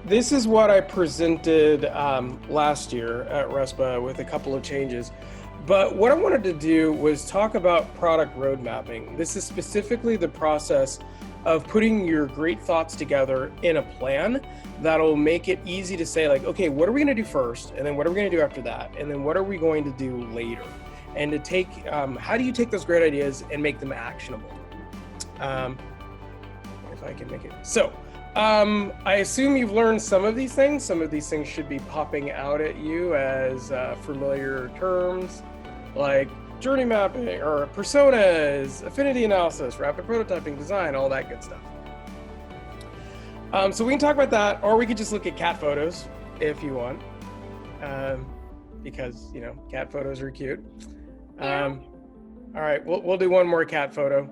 This is what I presented last year at ReSPA with a couple of changes. But what I wanted to do was talk about product road mapping. This is specifically the process of putting your great thoughts together in a plan that'll make it easy to say, like, okay, what are we going to do first? And then what are we going to do after that? And then what are we going to do later? And to take, how do you take those great ideas and make them actionable? If I can make it. So, I assume you've learned some of these things. Some of these things should be popping out at you as familiar terms, like journey mapping or personas, affinity analysis, rapid prototyping, design, all that good stuff. So we can talk about that, or we could just look at cat photos if you want, because, you know, cat photos are cute. All right, we'll do one more cat photo.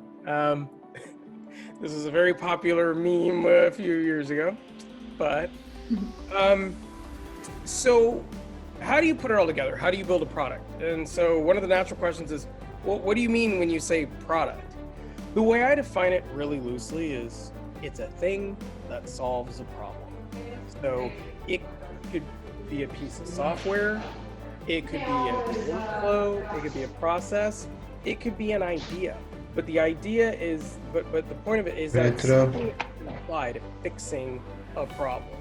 This is a very popular meme a few years ago, but so how do you put it all together? How do you build a product? And so one of the natural questions is, well, what do you mean when you say product? The way I define it really loosely is it's a thing that solves a problem. So it could be a piece of software, it could be a workflow, it could be a process, it could be an idea. But the idea is, but the point of it is that it's something that can apply to fixing a problem.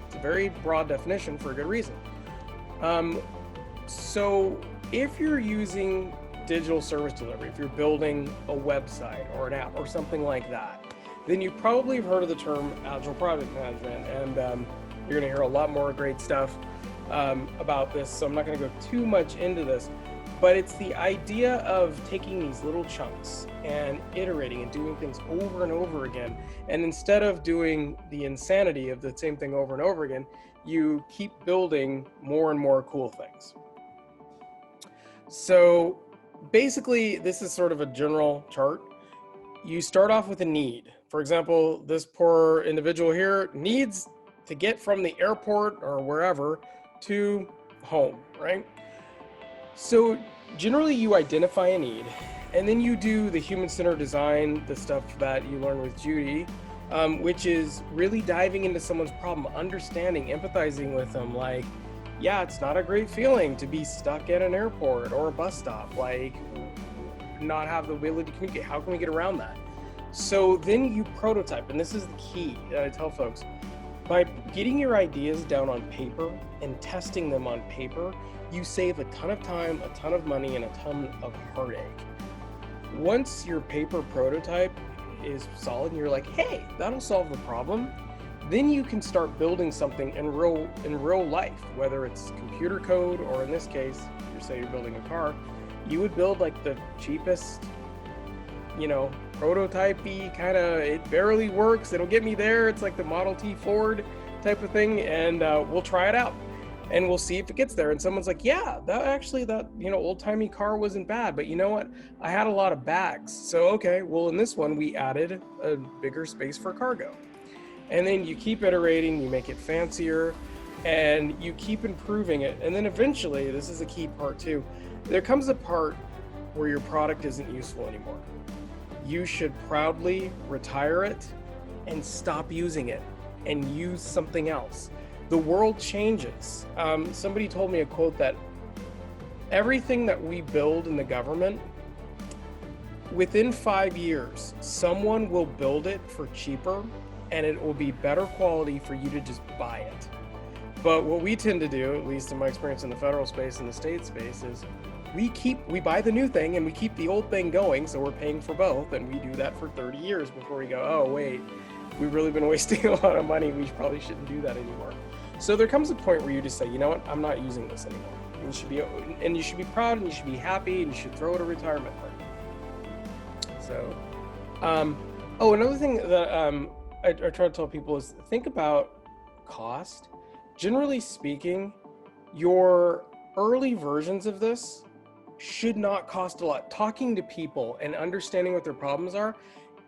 It's a very broad definition for a good reason. So if you're using digital service delivery, if you're building a website or an app or something like that, then you probably have heard of the term Agile project management, and you're gonna hear a lot more great stuff about this, so I'm not gonna go too much into this. But it's the idea of taking these little chunks and iterating and doing things over and over again. And instead of doing the insanity of the same thing over and over again, you keep building more and more cool things. So basically, this is sort of a general chart. You start off with a need. For example, this poor individual here needs to get from the airport or wherever to home, right? So generally you identify a need, and then you do the human-centered design, the stuff that you learn with Judy, which is really diving into someone's problem, understanding, empathizing with them. Like, yeah, it's not a great feeling to be stuck at an airport or a bus stop, like not have the ability to communicate. How can we get around that? So then you prototype, and this is the key that I tell folks. By getting your ideas down on paper and testing them on paper, you save a ton of time, a ton of money, and a ton of heartache. Once your paper prototype is solid and you're like, hey, that'll solve the problem, then you can start building something in real life, whether it's computer code, or in this case, you say you're building a car, you would build like the cheapest, you know, prototype-y kind of, it barely works, it'll get me there, it's like the Model T Ford type of thing, and we'll try it out and we'll see if it gets there. And someone's like, yeah, that you know, old-timey car wasn't bad, but you know what, I had a lot of bags, so okay, well in this one we added a bigger space for cargo. And then you keep iterating, you make it fancier, and you keep improving it, and then eventually, this is a key part too, there comes a part where your product isn't useful anymore. You should proudly retire it and stop using it and use something else. The world changes. Somebody told me a quote that everything that we build in the government, within 5 years, someone will build it for cheaper and it will be better quality for you to just buy it. But what we tend to do, at least in my experience in the federal space and the state space, is we buy the new thing and we keep the old thing going, so we're paying for both, and we do that for 30 years before we go, oh wait, we've really been wasting a lot of money, we probably shouldn't do that anymore. So there comes a point where you just say, you know what, I'm not using this anymore. And you should be proud, and you should be happy, and you should throw it a retirement party. So, another thing that I try to tell people is think about cost. Generally speaking, your early versions of this should not cost a lot. Talking to people and understanding what their problems are,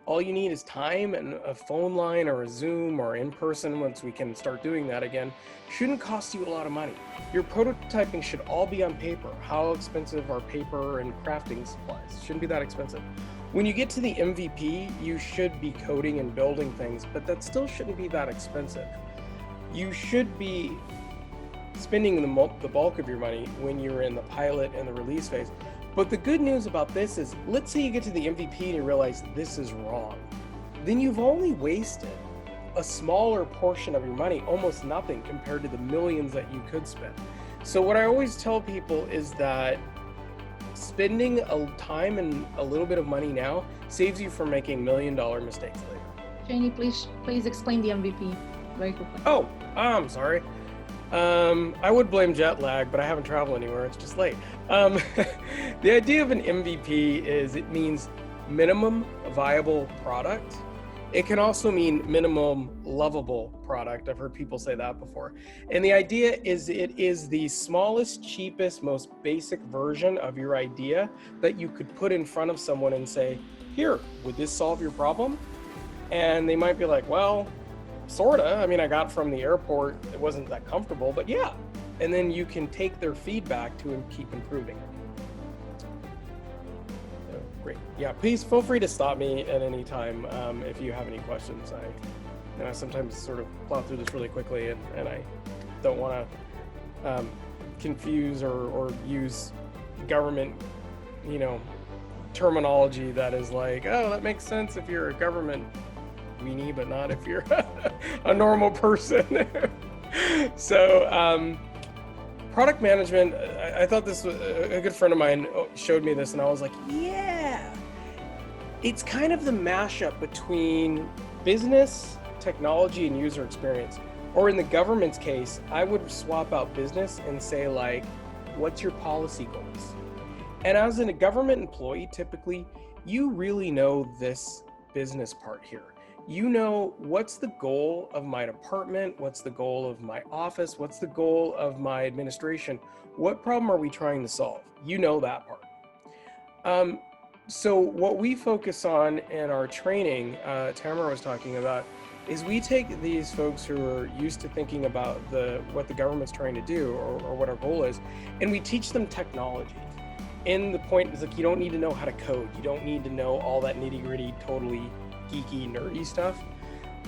all you need is time, and a phone line or a Zoom or in person, once we can start doing that again, shouldn't cost you a lot of money. Your prototyping should all be on paper. How expensive are paper and crafting supplies? Shouldn't be that expensive. When you get to the MVP, you should be coding and building things, but that still shouldn't be that expensive. you should be spending the bulk of your money when you're in the pilot and the release phase. But the good news about this is, let's say you get to the MVP and you realize this is wrong. Then you've only wasted a smaller portion of your money, almost nothing compared to the millions that you could spend. So what I always tell people is that spending time and a little bit of money now saves you from making $1 million mistakes later. Shani, please explain the MVP very quickly. Oh, I'm sorry. I would blame jet lag, but I haven't traveled anywhere. It's just late. The idea of an MVP is it means minimum viable product. It can also mean minimum lovable product. I've heard people say that before. And the idea is it is the smallest, cheapest, most basic version of your idea that you could put in front of someone and say, here, would this solve your problem? And they might be like, well, sorta. I mean, I got from the airport, it wasn't that comfortable, but yeah. And then you can take their feedback to keep improving it. So, great. Yeah, please feel free to stop me at any time if you have any questions. I sometimes sort of plow through this really quickly, and I don't want to confuse or use government, terminology that is like, oh, that makes sense if you're a government weenie, but not if you're a normal person. So product management, I thought this was a good friend of mine showed me this, and I was like, yeah, it's kind of the mashup between business, technology, and user experience. Or in the government's case, I would swap out business and say, like, what's your policy goals? And as a government employee, typically, you really know this business part here. You know, what's the goal of my department? What's the goal of my office? What's the goal of my administration? What problem are we trying to solve? You know that part. So what we focus on in our training, Tamara was talking about, is we take these folks who are used to thinking about what the government's trying to do or what our goal is, and we teach them technology. And the point is, like, you don't need to know how to code. You don't need to know all that nitty-gritty, totally geeky, nerdy stuff.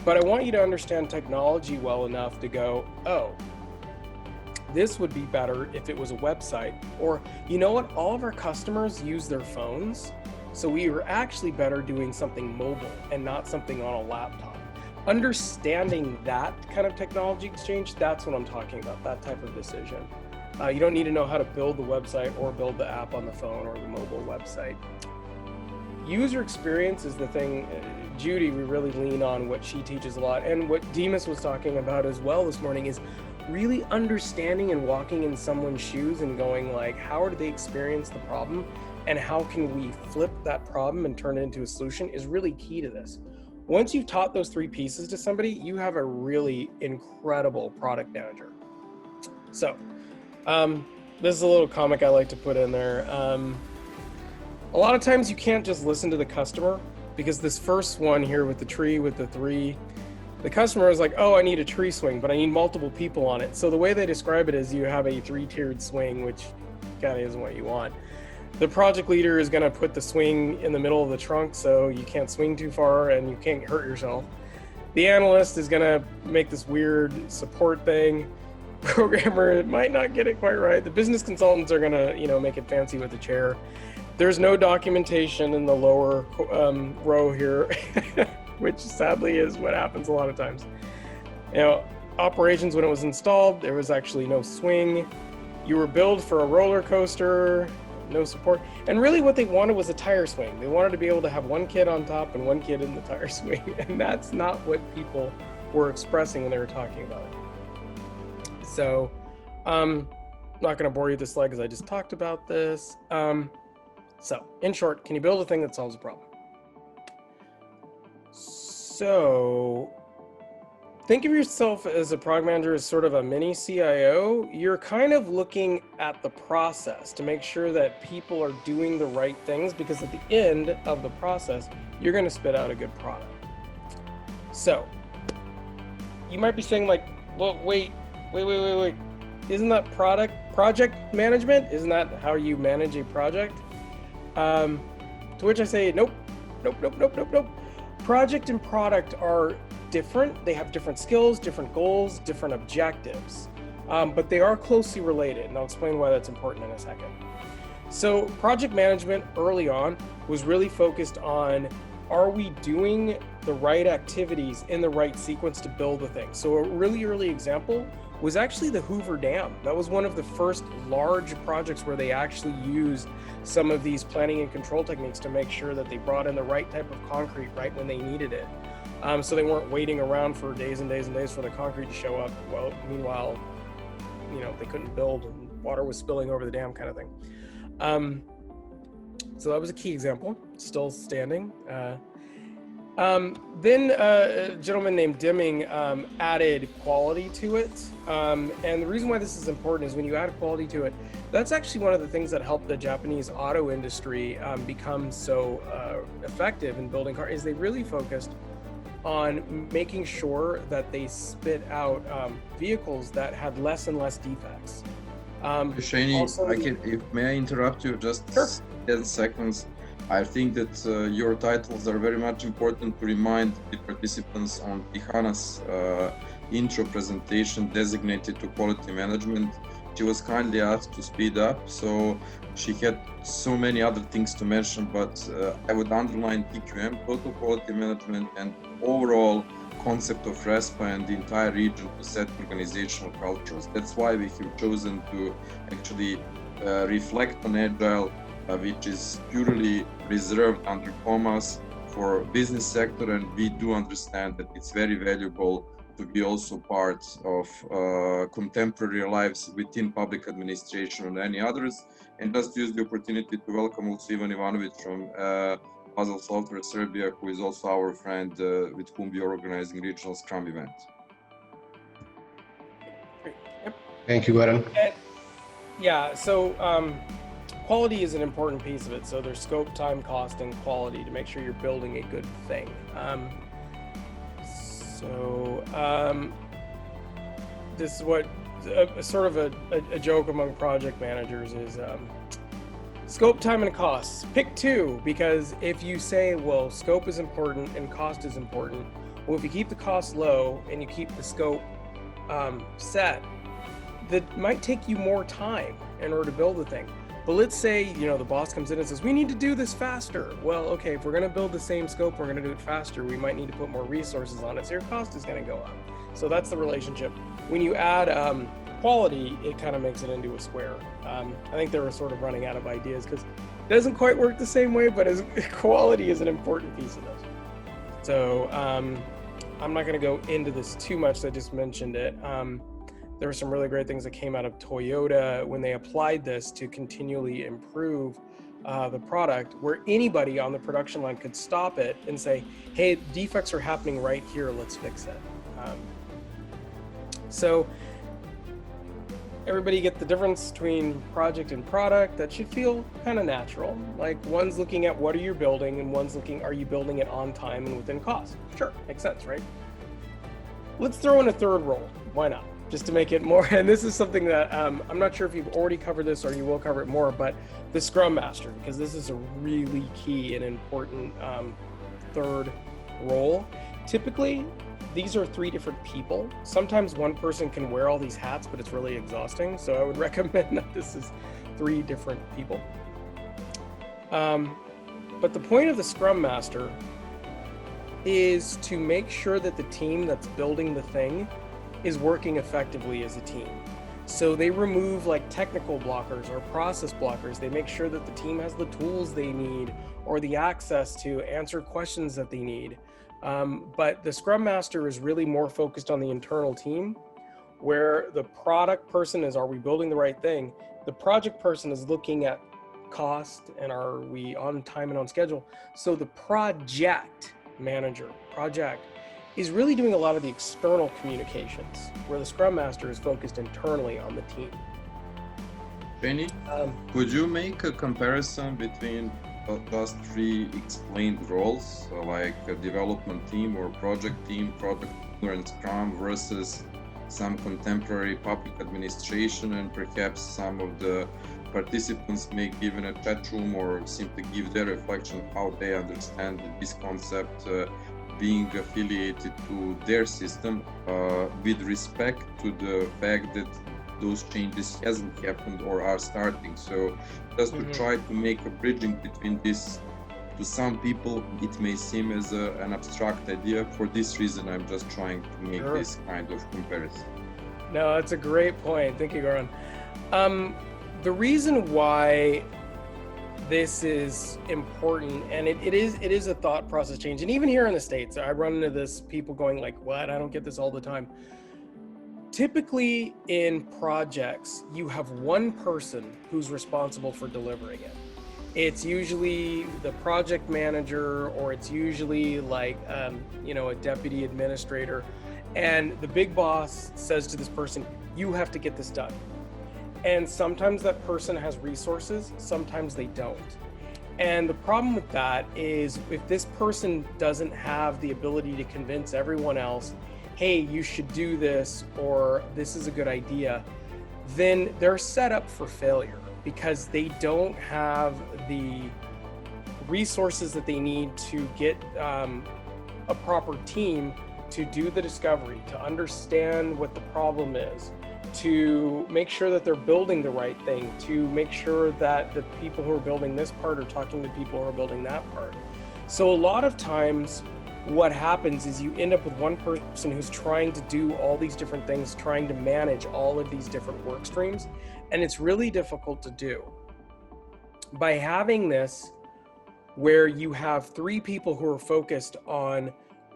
But I want you to understand technology well enough to go, oh, this would be better if it was a website. Or, you know what? All of our customers use their phones. So we were actually better doing something mobile and not something on a laptop. Understanding that kind of technology exchange, that's what I'm talking about, that type of decision. You don't need to know how to build the website or build the app on the phone or the mobile website. User experience is the thing. Judy, we really lean on what she teaches a lot. And what Demas was talking about as well this morning is really understanding and walking in someone's shoes and going, like, how do they experience the problem? And how can we flip that problem and turn it into a solution is really key to this. Once you've taught those three pieces to somebody, you have a really incredible product manager. So this is a little comic I like to put in there. A lot of times you can't just listen to the customer, because this first one here with the tree with the three, the customer is like, oh, I need a tree swing, but I need multiple people on it. So the way they describe it is you have a 3-tiered swing, which kind of isn't what you want. The project leader is going to put the swing in the middle of the trunk so you can't swing too far and you can't hurt yourself. The analyst is going to make this weird support thing. Programmer might not get it quite right. The business consultants are going to, make it fancy with the chair. There's no documentation in the lower row here, which sadly is what happens a lot of times. Operations, when it was installed, there was actually no swing. You were billed for a roller coaster, no support. And really what they wanted was a tire swing. They wanted to be able to have one kid on top and one kid in the tire swing. And that's not what people were expressing when they were talking about it. So I'm not going to bore you with this slide because I just talked about this. So in short, can you build a thing that solves a problem? So think of yourself as a product manager as sort of a mini CIO. You're kind of looking at the process to make sure that people are doing the right things, because at the end of the process, you're going to spit out a good product. So you might be saying, like, well, wait. Isn't that project management? Isn't that how you manage a project? To which I say, nope. Project and product are different. They have different skills, different goals, different objectives, but they are closely related, and I'll explain why that's important in a second. So project management early on was really focused on, are we doing the right activities in the right sequence to build the thing? So a really early example was actually the Hoover Dam. That was one of the first large projects where they actually used some of these planning and control techniques to make sure that they brought in the right type of concrete right when they needed it. So they weren't waiting around for days and days and days for the concrete to show up. Well, meanwhile, they couldn't build and water was spilling over the dam kind of thing. So that was a key example, still standing. Then a gentleman named Deming added quality to it. And the reason why this is important is when you add quality to it, that's actually one of the things that helped the Japanese auto industry become so effective in building cars, is they really focused on making sure that they spit out vehicles that had less and less defects. Shani, may I interrupt you just Sure. 10 seconds? I think that your titles are very much important to remind the participants on Tihana's intro presentation designated to quality management. She was kindly asked to speed up, so she had so many other things to mention, but I would underline TQM, total quality management, and overall concept of ReSPA and the entire region to set organizational cultures. That's why we have chosen to actually reflect on Agile, which is purely reserved under commas for business sector, and we do understand that it's very valuable to be also part of contemporary lives within public administration and any others. And just use the opportunity to welcome also Ivan Ivanovic from Agile Software Serbia, who is also our friend with whom we are organizing regional Scrum event. Yep. Thank you, Goran. Yeah, so quality is an important piece of it. So there's scope, time, cost, and quality to make sure you're building a good thing. This is what sort of a joke among project managers is scope, time, and costs. Pick two, because if you say, well, scope is important and cost is important, well, if you keep the cost low and you keep the scope set, that might take you more time in order to build the thing. But let's say, the boss comes in and says, we need to do this faster. Well, okay, if we're going to build the same scope, we're going to do it faster. We might need to put more resources on it, so your cost is going to go up. So that's the relationship. When you add quality, it kind of makes it into a square. I think they were sort of running out of ideas because it doesn't quite work the same way, but quality is an important piece of this. So I'm not going to go into this too much. I just mentioned it. There were some really great things that came out of Toyota when they applied this to continually improve the product, where anybody on the production line could stop it and say, hey, defects are happening right here, let's fix it. So everybody get the difference between project and product. That should feel kind of natural. Like one's looking at what are you building, and one's looking, are you building it on time and within cost? Sure, makes sense, right? Let's throw in a third role. Why not? Just to make it more, and this is something that I'm not sure if you've already covered this or you will cover it more, but the Scrum Master, because this is a really key and important third role. Typically, these are 3 different people. Sometimes one person can wear all these hats, but it's really exhausting. So I would recommend that this is 3 different people. But the point of the Scrum Master is to make sure that the team that's building the thing is working effectively as a team. So they remove like technical blockers or process blockers. They make sure that the team has the tools they need or the access to answer questions that they need. But the Scrum Master is really more focused on the internal team, where the product person is, are we building the right thing? The project person is looking at cost and are we on time and on schedule? So the project manager, is really doing a lot of the external communications, where the Scrum Master is focused internally on the team. Penny, could you make a comparison between those 3 explained roles, like a development team or project team, product owner and Scrum, versus some contemporary public administration, and perhaps some of the participants may give in a chat room or simply give their reflection how they understand this concept being affiliated to their system with respect to the fact that those changes hasn't happened or are starting. So just to try to make a bridging between this. To some people, it may seem as an abstract idea. For this reason, I'm just trying to make this kind of comparison. No, that's a great point. Thank you, Goran. The reason why this is important, and it is a thought process change, and even here in the States, I run into this, people going like, what? I don't get this all the time. Typically in projects, you have one person who's responsible for delivering it. It's usually the project manager, or it's usually like, a deputy administrator. And the big boss says to this person, you have to get this done. And sometimes that person has resources, sometimes they don't. And the problem with that is if this person doesn't have the ability to convince everyone else, hey, you should do this, or this is a good idea, then they're set up for failure because they don't have the resources that they need to get a proper team to do the discovery, to understand what the problem is, to make sure that they're building the right thing, to make sure that the people who are building this part are talking to people who are building that part. So a lot of times what happens is you end up with one person who's trying to do all these different things, trying to manage all of these different work streams, and it's really difficult to do. By having this, where you have three people who are focused on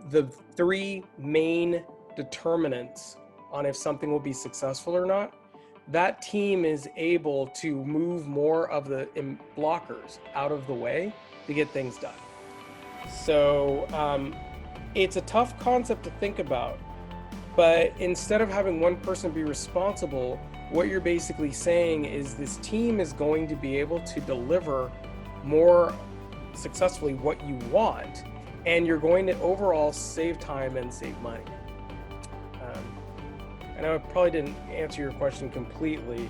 the three main determinants on if something will be successful or not, that team is able to move more of the blockers out of the way to get things done. So it's a tough concept to think about, but instead of having one person be responsible, what you're basically saying is this team is going to be able to deliver more successfully what you want, and you're going to overall save time and save money. And I probably didn't answer your question completely,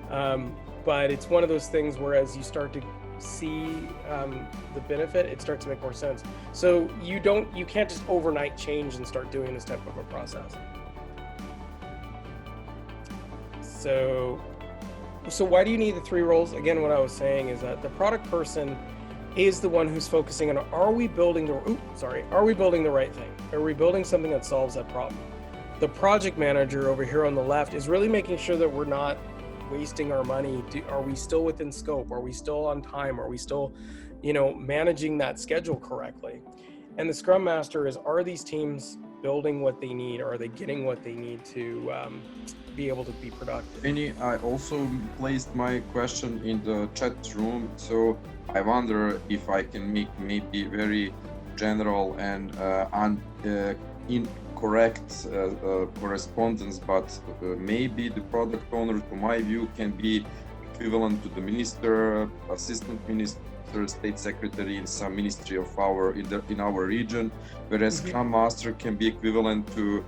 but it's one of those things where as you start to see the benefit, it starts to make more sense. So you can't just overnight change and start doing this type of a process. So why do you need the three roles? Again, what I was saying is that the product person is the one who's focusing on, are we building the right thing? Are we building something that solves that problem? The project manager over here on the left is really making sure that we're not wasting our money. Are we still within scope? Are we still on time? Are we still, managing that schedule correctly? And the Scrum Master is, are these teams building what they need? Or are they getting what they need to be able to be productive? Penny, I also placed my question in the chat room, so I wonder if I can make maybe very general and incorrect correspondence, but maybe the product owner, to my view, can be equivalent to the minister, assistant minister, state secretary in some ministry of in our region, whereas Scrum Master can be equivalent to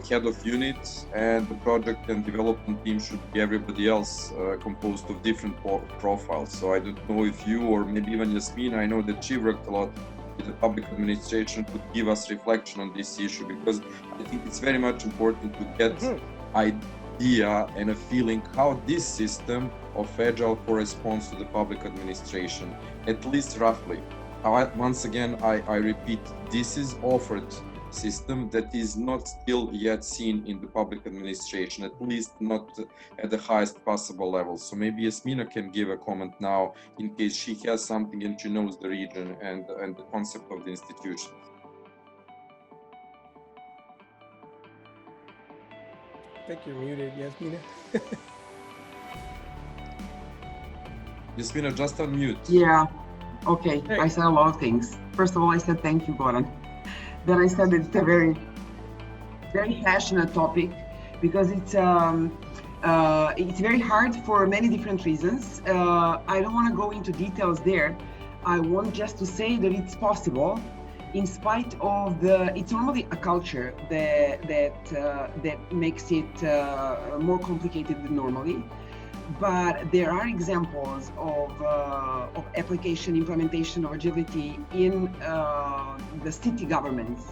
head of unit, and the project and development team should be everybody else composed of different profiles. So I don't know if you or maybe even Yasmina, I know that she worked a lot with the public administration, could give us reflection on this issue, because I think it's very much important to get idea and a feeling how this system of Agile corresponds to the public administration, at least roughly. Once again, I repeat, this is offered system that is not still yet seen in the public administration, at least not at the highest possible level. So maybe Yasmina can give a comment now in case she has something and she knows the region and the concept of the institution. I think you're muted, Yasmina. Yasmina, just unmute. Yeah, okay. Hey. I said a lot of things. First of all, I said thank you, Goran. Then I said it's a very, very passionate topic, because it's very hard for many different reasons. I don't want to go into details there. I want just to say that it's possible, in spite of it's normally a culture that makes it more complicated than normally. but there are examples of application implementation of agility in the city governments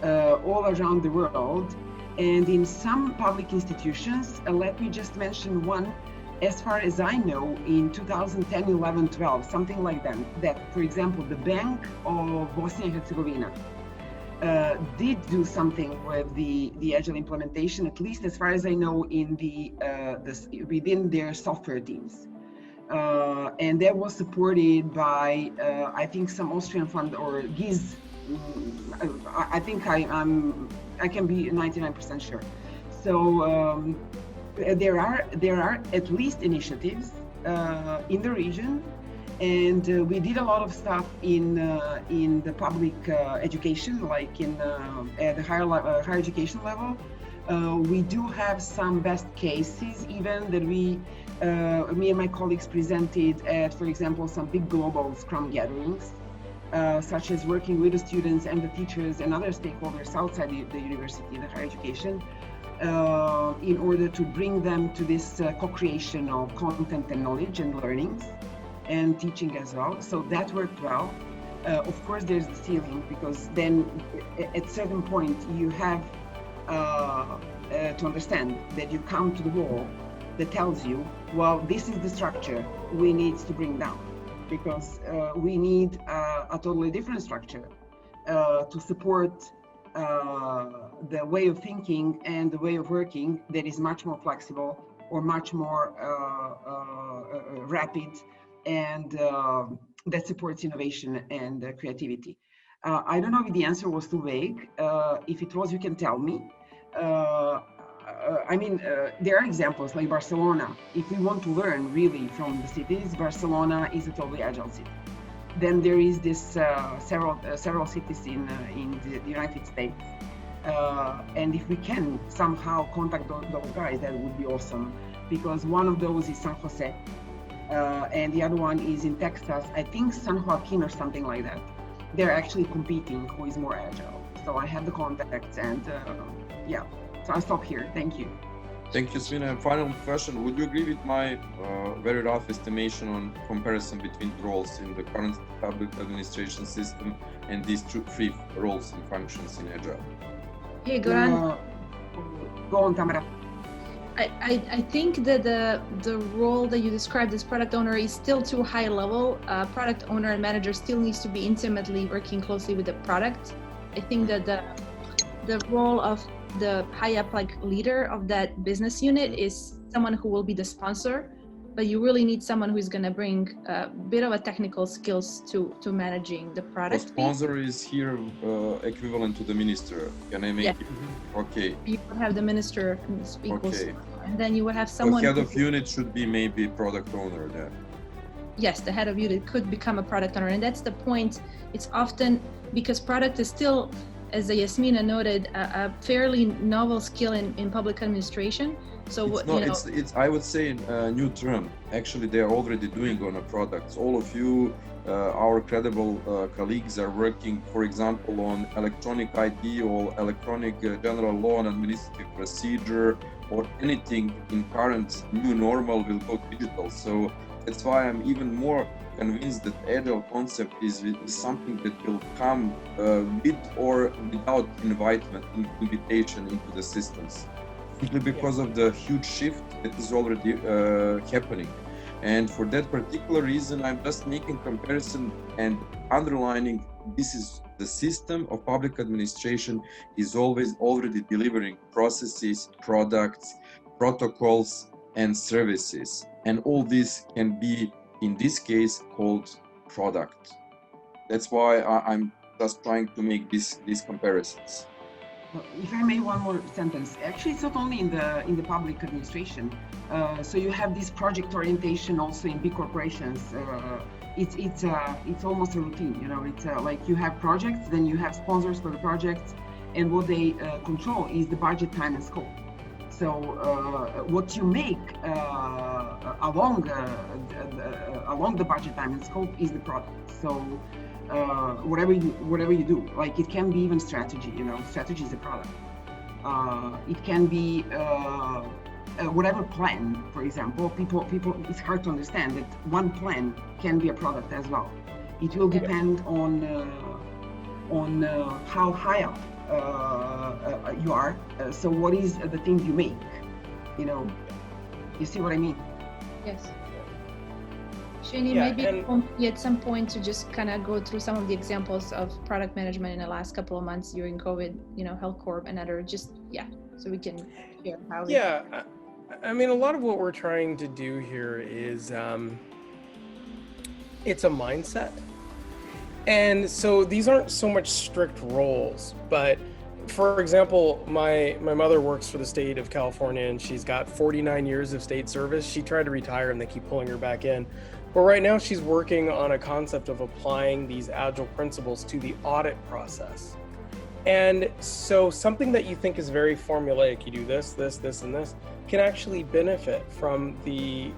all around the world, and in some public institutions. Let me just mention one. As far as I know, in 2010, 11, 12, something like that, for example, the Bank of Bosnia and Herzegovina did do something with the Agile implementation, at least as far as I know, in within their software teams. And that was supported by, I think, some Austrian fund or GIZ. I think I can be 99% sure. So there are at least initiatives in the region, and we did a lot of stuff in the public education, like at the higher education level. We do have some best cases even that me and my colleagues presented at, for example, some big global Scrum gatherings, such as working with the students and the teachers and other stakeholders outside the university, the higher education, in order to bring them to this co-creation of content and knowledge and learnings and teaching as well. So that worked well. Of course, there's the ceiling, because then at certain point you have to understand that you come to the wall that tells you, well, this is the structure we need to bring down, because we need a totally different structure to support the way of thinking and the way of working that is much more flexible or much more rapid, and that supports innovation and creativity. I don't know if the answer was too vague. If it was, you can tell me. I mean, there are examples like Barcelona. If we want to learn really from the cities, Barcelona is a totally agile city. Then there is this several cities in the United States, and if we can somehow contact those guys, that would be awesome, because one of those is San Jose, and the other one is in Texas, I think San Joaquin or something like that. They're actually competing who is more agile. So I have the contacts, and yeah, so I'll stop here. Thank you. Thank you, Svina. And final question, would you agree with my very rough estimation on comparison between roles in the current public administration system and these three roles and functions in Agile? Hey, Goran. Go on, Tamara. I think that the role that you described as product owner is still too high level. Product owner and manager still needs to be intimately working closely with the product. I think that the role of the high up like leader of that business unit is someone who will be the sponsor, but you really need someone who's going to bring a bit of a technical skills to managing the product. The sponsor is here equivalent to the minister. Can I make it? Okay. You would have the minister speak okay. And then you would have someone. The head of unit should be maybe product owner then. Yes, the head of unit could become a product owner, and that's the point. It's often because product is still, as Yasmina noted, a fairly novel skill in public administration. So it's I would say a new term. Actually, they are already doing on a product. All of you, our credible colleagues, are working, for example, on electronic ID or electronic general law and administrative procedure, or anything in current new normal will go digital. So that's why I'm even more convinced that Agile concept is something that will come with or without invitation into the systems, simply because of the huge shift that is already happening. And for that particular reason, I'm just making comparison and underlining this is the system of public administration is always already delivering processes, products, protocols, and services. And all this can be, in this case, called product. That's why I'm just trying to make these comparisons. If I may, one more sentence. Actually, it's not only in the public administration. So you have this project orientation also in big corporations. It's almost a routine. You know, it's like you have projects, then you have sponsors for the projects, and what they control is the budget, time, and scope. So what you make along the budget, time, and scope is the product. So whatever you do, like it can be even strategy. You know, strategy is a product. It can be whatever plan, for example, people, it's hard to understand that one plan can be a product as well. It will depend on how high up you are. So what is the thing you make? You know, you see what I mean? Yes. Shani, maybe at some point to just kind of go through some of the examples of product management in the last couple of months during COVID, you know, Health Corp and other, just, so we can share how. I mean, a lot of what we're trying to do here is, it's a mindset. And so these aren't so much strict roles, but for example, my mother works for the state of California and she's got 49 years of state service. She tried to retire and they keep pulling her back in. But right now she's working on a concept of applying these Agile principles to the audit process. And so something that you think is very formulaic, you do this, this, this, and this, can actually benefit from the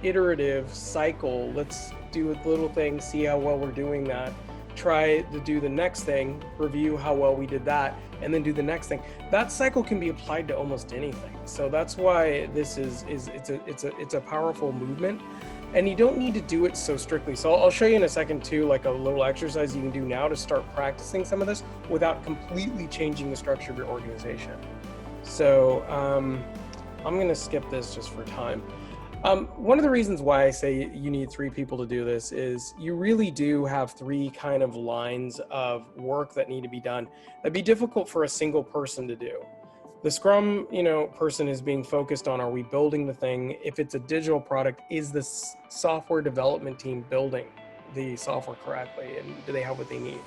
iterative cycle. Let's do a little thing, see how well we're doing that. Try to do the next thing, review how well we did that, and then do the next thing. That cycle can be applied to almost anything. So that's why this it's a powerful movement, and you don't need to do it so strictly. So I'll show you in a second too, like a little exercise you can do now to start practicing some of this without completely changing the structure of your organization. So I'm going to skip this just for time. One of the reasons why I say you need 3 people to do this is you really do have 3 kind of lines of work that need to be done. That'd be difficult for a single person to do. The Scrum, person is being focused on, are we building the thing? If it's a digital product, is the software development team building the software correctly? And do they have what they need?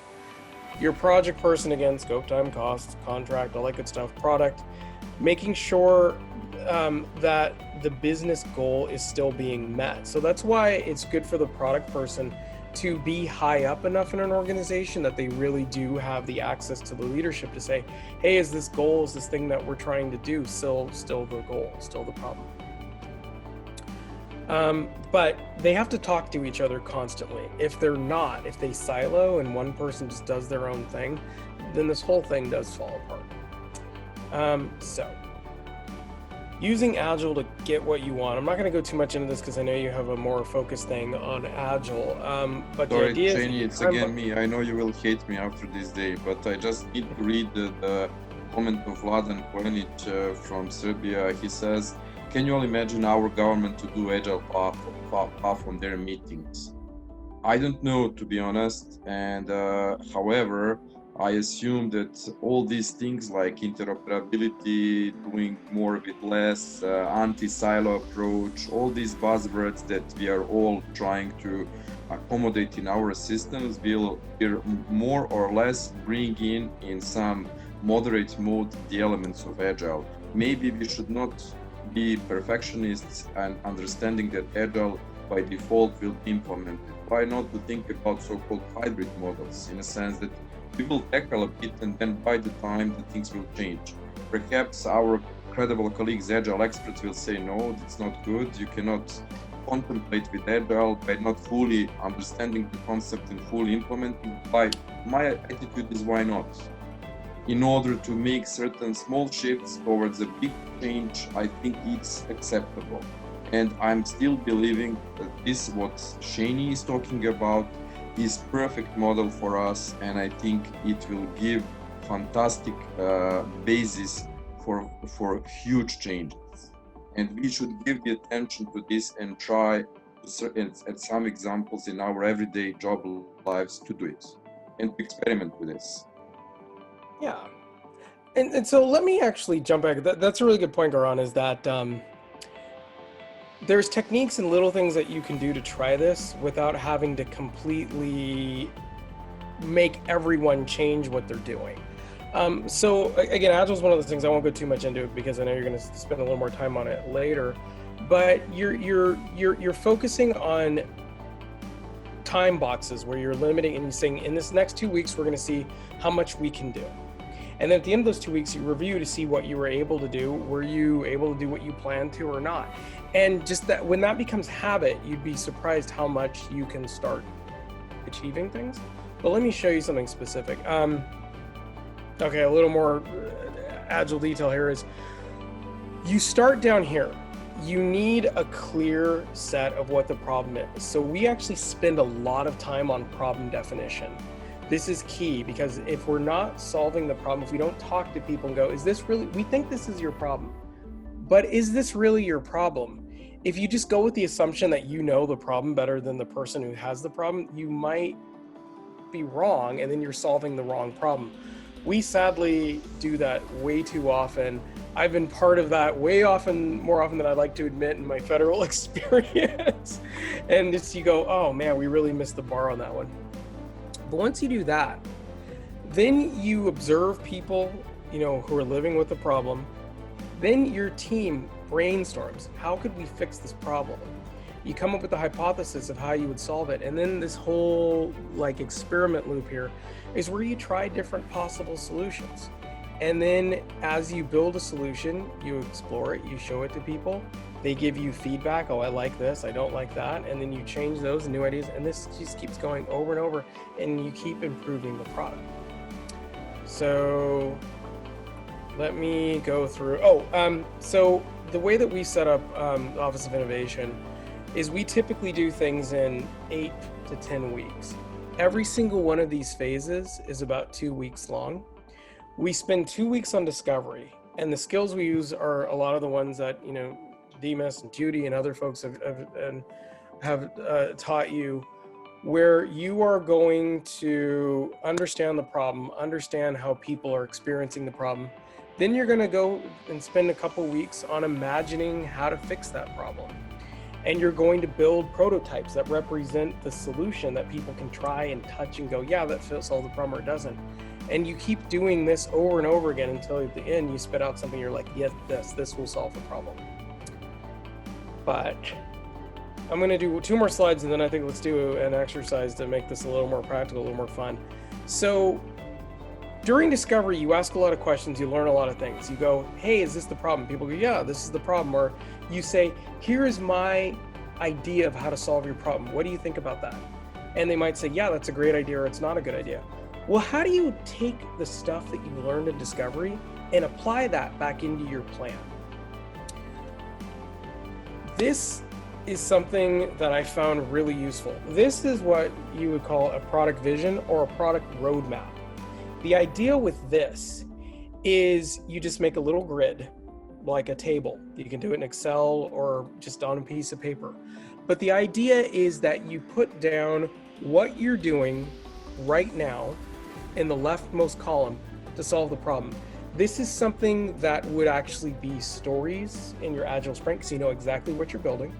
Your project person, again, scope, time, cost, contract, all that good stuff, product, making sure that the business goal is still being met. So that's why it's good for the product person to be high up enough in an organization that they really do have the access to the leadership to say, hey, is this goal, is this thing that we're trying to do still the goal, still the problem? But they have to talk to each other constantly. If they're not, if they silo and one person just does their own thing, then this whole thing does fall apart. So using Agile to get what you want. I'm not going to go too much into this because I know you have a more focused thing on Agile. But sorry, the idea Shani, it's again me. I know you will hate me after this day, but I just need to read the comment of Vladan Koenic from Serbia. He says, can you all imagine our government to do Agile path on their meetings? I don't know, to be honest. And however, I assume that all these things like interoperability, doing more with less, anti-silo approach, all these buzzwords that we are all trying to accommodate in our systems will more or less bring in some moderate mode the elements of Agile. Maybe we should not be perfectionists and understanding that Agile by default will be implemented. Why not to think about so-called hybrid models in a sense that we will tackle a bit and then by the time the things will change. Perhaps our credible colleagues, Agile experts, will say, no, that's not good. You cannot contemplate with Agile by not fully understanding the concept and fully implementing. My attitude is why not? In order to make certain small shifts towards a big change, I think it's acceptable. And I'm still believing that this, what Shani is talking about, is perfect model for us, and I think it will give fantastic basis for huge changes. And we should give the attention to this and try at some examples in our everyday job lives to do it and to experiment with this. Yeah, and so let me actually jump back. That's a really good point, Goran, is that there's techniques and little things that you can do to try this without having to completely make everyone change what they're doing. So again, Agile is one of those things. I won't go too much into it because I know you're going to spend a little more time on it later. But you're focusing on time boxes where you're limiting and you're saying, in this next 2 weeks, we're going to see how much we can do. And then at the end of those 2 weeks, you review to see what you were able to do. Were you able to do what you planned to or not? And just that when that becomes habit, you'd be surprised how much you can start achieving things. But let me show you something specific. Okay, a little more Agile detail here is You start down here. You need a clear set of what the problem is. So we actually spend a lot of time on problem definition. This is key, because if we're not solving the problem, if we don't talk to people and go, is this really, we think this is your problem, but is this really your problem? If you just go with the assumption that you know the problem better than the person who has the problem, you might be wrong, and then you're solving the wrong problem. We sadly do that way too often. I've been part of that more often than I'd like to admit in my federal experience. And it's, you go, oh man, we really missed the bar on that one. But once you do that, then you observe people, who are living with the problem. Then your team brainstorms, how could we fix this problem? You come up with the hypothesis of how you would solve it. And then this whole experiment loop here is where you try different possible solutions. And then as you build a solution, you explore it, you show it to people. They give you feedback. Oh, I like this, I don't like that. And then you change those new ideas. And this just keeps going over and over, and you keep improving the product. So let me go through. So the way that we set up the Office of Innovation is we typically do things in 8 to 10 weeks. Every single one of these phases is about 2 weeks long. We spend 2 weeks on discovery, and the skills we use are a lot of the ones that, Demas and Judy and other folks have taught you, where you are going to understand the problem, understand how people are experiencing the problem. Then you're going to go and spend a couple weeks on imagining how to fix that problem. And you're going to build prototypes that represent the solution that people can try and touch and go, yeah, that solves the problem, or it doesn't. And you keep doing this over and over again until at the end you spit out something you're like, yes, this will solve the problem. But I'm going to do 2 more slides, and then I think let's do an exercise to make this a little more practical, a little more fun. So during discovery, you ask a lot of questions, you learn a lot of things. You go, hey, is this the problem? People go, yeah, this is the problem. Or you say, here is my idea of how to solve your problem. What do you think about that? And they might say, yeah, that's a great idea, or it's not a good idea. Well, how do you take the stuff that you learned in discovery and apply that back into your plan? This is something that I found really useful. This is what you would call a product vision or a product roadmap. The idea with this is you just make a little grid, like a table. You can do it in Excel or just on a piece of paper. But the idea is that you put down what you're doing right now in the leftmost column to solve the problem. This is something that would actually be stories in your Agile sprint, so you know exactly what you're building.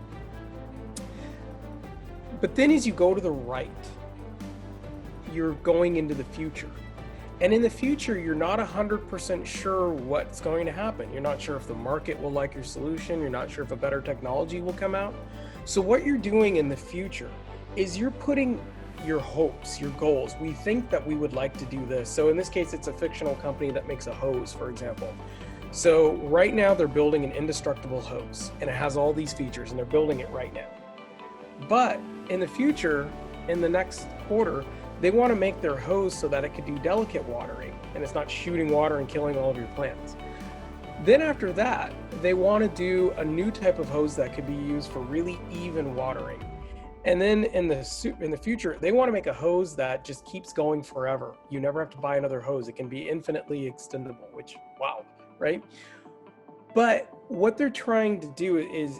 But then as you go to the right, you're going into the future. And in the future, you're not 100% sure what's going to happen. You're not sure if the market will like your solution. You're not sure if a better technology will come out. So what you're doing in the future is you're putting your hopes, your goals. We think that we would like to do this. So in this case, it's a fictional company that makes a hose, for example. So right now they're building an indestructible hose, and it has all these features, and they're building it right now. But in the future, in the next quarter, they want to make their hose so that it could do delicate watering, and it's not shooting water and killing all of your plants. Then after that, they want to do a new type of hose that could be used for really even watering. And then in the future, they want to make a hose that just keeps going forever. You never have to buy another hose. It can be infinitely extendable, which, wow, right? But what they're trying to do is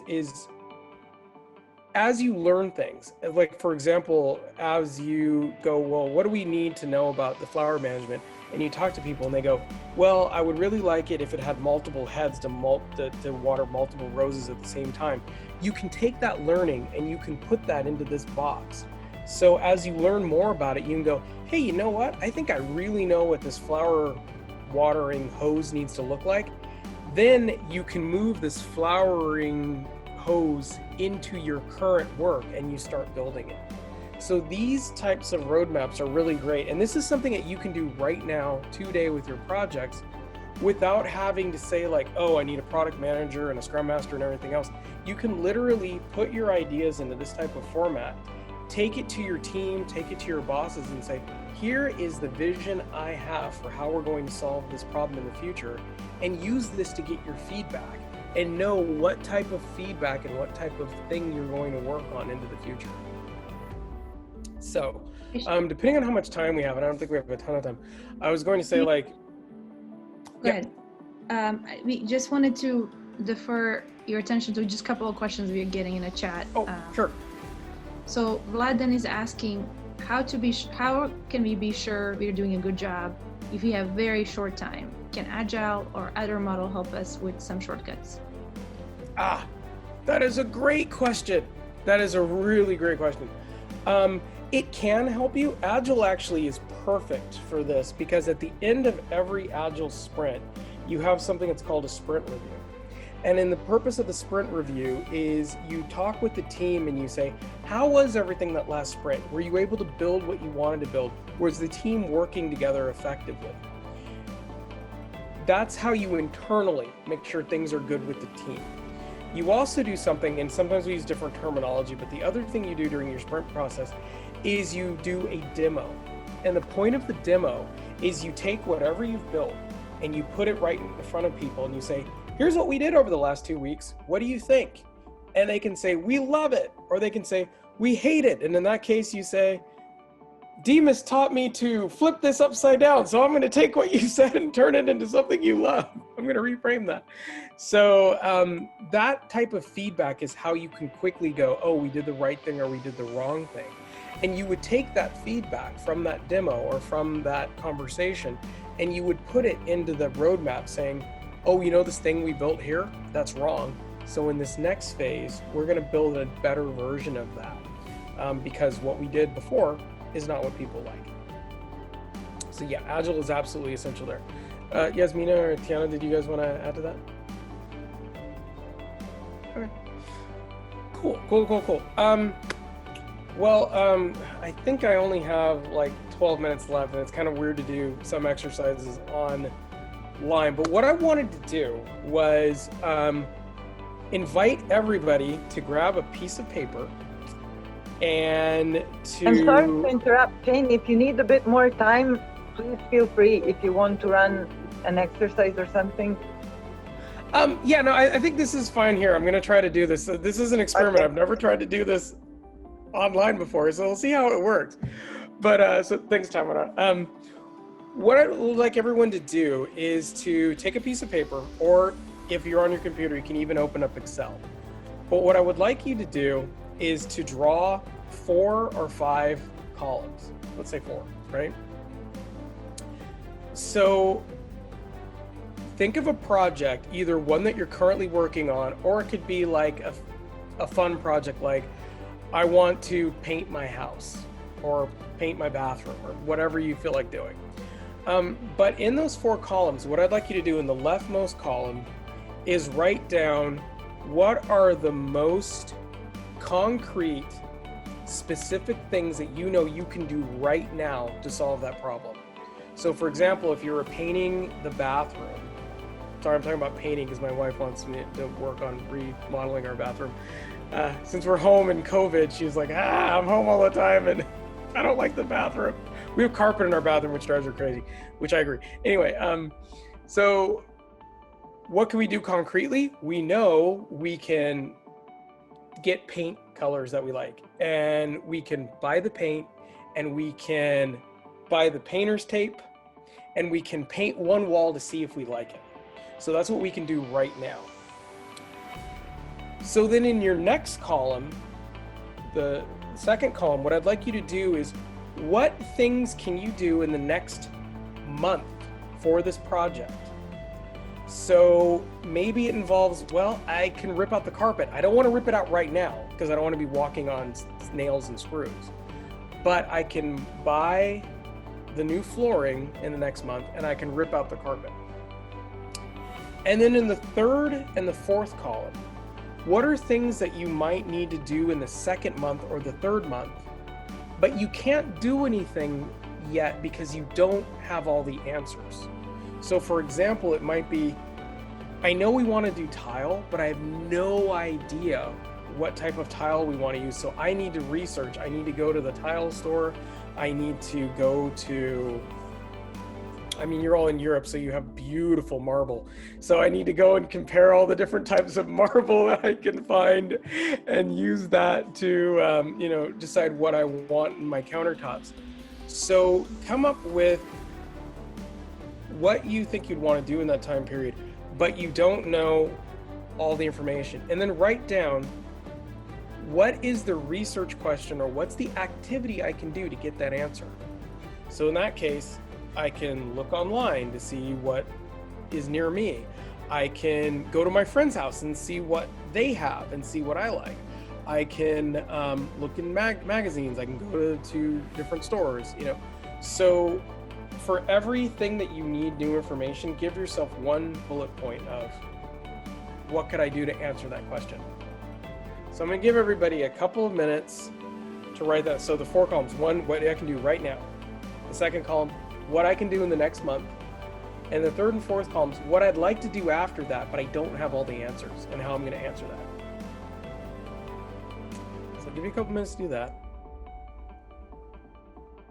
as you learn things, like for example, as you go, well, what do we need to know about the flower management? And you talk to people and they go, well, I would really like it if it had multiple heads to water multiple roses at the same time. You can take that learning and you can put that into this box. So as you learn more about it, you can go, hey, you know what? I think I really know what this flower watering hose needs to look like. Then you can move this flowering hose into your current work and you start building it. So these types of roadmaps are really great. And this is something that you can do right now today with your projects without having to say like, oh, I need a product manager and a scrum master and everything else. You can literally put your ideas into this type of format, take it to your team, take it to your bosses and say, here is the vision I have for how we're going to solve this problem in the future. and use this to get your feedback and know what type of feedback and what type of thing you're going to work on into the future. So, depending on how much time we have, and I don't think we have a ton of time, I was going to say like, Go ahead. We just wanted to defer your attention to just a couple of questions we're getting in a chat. Oh, sure. So Vlad then is asking how can we be sure we're doing a good job if we have very short time? Can Agile or other model help us with some shortcuts? That is a great question. That is a really great question. It can help you. Agile actually is perfect for this because at the end of every Agile sprint, you have something that's called a sprint review. And in the purpose of the sprint review is you talk with the team and you say, how was everything that last sprint? Were you able to build what you wanted to build? Was the team working together effectively? That's how you internally make sure things are good with the team. You also do something, and sometimes we use different terminology, but the other thing you do during your sprint process is you do a demo. And the point of the demo is you take whatever you've built and you put it right in front of people and you say, here's what we did over the last 2 weeks. What do you think? And they can say, we love it. Or they can say, we hate it. And in that case, you say, Demas taught me to flip this upside down. So I'm going to take what you said and turn it into something you love. I'm going to reframe that. So that type of feedback is how you can quickly go, oh, we did the right thing or we did the wrong thing. And you would take that feedback from that demo or from that conversation, and you would put it into the roadmap saying, oh, you know this thing we built here? That's wrong. So in this next phase, we're going to build a better version of that because what we did before is not what people like. So yeah, Agile is absolutely essential there. Yasmina or Tiana, did you guys want to add to that? Okay. Cool. I think I only have like 12 minutes left, and it's kind of weird to do some exercises online. But what I wanted to do was invite everybody to grab a piece of paper and to... I'm sorry to interrupt, Jane. If you need a bit more time, please feel free if you want to run an exercise or something. I think this is fine here. I'm going to try to do this. This is an experiment. Okay. I've never tried to do this online before, so we'll see how it works. But so thanks, Tamara. What I would like everyone to do is to take a piece of paper, or if you're on your computer, you can even open up Excel. But what I would like you to do is to draw 4 or 5 columns. Let's say 4, right? So think of a project, either one that you're currently working on, or it could be like a fun project like, I want to paint my house or paint my bathroom or whatever you feel like doing. But in those 4 columns, what I'd like you to do in the leftmost column is write down what are the most concrete, specific things that you know you can do right now to solve that problem. So for example, if you were painting the bathroom, sorry, I'm talking about painting because my wife wants me to work on remodeling our bathroom. Since we're home in COVID, she's like, I'm home all the time and I don't like the bathroom. We have carpet in our bathroom, which drives her crazy, which I agree. Anyway, so what can we do concretely? We know we can get paint colors that we like, and we can buy the paint, and we can buy the painter's tape, and we can paint one wall to see if we like it. So that's what we can do right now. So then in your next column, the second column, what I'd like you to do is, what things can you do in the next month for this project? So maybe it involves, well, I can rip out the carpet. I don't want to rip it out right now because I don't want to be walking on nails and screws. But I can buy the new flooring in the next month and I can rip out the carpet. And then in the third and the fourth column, what are things that you might need to do in the second month or the third month, but you can't do anything yet because you don't have all the answers? So for example, it might be, I know we want to do tile, but I have no idea what type of tile we want to use. So I need to research. I need to go to the tile store. I need to go to I mean, you're all in Europe, so you have beautiful marble. So I need to go and compare all the different types of marble that I can find and use that to, you know, decide what I want in my countertops. So come up with what you think you'd want to do in that time period, but you don't know all the information. And then write down, what is the research question, or what's the activity I can do to get that answer? So in that case, I can look online to see what is near me. I can go to my friend's house and see what they have and see what I like. I can look in magazines. I can go to different stores, you know. So for everything that you need new information, give yourself one bullet point of what could I do to answer that question. So I'm going to give everybody a couple of minutes to write that. So the 4 columns: one, what I can do right now. The second column, what I can do in the next month. And the third and fourth columns, what I'd like to do after that, but I don't have all the answers, and how I'm going to answer that. So I'll give you a couple minutes to do that.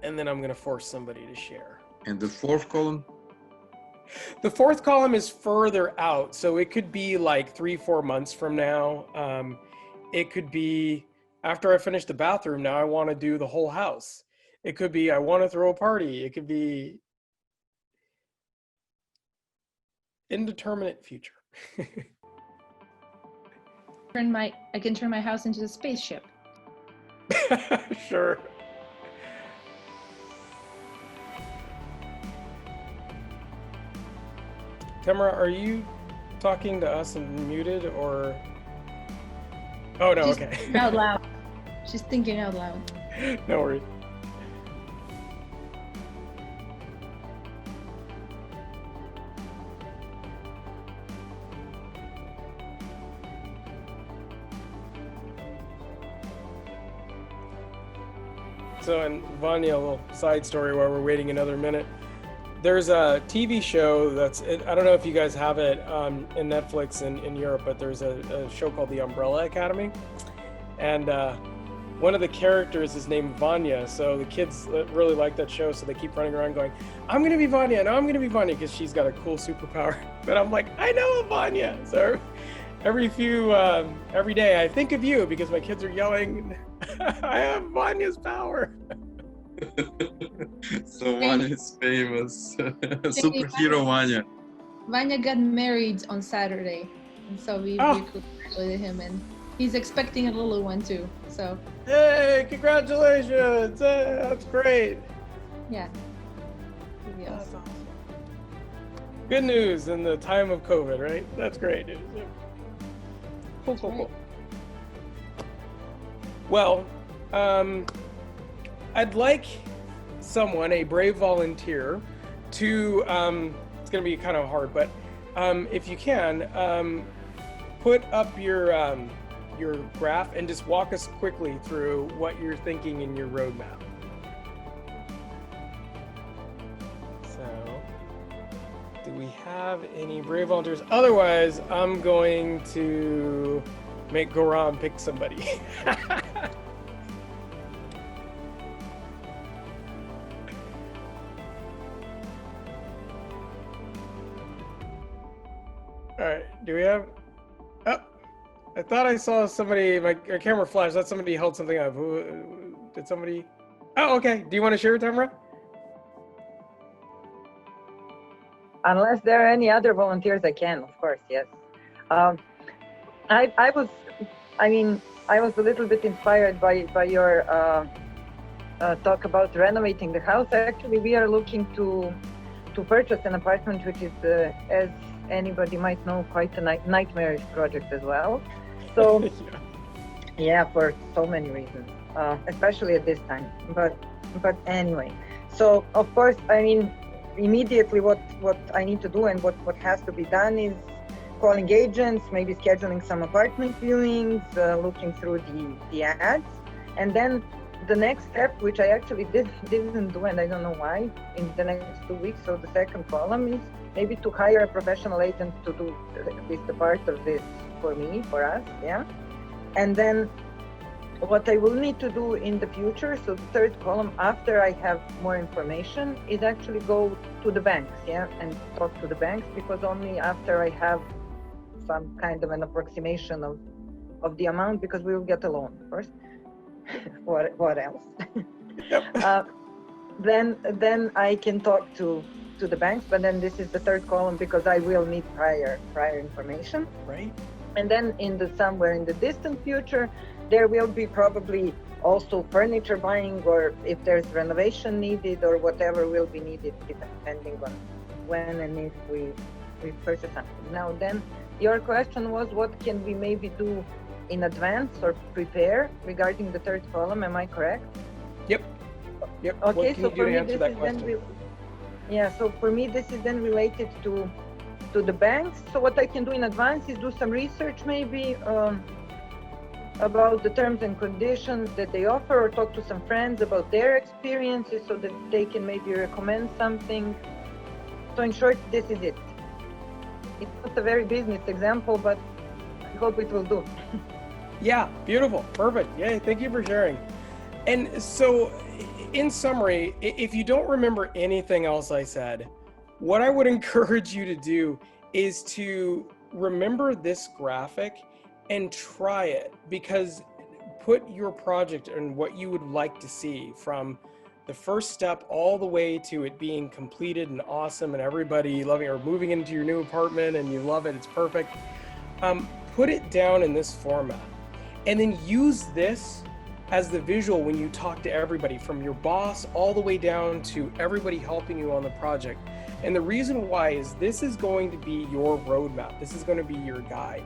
And then I'm going to force somebody to share. And the 4th column? The 4th column is further out. So it could be like 3-4 months from now. It could be after I finish the bathroom, now I want to do the whole house. It could be I want to throw a party. It could be indeterminate future. I can turn my house into a spaceship. Sure. Tamara, are you talking to us and muted, or? Oh no, She's okay. thinking out loud. She's thinking out loud. No worries. So, and Vanya, a little side story while we're waiting another minute. There's a TV show that's, I don't know if you guys have it in Netflix in Europe, but there's a show called The Umbrella Academy. And one of the characters is named Vanya. So the kids really like that show. So they keep running around going, I'm going to be Vanya. No, I'm going to be Vanya, because she's got a cool superpower. But I'm like, I know a Vanya. So every day I think of you because my kids are yelling, I have Vanya's power. So Vanya is famous. Superhero Vanya. Vanya got married on Saturday, and so we congratulated him, and he's expecting a little one too. So hey, congratulations! Hey, that's great. Yeah. That's awesome. Good news in the time of COVID, right? That's great news. Cool. Well, I'd like someone, a brave volunteer, to, it's going to be kind of hard, but if you can, put up your graph and just walk us quickly through what you're thinking in your roadmap. So, do we have any brave volunteers? Otherwise, I'm going to make Goran pick somebody. All right, do we have, oh, I thought I saw somebody, my camera flashed, that somebody held something up. Did somebody, oh, okay. Do you want to share it, Tamara? Unless there are any other volunteers, I can, of course, yes. I was a little bit inspired by your talk about renovating the house. Actually, we are looking to purchase an apartment, which is, as anybody might know, quite a nightmarish project as well. So, yeah, for so many reasons, especially at this time. But anyway, so of course, I mean, immediately what I need to do and what has to be done is calling agents, maybe scheduling some apartment viewings, looking through the ads, and then the next step, which I actually didn't do, and I don't know why, in the next 2 weeks. So the second column is maybe to hire a professional agent to do at least a part of this for us, yeah. And then what I will need to do in the future, so the third column, after I have more information, is actually go to the banks, and talk to the banks, because only after I have some kind of an approximation of the amount, because we will get a loan first. what else? Yep. Then I can talk to the banks, but then this is the third column because I will need prior information. Right. And then somewhere in the distant future, there will be probably also furniture buying, or if there's renovation needed or whatever will be needed, depending on when and if we purchase something. Now then, your question was, what can we maybe do in advance or prepare regarding the third column? Am I correct? Yep. Okay, so for me, this is then so for me this is then related to the banks. So what I can do in advance is do some research, maybe about the terms and conditions that they offer, or talk to some friends about their experiences so that they can maybe recommend something. So in short, this is it. It's not a very business example, but I hope it will do. Yeah, beautiful, perfect. Yeah, thank you for sharing. And so, in summary, if you don't remember anything else I said, what I would encourage you to do is to remember this graphic and try it, because put your project and what you would like to see from the first step all the way to it being completed and awesome and everybody loving it, or moving into your new apartment and you love it, it's perfect. Put it down in this format and then use this as the visual when you talk to everybody, from your boss all the way down to everybody helping you on the project. And the reason why is this is going to be your roadmap. This is going to be your guide.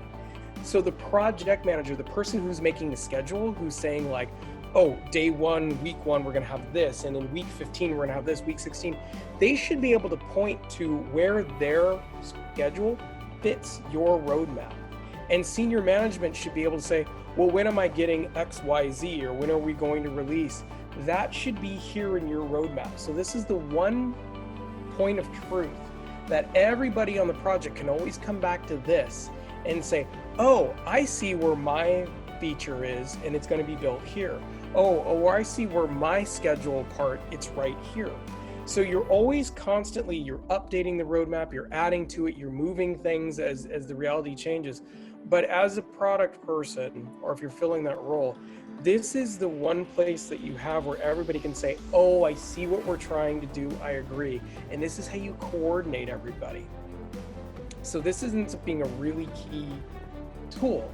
So the project manager, the person who's making the schedule, who's saying like, oh, day 1, week 1, we're going to have this, and in week 15, we're going to have this, week 16, they should be able to point to where their schedule fits your roadmap. And senior management should be able to say, well, when am I getting X, Y, Z, or when are we going to release? That should be here in your roadmap. So this is the one point of truth that everybody on the project can always come back to this and say, oh, I see where my feature is and it's going to be built here. Oh, I see where my schedule part, it's right here. So you're always constantly, you're updating the roadmap, you're adding to it, you're moving things as the reality changes. But as a product person, or if you're filling that role, this is the one place that you have where everybody can say, oh, I see what we're trying to do, I agree. And this is how you coordinate everybody. So this ends up being a really key tool.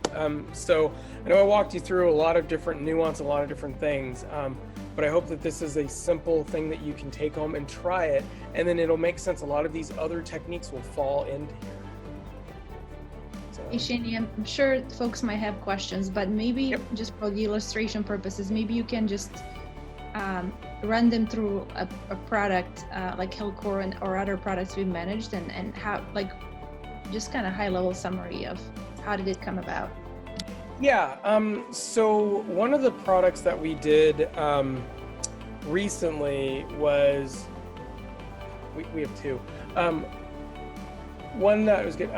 So I know I walked you through a lot of different nuance, a lot of different things, but I hope that this is a simple thing that you can take home and try it, and then it'll make sense. A lot of these other techniques will fall into here. Hey, Shani, I'm sure folks might have questions, but maybe just for the illustration purposes, maybe you can just run them through a product like Hillcore or other products we've managed, and how, like, just kind of high-level summary of how did it come about? Yeah, so one of the products that we did recently was, we have two. One that was good,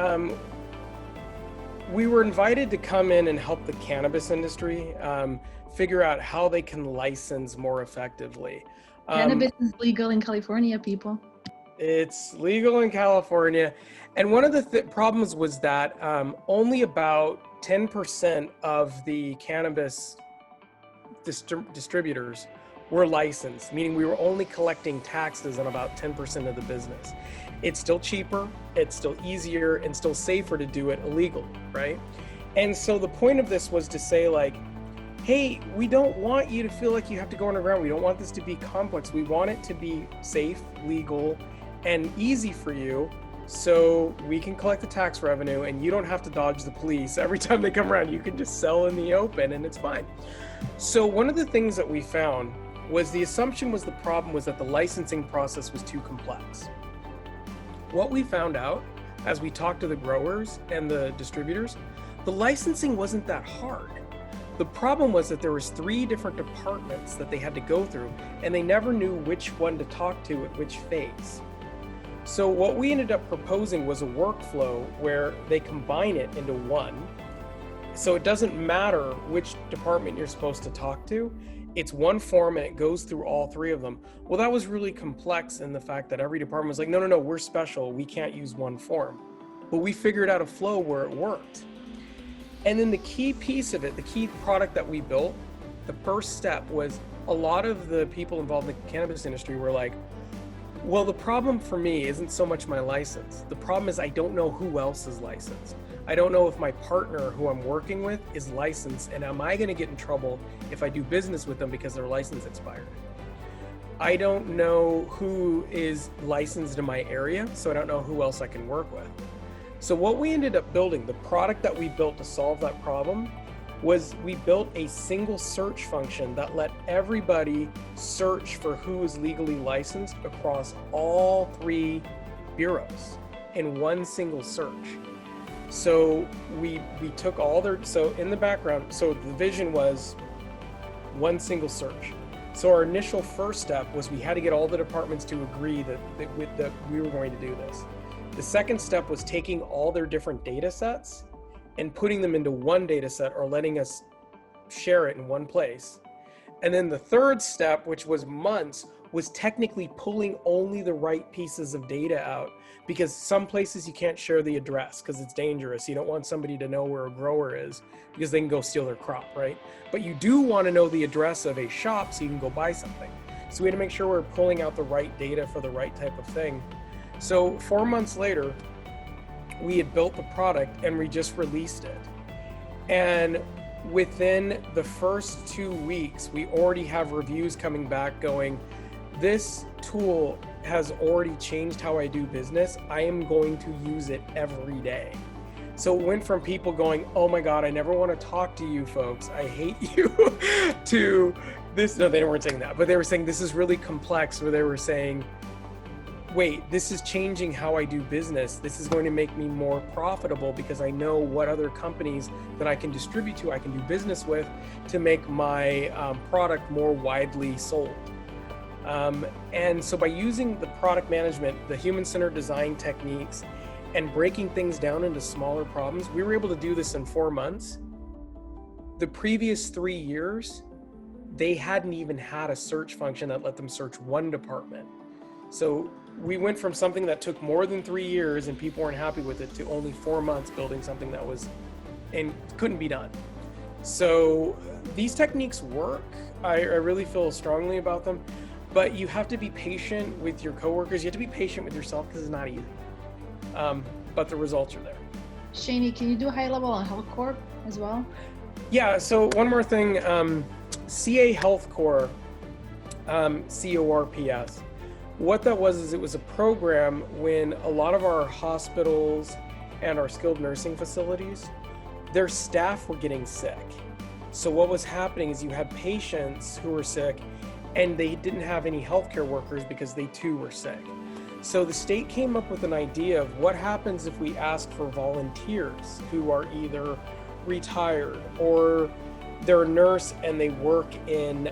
we were invited to come in and help the cannabis industry figure out how they can license more effectively. Cannabis is legal in California, people. It's legal in California. And one of the problems was that only about 10% of the cannabis distributors were licensed, meaning we were only collecting taxes on about 10% of the business. It's still cheaper, it's still easier, and still safer to do it illegally, right? And so the point of this was to say, like, hey, we don't want you to feel like you have to go underground. We don't want this to be complex. We want it to be safe, legal, and easy for you, so we can collect the tax revenue and you don't have to dodge the police every time they come around. You can just sell in the open and it's fine. So one of the things that we found was the assumption was the problem was that the licensing process was too complex. What we found out as we talked to the growers and the distributors, the licensing wasn't that hard. The problem was that there was 3 different departments that they had to go through, and they never knew which one to talk to at which phase. So what we ended up proposing was a workflow where they combine it into one, So it doesn't matter which department you're supposed to talk to. It's one form and it goes through all three of them. Well, that was really complex in the fact that every department was like, no, we're special. We can't use one form. But we figured out a flow where it worked. And then the key piece of it, the key product that we built, the first step was a lot of the people involved in the cannabis industry were like, well, the problem for me isn't so much my license. The problem is I don't know who else is licensed. I don't know if my partner who I'm working with is licensed, and am I going to get in trouble if I do business with them because their license expired? I don't know who is licensed in my area, so I don't know who else I can work with. So what we ended up building, the product that we built to solve that problem, was we built a single search function that let everybody search for who is legally licensed across all three bureaus in one single search. So we took all their, so in the background, so the vision was one single search. So our initial first step was we had to get all the departments to agree that we were going to do this. The second step was taking all their different data sets and putting them into one data set or letting us share it in one place. And then the third step, which was months, was technically pulling only the right pieces of data out, because some places you can't share the address because it's dangerous. You don't want somebody to know where a grower is because they can go steal their crop, right? But you do want to know the address of a shop so you can go buy something. So we had to make sure we're pulling out the right data for the right type of thing. So 4 months later, we had built the product and we just released it. And within the first 2 weeks, we already have reviews coming back going, this tool has already changed how I do business. I am going to use it every day. So it went from people going, oh my God, I never want to talk to you folks, I hate you, to this, no, they weren't saying that, but they were saying this is really complex, where they were saying, wait, this is changing how I do business. This is going to make me more profitable because I know what other companies that I can distribute to, I can do business with to make my product more widely sold. And so by using the product management, the human-centered design techniques, and breaking things down into smaller problems, we were able to do this in 4 months. The previous 3 years, they hadn't even had a search function that let them search one department. So we went from something that took more than 3 years and people weren't happy with it to only 4 months building something that was and couldn't be done. So these techniques work. I really feel strongly about them, but you have to be patient with your coworkers. You have to be patient with yourself because it's not easy. But the results are there. Shani, can you do high level on Health Corp as well? Yeah, so one more thing, CA Health Corps, CORPS. What that was is it was a program when a lot of our hospitals and our skilled nursing facilities, their staff were getting sick. So what was happening is you had patients who were sick and they didn't have any healthcare workers because they too were sick. So the state came up with an idea of what happens if we ask for volunteers who are either retired or they're a nurse and they work in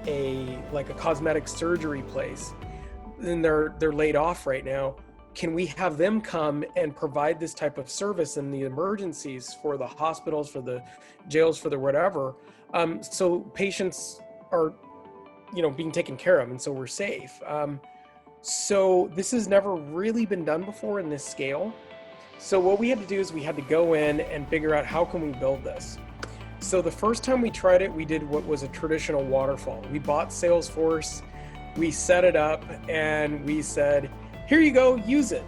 a cosmetic surgery place, and they're laid off right now. Can we have them come and provide this type of service in the emergencies for the hospitals, for the jails, for the whatever, so patients are, being taken care of, and so we're safe. So this has never really been done before in this scale. So what we had to do is we had to go in and figure out how can we build this. So the first time we tried it, we did what was a traditional waterfall. We bought Salesforce, we set it up, and we said, here you go, use it.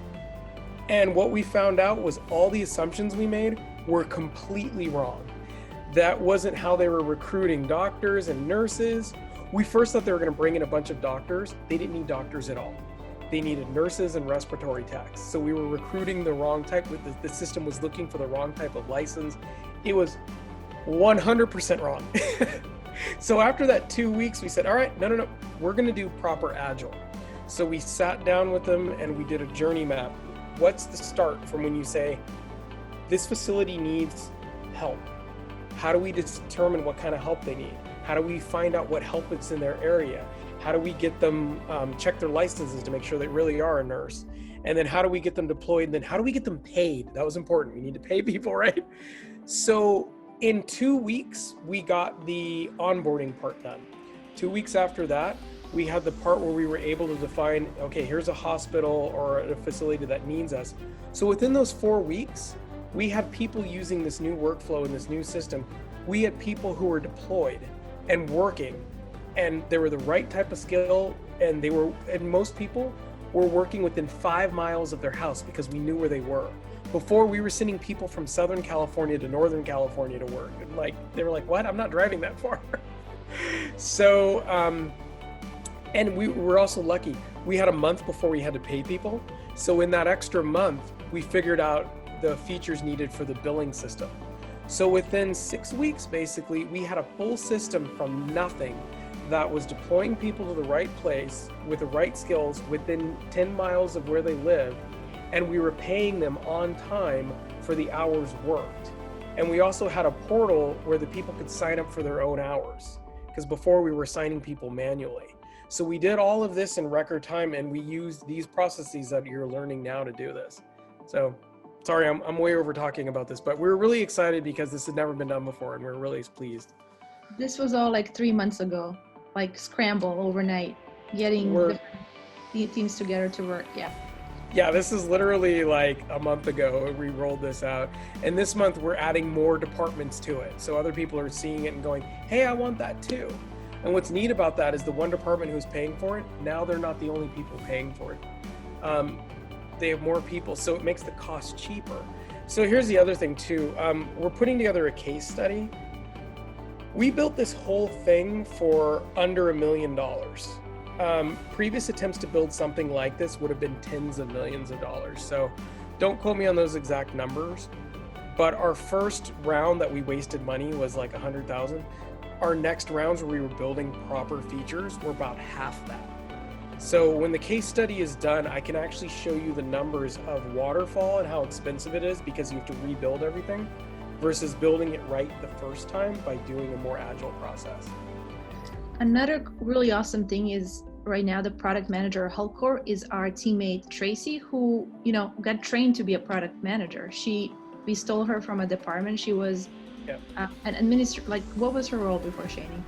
And what we found out was all the assumptions we made were completely wrong. That wasn't how they were recruiting doctors and nurses. We first thought they were going to bring in a bunch of doctors. They didn't need doctors at all. They needed nurses and respiratory techs. So we were recruiting the wrong type. The system was looking for the wrong type of license. It was 100% wrong. So after that 2 weeks, we said, all right, no, we're going to do proper Agile. So we sat down with them and we did a journey map. What's the start from when you say, this facility needs help? How do we determine what kind of help they need? How do we find out what help is in their area? How do we get them check their licenses to make sure they really are a nurse? And then how do we get them deployed? And then how do we get them paid? That was important. We need to pay people, right? So in 2 weeks, we got the onboarding part done. 2 weeks after that, we had the part where we were able to define, okay, here's a hospital or a facility that needs us. So within those 4 weeks, we had people using this new workflow and this new system. We had people who were deployed and working, and they were the right type of skill, and most people were working within 5 miles of their house because we knew where they were. Before, we were sending people from Southern California to Northern California to work. And they were like, what? I'm not driving that far. So, and we were also lucky. We had a month before we had to pay people. So in that extra month, we figured out the features needed for the billing system. So within 6 weeks, basically, we had a full system from nothing that was deploying people to the right place with the right skills within 10 miles of where they live. And we were paying them on time for the hours worked. And we also had a portal where the people could sign up for their own hours, because before we were signing people manually. So we did all of this in record time, and we used these processes that you're learning now to do this. So sorry, I'm way over talking about this, but we were really excited because this had never been done before, and we're really pleased. This was all like 3 months ago, like scramble overnight, getting the teams together to work. Yeah, this is literally like a month ago we rolled this out. And this month we're adding more departments to it. So other people are seeing it and going, hey, I want that too. And what's neat about that is the one department who's paying for it, now they're not the only people paying for it. They have more people, so it makes the cost cheaper. So here's the other thing too. We're putting together a case study. We built this whole thing for under $1 million. Previous attempts to build something like this would have been tens of millions of dollars. So don't quote me on those exact numbers, but our first round that we wasted money was like 100,000. Our next rounds where we were building proper features were about half that. So when the case study is done, I can actually show you the numbers of waterfall and how expensive it is because you have to rebuild everything versus building it right the first time by doing a more agile process. Another really awesome thing is right now the product manager at Hullcore is our teammate Tracy, who got trained to be a product manager. We stole her from a department. She was an administrator. Like, what was her role before Shani?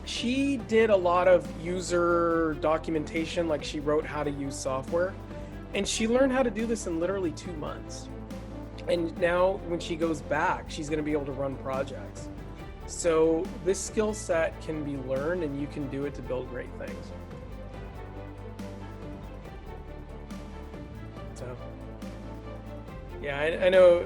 She did a lot of user documentation, like she wrote how to use software, and she learned how to do this in literally 2 months. And now when she goes back, she's going to be able to run projects. So this skill set can be learned, and you can do it to build great things. So, yeah, I know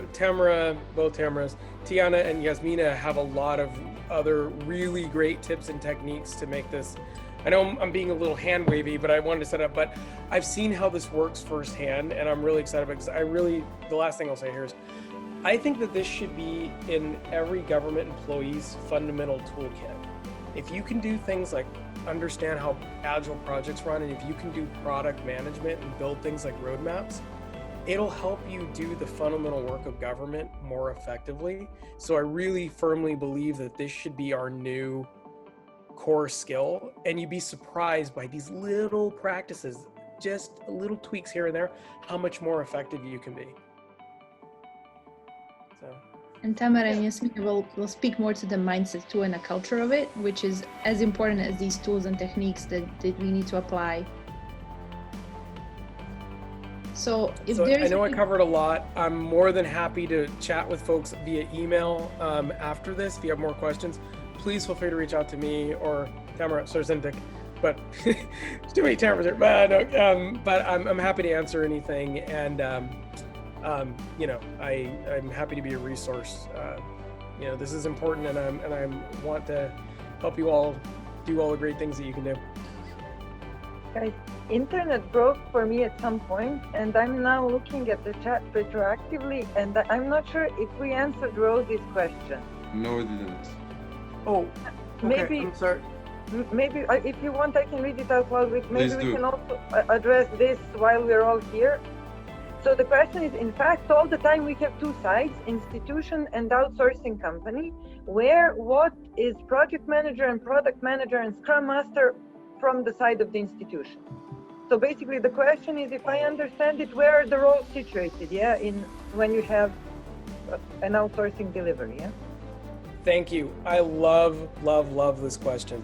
both Tamras, Tiana and Yasmina have a lot of other really great tips and techniques to make this. I know I'm being a little hand wavy, but I wanted to set up, but I've seen how this works firsthand, and I'm really excited because the last thing I'll say here is, I think that this should be in every government employee's fundamental toolkit. If you can do things like understand how agile projects run, and if you can do product management and build things like roadmaps, it'll help you do the fundamental work of government more effectively. So I really firmly believe that this should be our new core skill, and you'd be surprised by these little practices, just little tweaks here and there, how much more effective you can be. So. And Tamara and Yasmina will speak more to the mindset too and the culture of it, which is as important as these tools and techniques that we need to apply. So I know I covered a lot. I'm more than happy to chat with folks via email after this. If you have more questions, please feel free to reach out to me or Tamara Sarzintik. But there's too many Tamaras here. But I'm happy to answer anything, and I'm happy to be a resource. This is important, and I want to help you all do all the great things that you can do. Guys, internet broke for me at some point, and I'm now looking at the chat retroactively, and I'm not sure if we answered Rosie's question. No, we didn't. Oh, okay. Maybe, I'm sorry. Maybe if you want, I can read it out while maybe Please we do. can also address this while we're all here. So the question is, in fact, all the time we have two sides, institution and outsourcing company, what is project manager and product manager and scrum master from the side of the institution? So basically the question is, if I understand it, where are the roles situated, yeah, in when you have an outsourcing delivery, yeah? Thank you. I love this question.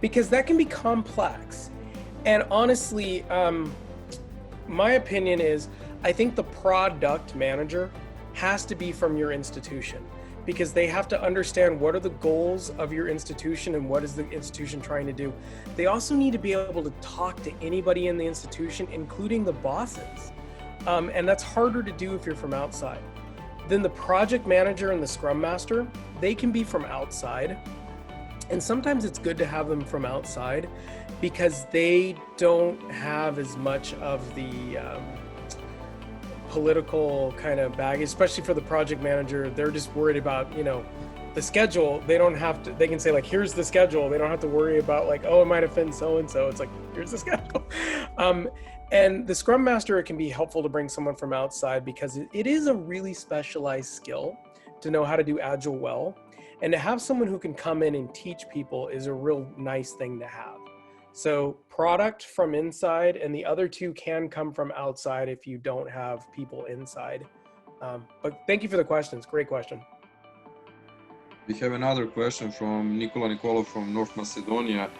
Because that can be complex. And honestly, my opinion is, I think the product manager has to be from your institution, because they have to understand what are the goals of your institution and what is the institution trying to do. They also need to be able to talk to anybody in the institution, including the bosses. And that's harder to do if you're from outside. Then the project manager and the scrum master, they can be from outside. And sometimes it's good to have them from outside because they don't have as much of the political kind of baggage, especially for the project manager. They're just worried about, the schedule. They don't have to, they can say like, here's the schedule. They don't have to worry about like, oh, it might offend so-and-so. It's like, here's the schedule. And the scrum master, it can be helpful to bring someone from outside because it is a really specialized skill to know how to do Agile well. And to have someone who can come in and teach people is a real nice thing to have. So product from inside, and the other two can come from outside if you don't have people inside. But thank you for the questions. Great question. We have another question from Nicola from North Macedonia.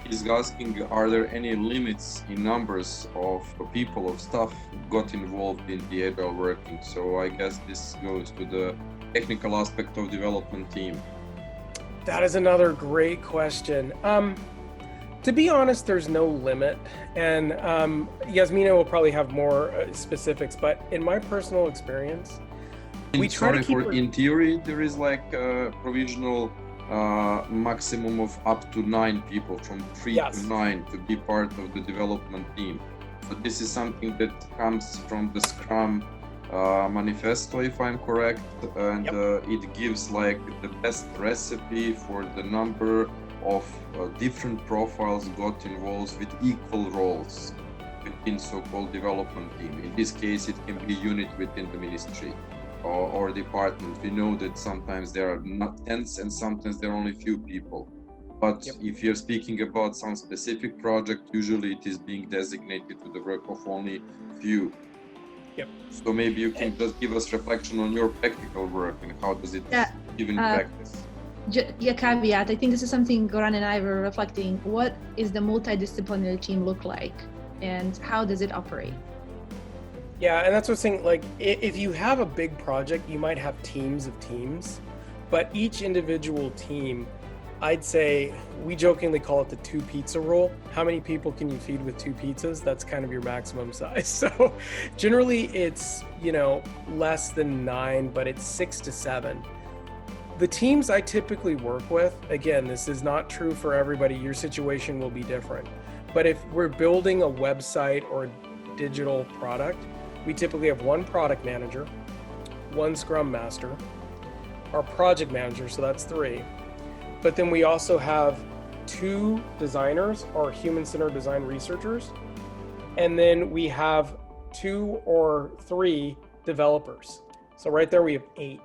He's asking, are there any limits in numbers of people, of staff got involved in the Agile working? So I guess this goes to the technical aspect of development team. That is another great question. To be honest, there's no limit. And Yasmina will probably have more specifics, but in my personal experience, we try to keep in theory, there is like a provisional maximum of up to 9 people, from 3 to 9, to be part of the development team. So this is something that comes from the Scrum manifesto, if I'm correct, and it gives like the best recipe for the number of different profiles got involved with equal roles within so-called development team. In this case, it can be unit within the ministry or department. We know that sometimes there are not tens and sometimes there are only few people. But if you're speaking about some specific project, usually it is being designated to the work of only few. So maybe you can just give us reflection on your practical work and how does it give in practice? Caveat, I think this is something Goran and I were reflecting. What is the multidisciplinary team look like and how does it operate? Yeah, and that's what I'm saying, like if you have a big project, you might have teams of teams, but each individual team, I'd say, we jokingly call it the 2 pizza rule. How many people can you feed with 2 pizzas? That's kind of your maximum size. So generally it's, less than 9, but it's 6 to 7. The teams I typically work with, again, this is not true for everybody. Your situation will be different. But if we're building a website or a digital product, we typically have 1 product manager, 1 scrum master, our project manager, so that's 3. But then we also have 2 designers or human-centered design researchers. And then we have 2 or 3 developers. So right there we have 8.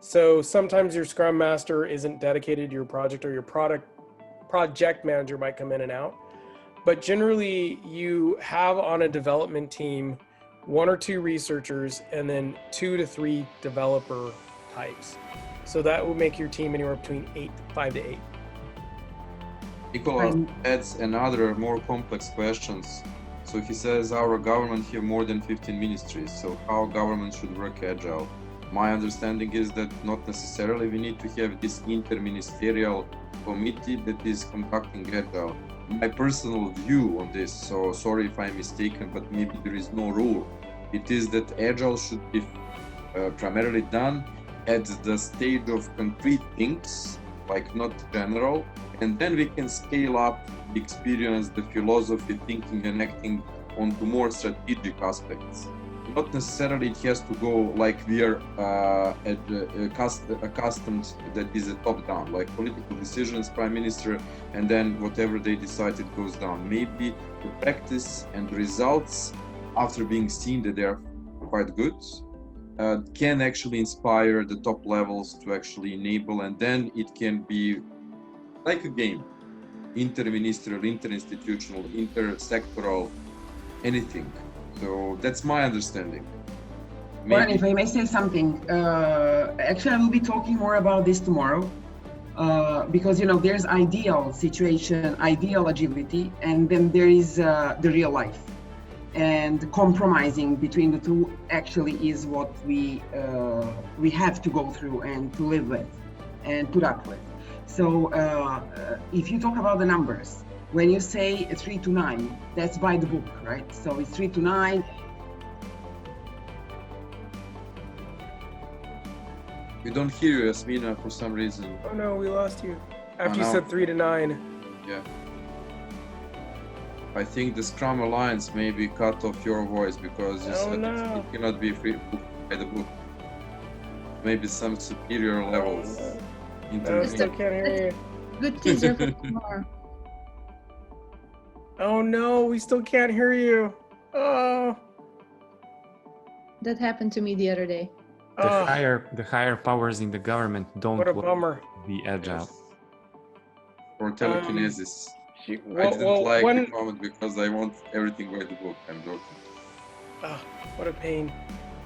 So sometimes your scrum master isn't dedicated to your project, or your project manager might come in and out. But generally you have on a development team 1 or 2 researchers and then 2 to 3 developer types. So that would make your team anywhere between 5 to 8. Nicola adds another more complex questions. So he says our government have more than 15 ministries. So how government should work Agile? My understanding is that not necessarily we need to have this interministerial committee that is conducting Agile. My personal view on this, so sorry if I'm mistaken, but maybe there is no rule. It is that Agile should be primarily done at the stage of concrete things, like not general, and then we can scale up the experience, the philosophy, thinking and acting onto more strategic aspects. Not necessarily it has to go like we are accustomed that is a top-down, like political decisions, prime minister, and then whatever they decide, it goes down. Maybe the practice and results, after being seen that they are quite good, can actually inspire the top levels to actually enable, and then it can be like a game. inter-ministerial, inter-institutional, inter-sectoral, anything. So that's my understanding. Well, if I may say something, actually I will be talking more about this tomorrow, because there's ideal situation, ideal agility, and then there is the real life. And compromising between the two actually is what we have to go through and to live with and put up with. So if you talk about the numbers, when you say 3 to 9, that's by the book, right? So it's 3 to 9. We don't hear you, Yasmina, for some reason. Oh no, we lost you. After you no. said 3 to 9. Yeah. I think the Scrum Alliance maybe cut off your voice because you said it cannot be free by the book. Maybe some superior levels. I still can't hear you. Good teaser for tomorrow. Oh no, we still can't hear you. Oh. That happened to me the other day. The higher powers in the government don't What a want bummer. to be agile. Or telekinesis. I Well, didn't like when, the comment because I want everything by the book. I'm joking. what a pain.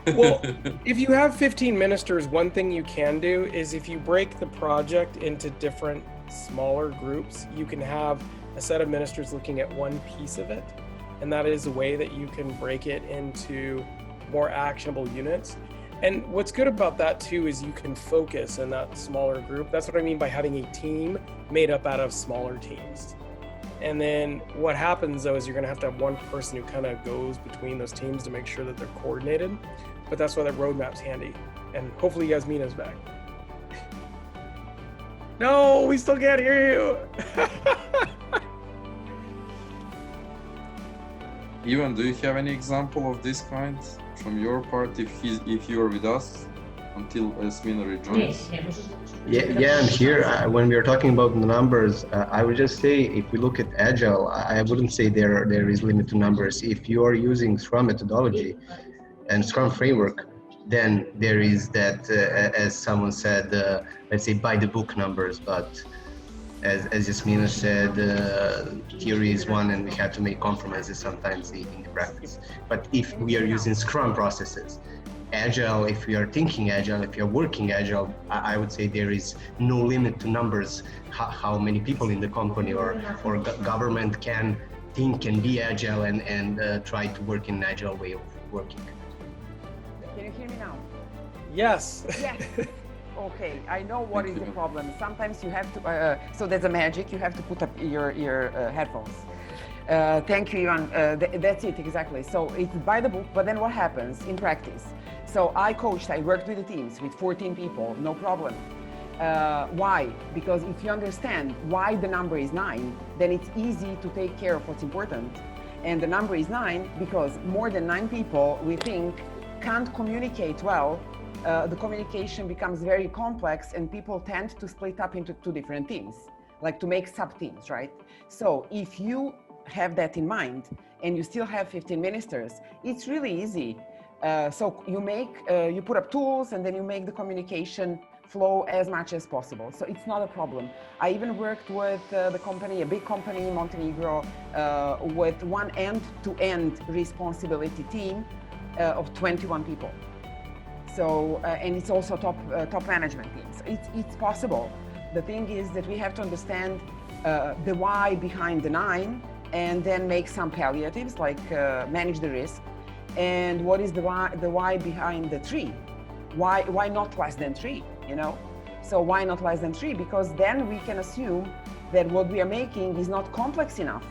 Well, if you have 15 ministers, one thing you can do is if you break the project into different smaller groups, you can have a set of ministers looking at one piece of it. And that is a way that you can break it into more actionable units. And what's good about that too is you can focus in that smaller group. That's what I mean by having a team made up out of smaller teams. And then what happens though is you're gonna have to have one person who kind of goes between those teams to make sure that they're coordinated. But that's why that roadmap's handy. And hopefully Yasmina's back. No, we still can't hear you. Ivan, do you have any example of this kind from your part if you are with us until Yasmina rejoins? Yeah, I'm here. When we are talking about the numbers, I would just say if we look at Agile, I wouldn't say there is limit to numbers. If you are using Scrum methodology and Scrum framework, then there is that, as someone said, let's say by the book numbers, but as Yasmina said, theory is one and we have to make compromises sometimes in the practice. But if we are using Scrum processes, Agile, if we are thinking Agile, if you're working Agile, I would say there is no limit to numbers, how many people in the company or government can think and be Agile and try to work in an Agile way of working. Can you hear me now? Yes. Yes. Okay, I know what is the problem. Sometimes you have to, so there's a magic, you have to put up your headphones. Thank you, Ivan. That's it, exactly. So it's by the book, but then what happens in practice? So I worked with the teams with 14 people, no problem. Why? Because if you understand why the number is 9, then it's easy to take care of what's important. And the number is 9 because more than 9 people, we think, can't communicate well. The communication becomes very complex and people tend to split up into 2 different teams, like to make sub-teams, right? So if you have that in mind and you still have 15 ministers, it's really easy. So you put up tools and then you make the communication flow as much as possible. So it's not a problem. I even worked with the company, a big company in Montenegro, with one end-to-end responsibility team of 21 people. So, and it's also top management teams. It's possible. The thing is that we have to understand the why behind the 9 and then make some palliatives like manage the risk. And what is the why behind the 3? Why not less than 3, you know? So why not less than 3? Because then we can assume that what we are making is not complex enough.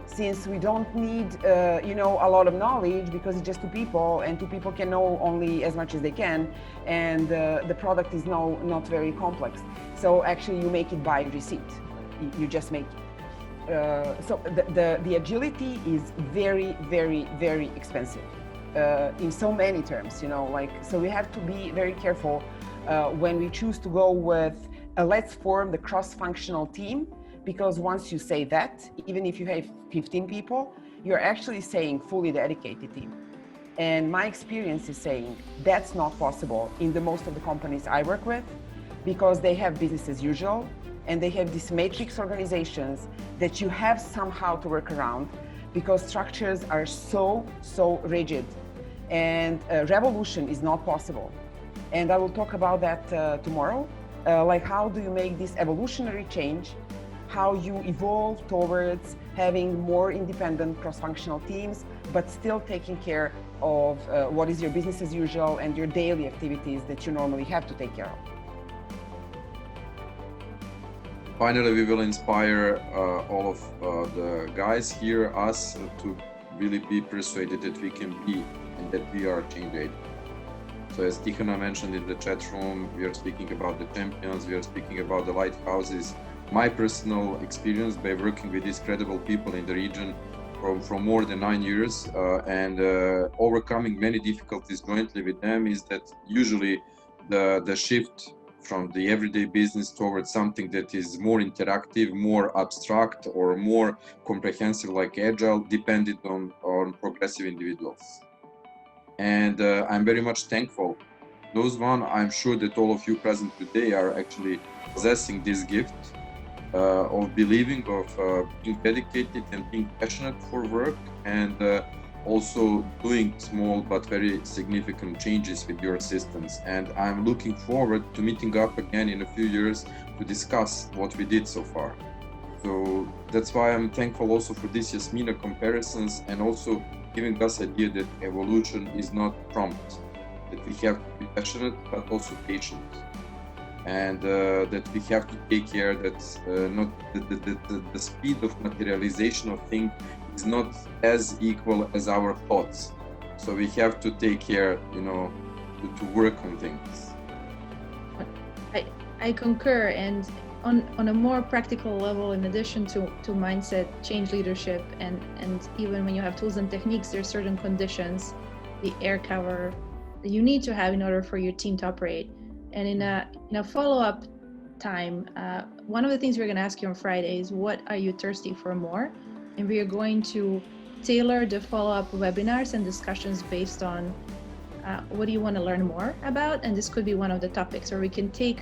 Since we don't need, a lot of knowledge because it's just 2 people and 2 people can know only as much as they can, and the product is not very complex. So actually you make it by receipt. You just make it. So the agility is very, very, very expensive in so many terms, so we have to be very careful when we choose to go with let's form the cross-functional team. Because once you say that, even if you have 15 people, you're actually saying fully dedicated team. And my experience is saying that's not possible in the most of the companies I work with, because they have business as usual and they have these matrix organizations that you have somehow to work around because structures are so rigid, and revolution is not possible. And I will talk about that tomorrow, like how do you make this evolutionary change, how you evolve towards having more independent cross-functional teams, but still taking care of what is your business as usual and your daily activities that you normally have to take care of. Finally, we will inspire all of the guys here, us, to really be persuaded that we can be and that we are change agents. So as Tihana mentioned in the chat room, we are speaking about the champions, we are speaking about the lighthouses. My personal experience by working with these credible people in the region from more than 9 years and overcoming many difficulties jointly with them is that usually the shift from the everyday business towards something that is more interactive, more abstract, or more comprehensive like Agile depended on progressive individuals. And I'm very much thankful. Those one, I'm sure that all of you present today are actually possessing this gift of believing, of being dedicated and being passionate for work, and also doing small but very significant changes with your systems. And I'm looking forward to meeting up again in a few years to discuss what we did so far. So that's why I'm thankful also for this Yasmina comparisons, and also giving us idea that evolution is not prompt, that we have to be passionate but also patient, and that we have to take care that not the speed of materialization of things is not as equal as our thoughts. So we have to take care, to work on things. I concur, and on a more practical level, in addition to mindset, change leadership, and even when you have tools and techniques, there are certain conditions, the air cover that you need to have in order for your team to operate. And in a follow-up time, one of the things we're going to ask you on Friday is, what are you thirsty for more? And we are going to tailor the follow-up webinars and discussions based on what do you want to learn more about, and this could be one of the topics, or we can take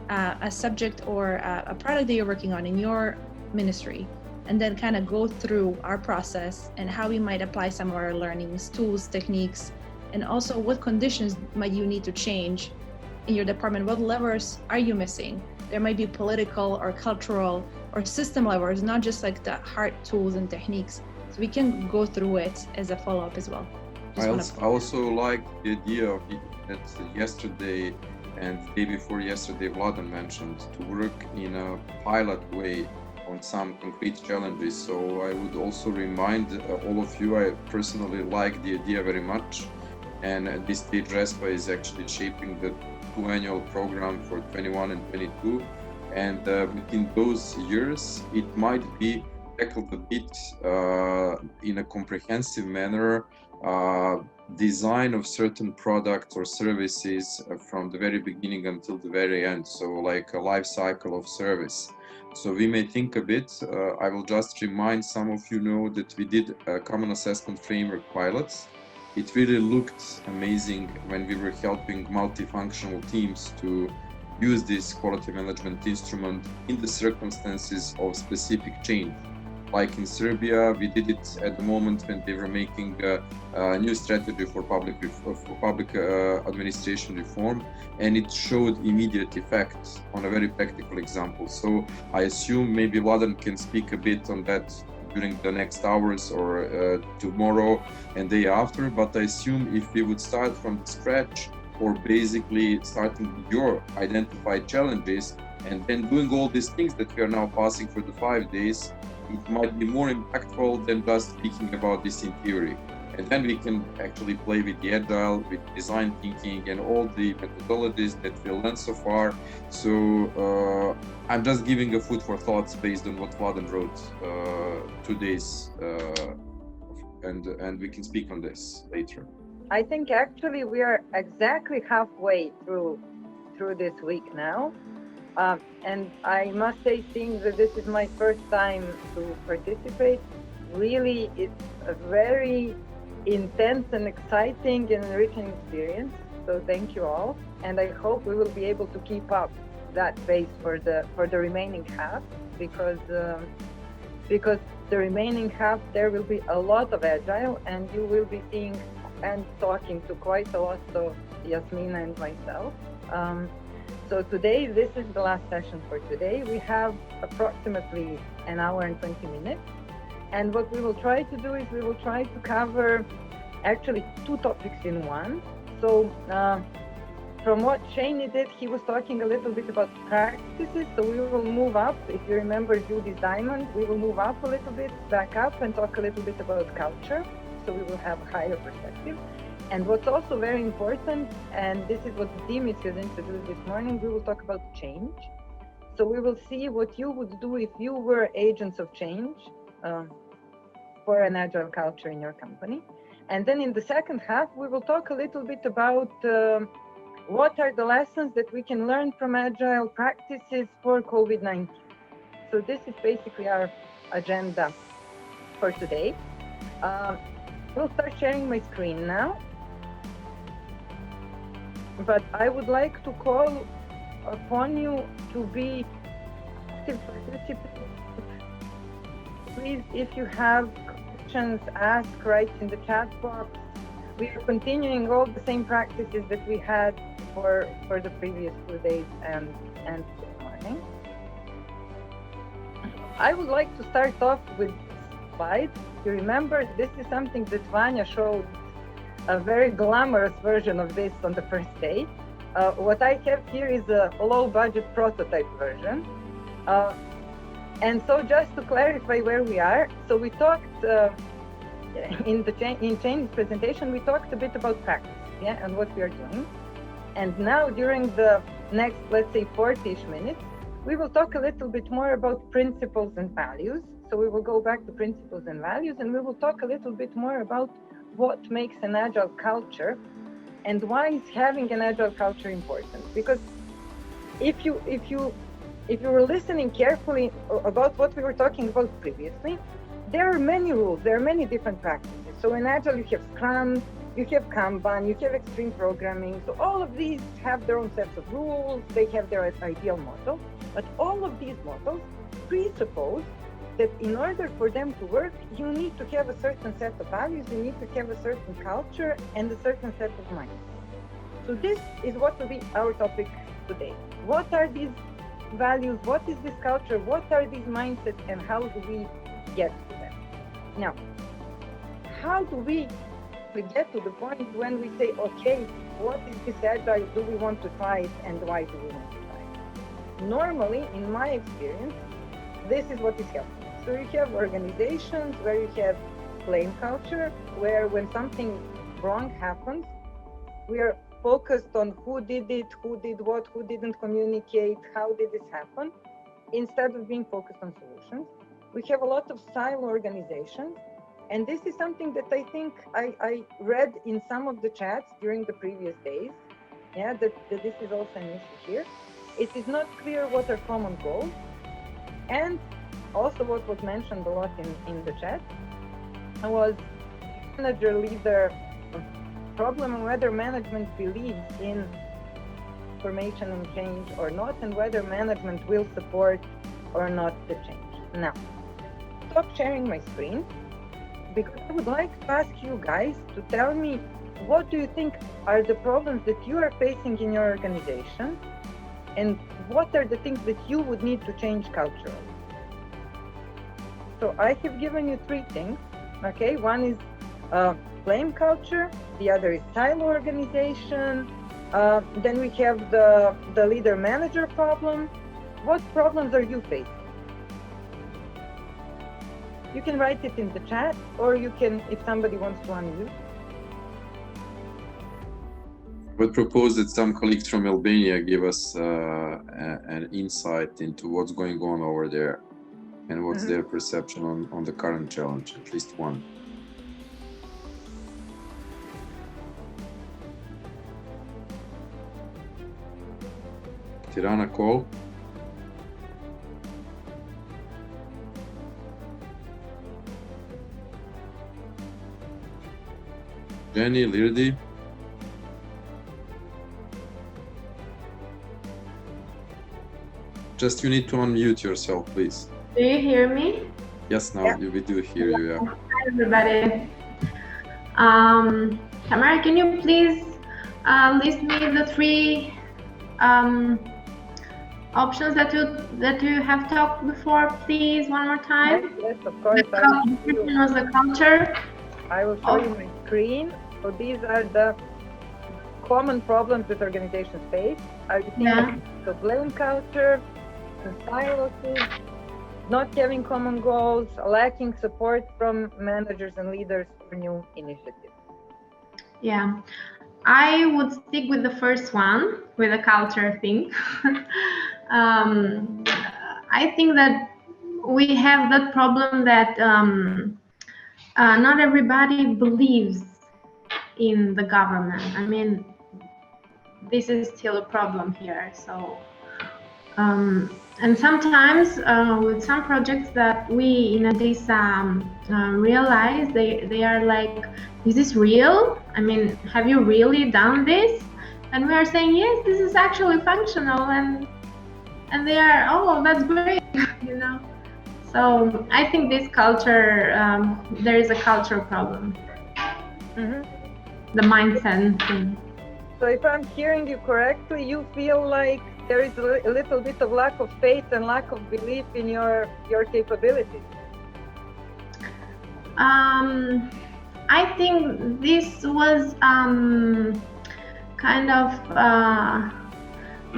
a subject or a product that you're working on in your ministry, and then kind of go through our process and how we might apply some of our learnings, tools, techniques, and also what conditions might you need to change in your department. What levers are you missing? There might be political or cultural or system levers, not just like the hard tools and techniques. So we can go through it as a follow-up as well. I also like the idea of it that yesterday and the day before yesterday Vladan mentioned, to work in a pilot way on some concrete challenges. So I would also remind all of you, I personally like the idea very much. And at this stage, ReSPA is actually shaping the 2 annual program for 21 and 22. And within those years, it might be tackled a bit in a comprehensive manner, design of certain products or services from the very beginning until the very end. So like a life cycle of service. So we may think a bit, I will just remind some of you know that we did a common assessment framework pilots. It really looked amazing when we were helping multifunctional teams to use this quality management instrument in the circumstances of specific change. Like in Serbia, we did it at the moment when they were making a new strategy for public administration reform, and it showed immediate effects on a very practical example. So I assume maybe Vladan can speak a bit on that during the next hours or tomorrow and day after, but I assume if we would start from scratch, or basically starting with your identified challenges and then doing all these things that we are now passing for the 5 days, it might be more impactful than just speaking about this in theory. And then we can actually play with the Agile, with design thinking and all the methodologies that we learned so far. So I'm just giving a food for thoughts based on what Vladan wrote 2 days, and we can speak on this later. I think actually we are exactly halfway through this week now. And I must say, seeing that this is my first time to participate, really it's a very intense and exciting and enriching experience. So thank you all. And I hope we will be able to keep up that base for the remaining half, because the remaining half there will be a lot of Agile, and you will be seeing and talking to quite a lot of Yasmina and myself. So today, this is the last session for today. We have approximately an hour and 20 minutes. And what we will try to do is we will try to cover actually two topics in one. So from what Shane did, he was talking a little bit about practices. So we will move up. If you remember Judy's diamond, we will move up a little bit, back up, and talk a little bit about culture. So we will have a higher perspective. And what's also very important, and this is what Dimitri has introduced this morning, we will talk about change. So we will see what you would do if you were agents of change for an Agile culture in your company. And then in the second half, we will talk a little bit about what are the lessons that we can learn from Agile practices for COVID-19. So this is basically our agenda for today. We'll start sharing my screen now. But I would like to call upon you to be active participants. Please, if you have questions, ask right in the chat box. We are continuing all the same practices that we had for the previous 2 days and this morning. I would like to start off with slides. You remember, this is something that Vanya showed, a very glamorous version of this on the first day. What I have here is a low budget prototype version. And so just to clarify where we are, so we talked in Shane's presentation, we talked a bit about practice, yeah, and what we are doing. And now during the next, let's say 40-ish minutes, we will talk a little bit more about principles and values. So we will go back to principles and values, and we will talk a little bit more about what makes an Agile culture and why is having an Agile culture important. Because if you were listening carefully about what we were talking about previously, there are many rules, there are many different practices. So in Agile, you have Scrum, you have Kanban, you have extreme programming. So all of these have their own sets of rules, they have their ideal model, but all of these models presuppose that in order for them to work, you need to have a certain set of values, you need to have a certain culture and a certain set of minds. So this is what will be our topic today. What are these values? What is this culture? What are these mindsets, and how do we get to them? Now, how do we get to the point when we say, okay, what is this Agile? Do we want to try it, and why do we want to try it? Normally, in my experience, this is what is happening. So you have organizations where you have blame culture, where when something wrong happens, we are focused on who did it, who did what, who didn't communicate, how did this happen, instead of being focused on solutions. We have a lot of style organizations, and this is something that I think I read in some of the chats during the previous days, yeah, that this is also an issue here. It is not clear what are common goals, and also what was mentioned a lot in the chat was manager-leader problem, and whether management believes in transformation and change or not, and whether management will support or not the change. Now, stop sharing my screen, because I would like to ask you guys to tell me, what do you think are the problems that you are facing in your organization, and what are the things that you would need to change culturally? So I have given you 3 things, okay? One is blame culture, the other is style organization, then we have the leader-manager problem. What problems are you facing? You can write it in the chat, or you can, if somebody wants to unmute. I would propose that some colleagues from Albania give us an insight into what's going on over there and what's their perception on the current challenge, at least one. Tirana, call. Jenny, Lirdi. Just you need to unmute yourself, please. Do you hear me? Yes, now we do hear you. Yeah. Hi, everybody. Tamara, can you please list me the three options that you have talked before, please, one more time? Yes, of course. The first one was the culture. I will show you my screen. So these are the common problems that organizations face. I think the blame culture, the silos, not having common goals, lacking support from managers and leaders for new initiatives. Yeah, I would stick with the first one, with the culture thing. I think that we have that problem that not everybody believes in the government. I mean, this is still a problem here. So, and sometimes with some projects that we in ADISA realize, they are like, is this real? I mean, have you really done this? And we are saying, yes, this is actually functional, and they are, oh, that's great, you know. So I think this culture, there is a cultural problem. The mindset thing. So if I'm hearing you correctly, you feel like there is a little bit of lack of faith and lack of belief in your capabilities. I think this was kind of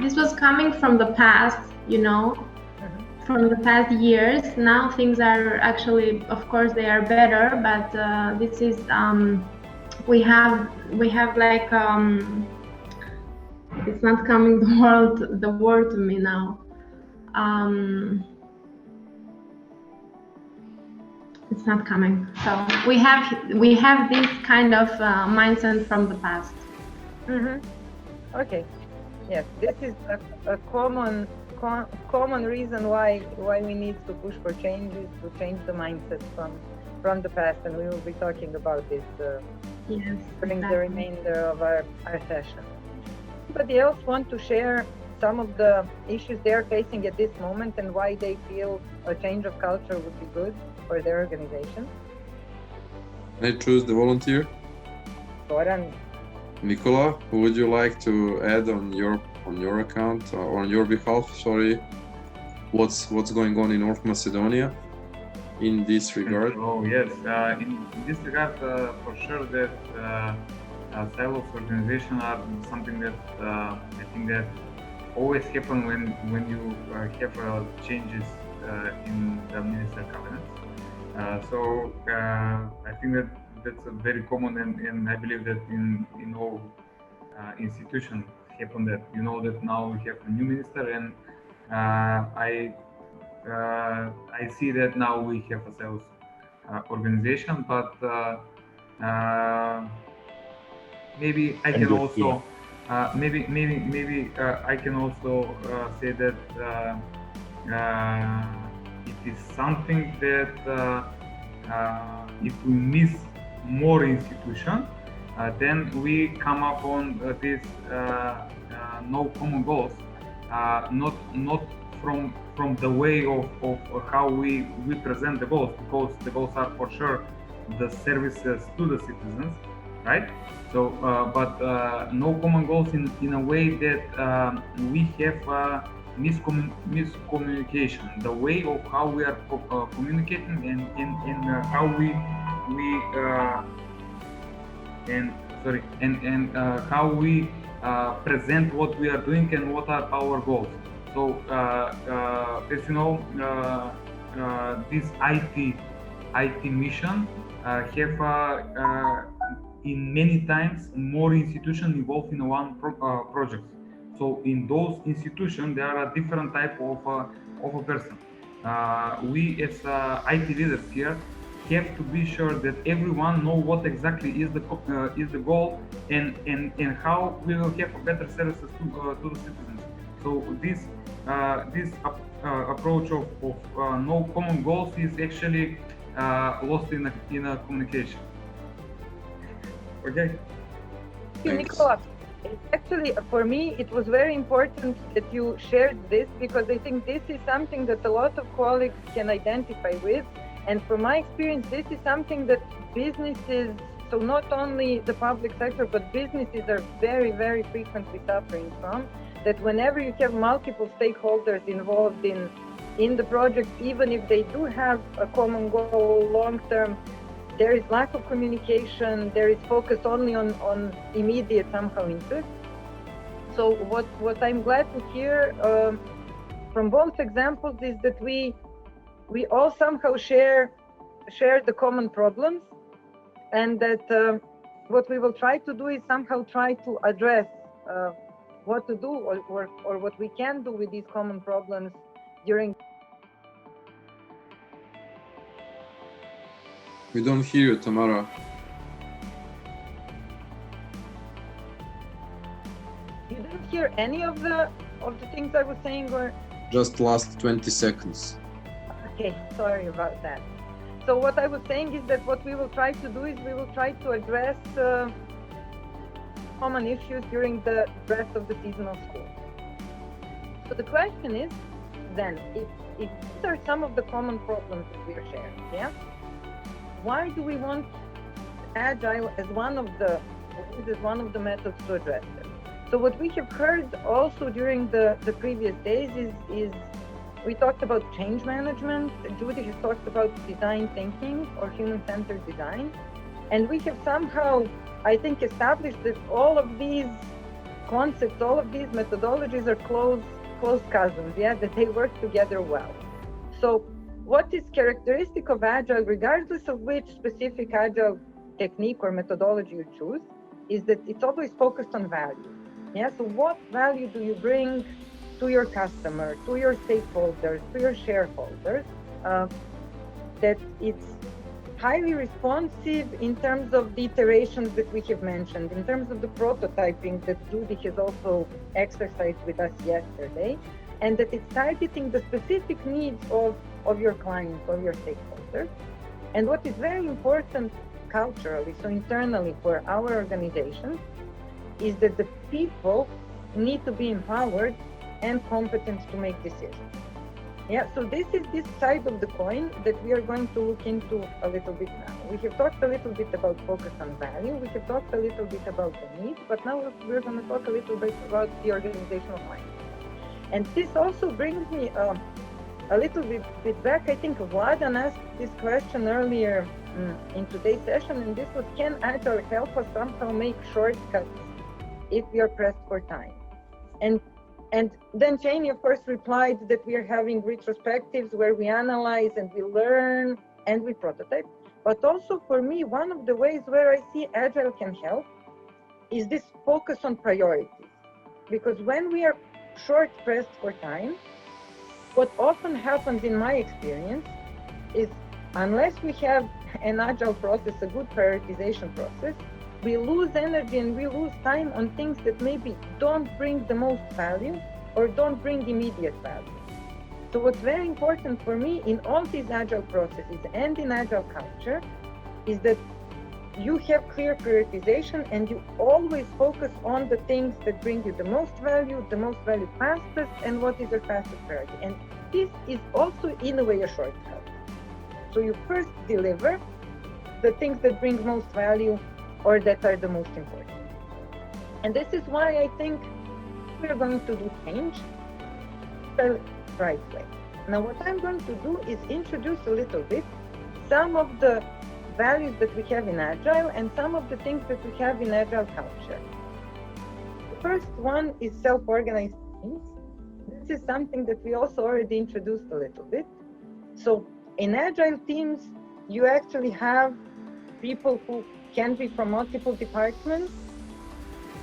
this was coming from the past, you know, from the past years. Now things are actually, of course, they are better, but this is we have like it's not coming the word to me now. It's not coming. So we have this kind of mindset from the past. Okay. Yes, this is a common reason why we need to push for changes, to change the mindset from the past, and we will be talking about this during the remainder of our session. Anybody else want to share some of the issues they're facing at this moment and why they feel a change of culture would be good for their organization? Can I choose the volunteer? Goran. Nicola, who would you like to add on your account or on your behalf? Sorry, what's going on in North Macedonia in this regard? Oh yes, in this regard, for sure that silos organization are something that I think that always happen when you have changes in the minister cabinet. So I think that that's very common, and I believe that in all institutions happen that, you know, that now we have a new minister, and I see that now we have a sales organization, but maybe I can also maybe I can also say that it is something that if we miss more institution, then we come up on this no common goals, not from the way of how we present the goals, because the goals are for sure the services to the citizens, right? So, but no common goals in a way that we have miscommunication, the way of how we are communicating and how we how we present what we are doing and what are our goals. So, as you know, this IT mission have in many times more institutions involved in one project. So in those institutions, there are a different type of a person. We as IT leaders here have to be sure that everyone know what exactly is the goal and how we will have better services to the citizens. So this approach of no common goals is actually lost in a communication. Okay. Nicola, Actually, for me, it was very important that you shared this, because I think this is something that a lot of colleagues can identify with. And from my experience, this is something that businesses, so not only the public sector, but businesses are very, very frequently suffering from. That whenever you have multiple stakeholders involved in the project, even if they do have a common goal long term, there is lack of communication, there is focus only on immediate somehow interest. So what I'm glad to hear from both examples is that we all somehow share the common problems, and that what we will try to do is somehow try to address what to do or what we can do with these common problems during. We don't hear you, Tamara. You didn't hear any of the things I was saying, or? Just last 20 seconds. Okay, sorry about that. So what I was saying is that what we will try to do is we will try to address common issues during the rest of the seasonal school. So the question is then, if these are some of the common problems that we are sharing, yeah? Why do we want Agile as one of the methods to address them? So what we have heard also during the previous days is we talked about change management. Judy has talked about design thinking or human-centered design. And we have somehow, I think, established that all of these concepts, all of these methodologies are close cousins, yeah, that they work together well. So what is characteristic of Agile, regardless of which specific Agile technique or methodology you choose, is that it's always focused on value. Yeah, so what value do you bring to your customer, to your stakeholders, to your shareholders, that it's highly responsive in terms of the iterations that we have mentioned, in terms of the prototyping that Judy has also exercised with us yesterday, and that it's targeting the specific needs of your clients, of your stakeholders. And what is very important culturally, so internally for our organization, is that the people need to be empowered and competent to make decisions. Yeah, so this is this side of the coin that we are going to look into a little bit now. We have talked a little bit about focus on value, we have talked a little bit about the need, but now we're going to talk a little bit about the organizational mindset. And this also brings me a little bit back. I think Vladan asked this question earlier in today's session, and this was, can Agile help us somehow make shortcuts if we are pressed for time? And then Janie, of course, replied that we are having retrospectives where we analyze and we learn and we prototype. But also for me, one of the ways where I see Agile can help is this focus on priorities. Because when we are short pressed for time, what often happens in my experience is unless we have an Agile process, a good prioritization process, we lose energy and we lose time on things that maybe don't bring the most value or don't bring immediate value. So what's very important for me in all these Agile processes and in Agile culture is that you have clear prioritization and you always focus on the things that bring you the most value fastest, and what is your fastest priority. And this is also in a way a shortcut. So you first deliver the things that bring most value or that are the most important. And this is why I think we're going to do change the right way. Now what I'm going to do is introduce a little bit some of the values that we have in Agile and some of the things that we have in Agile culture. The first one is self-organized teams. This is something that we also already introduced a little bit. So in Agile teams, you actually have people who can be from multiple departments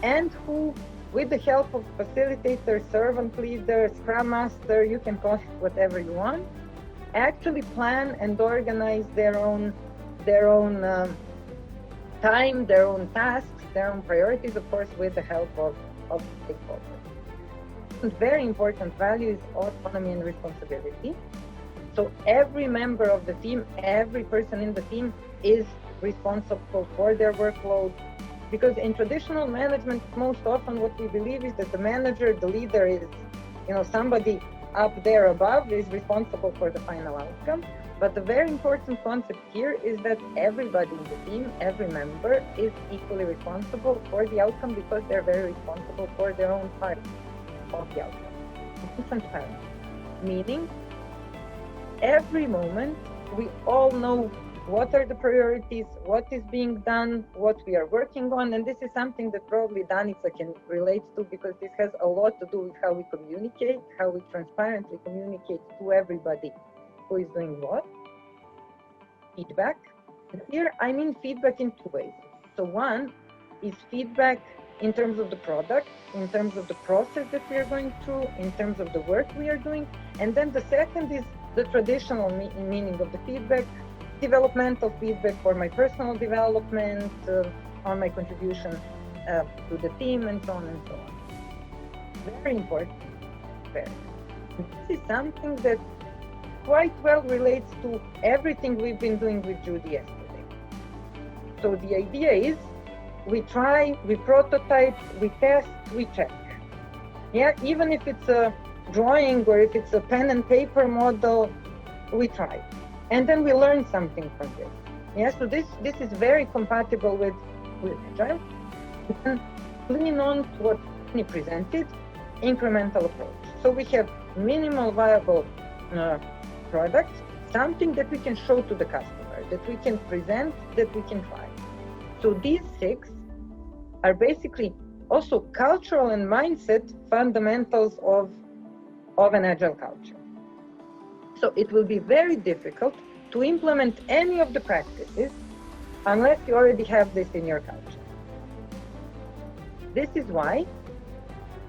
and who, with the help of facilitator, servant leader, scrum master, you can call it whatever you want, actually plan and organize their own time, their own tasks, their own priorities, of course, with the help of stakeholders. A very important value is autonomy and responsibility. So every member of the team, every person in the team is responsible for their workload, Because in traditional management, most often what we believe is that the manager, the leader is, somebody up there above is responsible for the final outcome. But the very important concept here is that everybody in the team, every member, is equally responsible for the outcome because they're very responsible for their own part of the outcome. It's transparent, meaning every moment we all know what are the priorities, what is being done, what we are working on, and this is something that probably Danica can relate to because this has a lot to do with how we communicate, how we transparently communicate to everybody who is doing what. Feedback. And here I mean feedback in two ways. So one is feedback in terms of the product, in terms of the process that we are going through, in terms of the work we are doing. And then the second is the traditional meaning of the feedback, developmental feedback for my personal development, on my contribution to the team, and so on and so on. Very important. This is something that quite well relates to everything we've been doing with Judy yesterday. So the idea is we try, we prototype, we test, we check. Yeah, even if it's a drawing or if it's a pen and paper model, we try. And then we learn something from this. Yeah, so this is very compatible with Agile. We can lean on to what he presented, incremental approach. So we have minimal viable product, something that we can show to the customer, that we can present, that we can try. So these 6 are basically also cultural and mindset fundamentals of an Agile culture. So it will be very difficult to implement any of the practices unless you already have this in your culture. This is why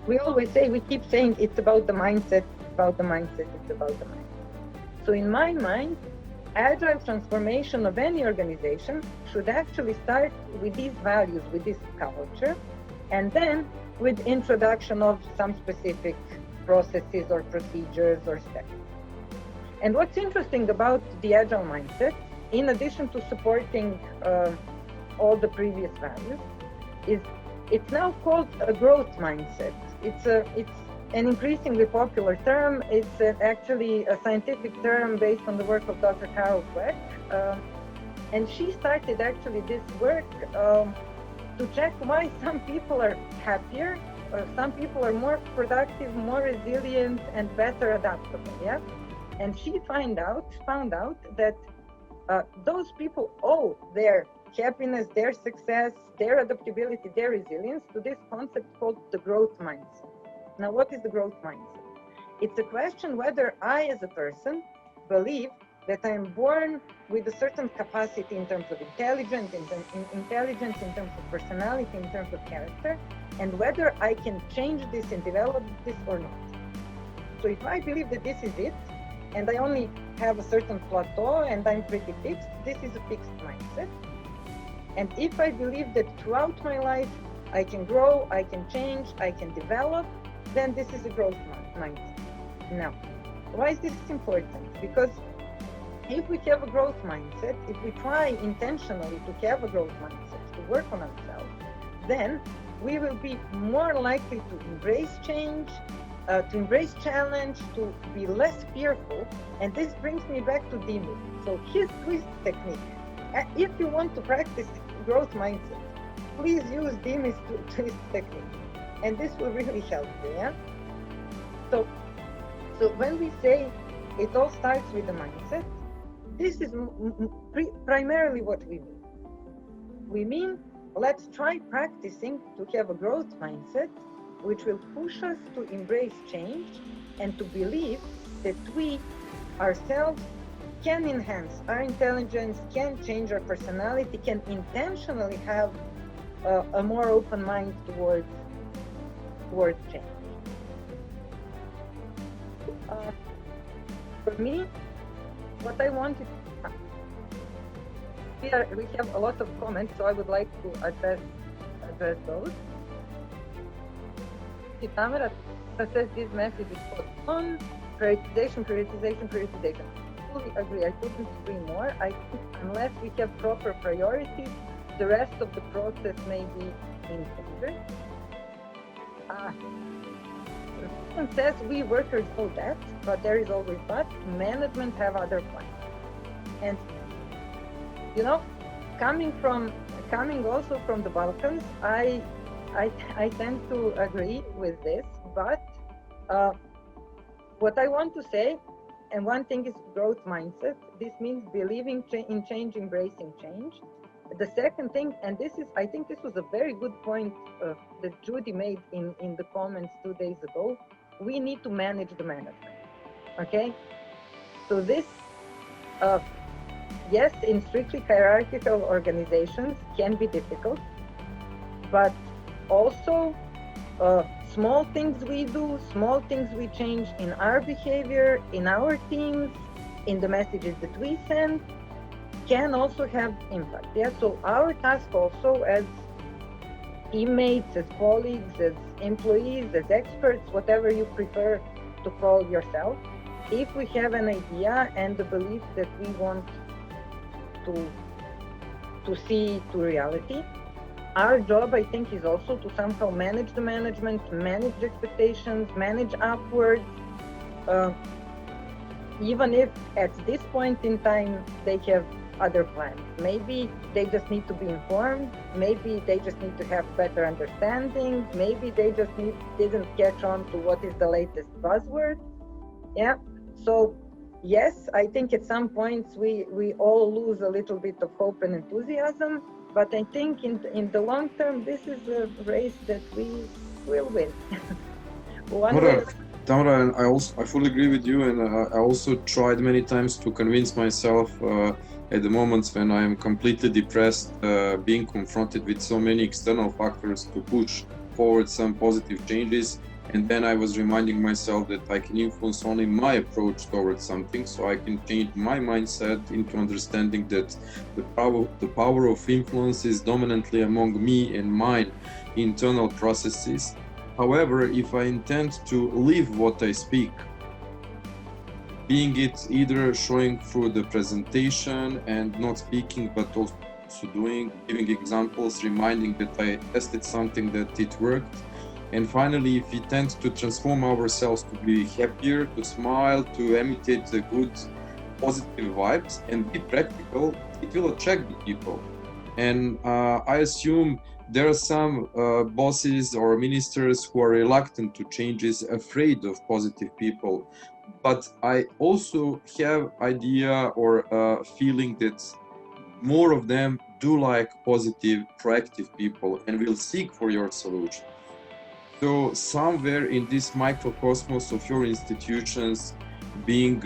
we always say, we keep saying it's about the mindset, it's about the mindset, it's about the mindset. So in my mind, Agile transformation of any organization should actually start with these values, with this culture, and then with introduction of some specific processes or procedures or steps. And what's interesting about the Agile mindset, in addition to supporting all the previous values, is it's now called a growth mindset. It's an increasingly popular term. It's actually a scientific term based on the work of Dr. Carol Dweck. And she started actually this work to check why some people are happier, or some people are more productive, more resilient, and better adaptable. Yeah. And she found out that those people owe their happiness, their success, their adaptability, their resilience to this concept called the growth mindset. Now, what is the growth mindset? It's a question whether I, as a person, believe that I am born with a certain capacity in terms of intelligence, in terms of personality, in terms of character, and whether I can change this and develop this or not. So if I believe that this is it, and I only have a certain plateau and I'm pretty fixed, this is a fixed mindset. And if I believe that throughout my life I can grow, I can change, I can develop, then this is a growth mindset. Now, why is this important? Because if we have a growth mindset, if we try intentionally to have a growth mindset, to work on ourselves, then we will be more likely to embrace change, to embrace challenge, to be less fearful. And this brings me back to Dimis. So his twist technique. If you want to practice growth mindset, please use Dimis twist technique. And this will really help you, yeah? So when we say it all starts with the mindset, this is primarily what we mean. We mean, let's try practicing to have a growth mindset, which will push us to embrace change and to believe that we ourselves can enhance our intelligence, can change our personality, can intentionally have a more open mind towards change. For me, what I wanted, we have a lot of comments, so I would like to address those. Tamara says this message is spot on. Prioritization. Fully agree. I couldn't agree more. I think unless we have proper priorities, the rest of the process may be hindered. It says we workers know that, but there is always but. Management have other plans, and you know, coming also from the Balkans, I tend to agree with this. But what I want to say, and one thing is growth mindset. This means believing in change, embracing change. The second thing, and I think this was a very good point that Judy made in the comments 2 days ago. We need to manage the management. Okay, so this, yes, in strictly hierarchical organizations can be difficult, but also small things we do, small things we change in our behavior, in our teams, in the messages that we send, can also have impact. Yeah, so our task also as teammates, as colleagues, as employees, as experts, whatever you prefer to call yourself, if we have an idea and the belief that we want to see to reality, our job, I think, is also to somehow manage the management, manage the expectations, manage upwards, even if at this point in time they have other plans. Maybe they just need to be informed, maybe they just need to have better understanding, maybe they just didn't catch on to what is the latest buzzword. Yeah, so yes, I think at some points we all lose a little bit of hope and enthusiasm, but I think in the long term, this is a race that we will win. Tamara, I fully agree with you, and I also tried many times to convince myself at the moments when I am completely depressed, being confronted with so many external factors, to push forward some positive changes. And then I was reminding myself that I can influence only my approach towards something, so I can change my mindset into understanding that the power of influence is dominantly among me and my internal processes. However, if I intend to live what I speak, being it either showing through the presentation and not speaking, but also doing, giving examples, reminding that I tested something, that it worked. And finally, if we tend to transform ourselves to be happier, to smile, to imitate the good, positive vibes and be practical, it will attract the people. And I assume there are some bosses or ministers who are reluctant to changes, afraid of positive people. But I also have idea or feeling that more of them do like positive, proactive people and will seek for your solution. So somewhere in this microcosmos of your institutions, being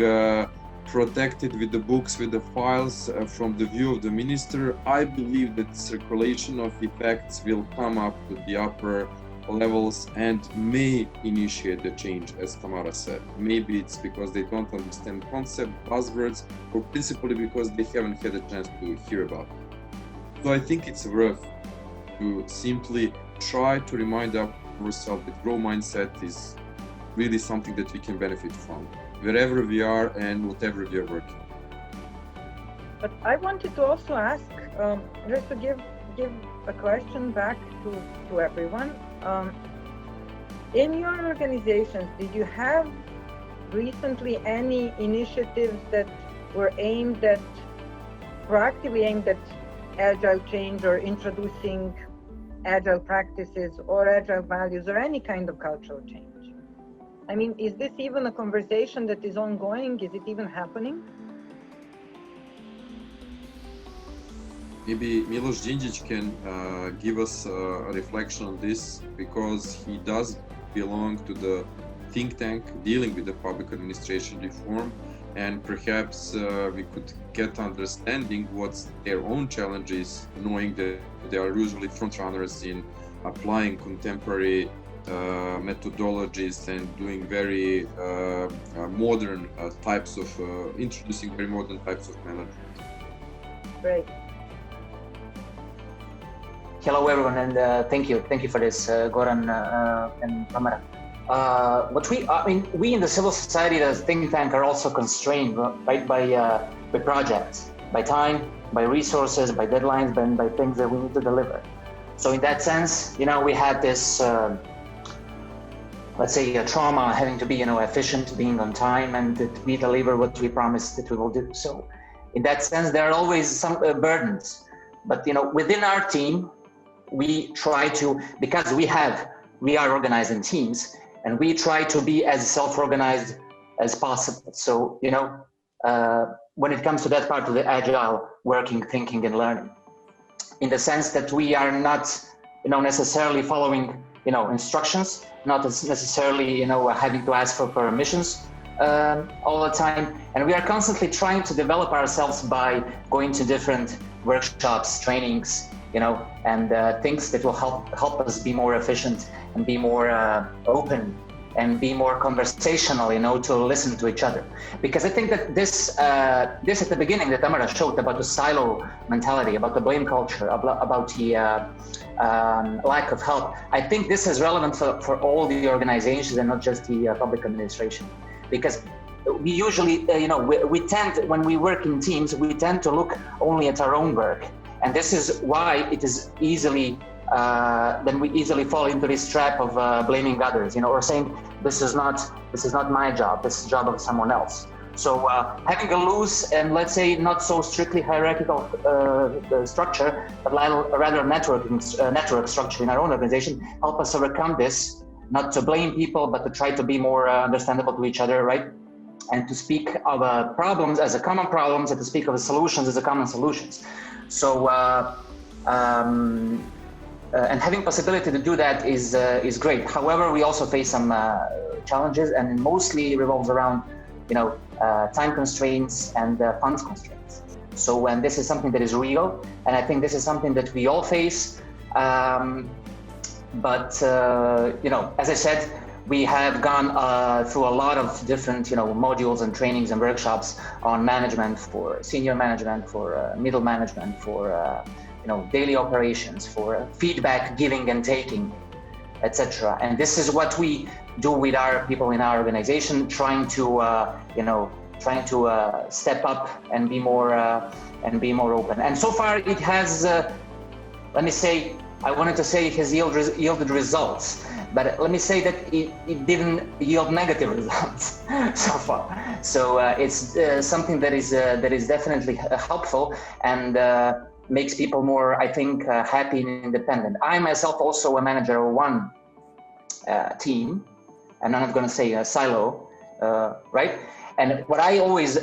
protected with the books, with the files from the view of the minister, I believe that circulation of effects will come up to the upper levels and may initiate the change, as Tamara said. Maybe it's because they don't understand concept, buzzwords, or principally because they haven't had a chance to hear about it. So I think it's worth to simply try to remind ourselves that growth mindset is really something that we can benefit from, wherever we are and whatever we are working. But I wanted to also ask, just to give a question back to everyone. In your organizations, did you have recently any initiatives that were proactively aimed at agile change or introducing agile practices or agile values or any kind of cultural change? I mean, is this even a conversation that is ongoing? Is it even happening? Maybe Miloš Đinđić can give us a reflection on this, because he does belong to the think tank dealing with the public administration reform, and perhaps we could get understanding what's their own challenges, knowing that they are usually front runners in applying contemporary methodologies and doing very modern types of, introducing very modern types of management. Great. Hello everyone, and thank you for this, Goran and Tamara. We in the civil society, the think tank, are also constrained by projects. by time, by resources, by deadlines, by things that we need to deliver. So in that sense, we had this, let's say, a trauma having to be, efficient, being on time, and that we deliver what we promised that we will do. So in that sense, there are always some burdens. But, within our team, we try to, because we are organized in teams, and we try to be as self-organized as possible. So, when it comes to that part of the agile working, thinking, and learning, in the sense that we are not, necessarily following, instructions, not necessarily, having to ask for permissions all the time. And we are constantly trying to develop ourselves by going to different workshops, trainings, and things that will help us be more efficient and be more open and be more conversational, to listen to each other. Because I think that this at the beginning that Tamara showed about the silo mentality, about the blame culture, about the lack of help, I think this is relevant for all the organizations and not just the public administration. Because we usually, we tend, when we work in teams, we tend to look only at our own work. And this is why it is easily, then we easily fall into this trap of blaming others, or saying, this is not my job, this is the job of someone else. So having a loose and, let's say, not so strictly hierarchical structure, but rather network structure in our own organization, help us overcome this, not to blame people, but to try to be more understandable to each other, right? And to speak of problems as a common problems, and to speak of the solutions as a common solutions. So, and having possibility to do that is great. However, we also face some challenges, and it mostly revolves around, time constraints and funds constraints. So when this is something that is real, and I think this is something that we all face. But as I said, we have gone through a lot of different, modules and trainings and workshops on management, for senior management, for middle management, for daily operations, for feedback giving and taking, etc. And this is what we do with our people in our organization, trying to step up and be more open. And so far, it has, I wanted to say it has yielded results, but let me say that it didn't yield negative results so far. So it's something that is definitely helpful and makes people more, I think, happy and independent. I myself also a manager of one team, and I'm not going to say a silo, right? And what I always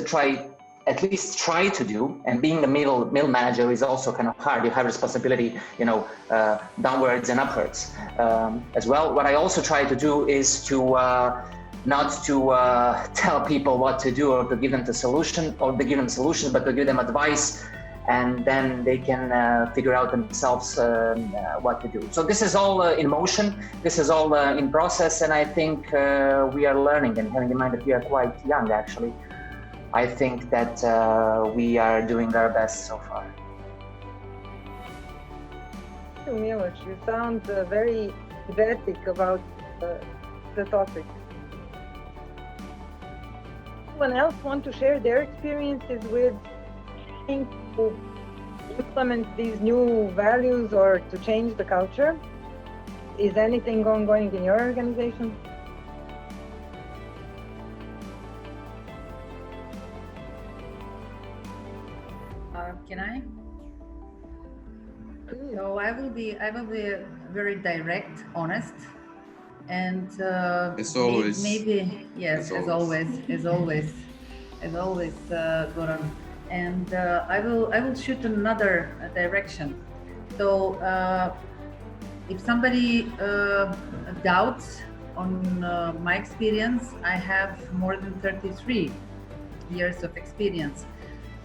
at least try to do, and being a middle manager is also kind of hard. You have responsibility, downwards and upwards as well. What I also try to do is to not to tell people what to do or to give them the solution or to give them solutions, but to give them advice, and then they can figure out themselves what to do. So this is all in motion. This is all in process, and I think we are learning. And having in mind that we are quite young, actually, I think that we are doing our best so far. Thank you, Milos. You sound very enthusiastic about the topic. Anyone else want to share their experiences with trying to implement these new values or to change the culture? Is anything ongoing in your organization? Can I? So I will be very direct, honest, and as always. Maybe yes, as always, Goran. And I will shoot another direction. So if somebody doubts on my experience, I have more than 33 years of experience.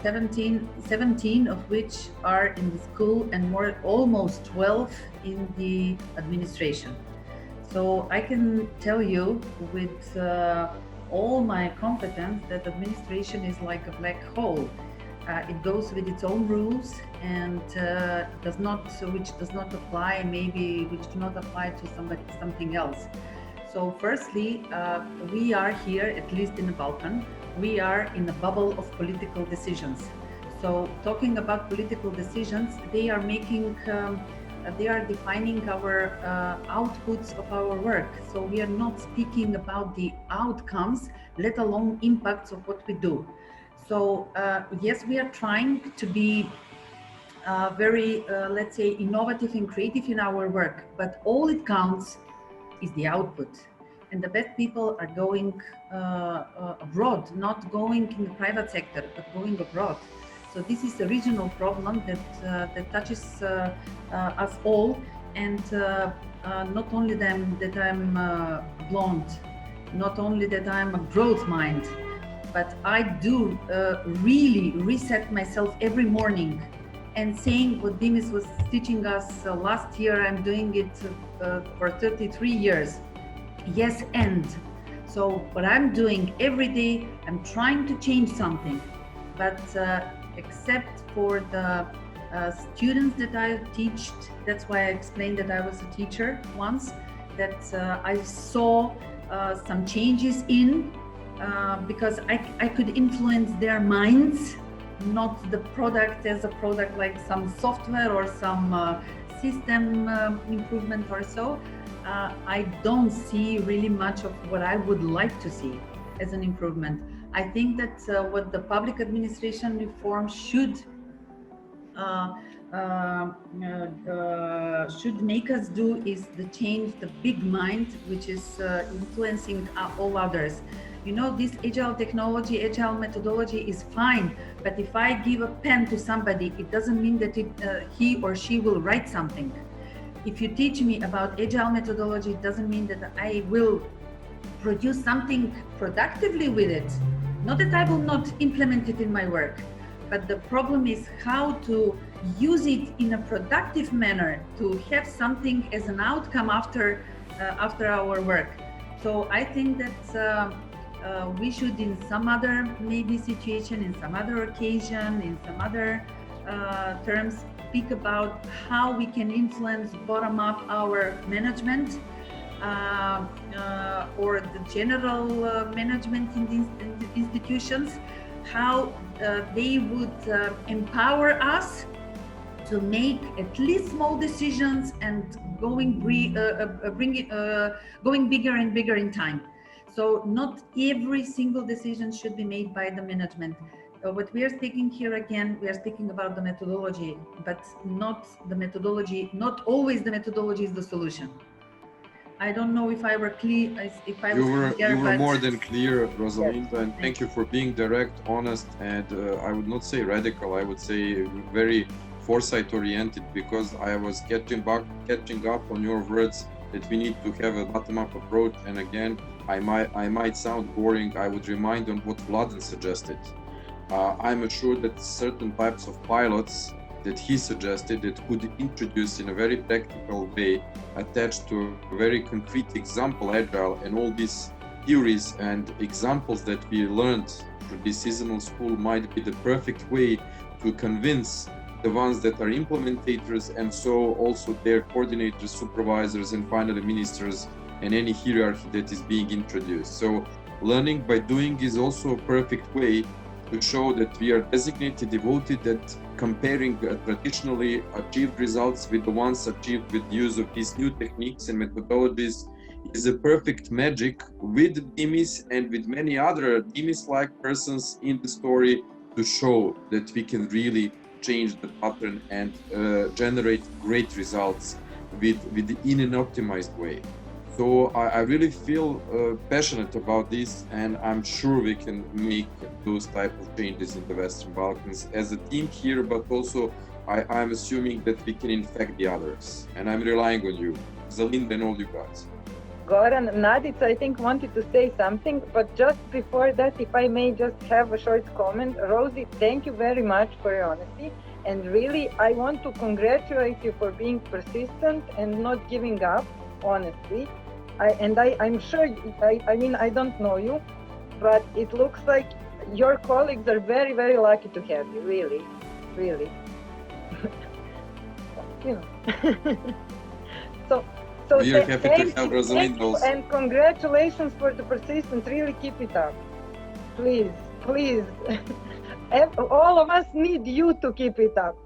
17 of which are in the school and almost 12 in the administration. So I can tell you with all my competence that administration is like a black hole. It goes with its own rules and which do not apply to something else. So firstly, we are here, at least in the Balkan, we are in a bubble of political decisions. So talking about political decisions, they are making, they are defining our outputs of our work. So we are not speaking about the outcomes, let alone impacts of what we do. So yes, we are trying to be very, let's say, innovative and creative in our work, but all it counts is the output. And the best people are going abroad, not going in the private sector, but going abroad. So this is a regional problem that that touches us all, and not only that I'm blonde, not only that I'm a growth mind, but I do really reset myself every morning and saying what Dimis was teaching us last year. I'm doing it for 33 years. Yes, and so what I'm doing every day, I'm trying to change something, but except for the students that I teach, that's why I explained that I was a teacher once, that I saw some changes in, because I could influence their minds, not the product as a product like some software or some system improvement or so. I don't see really much of what I would like to see as an improvement. I think that what the public administration reform should make us do is to change the big mind, which is influencing all others. You know, this agile technology, agile methodology is fine, but if I give a pen to somebody, it doesn't mean that he or she will write something. If you teach me about agile methodology, it doesn't mean that I will produce something productively with it. Not that I will not implement it in my work, but the problem is how to use it in a productive manner to have something as an outcome after our work. So I think that we should, in some other maybe situation, in some other occasion, in some other terms, speak about how we can influence bottom up our management or the general management in the institutions, how they would empower us to make at least small decisions and going bigger and bigger in time. So not every single decision should be made by the management. What we are speaking here again, we are speaking about the methodology, but not the methodology. Not always the methodology is the solution. I don't know if I were clear. If I You was clear, were but more than clear, Rosalinda, yes, and thank you for being direct, honest, and I would not say radical. I would say very foresight-oriented, because I was catching up on your words that we need to have a bottom-up approach. And again, I might sound boring. I would remind on what Vladan suggested. I'm assured that certain types of pilots that he suggested that could introduce in a very practical way, attached to a very concrete example, Agile, and all these theories and examples that we learned through this seasonal school might be the perfect way to convince the ones that are implementators, and so also their coordinators, supervisors, and finally ministers, and any hierarchy that is being introduced. So learning by doing is also a perfect way to show that we are designated, devoted at comparing traditionally achieved results with the ones achieved with use of these new techniques and methodologies is a perfect magic with Dimis and with many other Dimis-like persons in the story to show that we can really change the pattern and generate great results in an optimized way. So I really feel passionate about this, and I'm sure we can make those type of changes in the Western Balkans as a team here, but also I'm assuming that we can infect the others, and I'm relying on you, Zalinda, and all you guys. Goran, Nadica, I think wanted to say something, but just before that, if I may just have a short comment. Rosie, thank you very much for your honesty. And really, I want to congratulate you for being persistent and not giving up, honestly. I'm sure, I mean, I don't know you, but it looks like your colleagues are very, very lucky to have you, really, really. You know. So we are happy to have Rosalinda also. And congratulations for the persistence. Really keep it up. Please, please. All of us need you to keep it up.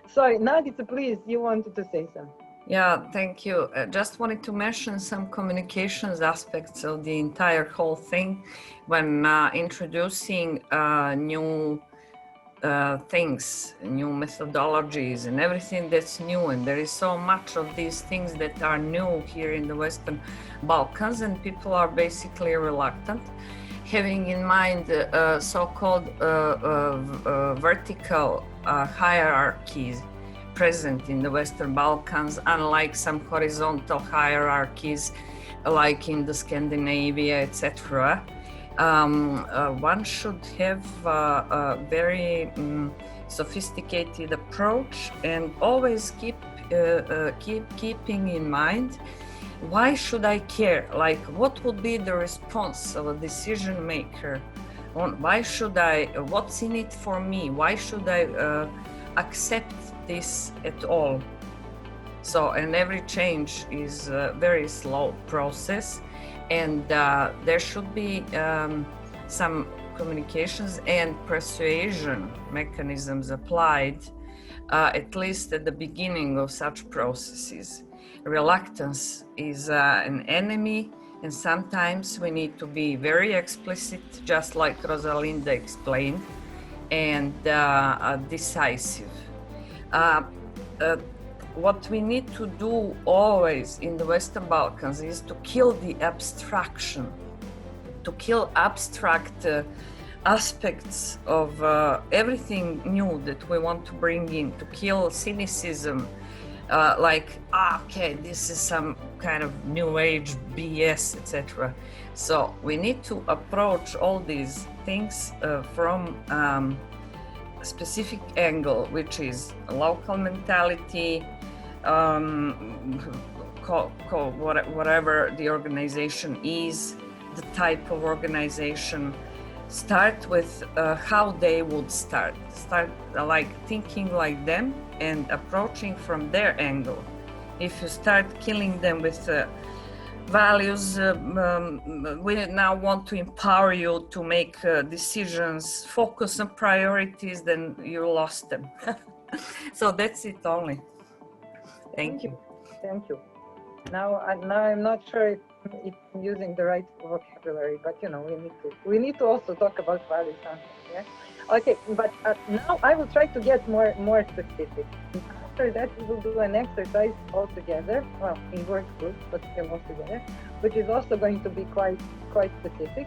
Sorry, Nadica, please, you wanted to say something. Yeah, thank you. Just wanted to mention some communications aspects of the entire whole thing when introducing new things, new methodologies and everything that's new. And there is so much of these things that are new here in the Western Balkans, and people are basically reluctant, having in mind so-called vertical hierarchies present in the Western Balkans, unlike some horizontal hierarchies like in the Scandinavia, etc. One should have a very sophisticated approach and always keeping in mind, why should I care? Like, what would be the response of a decision maker? Why should I, what's in it for me? Why should I accept this at all? So, and every change is a very slow process, and there should be some communications and persuasion mechanisms applied, at least at the beginning of such processes. Reluctance is an enemy, and sometimes we need to be very explicit, just like Rosalinda explained, and decisive. What we need to do always in the Western Balkans is to kill the abstraction, to kill abstract aspects of everything new that we want to bring in, to kill cynicism, like, okay, this is some kind of new age BS, etc. So we need to approach all these things from a specific angle, which is local mentality, whatever the organization is, the type of organization. Start with how they would start like thinking like them and approaching from their angle. If you start killing them with values, we now want to empower you to make decisions, focus on priorities, then you lost them. So that's it only. Thank you. Thank you. Now I'm not sure if I'm using the right vocabulary, but you know, we need to also talk about values. Yeah. Okay, but now I will try to get more specific. After that, we will do an exercise all together. Well, in work groups, but still all together, which is also going to be quite specific.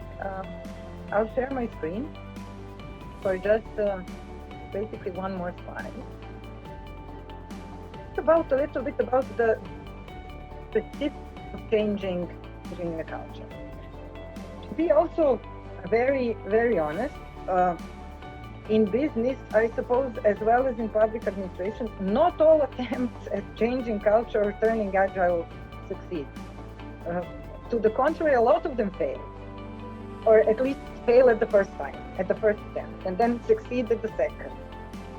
I'll share my screen for just basically one more slide. About a little bit about the specifics of changing the culture. To be also very, very honest, in business, I suppose, as well as in public administration, not all attempts at changing culture or turning agile succeed. To the contrary, a lot of them fail, or at least fail at the first time, at the first attempt, and then succeed at the second.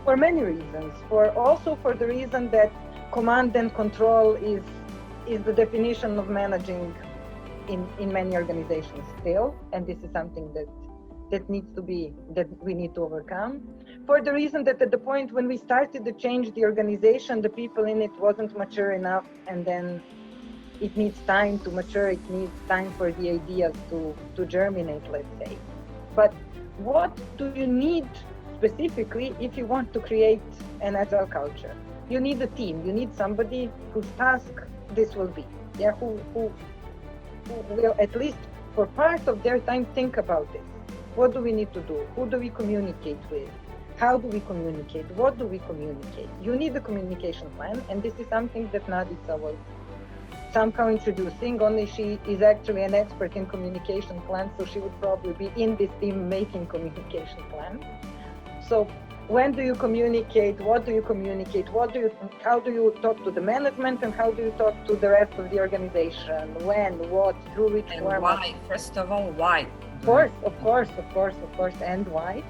For many reasons, also for the reason that command and control is the definition of managing in many organizations still, and this is something that we need to overcome. For the reason that at the point when we started to change the organization, the people in it wasn't mature enough, and then it needs time to mature, it needs time for the ideas to germinate, let's say. But what do you need specifically if you want to create an agile culture? You need a team, you need somebody whose task this will be, yeah, who will at least for part of their time think about this. What do we need to do? Who do we communicate with? How do we communicate? What do we communicate? You need a communication plan, and this is something that Nadica was somehow introducing, only she is actually an expert in communication plans, so she would probably be in this team making communication plans. So when do you communicate? What do you communicate? How do you talk to the management, and how do you talk to the rest of the organization? When, what, through which format? And why? First of all, why? Of course, and why?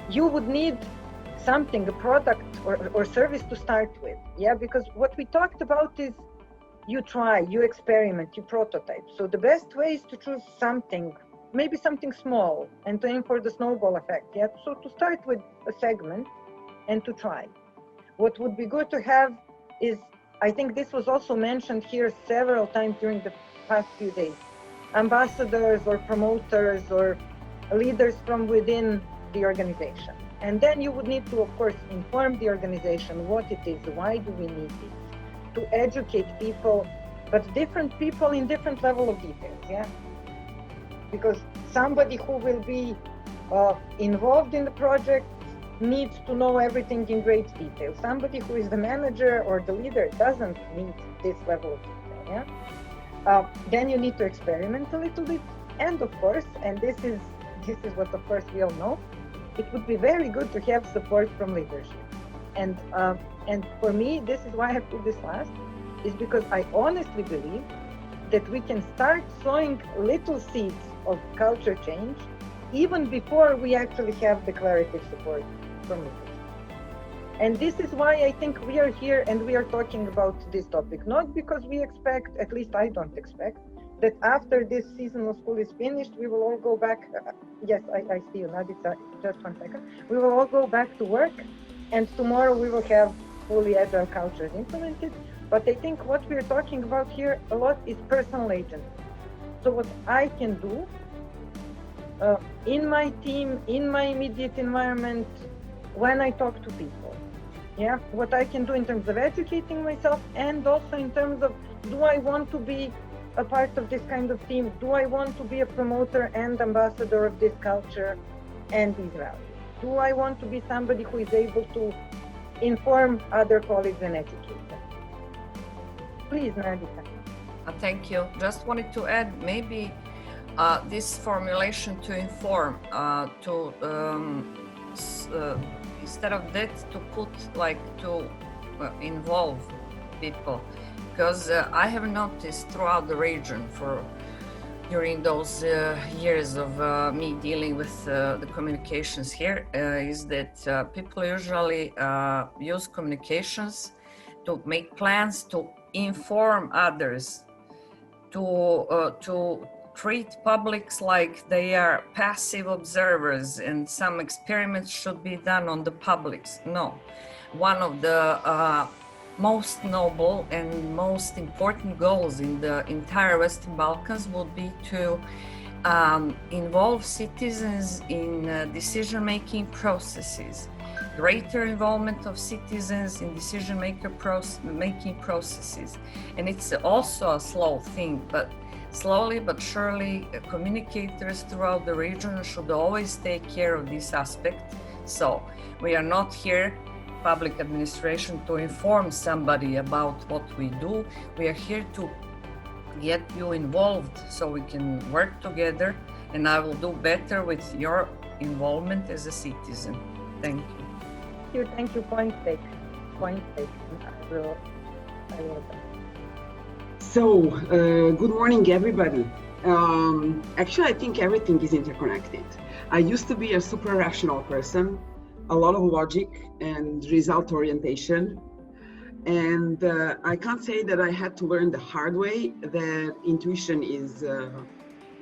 You would need something, a product or service to start with, yeah, because what we talked about is you try, you experiment, you prototype. So the best way is to choose something maybe something small and to aim for the snowball effect. Yeah. So to start with a segment and to try. What would be good to have is, I think this was also mentioned here several times during the past few days, ambassadors or promoters or leaders from within the organization. And then you would need to, of course, inform the organization what it is, why do we need this, to educate people, but different people in different level of details, yeah? Because somebody who will be involved in the project needs to know everything in great detail. Somebody who is the manager or the leader doesn't need this level of detail, yeah? Then you need to experiment a little bit. And of course, and this is what of course we all know, it would be very good to have support from leadership. And for me, this is why I put this last, is because I honestly believe that we can start sowing little seeds of culture change even before we actually have declarative support from leaders. And this is why I think we are here and we are talking about this topic, not because we expect, at least I don't expect, that after this season of school is finished, we will all go back. Yes, I see you, Nadica, just 1 second. We will all go back to work and tomorrow we will have fully agile cultures implemented. But I think what we're talking about here a lot is personal agency. So what I can do in my team, in my immediate environment, when I talk to people, yeah, what I can do in terms of educating myself and also in terms of, do I want to be a part of this kind of team? Do I want to be a promoter and ambassador of this culture and these values? Do I want to be somebody who is able to inform other colleagues and educate them? Please, Nadica. Thank you. Just wanted to add maybe this formulation to inform, instead of that, to put like to involve people. Because I have noticed throughout the region during those years of me dealing with the communications here, is that people usually use communications to make plans, to inform others, to treat publics like they are passive observers and some experiments should be done on the publics. No, one of the most noble and most important goals in the entire Western Balkans would be to involve citizens in decision-making processes, greater involvement of citizens in decision-making processes. And it's also a slow thing, but slowly but surely communicators throughout the region should always take care of this aspect. So we are not here, public administration, to inform somebody about what we do. We are here to get you involved so we can work together, and I will do better with your involvement as a citizen. Thank you. Thank you. Point taken. Point taken. I will. So, good morning, everybody. Actually, I think everything is interconnected. I used to be a super rational person, a lot of logic and result orientation. And I can't say that I had to learn the hard way that intuition is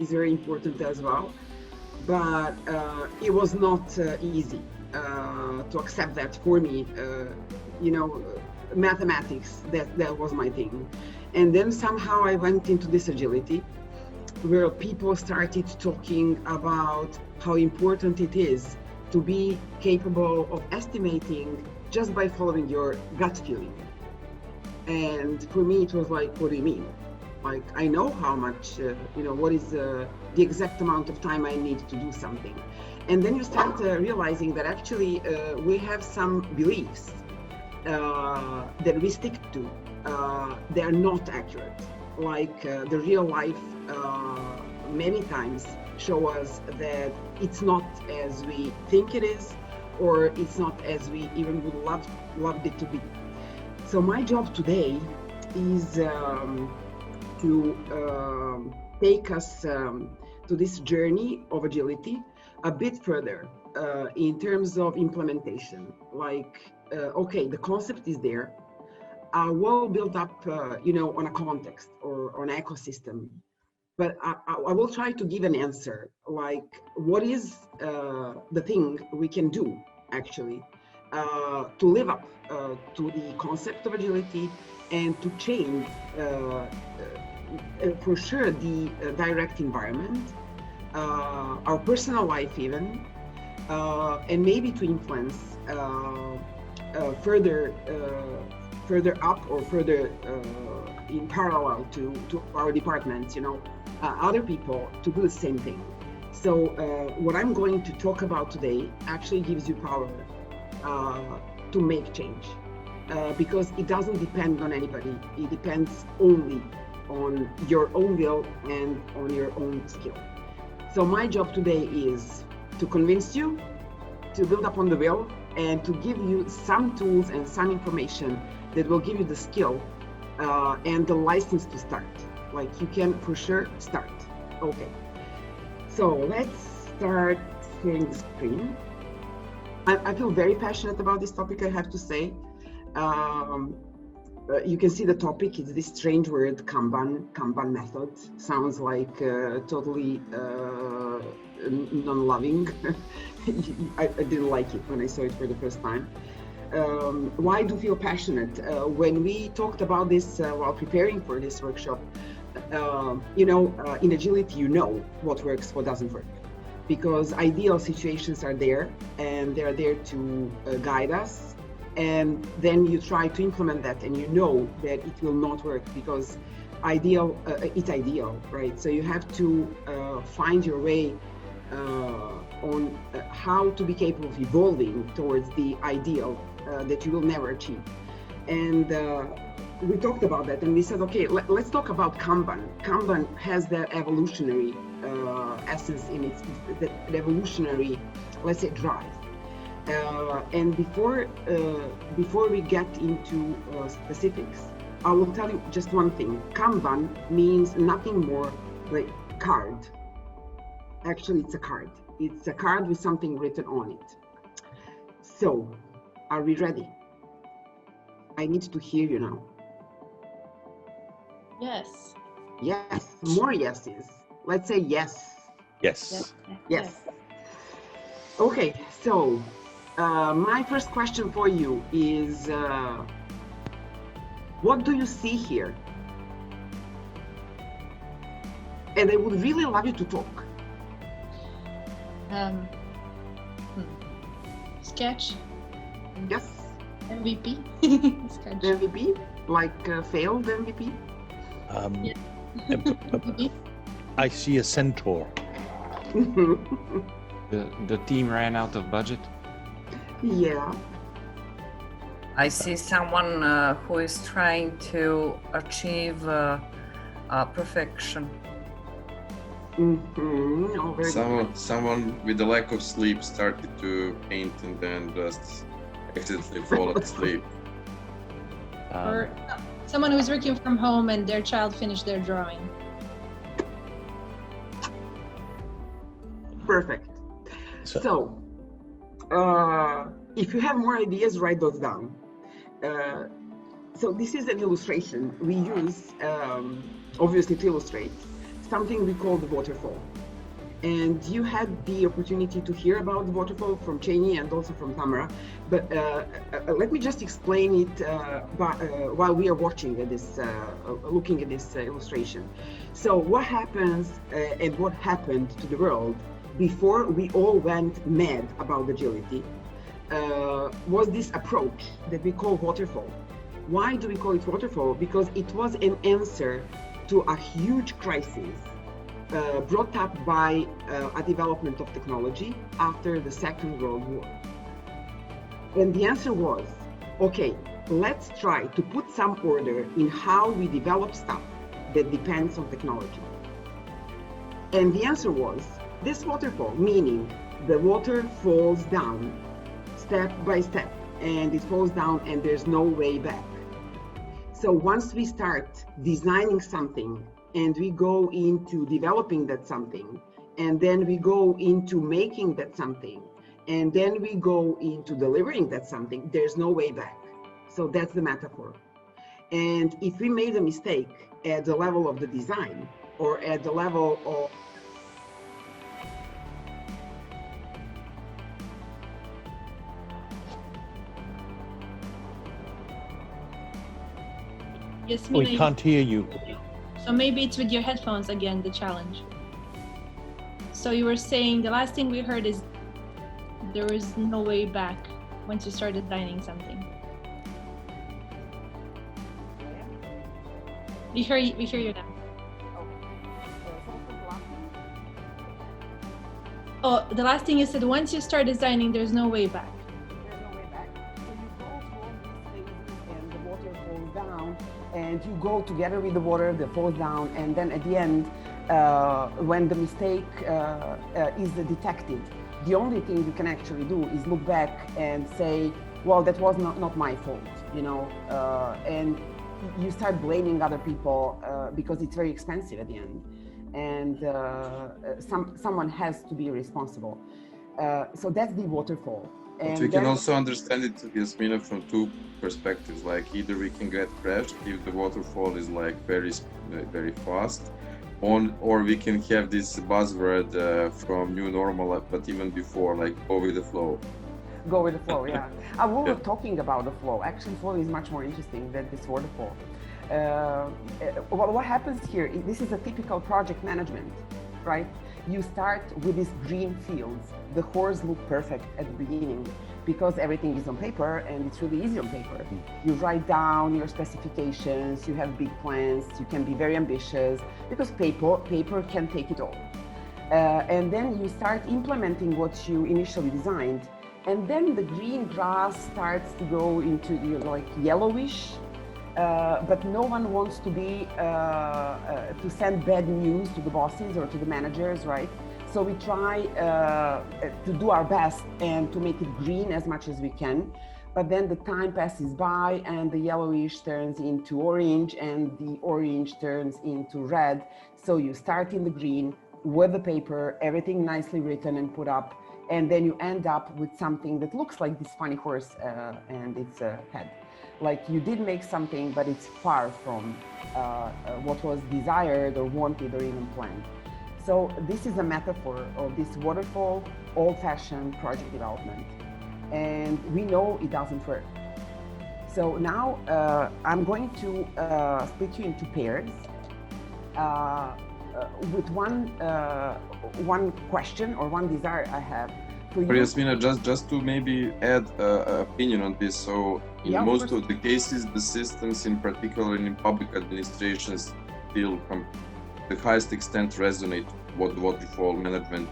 very important as well. But it was not easy to accept that for me. Mathematics, that was my thing. And then somehow I went into this agility where people started talking about how important it is to be capable of estimating just by following your gut feeling. And for me, it was like, what do you mean? Like, I know how much, what is the exact amount of time I need to do something. And then you start realizing that actually we have some beliefs that we stick to. They are not accurate. Like the real life many times show us that it's not as we think it is, or it's not as we even would loved it to be. So my job today is to take us to this journey of agility a bit further in terms of implementation. Like, okay, the concept is there. Well built up, on a context or on ecosystem. but I will try to give an answer, like what is the thing we can do actually to live up to the concept of agility and to change for sure the direct environment, our personal life even, and maybe to influence further up or further in parallel to our departments, other people to do the same thing. So what I'm going to talk about today actually gives you power to make change, because it doesn't depend on anybody. It depends only on your own will and on your own skill. So my job today is to convince you, to build up on the will, and to give you some tools and some information that will give you the skill and the license to start. Like you can for sure start. Okay, so let's start sharing the screen. I feel very passionate about this topic, I have to say. You can see the topic, it's this strange word, Kanban method. Sounds like totally non-loving. I didn't like it when I saw it for the first time. Why do you feel passionate? When we talked about this while preparing for this workshop, in agility, you know what works, what doesn't work. Because ideal situations are there, and they're there to guide us. And then you try to implement that, and you know that it will not work because it's ideal, right? So you have to find your way on how to be capable of evolving towards the ideal that you will never achieve. And we talked about that, and we said, okay, let's talk about Kanban. Kanban has that evolutionary essence in its the evolutionary, let's say, drive. And before we get into specifics, I will tell you just one thing. Kanban means nothing more like card. Actually, it's a card. It's a card with something written on it. So, are we ready? I need to hear you now. Yes. Yes, more yeses. Let's say yes. Yes. Yes. Okay, so my first question for you is, what do you see here? And I would really love you to talk. Sketch. Yes. MVP. Sketch. MVP, like failed MVP. I see a centaur. The team ran out of budget. Yeah. I see someone who is trying to achieve perfection. Someone with a lack of sleep started to paint and then just accidentally fall asleep. Or someone who's working from home and their child finished their drawing. Perfect. So if you have more ideas, write those down. So this is an illustration we use, obviously, to illustrate something we call the waterfall. And you had the opportunity to hear about the waterfall from Cheney and also from Tamara. But let me just explain it while we are watching this, looking at this illustration. So what happens and what happened to the world before we all went mad about agility was this approach that we call waterfall. Why do we call it waterfall? Because it was an answer to a huge crisis brought up by a development of technology after the Second World War. And the answer was, okay, let's try to put some order in how we develop stuff that depends on technology. And the answer was this waterfall, meaning the water falls down step by step, and it falls down and there's no way back. So once we start designing something and we go into developing that something, and then we go into making that something, and then we go into delivering that something, there's no way back. So that's the metaphor. And if we made a mistake, at the level of the design or at the level of We can't hear you. So maybe it's with your headphones again, the challenge. So you were saying the last thing we heard is there is no way back once you start designing something. We hear you now. Oh, the last thing you said, once you start designing, there's no way back. There's no way back. So you go through all these phases and the water falls down and you go together with the water that falls down, and then at the end, when the mistake is detected, the only thing you can actually do is look back and say, well, that was not my fault, you know, and you start blaming other people because it's very expensive at the end, and someone has to be responsible. So that's the waterfall. But we can also understand it, Yasmina, from two perspectives. Like either we can get crashed if the waterfall is like very fast, or we can have this buzzword from new normal, but even before, like go with the flow. Go with the flow, yeah. We were talking about the flow. Actually, flow is much more interesting than this waterfall. What happens here, this is a typical project management, right? You start with these green fields. The cores look perfect at the beginning because everything is on paper and it's really easy on paper. You write down your specifications, you have big plans, you can be very ambitious because paper can take it all. And then you start implementing what you initially designed. And then the green grass starts to go into like yellowish, but no one wants to be to send bad news to the bosses or to the managers, right? So we try to do our best and to make it green as much as we can. But then the time passes by and the yellowish turns into orange and the orange turns into red. So you start in the green with the paper, everything nicely written and put up. And then you end up with something that looks like this funny horse and its head. Like you did make something, but it's far from what was desired or wanted or even planned. So this is a metaphor of this waterfall, old-fashioned project development. And we know it doesn't work. So now I'm going to split you into pairs with one question or one desire I have for you. Yasmina, just to maybe add opinion on this. So in most of the cases, the systems, in particular in public administrations, still the highest extent resonate what waterfall management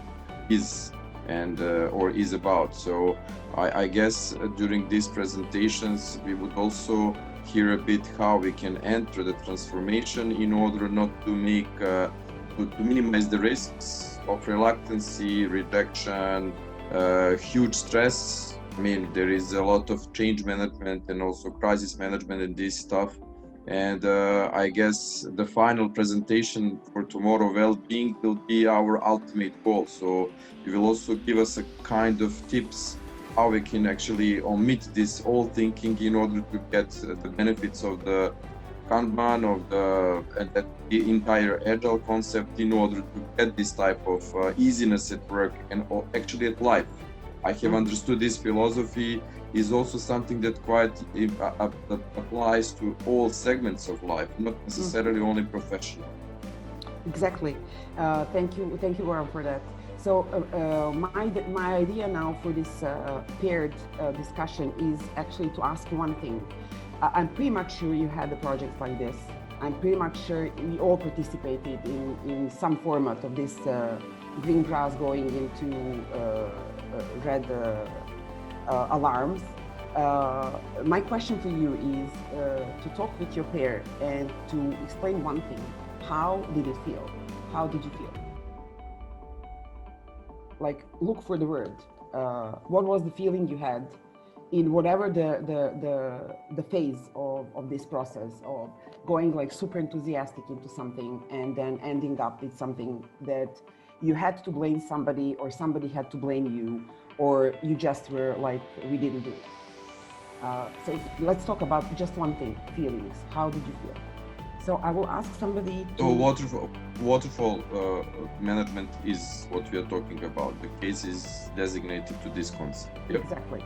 is and or is about. So I guess during these presentations we would also hear a bit how we can enter the transformation in order not to make to minimize the risks of reluctancy, rejection, huge stress. I mean, there is a lot of change management and also crisis management in this stuff. And I guess the final presentation for tomorrow, well-being, will be our ultimate goal. So you will also give us a kind of tips how we can actually omit this old thinking in order to get the benefits of the Kanban, of the entire Agile concept, in order to get this type of easiness at work and actually at life. I have understood this philosophy is also something that quite applies to all segments of life, not necessarily only professional. Exactly. Thank you, Warren, for that. So my idea now for this paired discussion is actually to ask one thing. I'm pretty much sure you had a project like this. I'm pretty much sure we all participated in some format of this green grass going into red alarms. My question for you is to talk with your pair and to explain one thing. How did it feel? How did you feel? Like, look for the word. What was the feeling you had in whatever the phase of this process of going like super enthusiastic into something and then ending up with something that you had to blame somebody or somebody had to blame you, or you just were like, we didn't do it. So let's talk about just one thing, feelings. How did you feel? So I will ask somebody to... So waterfall management is what we are talking about. The case is designated to this concept. Yep. Exactly.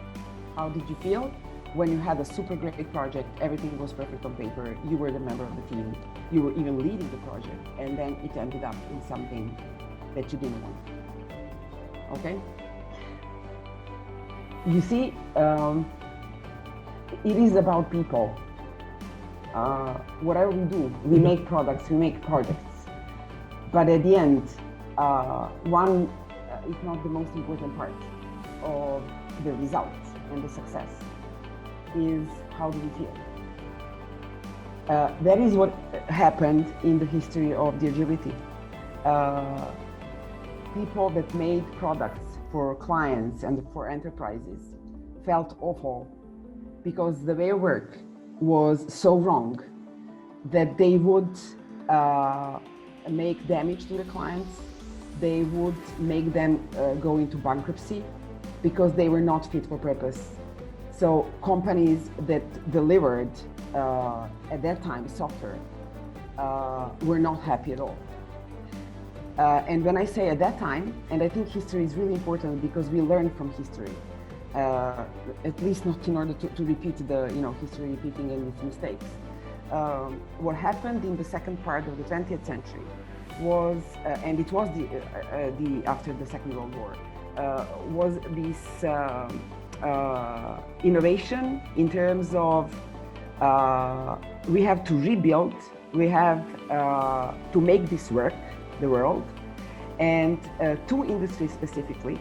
How did you feel when you had a super great project, everything was perfect on paper, you were the member of the team, you were even leading the project, and then it ended up in something that you didn't want? Okay? You see, it is about people. Whatever we do, we make products, we make projects. But at the end, one, if not the most important part of the results and the success is how do we feel? That is what happened in the history of the agility. People that made products for clients and for enterprises felt awful because the way of work was so wrong that they would make damage to the clients. They would make them go into bankruptcy because they were not fit for purpose. So companies that delivered at that time software were not happy at all. And when I say at that time, and I think history is really important because we learn from history, at least not in order to repeat the history repeating and its mistakes. What happened in the second part of the 20th century was, and it was the after the Second World War, was this innovation in terms of we have to rebuild, we have to make this work, the world, and two industries specifically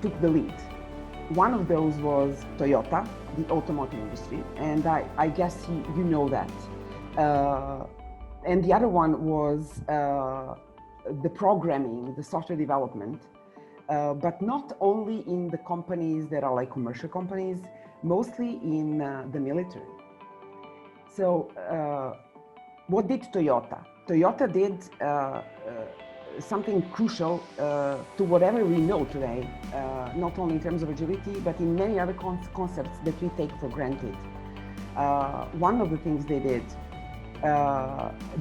took the lead. One of those was Toyota, the automotive industry, and I guess you know that. And the other one was the programming, the software development, but not only in the companies that are like commercial companies, mostly in the military. So what did Toyota? Toyota did something crucial to whatever we know today, not only in terms of agility, but in many other concepts that we take for granted. One of the things they did,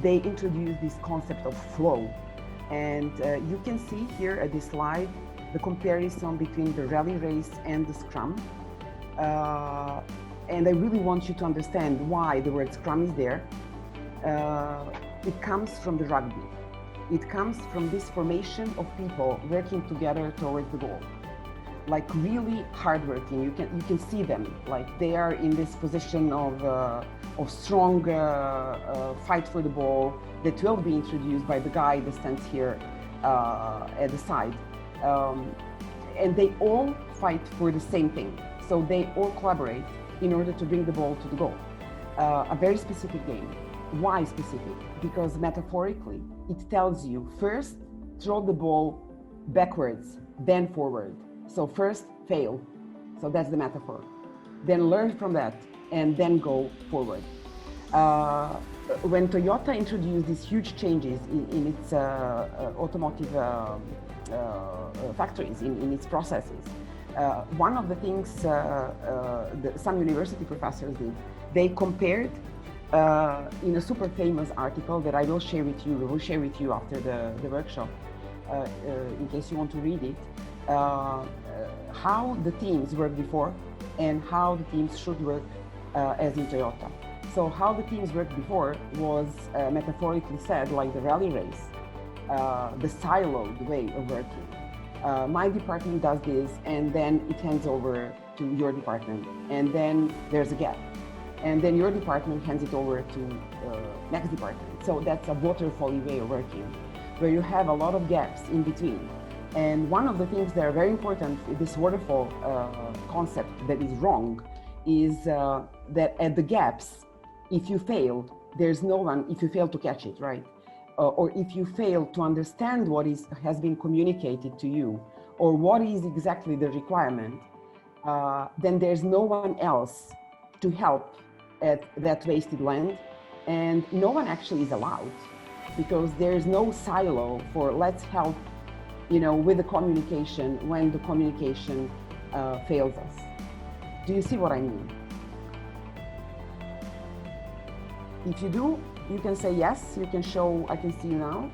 they introduced this concept of flow. And you can see here at this slide the comparison between the rally race and the scrum. And I really want you to understand why the word scrum is there. It comes from the rugby. It comes from this formation of people working together towards the goal. Like really hardworking. You can see them. Like they are in this position of strong fight for the ball that will be introduced by the guy that stands here at the side. And they all fight for the same thing. So they all collaborate in order to bring the ball to the goal. A very specific game. Why specific? Because metaphorically, it tells you first throw the ball backwards, then forward. So first fail. So that's the metaphor. Then learn from that and then go forward. When Toyota introduced these huge changes in its automotive factories, in its processes, one of the things some university professors did, they compared in a super famous article that I will share with you, we will share with you after the workshop, in case you want to read it, how the teams worked before and how the teams should work as in Toyota. So how the teams worked before was metaphorically said like the rally race, the siloed way of working. My department does this and then it hands over to your department and then there's a gap. And then your department hands it over to next department. So that's a waterfall way of working, where you have a lot of gaps in between. And one of the things that are very important with this waterfall concept that is wrong is that at the gaps, if you fail, there's no one, if you fail to catch it, right? Or if you fail to understand what has been communicated to you, or what is exactly the requirement, then there's no one else to help at that wasted land, and no one actually is allowed because there is no silo for let's help, with the communication when the communication fails us. Do you see what I mean? If you do, you can say yes, you can show, I can see you now.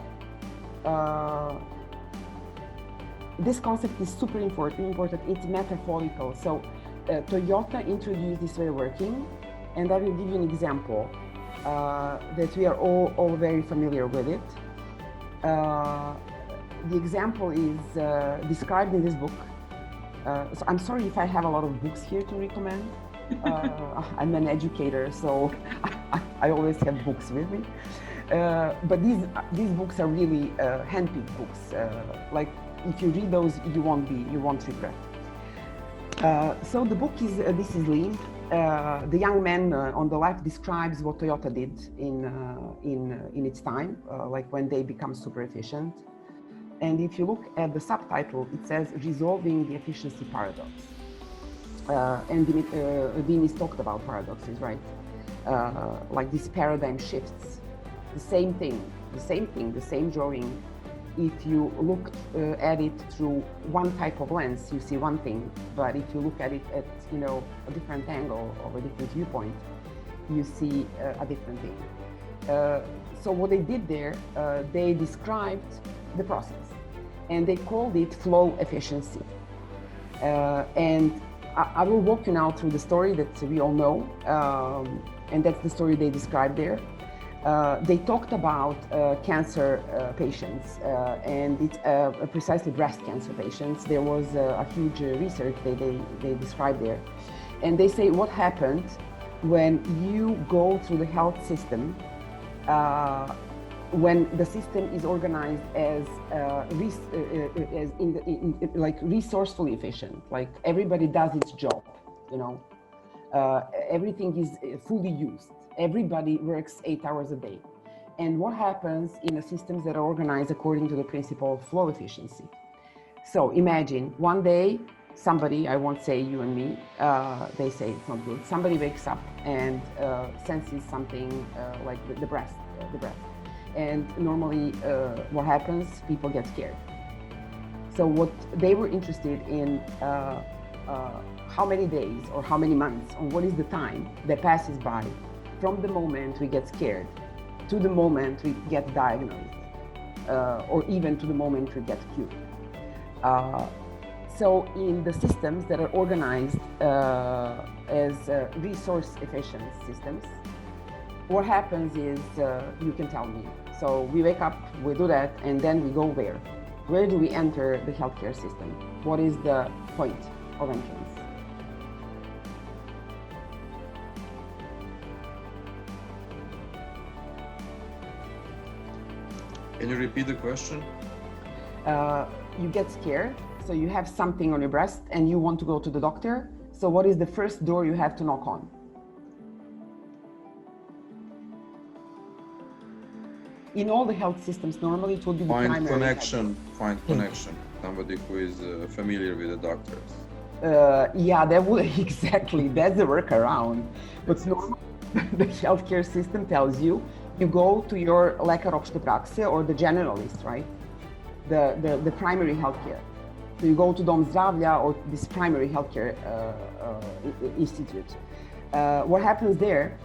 This concept is super important, it's metaphorical. So Toyota introduced this way of working, and I will give you an example that we are all very familiar with it. The example is described in this book. So I'm sorry if I have a lot of books here to recommend. I'm an educator, so I always have books with me. But these books are really handpicked books. Like if you read those, you won't regret. So the book is this is Lee. The young man on the left describes what Toyota did in its time, like when they become super efficient. And if you look at the subtitle, it says resolving the efficiency paradox. And Demis talked about paradoxes, right? Like these paradigm shifts. The same thing, the same drawing. If you look at it through one type of lens, you see one thing. But if you look at it at a different angle or a different viewpoint, you see a different thing. So what they did there, they described the process, and they called it flow efficiency. And I will walk you now through the story that we all know, and that's the story they described there. They talked about cancer patients, and it's precisely breast cancer patients. There was a huge research they described there. And they say what happened when you go through the health system, when the system is organized as like resourcefully efficient, like everybody does its job, everything is fully used. Everybody works 8 hours a day. And what happens in the systems that are organized according to the principle of flow efficiency? So imagine one day, somebody, I won't say you and me, they say it's not good. Somebody wakes up and senses something like the breath. And normally what happens, people get scared. So what they were interested in, how many days or how many months, or what is the time that passes by from the moment we get scared to the moment we get diagnosed, or even to the moment we get cured. So in the systems that are organized as resource efficient systems, what happens is, you can tell me. So we wake up, we do that, and then we go where? Where do we enter the healthcare system? What is the point of entrance? Can you repeat the question? You get scared, so you have something on your breast and you want to go to the doctor. So what is the first door you have to knock on? In all the health systems, normally it would be the primary Find connection. Somebody who is familiar with the doctors. Yeah, that would exactly. That's the workaround. But normally, the healthcare system tells you go to your lekar opšte prakse or the generalist, right? The primary healthcare. So you go to Dom zdravlja or this primary healthcare institute. What happens there?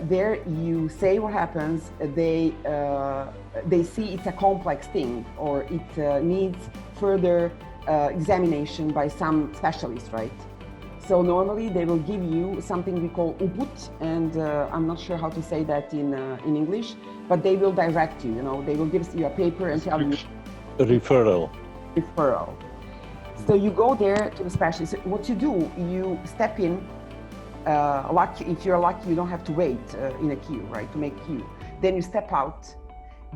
There you say what happens. They see it's a complex thing, or it needs further examination by some specialist, right? So normally they will give you something we call uput, and I'm not sure how to say that in English, but they will direct you. They will give you a paper and tell you. Referral. So you go there to the specialist. What you do, you step in. If you're lucky, you don't have to wait in a queue, right? To make queue. Then you step out.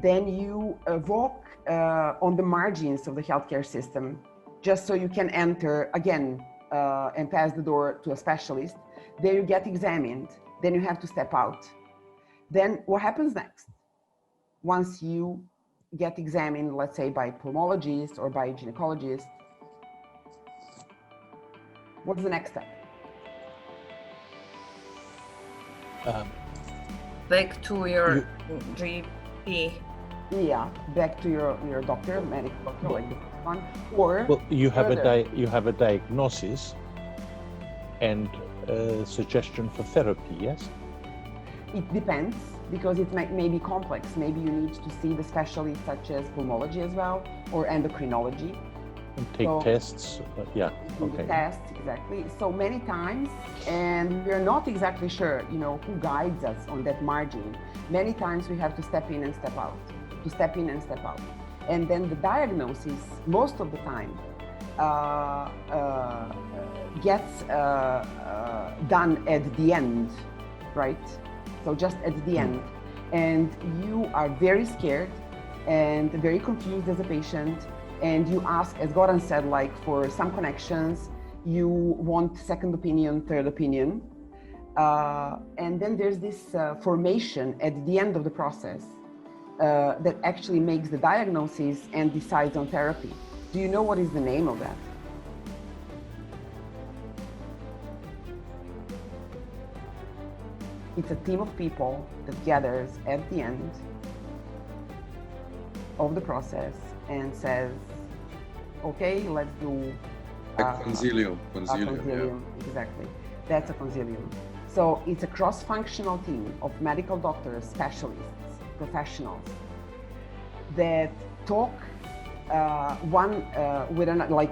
Then you walk on the margins of the healthcare system, just so you can enter again and pass the door to a specialist. Then you get examined. Then you have to step out. Then what happens next? Once you get examined, let's say by a pulmonologist or by a gynecologist, what's the next step? Back to your GP. Yeah, back to your doctor, medical doctor, like the first one, or well, you have a diagnosis and a suggestion for therapy. Yes. It depends. because it may be complex. Maybe you need to see the specialists such as pulmonology as well, or endocrinology. And take tests. Yeah. Okay. Tests, exactly. So many times, and we're not exactly sure, who guides us on that margin. Many times we have to step in and step out, And then the diagnosis, most of the time, gets done at the end, right? So just at the end. And you are very scared and very confused as a patient. And you ask, as Goran said, like for some connections, you want second opinion, third opinion. And then there's this formation at the end of the process that actually makes the diagnosis and decides on therapy. Do you know what is the name of that? It's a team of people that gathers at the end of the process and says, okay, let's do a consilium. Yeah. Exactly. That's a consilium. So it's a cross-functional team of medical doctors, specialists, professionals that talk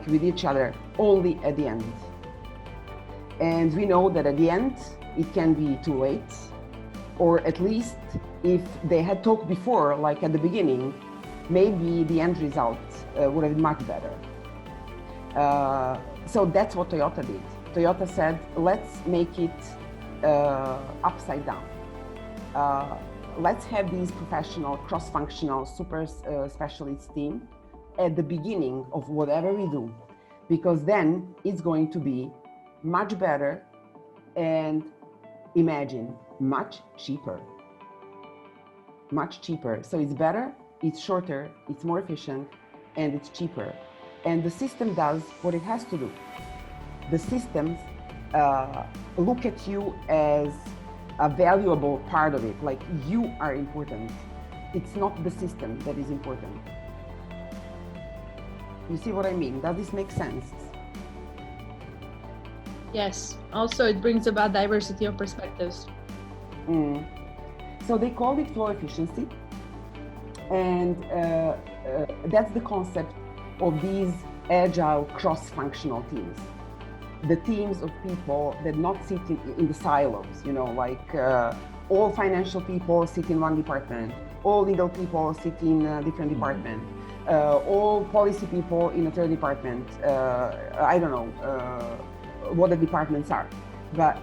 with each other only at the end. And we know that at the end, it can be too late, or at least if they had talked before, like at the beginning, maybe the end result would have been much better. So that's what Toyota did. Toyota said, let's make it upside down. Let's have these professional, cross-functional, super specialist team at the beginning of whatever we do, because then it's going to be much better and imagine much cheaper. So it's better, it's shorter, it's more efficient, and it's cheaper. And the system does what it has to do. The systems look at you as a valuable part of it, like you are important. It's not the system that is important. You see what I mean? Does this make sense? Yes. Also, it brings about diversity of perspectives. So they called it flow efficiency. And that's the concept of these agile cross-functional teams. The teams of people that not sit in the silos, like all financial people sit in one department, all legal people sit in a different department, all policy people in a third department. I don't know what the departments are, but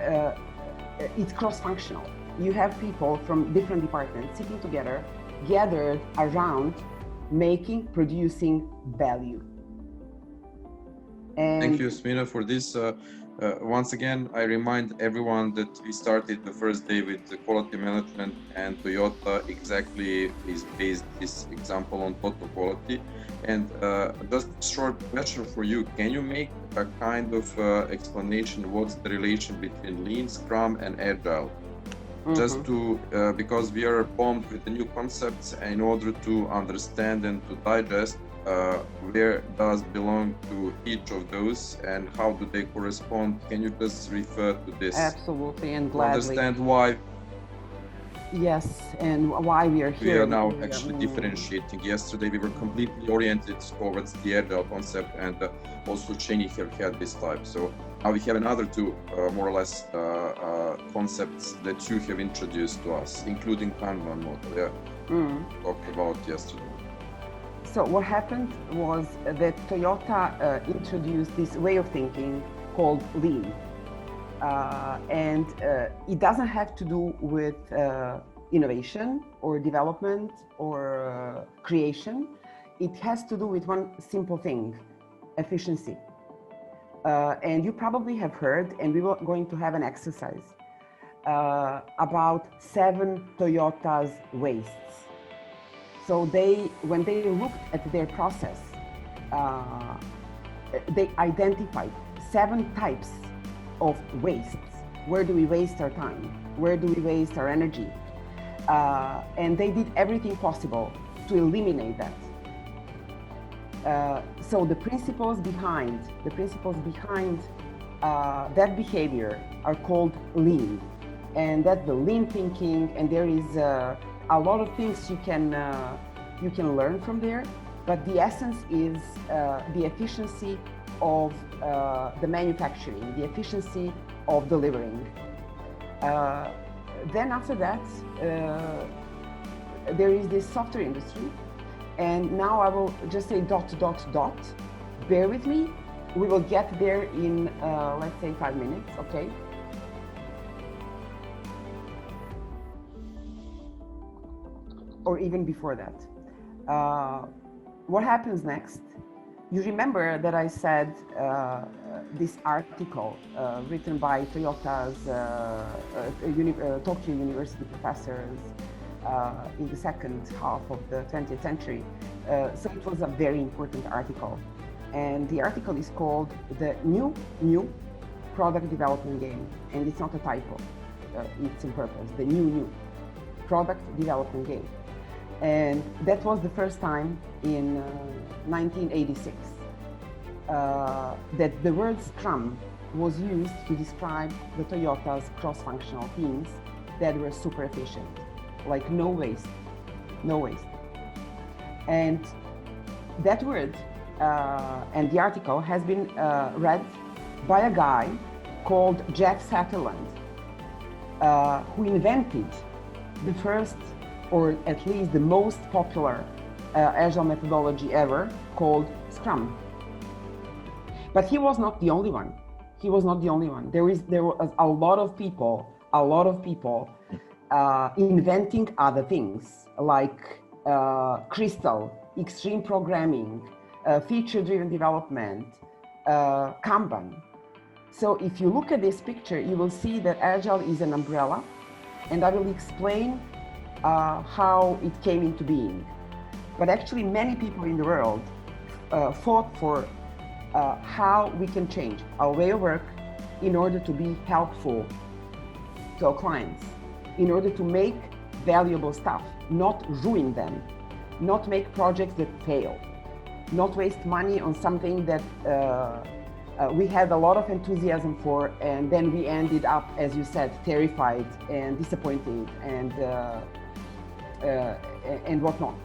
it's cross-functional. You have people from different departments sitting together, gathered around producing value. And thank you, Smina, for this. Once again, I remind everyone that we started the first day with the quality management, and Toyota exactly is based this example on total quality. And just a short question for you. Can you make a kind of explanation what's the relation between Lean, Scrum, and Agile? Just to, because we are bombed with the new concepts, and in order to understand and to digest where does belong to each of those and how do they correspond, can you just refer to this? Absolutely, and gladly. Understand why. Yes, and why we are here. We are now actually differentiating. Yesterday we were completely oriented towards the Agile concept, and also Cheney had this type. So now we have another two more or less concepts that you have introduced to us, including Kanban model. Talked about yesterday. So what happened was that Toyota introduced this way of thinking called Lean. And it doesn't have to do with innovation or development or creation. It has to do with one simple thing, efficiency. And you probably have heard, and we were going to have an exercise about 7 Toyota's wastes. So when they looked at their process, they identified 7 types of wastes. Where do we waste our time? Where do we waste our energy? And they did everything possible to eliminate that. So the principles behind that behavior are called Lean. and that's the lean thinking. And there is a lot of things you can learn from there. But the essence is the efficiency of the manufacturing, the efficiency of delivering. Then after that, there is this software industry. And now I will just say ... Bear with me. We will get there in, let's say, 5 minutes, okay? Or even before that. What happens next? You remember that I said this article written by Toyota's Tokyo University professors in the second half of the 20th century. So it was a very important article. And the article is called The New Product Development Game. And it's not a typo, it's on purpose, the new Product Development Game. And that was the first time in 1986 that the word Scrum was used to describe the Toyota's cross-functional teams that were super efficient, like no waste. And that word and the article has been read by a guy called Jeff Sutherland, who invented the first, or at least the most popular Agile methodology ever, called Scrum. But he was not the only one. There was a lot of people inventing other things like Crystal, extreme programming, feature-driven development, Kanban. So if you look at this picture, you will see that Agile is an umbrella, and I will explain how it came into being. But actually many people in the world fought for how we can change our way of work in order to be helpful to our clients, in order to make valuable stuff, not ruin them, not make projects that fail, not waste money on something that we had a lot of enthusiasm for, and then we ended up, as you said, terrified and disappointed and whatnot.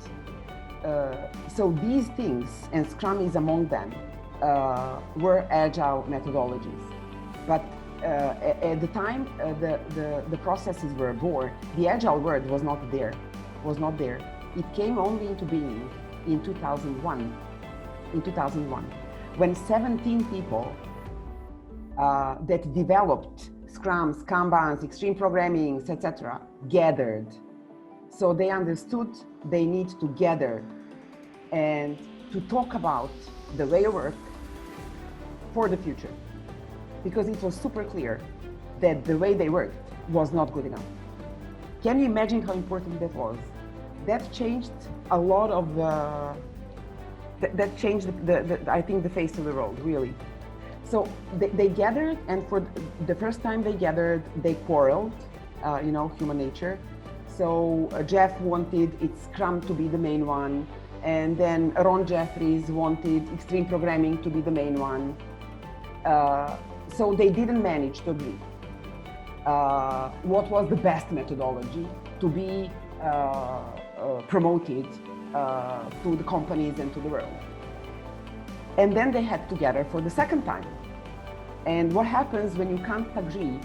So these things, and Scrum is among them, were Agile methodologies. But at the time the processes were born, the Agile word was not there. It came only into being in 2001. When 17 people that developed Scrums, Kanbans, extreme programmings, etc., gathered. So they understood they need to gather and to talk about the way of work for the future, because it was super clear that the way they worked was not good enough. Can you imagine how important that was? That changed a lot of that changed I think the face of the world, really. So they gathered, and for the first time they gathered, they quarreled, human nature. So Jeff wanted its Scrum to be the main one, and then Ron Jeffries wanted extreme programming to be the main one. So they didn't manage to agree. What was the best methodology to be promoted to the companies and to the world? And then they had to gather for the second time. And what happens when you can't agree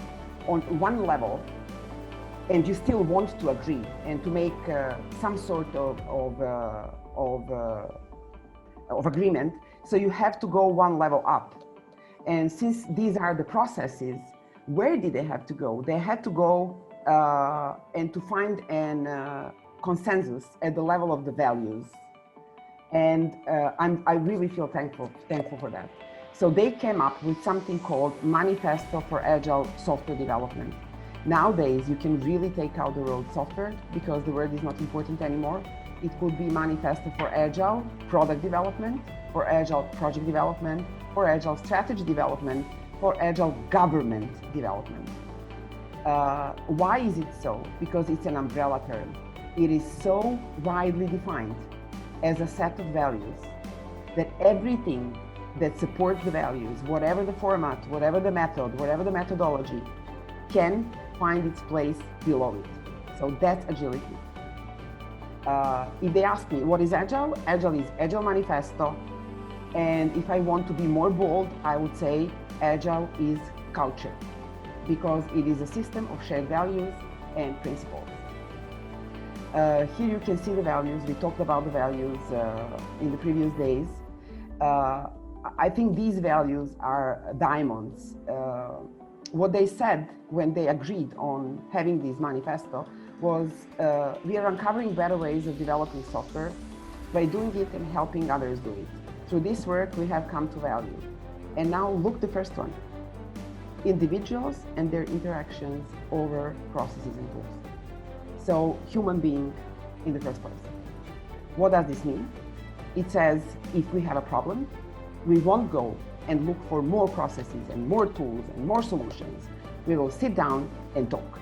on one level and you still want to agree and to make some sort of agreement? So you have to go one level up. And since these are the processes, where did they have to go? They had to go and to find an consensus at the level of the values. And I really feel thankful for that. So they came up with something called Manifesto for Agile Software Development. Nowadays, you can really take out the word software because the word is not important anymore. It could be Manifesto for Agile Product Development, for Agile Project Development, for Agile Strategy Development, for Agile Government Development. Why is it so? Because it's an umbrella term. It is so widely defined as a set of values that everything that supports the values, whatever the format, whatever the method, whatever the methodology, can find its place below it. So that's agility. If they ask me, what is Agile? Agile is Agile Manifesto. And if I want to be more bold, I would say Agile is culture, because it is a system of shared values and principles. Here you can see the values. We talked about the values in the previous days. I think these values are diamonds. What they said when they agreed on having this manifesto was, we are uncovering better ways of developing software by doing it and helping others do it. Through this work, we have come to value. And now look the first one. Individuals and their interactions over processes and tools. So human being in the first place. What does this mean? It says, if we have a problem, we won't go and look for more processes and more tools and more solutions. We will sit down and talk.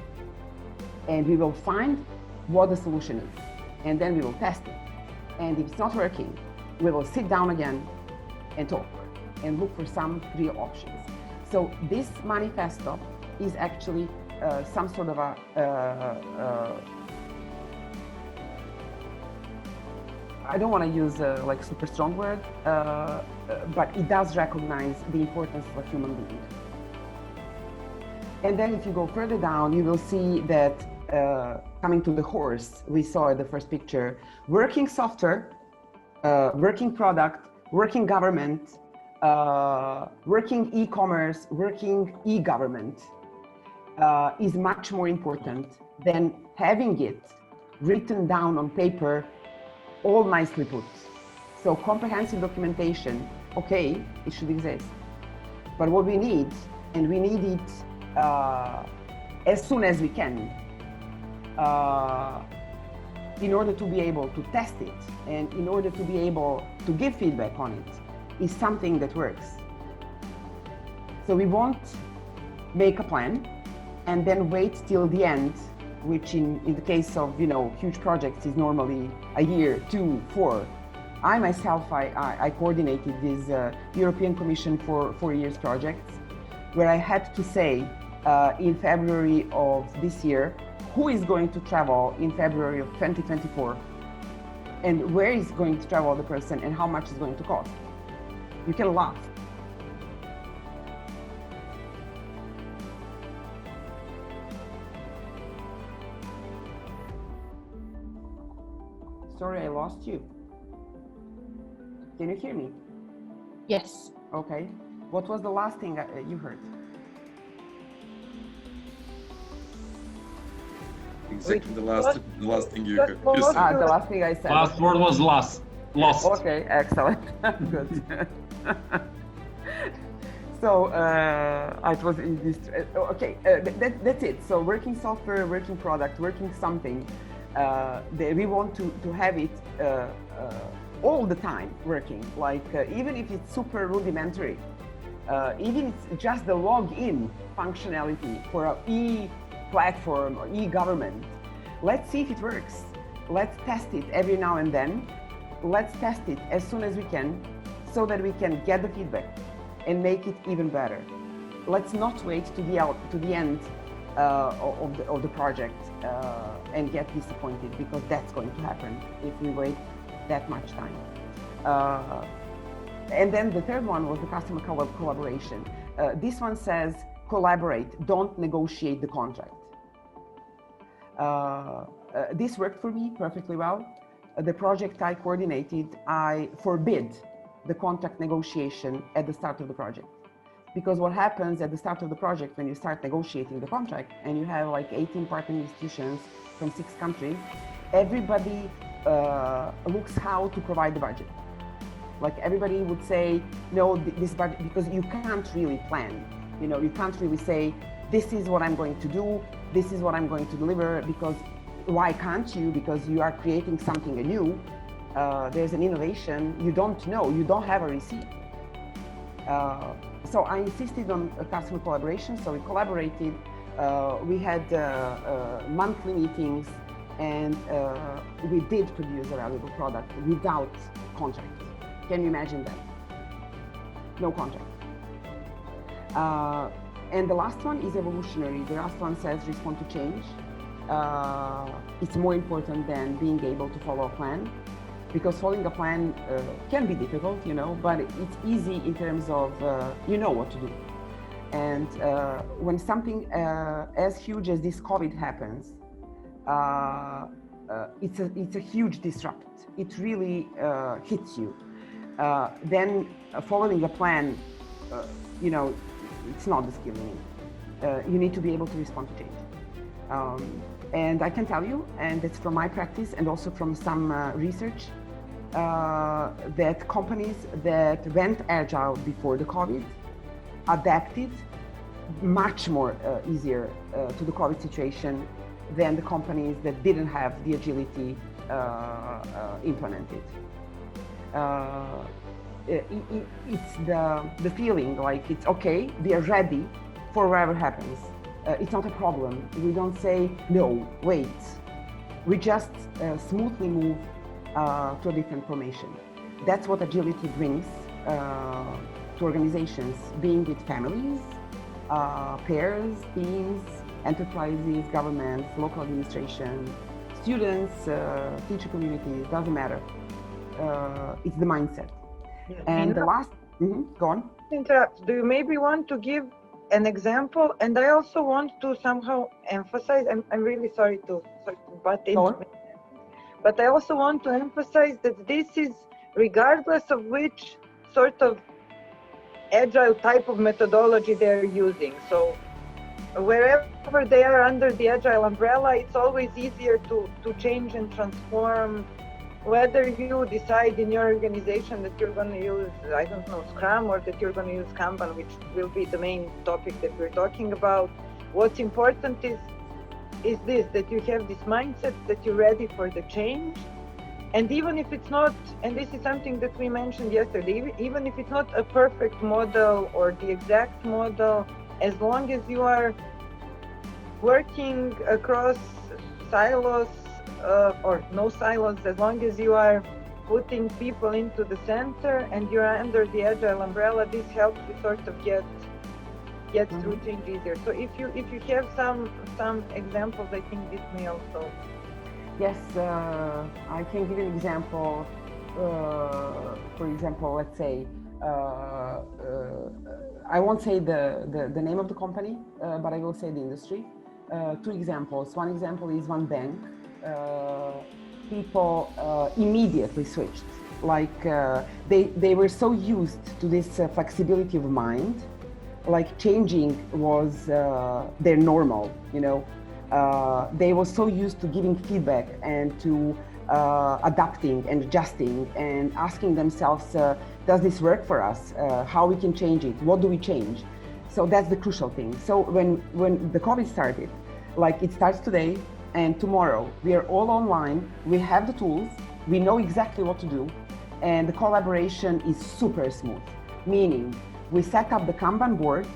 And we will find what the solution is. And then we will test it. And if it's not working, we will sit down again and talk and look for some real options. So this manifesto is actually some sort of a, I don't want to use like super strong word, but it does recognize the importance of a human being. And then if you go further down, you will see that coming to the horse, we saw in the first picture, working software, working product, working government, working e-commerce, working e-government is much more important than having it written down on paper, all nicely put. So comprehensive documentation, okay, it should exist. But what we need, and we need it as soon as we can, in order to be able to test it and in order to be able to give feedback on it, is something that works. So we won't make a plan and then wait till the end, which in the case of huge projects is normally a year, 2, 4. I myself, I coordinated this European Commission for 4 years projects, where I had to say in February of this year, who is going to travel in February of 2024, and where is going to travel the person, and how much is going to cost. You can laugh. Sorry, I lost you. Can you hear me? Yes. Okay. What was the last thing you heard? Exactly the last thing you heard. The last thing I said. Last word was lost. Okay, excellent. Good. So it was in this. Okay, that's it. So working software, working product, working something. We want to have it all the time working. Like even if it's super rudimentary, even if it's just the login functionality for an e-platform or e-government. Let's see if it works. Let's test it every now and then. Let's test it as soon as we can, so that we can get the feedback and make it even better. Let's not wait to the end of the project and get disappointed, because that's going to happen if we wait that much time. And then the third one was the customer collaboration. This one says collaborate, don't negotiate the contract. This worked for me perfectly well. The project I coordinated, I forbid the contract negotiation at the start of the project. Because what happens at the start of the project, when you start negotiating the contract and you have like 18 partner institutions from 6 countries, everybody looks how to provide the budget. Like everybody would say, no, this budget, because you can't really plan. You can't really say, this is what I'm going to do, this is what I'm going to deliver, because why can't you? Because you are creating something new. There's an innovation, you don't know, you don't have a receipt. So I insisted on customer collaboration, so we collaborated, we had monthly meetings, and we did produce a valuable product without contract. Can you imagine that? No contract. And the last one is evolutionary. The last one says respond to change. It's more important than being able to follow a plan, because following a plan can be difficult, but it's easy in terms of you know what to do. And when something as huge as this COVID happens, it's a huge disrupt. It really hits you. Then following a plan, it's not the skill you need. You need to be able to respond to change. And I can tell you, and it's from my practice and also from some research, that companies that went agile before the COVID adapted much more easier to the COVID situation than the companies that didn't have the agility implemented. It's the feeling like it's okay, we are ready for whatever happens. It's not a problem. We don't say, no, wait. We just smoothly move to a different formation. That's what agility brings to organizations, being with families, pairs, teams, enterprises, governments, local administration, students, teacher communities, doesn't matter. It's the mindset. And the last, go on. Interrupt. Do you maybe want to give an example? And I also want to somehow emphasize, I'm really sorry to butt in, but I also want to emphasize that this is regardless of which sort of agile type of methodology they're using. So wherever they are under the agile umbrella, it's always easier to change and transform. Whether you decide in your organization that you're going to use, I don't know, Scrum, or that you're going to use Kanban, which will be the main topic that we're talking about, what's important is this, that you have this mindset, that you're ready for the change. And even if it's not, and this is something that we mentioned yesterday, even if it's not a perfect model or the exact model, as long as you are working across silos, or no silos, as long as you are putting people into the center and you're under the agile umbrella, this helps you sort of get through change easier. So if you have some examples, I think this may also. Yes, I can give you an example. For example, let's say I won't say the name of the company, but I will say the industry. Two examples. One example is one bank. People immediately switched. Like they were so used to this flexibility of mind, like changing was their normal, they were so used to giving feedback and to adapting and adjusting and asking themselves, does this work for us? How we can change it? What do we change? So that's the crucial thing. So when the COVID started, like it starts today, and tomorrow we are all online, we have the tools, we know exactly what to do, and the collaboration is super smooth. Meaning, we set up the Kanban board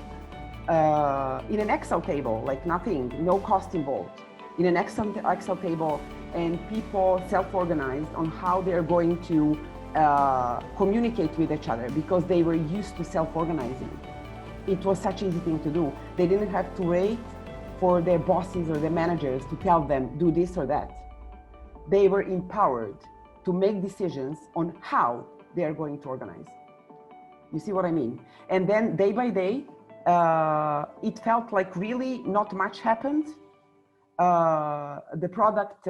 in an Excel table, like nothing, no cost involved, in an Excel table, and people self-organized on how they're going to communicate with each other because they were used to self-organizing. It was such an easy thing to do. They didn't have to wait for their bosses or their managers to tell them, do this or that. They were empowered to make decisions on how they are going to organize. You see what I mean? And then day by day, it felt like really not much happened. The product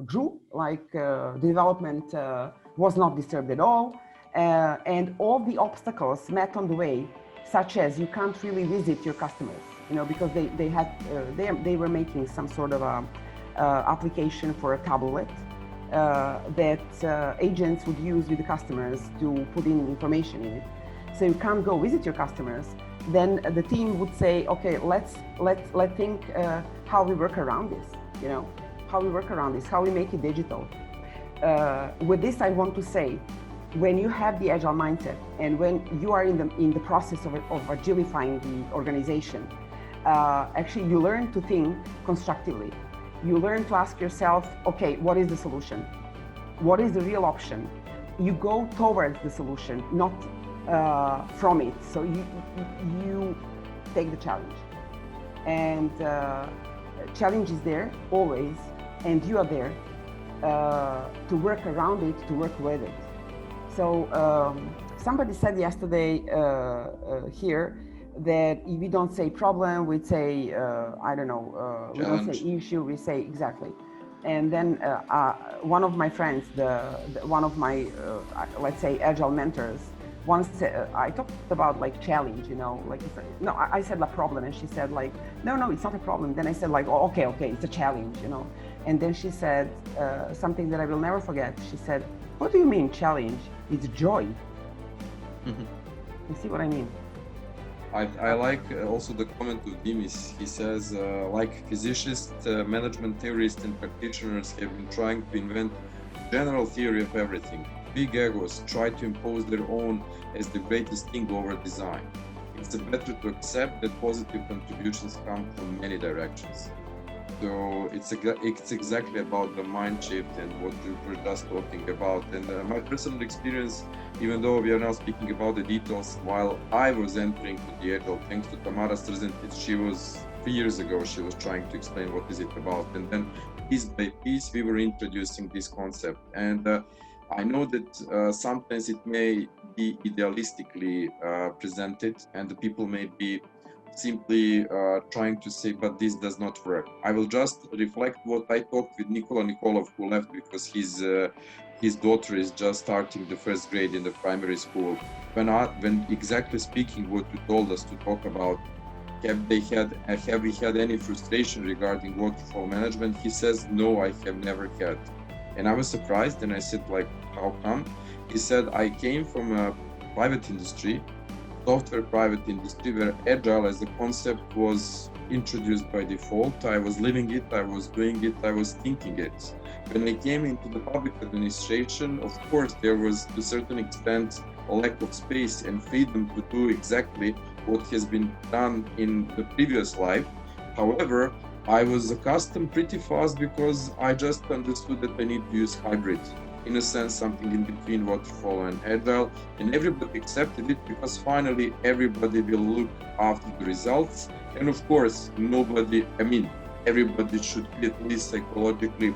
grew, like the development was not disturbed at all. And all the obstacles met on the way, such as you can't really visit your customers, because they were making some sort of application for a tablet that agents would use with the customers to put in information in it. So you can't go visit your customers. Then the team would say, okay, let's think how we work around this, how we work around this, how we make it digital. With this, I want to say, when you have the agile mindset and when you are in the process of agilifying the organization, actually you learn to think constructively. You learn to ask yourself, okay, what is the solution? What is the real option? You go towards the solution, not from it. So take the challenge. And challenge is there always, and you are there to work around it, to work with it. So somebody said yesterday here that if we don't say problem, we say, I don't know, we don't say issue, we say exactly. And then one of my friends, one of my, let's say, Agile mentors, once I talked about like challenge, you know, like, no, I said a problem, and she said like, no, it's not a problem. Then I said like, oh, okay, it's a challenge, you know. And then she said something that I will never forget. She said, what do you mean challenge? It's joy. You see what I mean? I like also the comment of Dimis. He says, like physicists, management theorists, and practitioners have been trying to invent general theory of everything. Big egos try to impose their own as the greatest thing over design. It's better to accept that positive contributions come from many directions. So it's exactly about the mind shift and what you were just talking about. And my personal experience, even though we are now speaking about the details, while I was entering to the Agile, thanks to Tamara Strzentic, she was 3 years ago, she was trying to explain what is it about. And then piece by piece, we were introducing this concept. And I know that sometimes it may be idealistically presented, and the people may be simply trying to say, but this does not work. I will just reflect what I talked with Nikola Nikolov, who left because his daughter is just starting the first grade in the primary school. When exactly speaking what you told us to talk about, have we had any frustration regarding waterfall management? He says, no, I have never had. And I was surprised, and I said, like, how come? He said, I came from a private industry, software private industry, where Agile as a concept was introduced by default. I was living it, I was doing it, I was thinking it. When I came into the public administration, of course, there was to a certain extent a lack of space and freedom to do exactly what has been done in the previous life. However, I was accustomed pretty fast because I just understood that I need to use hybrid. In a sense, something in between waterfall and Agile, and everybody accepted it because finally everybody will look after the results. And of course, everybody should be at least psychologically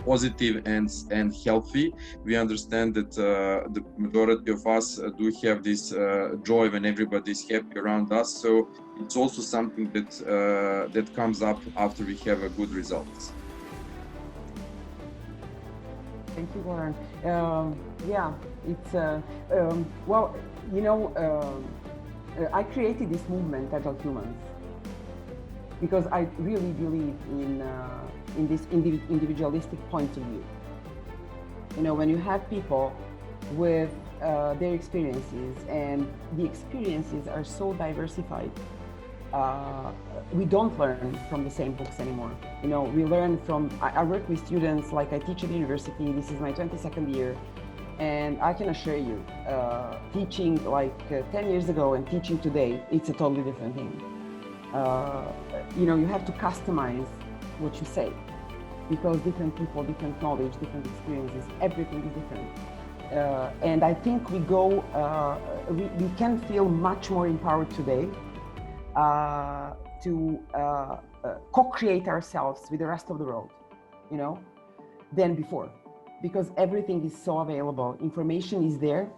positive and healthy. We understand that the majority of us do have this joy when everybody is happy around us. So it's also something that comes up after we have a good results. Thank you, Warren. Yeah, it's well, you know, I created this movement, Agile Humans, because I really believe in this individualistic point of view. You know, when you have people with their experiences, and the experiences are so diversified, we don't learn from the same books anymore. You know, we learn from, I work with students, like I teach at university, this is my 22nd year, and I can assure you, teaching like 10 years ago and teaching today, it's a totally different thing. You know, you have to customize what you say, because different people, different knowledge, different experiences, everything is different. And I think we can feel much more empowered today to co-create ourselves with the rest of the world, you know, than before, because everything is so available, information is there.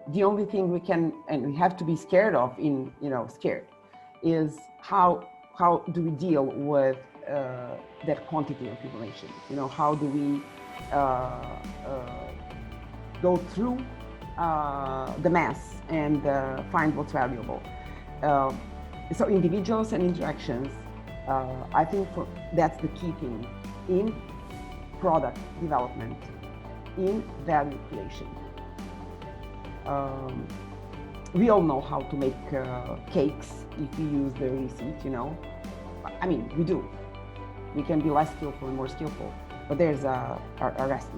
The only thing we can, and we have to be scared of, is how do we deal with that quantity of information? You know, how do we go through the mass and find what's valuable? So individuals and interactions, I think that's the key thing in product development, in value creation. We all know how to make cakes if we use the receipt, you know. I mean, we do. We can be less skillful and more skillful, but there's a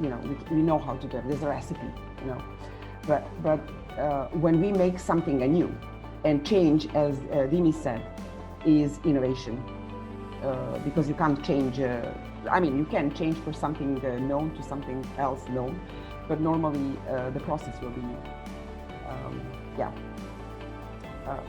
you know, we know how to do it. There's a recipe, you know. But when we make something anew, and change, as Dimi said, is innovation, because you can't change. I mean, you can change for something known to something else known, but normally the process will be new. Yeah.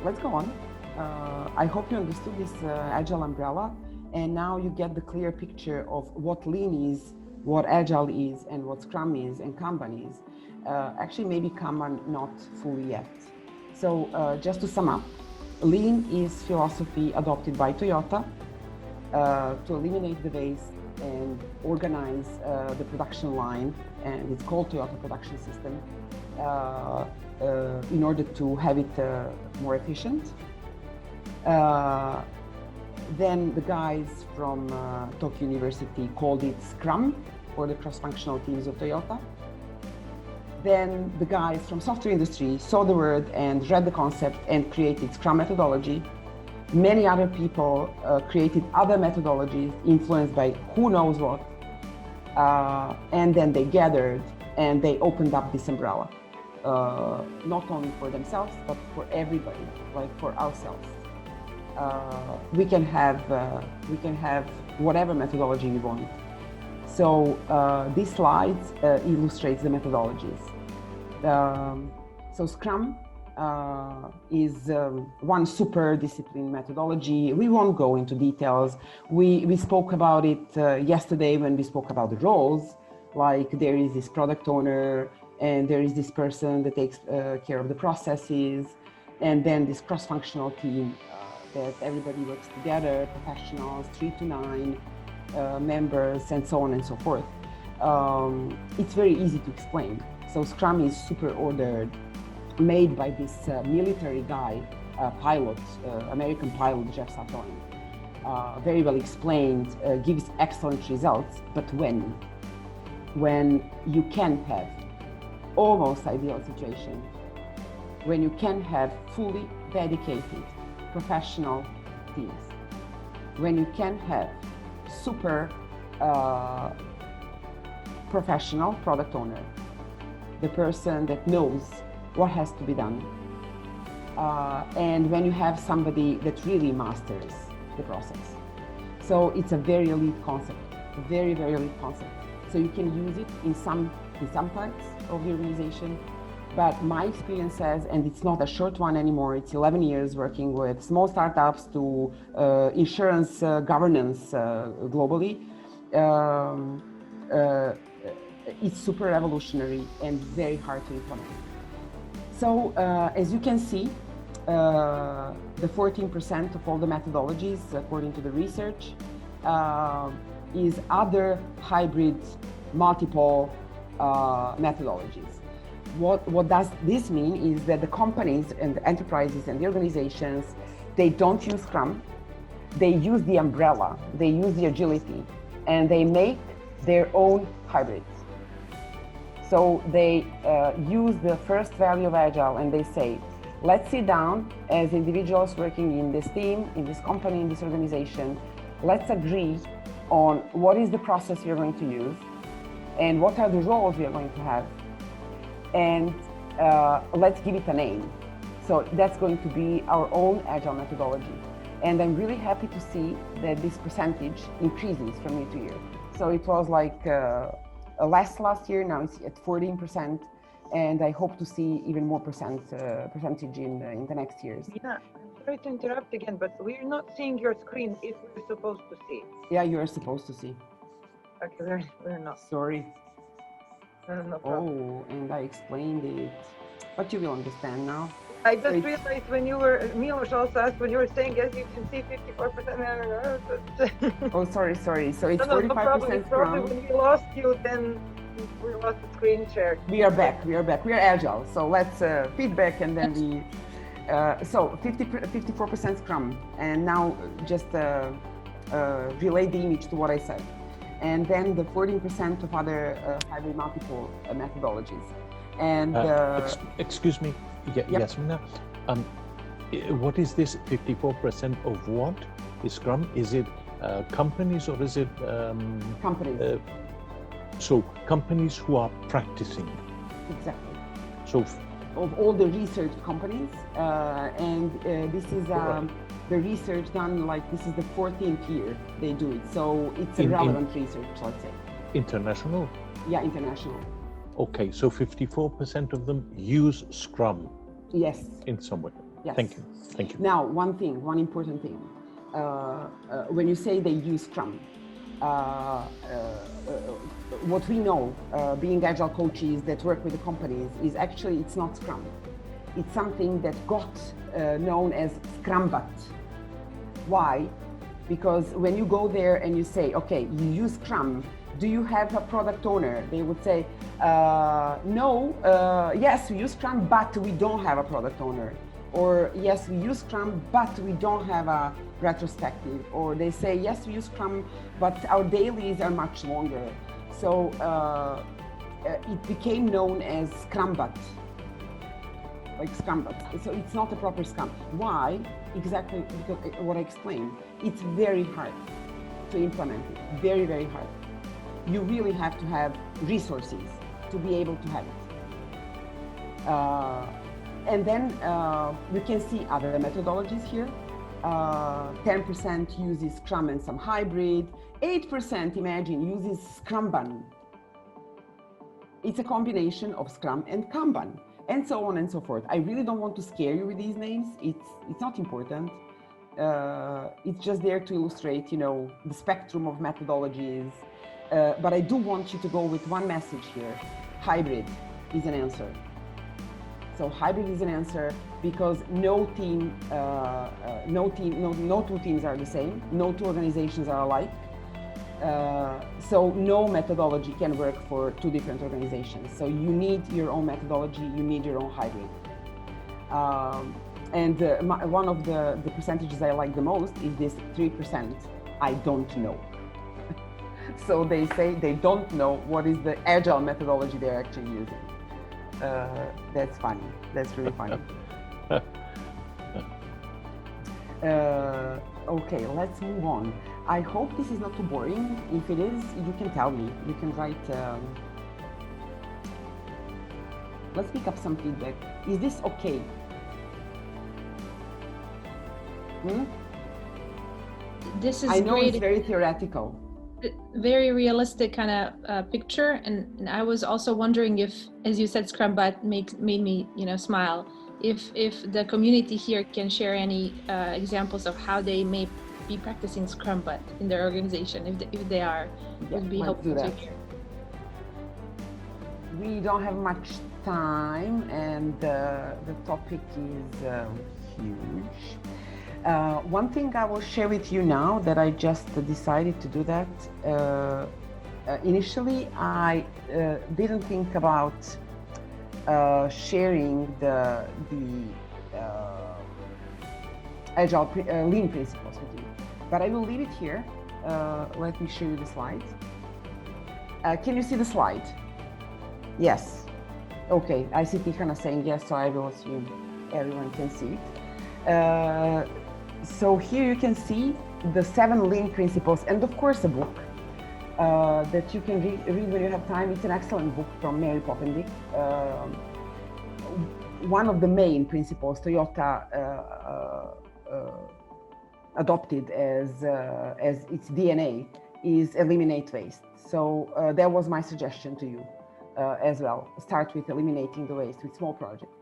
Let's go on. I hope you understood this Agile umbrella, and now you get the clear picture of what Lean is, what Agile is, and what Scrum is, and Kanban is. Actually, maybe Kanban not fully yet. So just to sum up, Lean is philosophy adopted by Toyota to eliminate the waste and organize the production line, and it's called Toyota Production System, in order to have it more efficient. Then the guys from Tokyo University called it Scrum, for the cross-functional teams of Toyota. Then the guys from software industry saw the word and read the concept and created Scrum methodology. Many other people created other methodologies influenced by who knows what. And then they gathered and they opened up this umbrella, not only for themselves, but for everybody, like for ourselves. We can have whatever methodology we want. So this slide illustrates the methodologies. So Scrum is one super discipline methodology. We won't go into details. We spoke about it yesterday when we spoke about the roles, like there is this product owner and there is this person that takes care of the processes, and then this cross-functional team that everybody works together, professionals, 3 to 9 members, and so on and so forth. It's very easy to explain. So Scrum is super ordered, made by this military guy, pilot, American pilot, Jeff Sutton. Very well explained, gives excellent results, but when you can have almost ideal situation, when you can have fully dedicated professional teams, when you can have super professional product owner, the person that knows what has to be done, and when you have somebody that really masters the process. So it's a very elite concept, a very, very elite concept. So you can use it in some parts of the organization. But my experience says, and it's not a short one anymore, it's 11 years working with small startups to insurance governance globally. It's super revolutionary and very hard to implement. So as you can see, the 14% of all the methodologies, according to the research, is other hybrid multiple methodologies. What does this mean is that the companies and the enterprises and the organizations, they don't use Scrum, they use the umbrella, they use the agility, and they make their own hybrids. So they use the first value of Agile and they say, let's sit down as individuals working in this team, in this company, in this organization, let's agree on what is the process we are going to use and what are the roles we are going to have. And let's give it a name. So that's going to be our own Agile methodology. And I'm really happy to see that this percentage increases from year to year. So it was like last year, now it's at 14%, and I hope to see even more percentage in the next years. Yeah, I'm sorry to interrupt again, but we're not seeing your screen if we're supposed to see. Yeah, you are supposed to see. Okay, we're not. Sorry. No problem. Oh, and I explained it, but you will understand now. I just realized when you were, Milos also asked when you were saying, as you can see, 54%. Oh, sorry. So it's 45% Scrum. When we lost you, then we lost the screen share. We are back. We are Agile. So let's feedback and then we. So 54% Scrum, and now just relay the image to what I said. And then the 14% of other hybrid multiple methodologies. And excuse me, Yasmina, what is this 54% of what is Scrum? Is it companies or is it companies? So companies who are practicing. Exactly. So of all the research companies, and this is the research done, like this is the 14th year they do it. So it's a relevant research, let's say. International? Yeah, international. Okay, so 54% of them use Scrum. Yes. In some way. Yes. Thank you. Thank you. Now, one important thing. When you say they use Scrum, what we know, being Agile coaches that work with the companies, is actually it's not Scrum. It's something that got known as Scrumbat. Why? Because when you go there and you say, okay, you use Scrum, do you have a product owner? They would say, no, yes, we use Scrum, but we don't have a product owner. Or yes, we use Scrum, but we don't have a retrospective. Or they say, yes, we use Scrum, but our dailies are much longer. So it became known as Scrumbat, like Scrumbat. So it's not a proper Scrum. Why? Exactly because what I explained. It's very hard to implement it, very, very hard. You really have to have resources to be able to have it. And then you can see other methodologies here. 10% uses Scrum and some hybrid. 8%, imagine, uses Scrumban. It's a combination of Scrum and Kanban, and so on and so forth. I really don't want to scare you with these names. It's not important. It's just there to illustrate, you know, the spectrum of methodologies. But I do want you to go with one message here. Hybrid is an answer. So hybrid is an answer because no two teams are the same. No two organizations are alike. So no methodology can work for two different organizations. So you need your own methodology, you need your own hybrid. One of the percentages I like the most is this 3%, I don't know. So they say they don't know what is the Agile methodology they're actually using. That's funny. That's really funny. Okay, let's move on. I hope this is not too boring. If it is, you can tell me. You can write. Let's pick up some feedback. Is this okay? This is I know great. it's very theoretical. Very realistic kind of picture, and I was also wondering if, as you said, Scrumbat made me, you know, smile. If the community here can share any examples of how they may be practicing Scrumbat in their organization, if they are, it would be helpful to hear. We don't have much time, and the topic is huge. One thing I will share with you now that I just decided to do that. Initially, I didn't think about sharing the Agile Lean principles with you, but I will leave it here. Let me show you the slide. Can you see the slide? Yes. Okay, I see Tihana saying yes, so I will assume everyone can see it. So here you can see the 7 Lean principles, and of course a book that you can read when you have time. It's an excellent book from Mary Poppendick. One of the main principles Toyota adopted as its DNA is eliminate waste. So that was my suggestion to you as well. Start with eliminating the waste with small projects.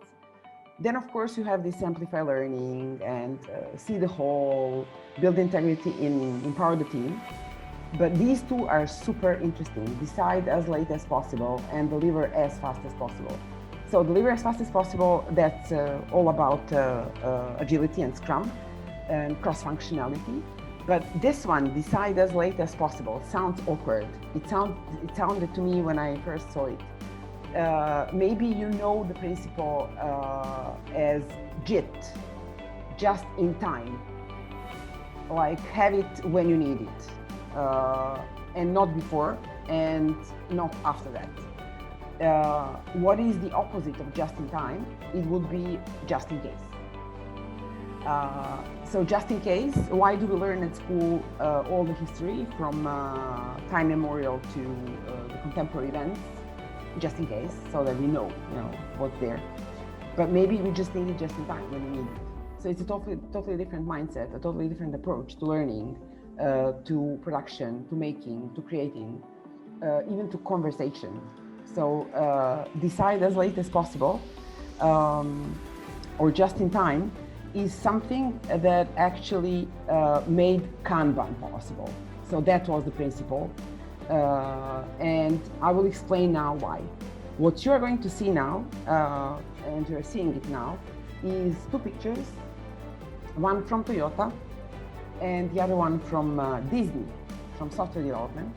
Then, of course, you have this amplify learning and see the whole, build integrity in empower the team. But these two are super interesting. Decide as late as possible and deliver as fast as possible. So deliver as fast as possible, that's all about agility and Scrum and cross-functionality. But this one, decide as late as possible, sounds awkward. It sounded to me when I first saw it. Maybe you know the principle as JIT, just in time. Like have it when you need it, and not before and not after that. What is the opposite of just in time? It would be just in case. So just in case, why do we learn at school all the history from time memorial to the contemporary events? Just in case, so that we know, what's there. But maybe we just need it just in time when we need it. So it's a totally different mindset, a totally different approach to learning, to production, to making, to creating, even to conversation. So decide as late as possible, or just in time, is something that actually made Kanban possible. So that was the principle. And I will explain now why. What you're going to see now, and you're seeing it now, is two pictures, one from Toyota and the other one from Disney, from software development.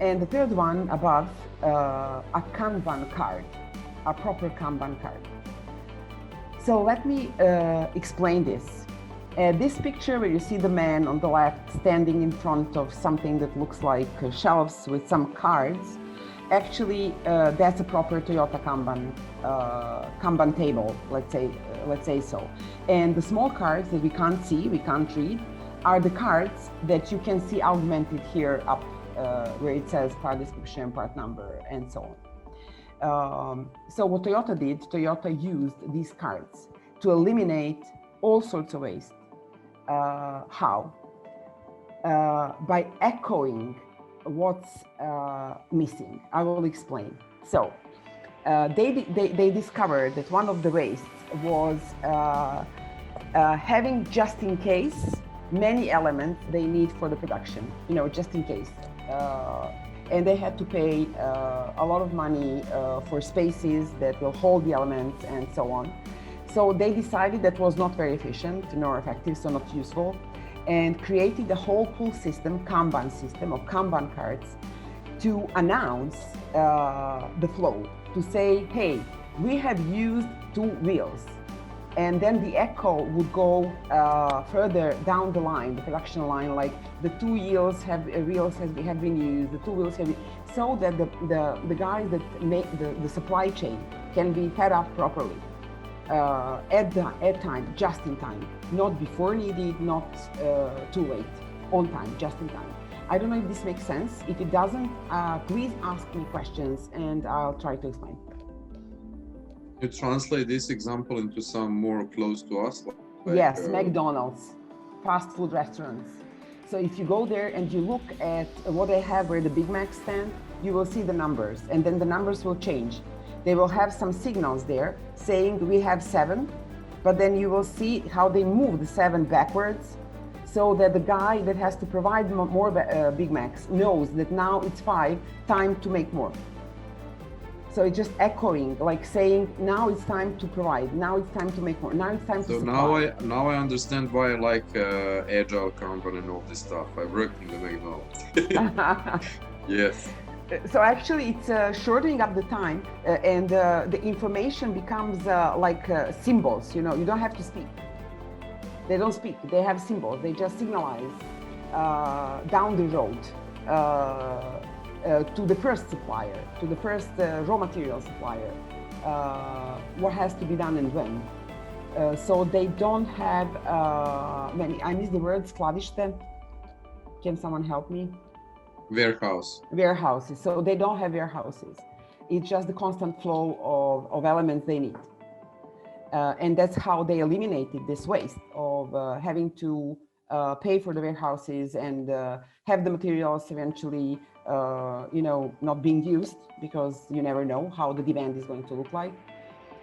And the third one above, a Kanban card, a proper Kanban card. So let me explain this. This picture where you see the man on the left standing in front of something that looks like shelves with some cards, actually that's a proper Toyota Kanban table, let's say so. And the small cards that we can't see, we can't read, are the cards that you can see augmented here up where it says part description, part number, and so on. So what Toyota did, Toyota used these cards to eliminate all sorts of waste. How? By echoing what's missing. I will explain. So they discovered that one of the wastes was having just in case many elements they need for the production, just in case. And they had to pay a lot of money for spaces that will hold the elements and so on. So they decided that was not very efficient nor effective, so not useful, and created a whole pull system, Kanban system of Kanban cards to announce the flow, to say, hey, we have used 2 wheels. And then the echo would go further down the line, the production line, like the 2 wheels have been used, the 2 wheels have been, so that the guys that make the supply chain can be fed up properly at time, just in time, not before needed, not too late, on time, just in time. I don't know if this makes sense. If it doesn't, please ask me questions and I'll try to explain. You translate this example into some more close to us? Yes, McDonald's, fast food restaurants. So if you go there and you look at what they have where the Big Mac stand, you will see the numbers, and then the numbers will change. They will have some signals there saying we have 7, but then you will see how they move the 7 backwards, so that the guy that has to provide more Big Macs knows that now it's 5, time to make more. So it's just echoing, like saying, now it's time to provide, now it's time to make more, now it's time to supply. So now I understand why I like Agile, Kanban and all this stuff. I worked in the McDonald's. Yes. So actually it's shortening up the time and the information becomes like symbols, you don't have to speak. They don't speak, they have symbols, they just signalize down the road. To the first supplier, to the first raw material supplier, what has to be done and when. So they don't have many, I miss the word skladište. Can someone help me? Warehouse. Warehouses, so they don't have warehouses. It's just the constant flow of elements they need. And that's how they eliminated this waste of having to pay for the warehouses and have the materials eventually not being used, because you never know how the demand is going to look like.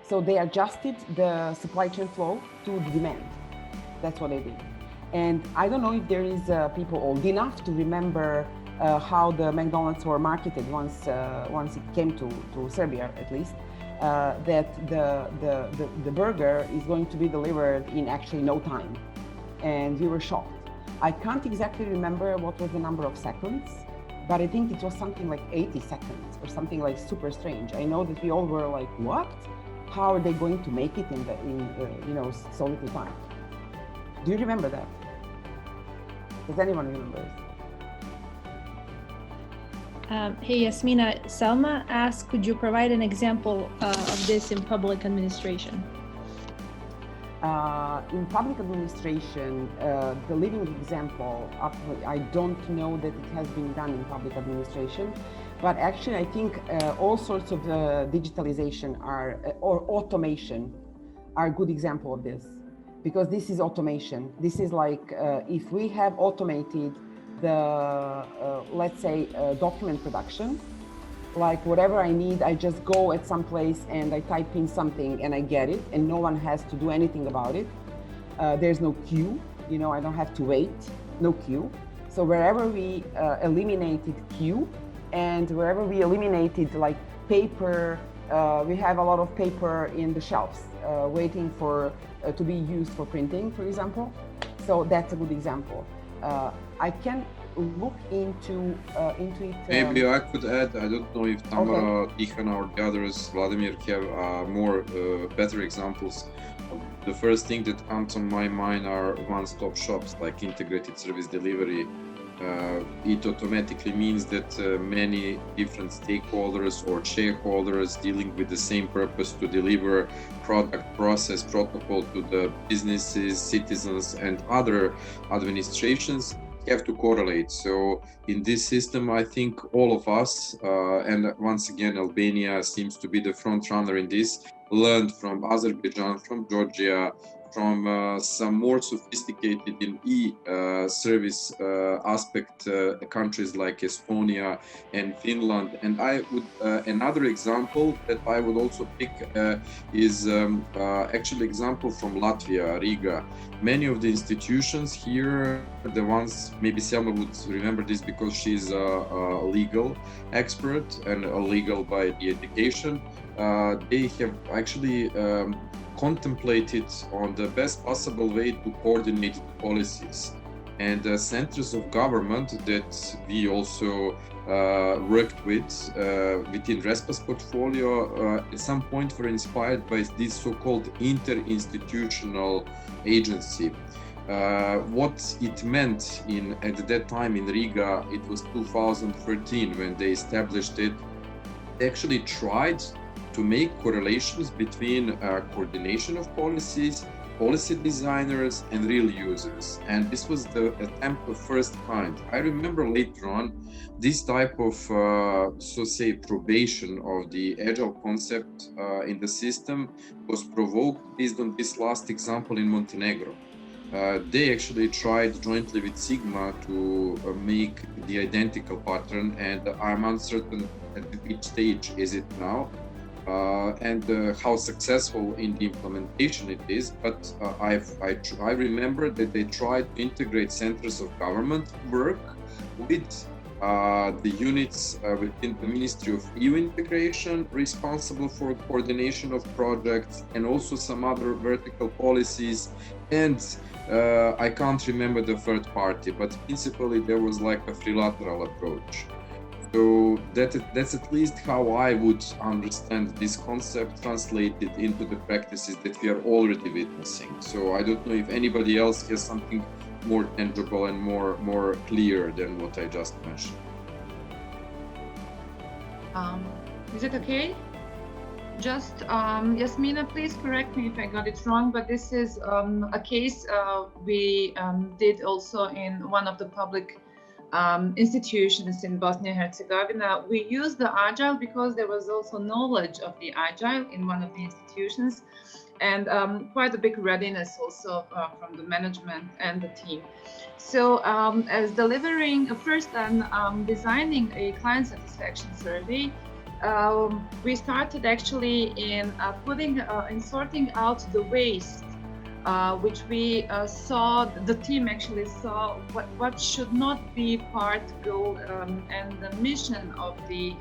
So they adjusted the supply chain flow to the demand. That's what they did. And I don't know if there is people old enough to remember how the McDonald's were marketed once it came to Serbia, at least, that the burger is going to be delivered in actually no time. And we were shocked. I can't exactly remember what was the number of seconds, but I think it was something like 80 seconds or something like super strange. I know that we all were like, what? How are they going to make it in so little time? Do you remember that? Does anyone remember? Hey, Yasmina, Selma asked, could you provide an example of this in public administration? In public administration, the living example, I don't know that it has been done in public administration, but actually I think all sorts of digitalization or automation are a good example of this, because this is automation. This is like if we have automated the, let's say, document production, like whatever I need, I just go at some place and I type in something and I get it, and no one has to do anything about it. There's no queue, you know, I don't have to wait, no queue. So wherever we eliminated queue, and wherever we eliminated like paper, we have a lot of paper in the shelves waiting for to be used for printing, for example. So that's a good example. I can look into it. Maybe I could add, I don't know if Tamara, Tihana, or the others, Vladimir, have more better examples. The first thing that comes to my mind are one-stop shops like integrated service delivery. It automatically means that many different stakeholders or shareholders dealing with the same purpose to deliver product, process, protocol to the businesses, citizens, and other administrations have to correlate. So in this system, I think all of us, and once again, Albania seems to be the front runner in this, learned from Azerbaijan, from Georgia, from some more sophisticated in e-service aspect countries like Estonia and Finland. And I would another example that I would also pick is actually example from Latvia, Riga. Many of the institutions here, the ones, maybe Selma would remember this because she's a legal expert and a legal by the education. They have actually contemplated on the best possible way to coordinate the policies. And centers of government that we also worked with within ReSPA's portfolio at some point were inspired by this so-called interinstitutional agency. What it meant at that time in Riga, it was 2013 when they established it. They actually tried to make correlations between coordination of policies, policy designers, and real users. And this was the attempt of first kind. I remember later on, this type of, so say, probation of the Agile concept in the system was provoked based on this last example in Montenegro. They actually tried jointly with Sigma to make the identical pattern, and I'm uncertain at which stage is it now. And how successful in the implementation it is, but I remember that they tried to integrate centers of government work with the units within the Ministry of EU integration responsible for coordination of projects, and also some other vertical policies, and I can't remember the third party, but principally there was like a trilateral approach. So that's at least how I would understand this concept translated into the practices that we are already witnessing. So I don't know if anybody else has something more tangible and more clear than what I just mentioned. Is it okay? Just Yasmina, please correct me if I got it wrong, but this is a case we did also in one of the public institutions in Bosnia and Herzegovina. We used the Agile because there was also knowledge of the Agile in one of the institutions, and quite a big readiness also from the management and the team. So as delivering first and designing a client satisfaction survey, we started actually in in sorting out the waste, which we saw, the team actually saw what should not be part, goal, and the mission of the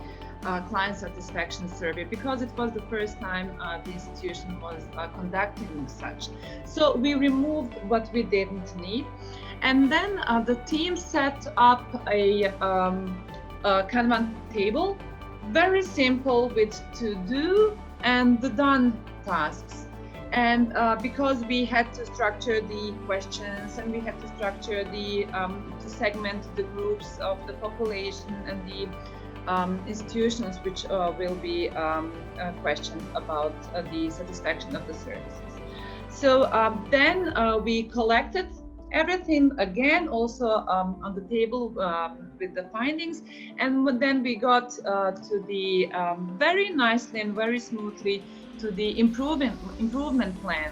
client satisfaction survey, because it was the first time the institution was conducting such. So we removed what we didn't need, and then the team set up a Kanban table, very simple, with to do and the done tasks. And because we had to structure the questions, and we had to structure the to segment the groups of the population and the institutions which will be questioned about the satisfaction of the services. So then we collected everything again, also on the table with the findings, and then we got to the very nicely and very smoothly to the improvement plan.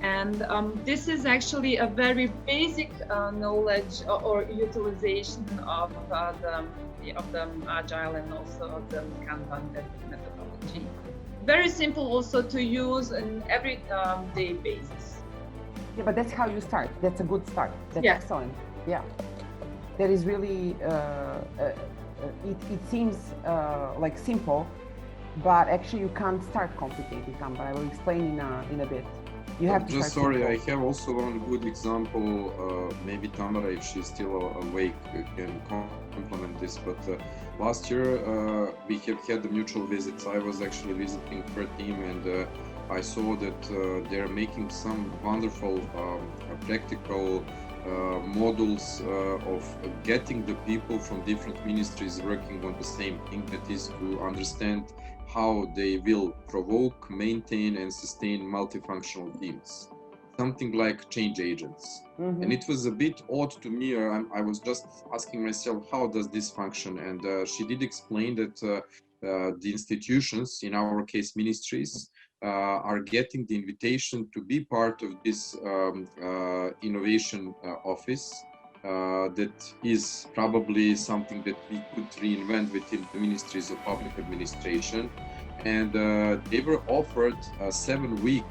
And this is actually a very basic knowledge or utilization of the Agile and also of the Kanban methodology. Very simple also to use in every day basis. Yeah, but that's how you start. That's a good start. That's excellent. Yeah. That is really, it seems like simple, but actually you can't start complicated Kanban. I will explain in a bit. You have to just start sorry, simple. I have also one good example. Maybe Tamara, if she's still awake, can complement this. But last year we have had the mutual visits. I was actually visiting her team, and I saw that they're making some wonderful practical models of getting the people from different ministries working on the same thing, that is to understand how they will provoke, maintain and sustain multifunctional teams. Something like change agents. Mm-hmm. And it was a bit odd to me. I was just asking myself, how does this function? And she did explain that the institutions, in our case ministries, are getting the invitation to be part of this innovation office. That is probably something that we could reinvent within the ministries of public administration. And they were offered a 7-week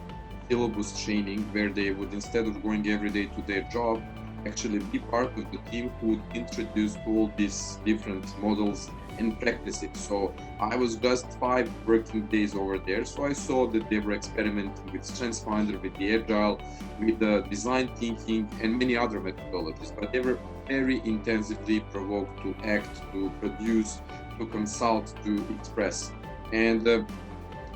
syllabus training where they would, instead of going every day to their job, actually be part of the team who would introduce all these different models and practice it. So I was just 5 working days over there. So I saw that they were experimenting with StrengthsFinder, with the Agile, with the design thinking and many other methodologies. But they were very intensively provoked to act, to produce, to consult, to express. And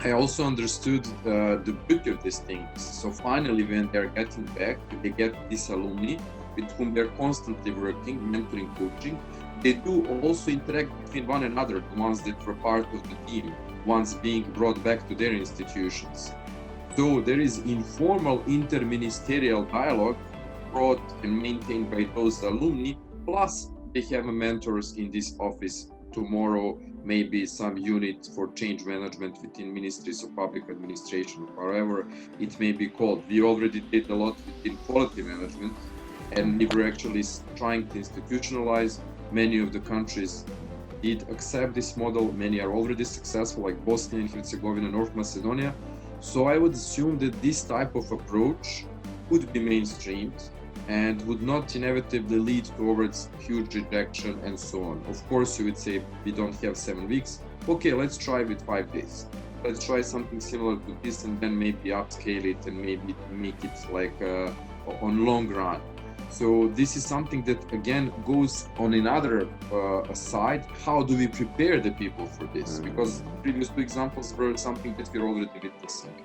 I also understood the beauty of these things. So finally, when they're getting back, they get these alumni with whom they're constantly working, mentoring, coaching. They do also interact between one another, the ones that were part of the team, ones being brought back to their institutions. So there is informal interministerial dialogue brought and maintained by those alumni, plus they have mentors in this office. Tomorrow, maybe some unit for change management within ministries of public administration, or however it may be called. We already did a lot within quality management, and we were actually trying to institutionalize. Many of the countries did accept this model. Many are already successful, like Bosnia and Herzegovina, North Macedonia. So I would assume that this type of approach would be mainstreamed and would not inevitably lead towards huge rejection and so on. Of course, you would say, we don't have 7 weeks. Okay, let's try with 5 days. Let's try something similar to this and then maybe upscale it and maybe make it like on long run. So this is something that again goes on another side. How do we prepare the people for this? Because previous 2 examples were something that we're already witnessing.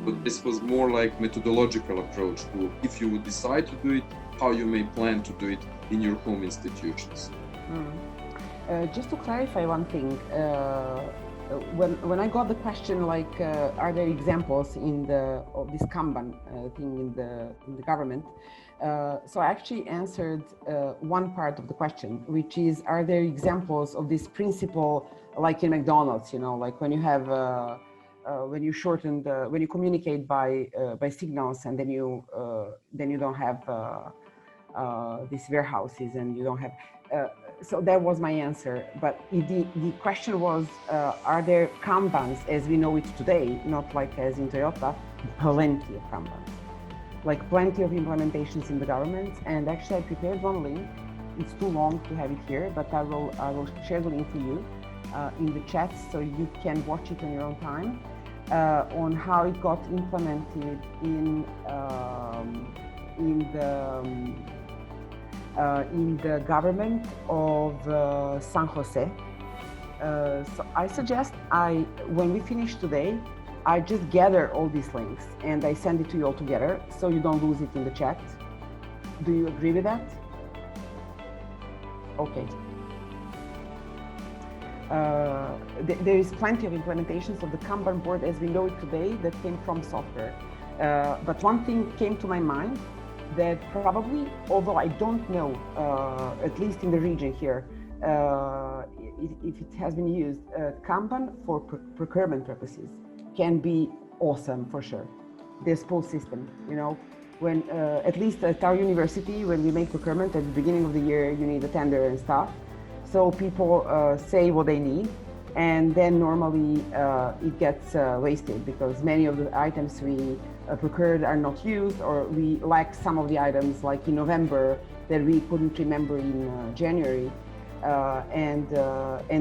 But this was more like methodological approach to, if you would decide to do it, how you may plan to do it in your home institutions. Just to clarify one thing, when I got the question like, are there examples of this Kanban thing in the government? So I actually answered one part of the question, which is, are there examples of this principle, like in McDonald's, you know, like when you have, when you shorten when you communicate by signals, and then you don't have these warehouses, and you don't have. So that was my answer. But the question was, are there Kanbans as we know it today, not like as in Toyota, plenty of Kanbans. Like plenty of implementations in the government. And actually I prepared one link. It's too long to have it here, but I will share the link for you in the chat so you can watch it on your own time, on how it got implemented in the government of San Jose. So I suggest when we finish today, I just gather all these links and I send it to you all together so you don't lose it in the chat. Do you agree with that? Okay. There is plenty of implementations of the Kanban board as we know it today that came from software. But one thing came to my mind that probably, although I don't know, at least in the region here, if it has been used, Kanban for procurement purposes can be awesome for sure. this pull system. You know, when at least at our university, when we make procurement at the beginning of the year, you need a tender and stuff. So people say what they need, and then normally it gets wasted because many of the items we procured are not used, or we lack some of the items, like in November, that we couldn't remember in January. And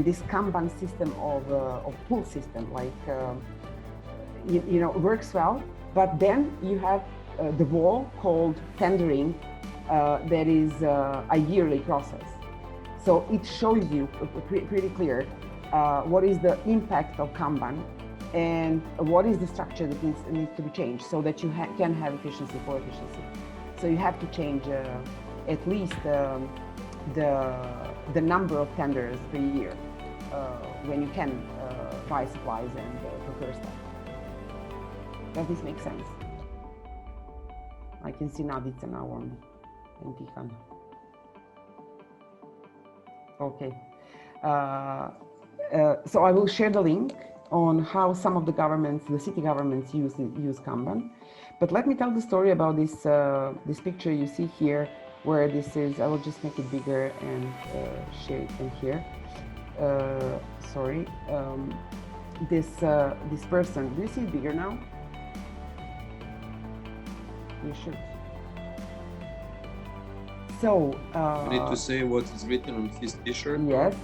this Kanban system of pull system, like you know, works well. But then you have the wall called tendering, that is a yearly process. So it shows you pretty clear what is the impact of Kanban and what is the structure that needs to be changed so that you can have efficiency for efficiency. So you have to change at least the number of tenders per year when you can buy supplies and procure stuff. Does this make sense? I can see Nadica now on Tihan. Okay. So I will share the link on how some of the governments, the city governments, use Kanban. But let me tell the story about this this picture you see here, where this is. I will just make it bigger and share it in here. Sorry. This person. Do you see it bigger now? You should. So you need to say what is written on his T-shirt. Yes.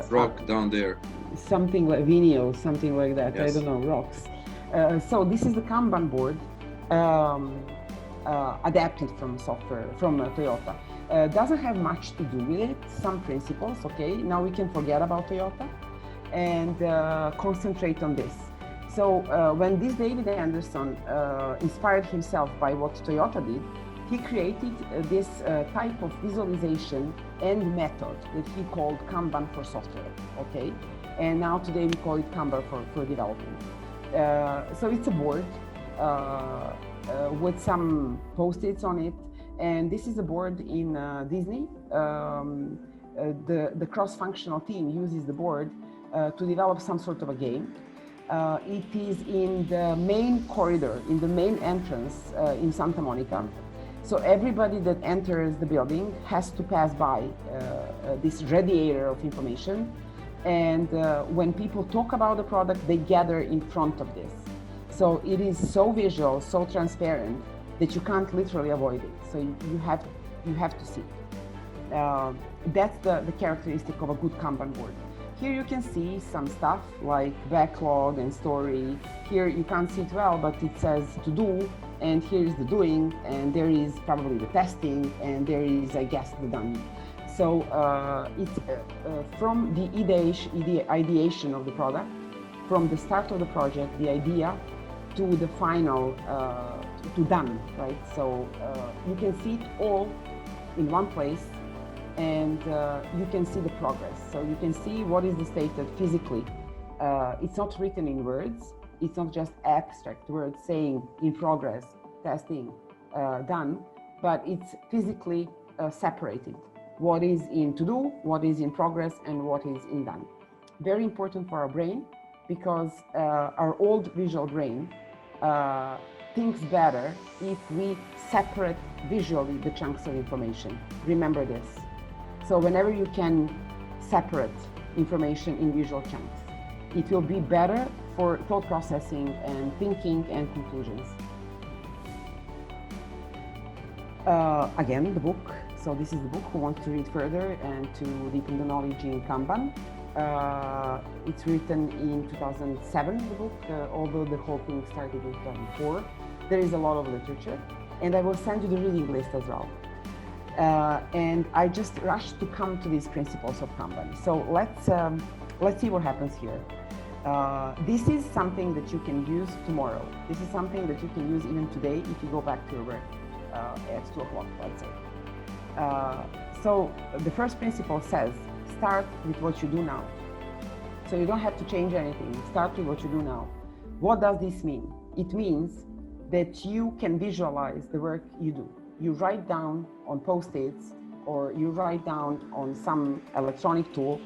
Rock down there. Something like Vimeo, something like that. Yes. I don't know, rocks. So this is the Kanban board adapted from software from Toyota. Doesn't have much to do with it. Some principles. Okay. Now we can forget about Toyota and concentrate on this. So when this David Anderson inspired himself by what Toyota did, he created this type of visualization and method that he called Kanban for software, okay? And now today we call it Kanban for development. So it's a board with some post-its on it. And this is a board in Disney. The cross-functional team uses the board to develop some sort of a game. It is in the main corridor, in the main entrance in Santa Monica. So everybody that enters the building has to pass by this radiator of information. And when people talk about the product, they gather in front of this. So it is so visual, so transparent that you can't literally avoid it. So you have to see it. That's the characteristic of a good Kanban board. Here you can see some stuff like backlog and story. Here you can't see it well, but it says to do, and here is the doing, and there is probably the testing, and there is, I guess, the done. So it's from the ideation of the product, from the start of the project, the idea, to the final, to done, right? So you can see it all in one place, and you can see the progress. So you can see what is the status physically. It's not written in words. It's not just abstract words saying in progress, testing, done, but it's physically separated. What is in to do, what is in progress, and what is in done. Very important for our brain, because our old visual brain thinks better if we separate visually the chunks of information. Remember this. So whenever you can separate information in visual chunks, it will be better for thought processing and thinking and conclusions. Again, the book. So this is the book. Who wants to read further and to deepen the knowledge in Kanban? It's written in 2007, the book, although the whole thing started in 2004. There is a lot of literature, and I will send you the reading list as well. And I just rushed to come to these principles of Kanban. So let's see what happens here. This is something that you can use tomorrow. This is something that you can use even today if you go back to your work at 2 o'clock, let's say. So the first principle says, start with what you do now. So you don't have to change anything. Start with what you do now. What does this mean? It means that you can visualize the work you do. You write down on post-its, or you write down on some electronic tool,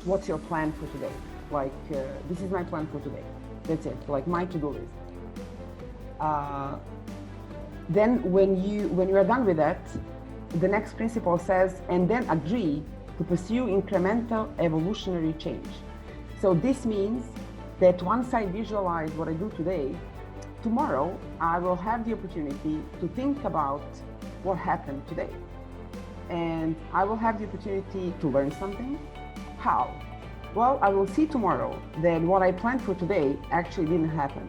what's your plan for today? Like, this is my plan for today. That's it, like my to-do list. Then when you are done with that, the next principle says, and then agree to pursue incremental evolutionary change. So this means that once I visualize what I do today, tomorrow I will have the opportunity to think about what happened today. And I will have the opportunity to learn something. How? Well, I will see tomorrow that what I planned for today actually didn't happen.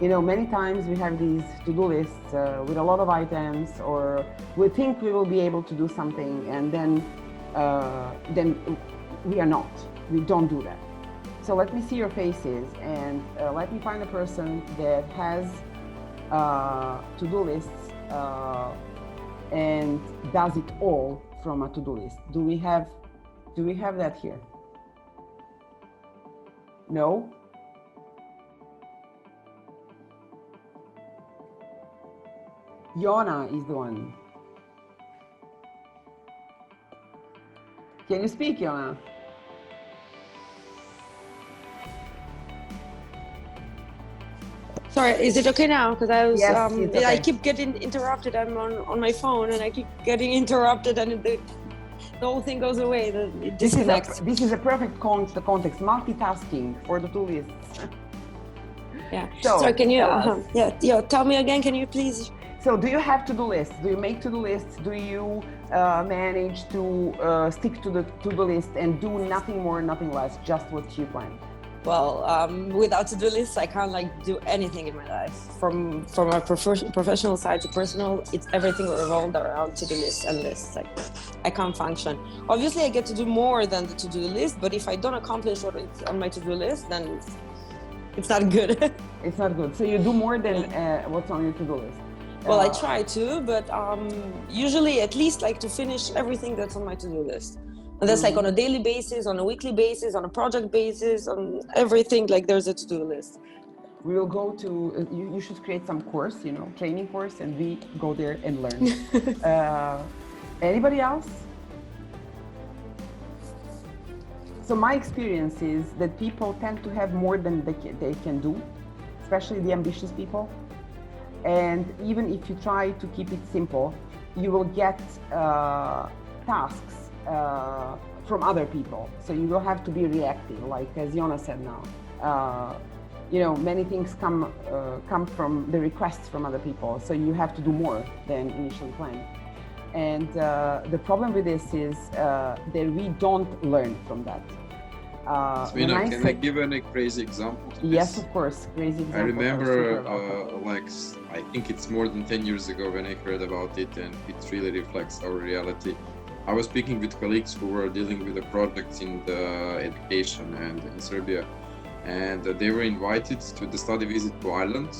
You know, many times we have these to-do lists with a lot of items, or we think we will be able to do something, and then we are not. We don't do that. So let me see your faces, and let me find a person that has to-do lists and does it all from a to-do list. Do we have that here? No? Yona is the one. Can you speak, Yona? Sorry, is it okay now? Because I was, Yes, it's okay. I keep getting interrupted. I'm on my phone and I keep getting interrupted, and the whole thing goes away. It disconnects. This is a perfect context. Multitasking for the two lists. Yeah. So, Sorry, can you? Yeah. Tell me again. Can you please? So, do you have to-do lists? Do you make to-do lists? Do you manage to stick to the to-do list and do nothing more, nothing less, just what you planned? Well, without to-do lists, I can't do anything in my life. From a professional side to personal, it's everything revolved around to-do lists and lists. I can't function. Obviously, I get to do more than the to-do list, but if I don't accomplish what is on my to-do list, then it's not good. It's not good. So you do more than what's on your to-do list. Well, I try to, but usually at least to finish everything that's on my to-do list. And that's on a daily basis, on a weekly basis, on a project basis, on everything. There's a to-do list. We will go to, you should create some course, training course, and we go there and learn. Anybody else? So my experience is that people tend to have more than they can do, especially the ambitious people. And even if you try to keep it simple, you will get tasks from other people. So you will have to be reactive, as Yona said now. Many things come from the requests from other people. So you have to do more than initially planned. And the problem with this is that we don't learn from that. Smina, can I give a crazy example to this? Yes, of course, crazy example. I remember, I think it's more than 10 years ago when I heard about it, and it really reflects our reality. I was speaking with colleagues who were dealing with the projects in the education and in Serbia, and they were invited to the study visit to Ireland,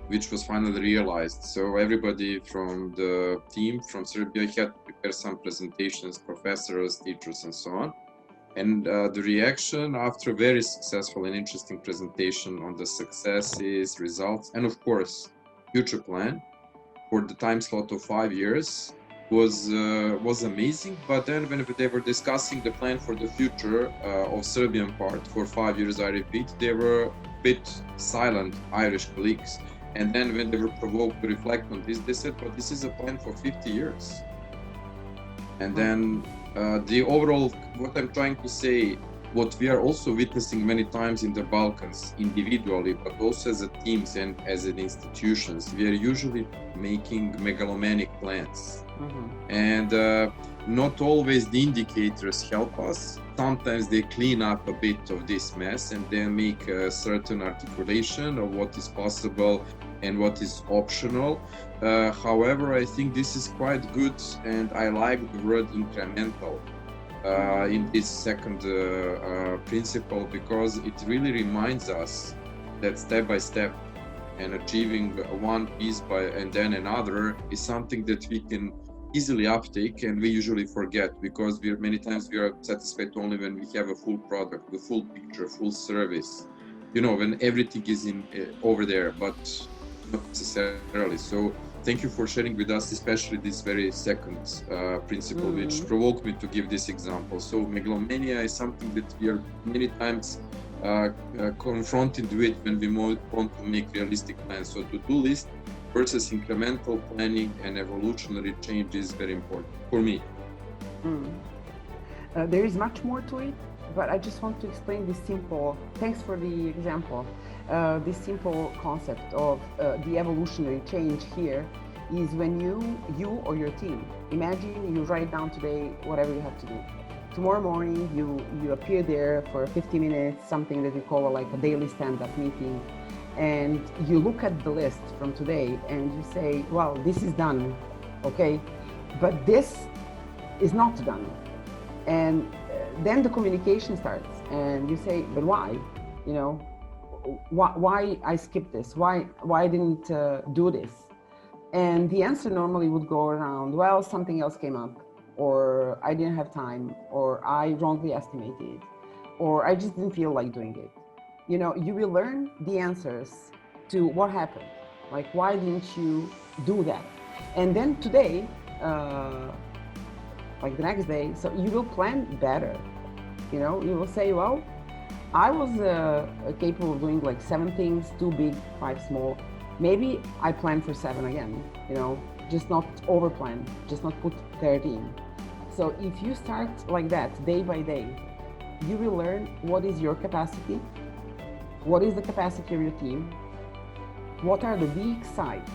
which was finally realized. So everybody from the team from Serbia had to prepare some presentations, professors, teachers, and so on. And the reaction after a very successful and interesting presentation on the successes, results, and of course, future plan for the time slot of 5 years was amazing. But then when they were discussing the plan for the future of Serbian part for 5 years, I repeat, they were a bit silent, Irish colleagues. And then when they were provoked to reflect on this, they said, but this is a plan for 50 years. And then the overall, what I'm trying to say, what we are also witnessing many times in the Balkans, individually, but also as a teams and as an institutions, we are usually making megalomaniac plans. And not always the indicators help us. Sometimes they clean up a bit of this mess and then make a certain articulation of what is possible and what is optional. However, I think this is quite good, and I like the word incremental in this second principle, because it really reminds us that step by step and achieving one piece and then another is something that we can easily uptake, and we usually forget, because many times we are satisfied only when we have a full product, the full picture, full service, when everything is over there, but not necessarily. So thank you for sharing with us, especially this very second principle, which provoked me to give this example. So megalomania is something that we are many times confronted with when we want to make realistic plans. So to-do list versus incremental planning and evolutionary change is very important for me. There is much more to it, but I just want to explain this simple, thanks for the example, this simple concept of the evolutionary change here is when you or your team, imagine you write down today whatever you have to do. Tomorrow morning, you appear there for 50 minutes, something that we call like a daily stand-up meeting, and you look at the list from today and you say, well, this is done, okay, but this is not done. And then the communication starts and you say, but why? You know, why I skipped this? Why I didn't do this? And the answer normally would go around, well, something else came up, or I didn't have time, or I wrongly estimated, or I just didn't feel like doing it. You know, you will learn the answers to what happened. Like, why didn't you do that? And then today, like the next day, so you will plan better. You know, you will say, well, I was capable of doing like 7 things, 2 big, 5 small. Maybe I plan for 7 again, you know, just not over plan, just not put 13. So if you start like that day by day, you will learn what is your capacity, what is the capacity of your team, what are the weak sides.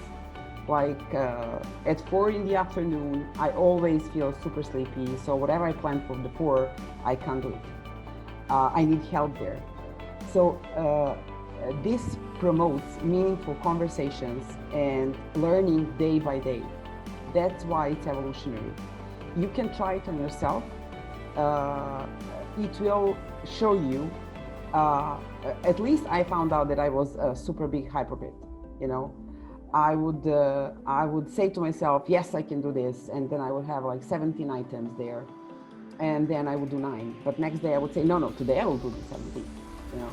Like at 4 in the afternoon, I always feel super sleepy. So whatever I planned for the 4, I can't do it. I need help there. So this promotes meaningful conversations and learning day by day. That's why it's evolutionary. You can try it on yourself. It will show you, at least I found out that I was a super big hypocrite, you know. I would say to myself, yes, I can do this. And then I would have like 17 items there. And then I would do 9. But next day I would say, no, today I will do the 17, you know.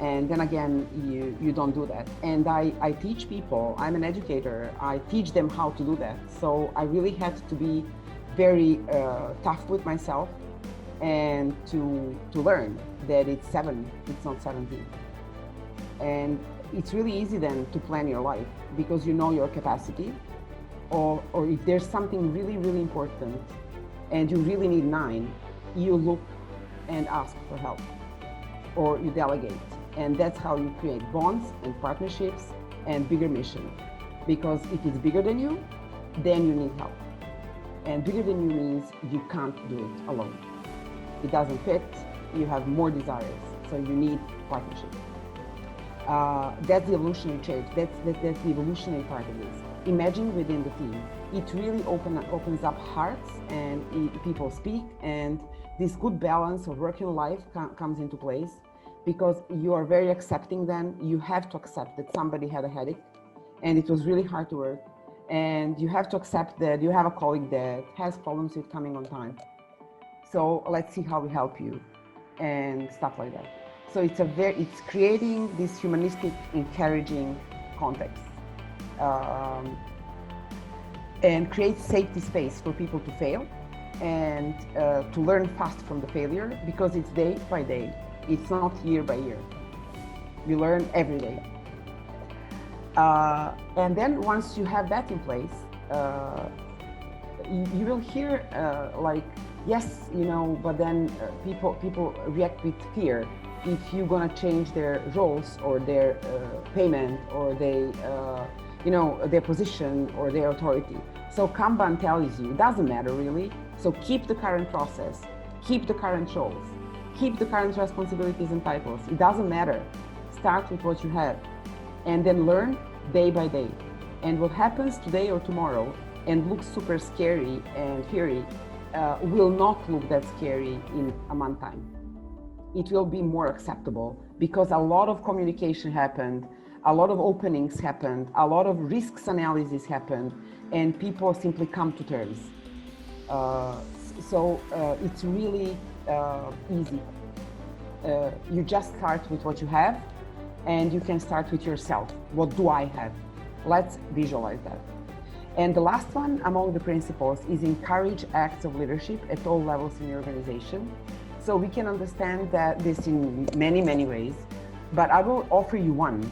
And then again, you don't do that. And I teach people, I'm an educator, I teach them how to do that. So I really had to be very tough with myself and to learn that it's 7, it's not 17. And it's really easy then to plan your life because you know your capacity, or if there's something really, really important and you really need 9, you look and ask for help, or you delegate. And that's how you create bonds and partnerships and bigger mission. Because if it's bigger than you, then you need help. And bigger than you means you can't do it alone. It doesn't fit, you have more desires, so you need partnership. That's the evolutionary change, that's the evolutionary part of this. Imagine within the team, it really opens up hearts and people speak, and this good balance of work and life comes into place because you are very accepting then. You have to accept that somebody had a headache and it was really hard to work, and you have to accept that you have a colleague that has problems with coming on time. So let's see how we help you and stuff like that. So it's creating this humanistic, encouraging context. And create safety space for people to fail and to learn fast from the failure, because it's day by day. It's not year by year. You learn every day. And then once you have that in place, you will hear like, yes, you know, but then people react with fear if you're gonna change their roles or their payment or their position or their authority. So Kanban tells you, it doesn't matter really. So keep the current process, keep the current roles, keep the current responsibilities and titles. It doesn't matter. Start with what you have and then learn day by day. And what happens today or tomorrow and looks super scary and fiery will not look that scary in a month time. It will be more acceptable because a lot of communication happened, a lot of openings happened, a lot of risks analysis happened, and people simply come to terms. So it's really easy. You just start with what you have, and you can start with yourself. What do I have? Let's visualize that. And the last one among the principles is encourage acts of leadership at all levels in the organization. So we can understand that this in many, many ways, but I will offer you one.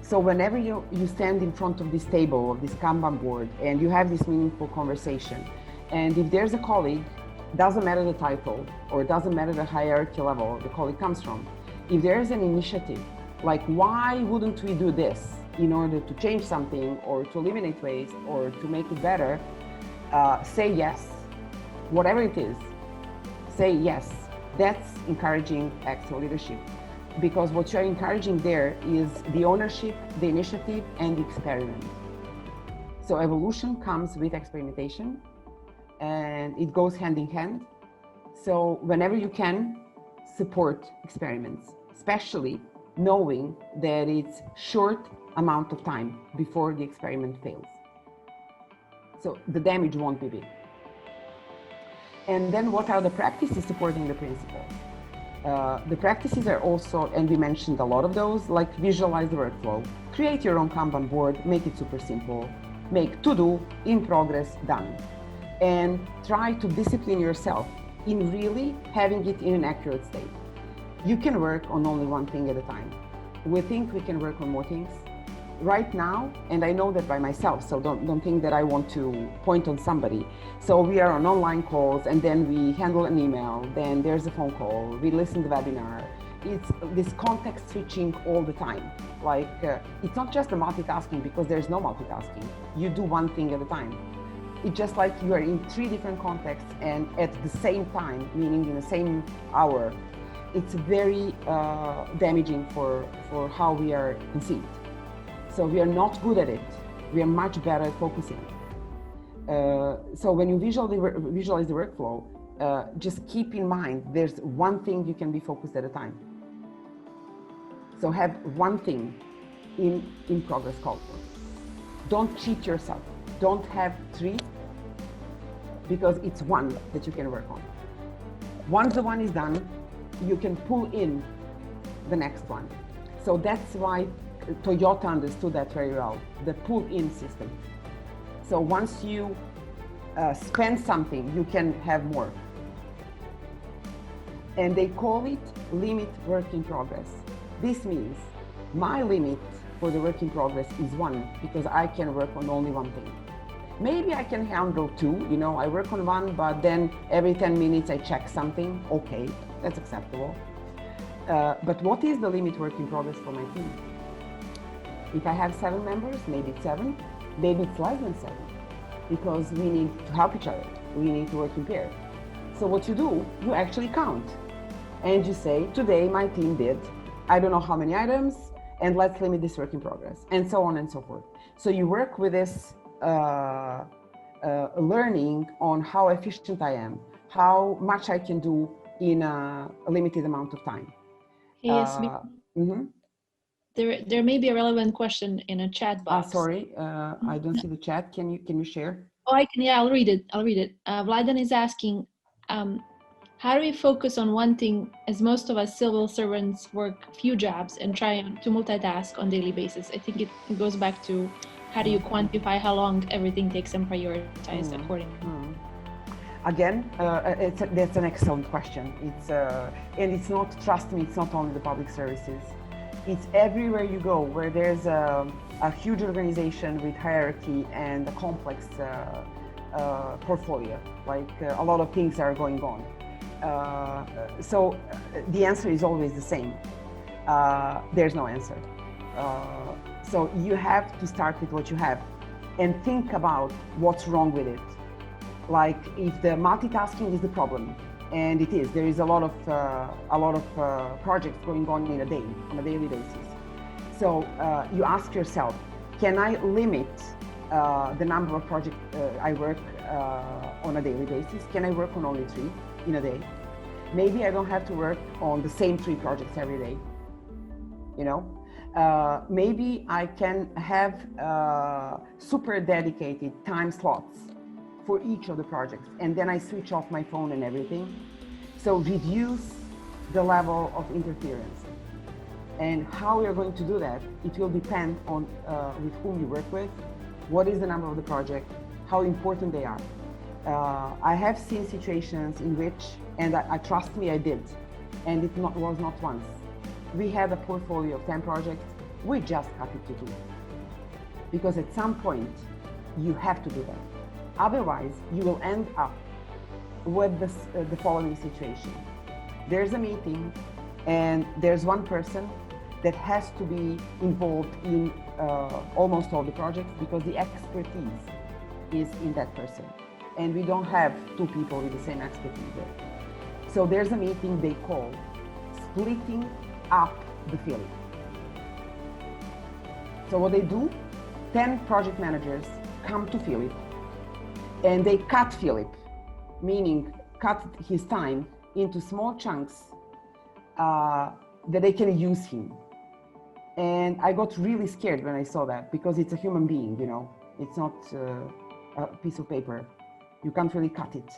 So whenever you stand in front of this table, of this Kanban board, and you have this meaningful conversation, and if there's a colleague, doesn't matter the title, or doesn't matter the hierarchy level the colleague comes from, if there's an initiative, like why wouldn't we do this in order to change something, or to eliminate waste, or to make it better, say yes. Whatever it is, say yes. That's encouraging actual leadership. Because what you're encouraging there is the ownership, the initiative, and the experiment. So evolution comes with experimentation, and it goes hand in hand. So whenever you can, support experiments, especially knowing that it's short amount of time before the experiment fails. So the damage won't be big. And then what are the practices supporting the principles? The practices are also, and we mentioned a lot of those, like visualize the workflow, create your own Kanban board, make it super simple, make to do, in progress, done. And try to discipline yourself in really having it in an accurate state. You can work on only one thing at a time. We think we can work on more things. Right now, and I know that by myself, so don't think that I want to point on somebody. So we are on online calls, and then we handle an email, then there's a phone call, we listen to the webinar. It's this context switching all the time. Like, it's not just the multitasking, because there's no multitasking. You do one thing at a time. It's just like you are in 3 different contexts and at the same time, meaning in the same hour. It's very damaging for how we are conceived. So we are not good at it. We are much better at focusing. So when you visualize the workflow, just keep in mind, there's one thing you can be focused at a time. So have one thing in progress culture. Don't cheat yourself. Don't have 3, because it's one that you can work on. Once the one is done, you can pull in the next one. So that's why Toyota understood that very well, the pull-in system. So once you spend something, you can have more. And they call it limit work in progress. This means my limit for the work in progress is 1, because I can work on only one thing. Maybe I can handle 2, I work on 1, but then every 10 minutes I check something. Okay, that's acceptable. But what is the limit work in progress for my team? If I have 7 members, maybe it's 7, maybe it's less than 7, because we need to help each other. We need to work in pairs. So what you do, you actually count. And you say, today my team did, I don't know how many items, and let's limit this work in progress, and so on and so forth. So you work with this learning on how efficient I am, how much I can do in a limited amount of time. Yes. There may be a relevant question in a chat box. Sorry, I don't see the chat. Can you share? Oh, I can. Yeah, I'll read it. Vladan is asking, how do we focus on one thing, as most of us civil servants work few jobs and try to multitask on daily basis? I think it goes back to how do you quantify how long everything takes and prioritize accordingly. Again, that's an excellent question. And it's not, trust me, it's not only the public services. It's everywhere you go where there's a huge organization with hierarchy and a complex portfolio. Like a lot of things are going on. So the answer is always the same. There's no answer. So you have to start with what you have and think about what's wrong with it. Like if the multitasking is the problem, and it is, there is a lot of projects going on in a day, on a daily basis. So you ask yourself, can I limit the number of projects I work on a daily basis? Can I work on only 3 in a day? Maybe I don't have to work on the same 3 projects every day. Maybe I can have super dedicated time slots for each of the projects, and then I switch off my phone and everything. So reduce the level of interference. And how you're going to do that, it will depend on with whom you work with, what is the number of the project, how important they are. I have seen situations in which And I trust me, I did. And it was not once. We had a portfolio of 10 projects. We just cut it to 2. Because at some point, you have to do that. Otherwise, you will end up with the following situation. There's a meeting, and there's one person that has to be involved in almost all the projects because the expertise is in that person. And we don't have 2 people with the same expertise there. So there's a meeting they call splitting up the field. So what they do, 10 project managers come to Philip and they cut Philip, meaning cut his time into small chunks that they can use him. And I got really scared when I saw that because it's a human being, you know, it's not a piece of paper. You can't really cut it.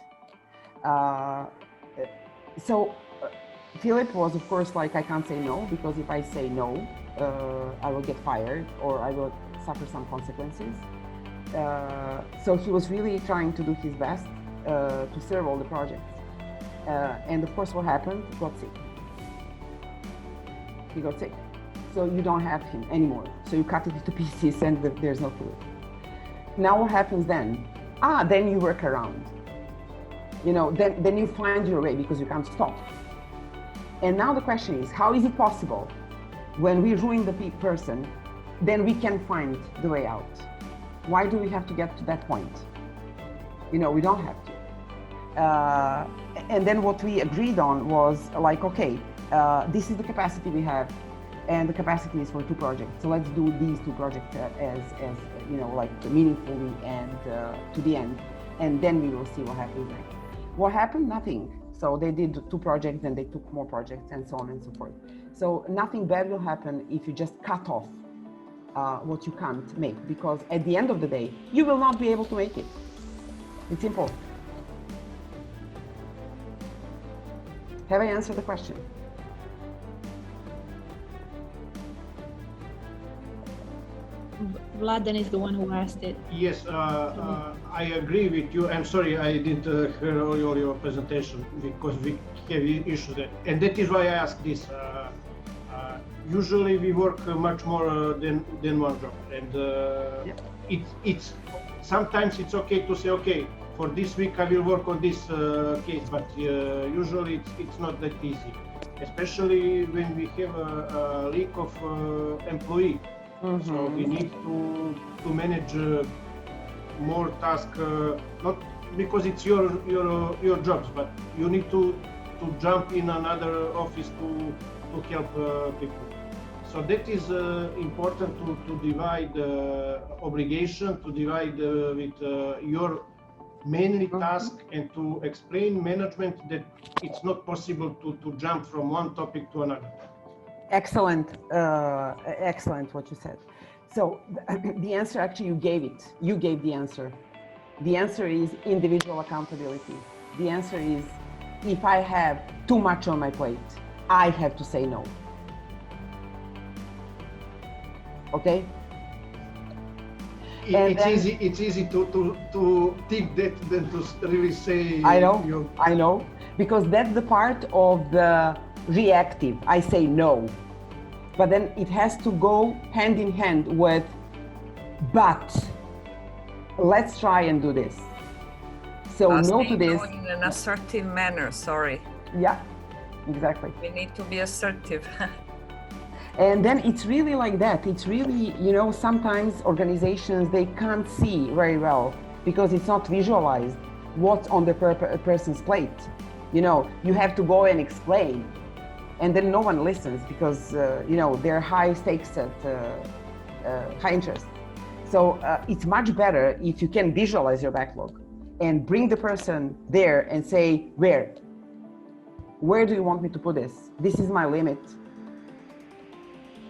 So Philip was, of course, like, I can't say no, because if I say no, I will get fired or I will suffer some consequences. So he was really trying to do his best to serve all the projects. And of course, what happened? He got sick. He got sick. So you don't have him anymore. So you cut it into pieces and there's no Philip. Now what happens then? Then you work around. You know, then you find your way because you can't stop. And now the question is, how is it possible when we ruin the person, then we can find the way out? Why do we have to get to that point? You know, we don't have to. And then what we agreed on was like, okay, this is the capacity we have, and the capacity is for 2 projects. So let's do these 2 projects as you know, like meaningfully and to the end. And then we will see what happens next. What happened? Nothing. So they did 2 projects and they took more projects and so on and so forth. So nothing bad will happen if you just cut off what you can't make, because at the end of the day, you will not be able to make it. It's simple. Have I answered the question? Vladan is the one who asked it. Yes, I agree with you. I'm sorry I didn't hear all your presentation because we have issues there. And that is why I asked this. Usually we work much more than one job. And it's sometimes it's okay to say, okay, for this week I will work on this case, but usually it's not that easy, especially when we have a leak of employee. Mm-hmm. So we need to manage more tasks, not because it's your jobs, but you need to jump in another office to help people. So that is important to divide obligation, to divide with your mainly task, and to explain management that it's not possible to jump from one topic to another. Excellent, excellent what you said. So the answer, actually you gave it. You gave the answer. The answer is individual accountability. The answer is, if I have too much on my plate, I have to say no. Okay? It's easy to think that than to really say. I know, because that's the part of the reactive. I say no, but then it has to go hand in hand with, but let's try and do this. So no to this in an assertive manner. Sorry. Yeah, exactly. We need to be assertive. And then it's really like that. It's really, you know, sometimes organizations, they can't see very well because it's not visualized what's on the person's plate. You know, you have to go and explain, and then no one listens because, you know, they're high stakes at high interest. So it's much better if you can visualize your backlog and bring the person there and say, where do you want me to put this? This is my limit.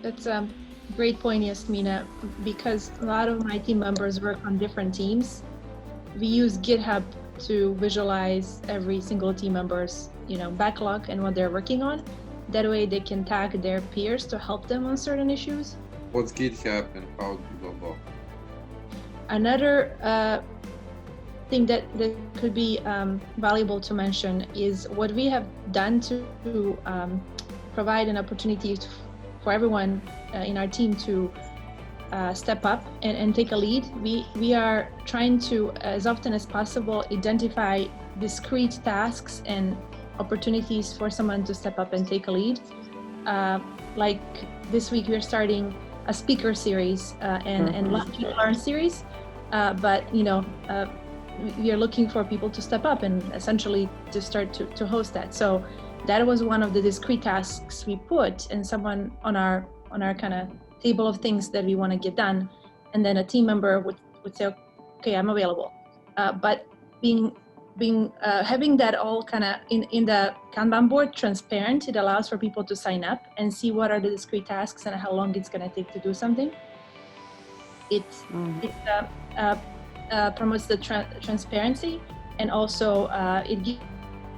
That's a great point, Yasmina, because a lot of my team members work on different teams. We use GitHub to visualize every single team member's, you know, backlog and what they're working on. That way they can tag their peers to help them on certain issues. What's GitHub and how do you go about? Another thing that could be valuable to mention is what we have done to provide an opportunity for everyone in our team to step up and take a lead. We are trying to, as often as possible, identify discrete tasks and opportunities for someone to step up and take a lead. Like this week, we're starting a speaker series and learn series, but we are looking for people to step up and essentially to start to host that. So that was one of the discrete tasks we put, and someone on our kind of table of things that we want to get done, and then a team member would say, okay, I'm available. But having that all kind of in the Kanban board transparent, it allows for people to sign up and see what are the discrete tasks and how long it's going to take to do something. It promotes the transparency, and also it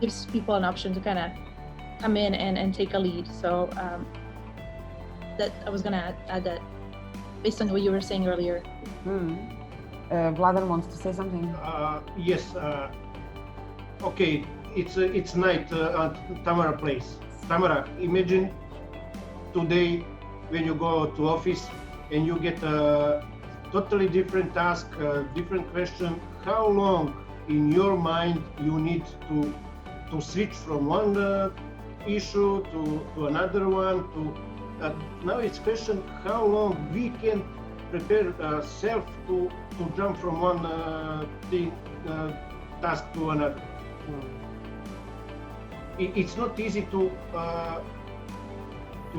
gives people an option to kind of come in and take a lead. So that I was going to add that based on what you were saying earlier. Vladan wants to say something. Yes. Okay, it's night at Tamara place. Tamara, imagine today when you go to office and you get a totally different task, different question. How long in your mind you need to switch from one issue to another one? Now it's question how long we can prepare ourselves to jump from one task to another. It's not easy to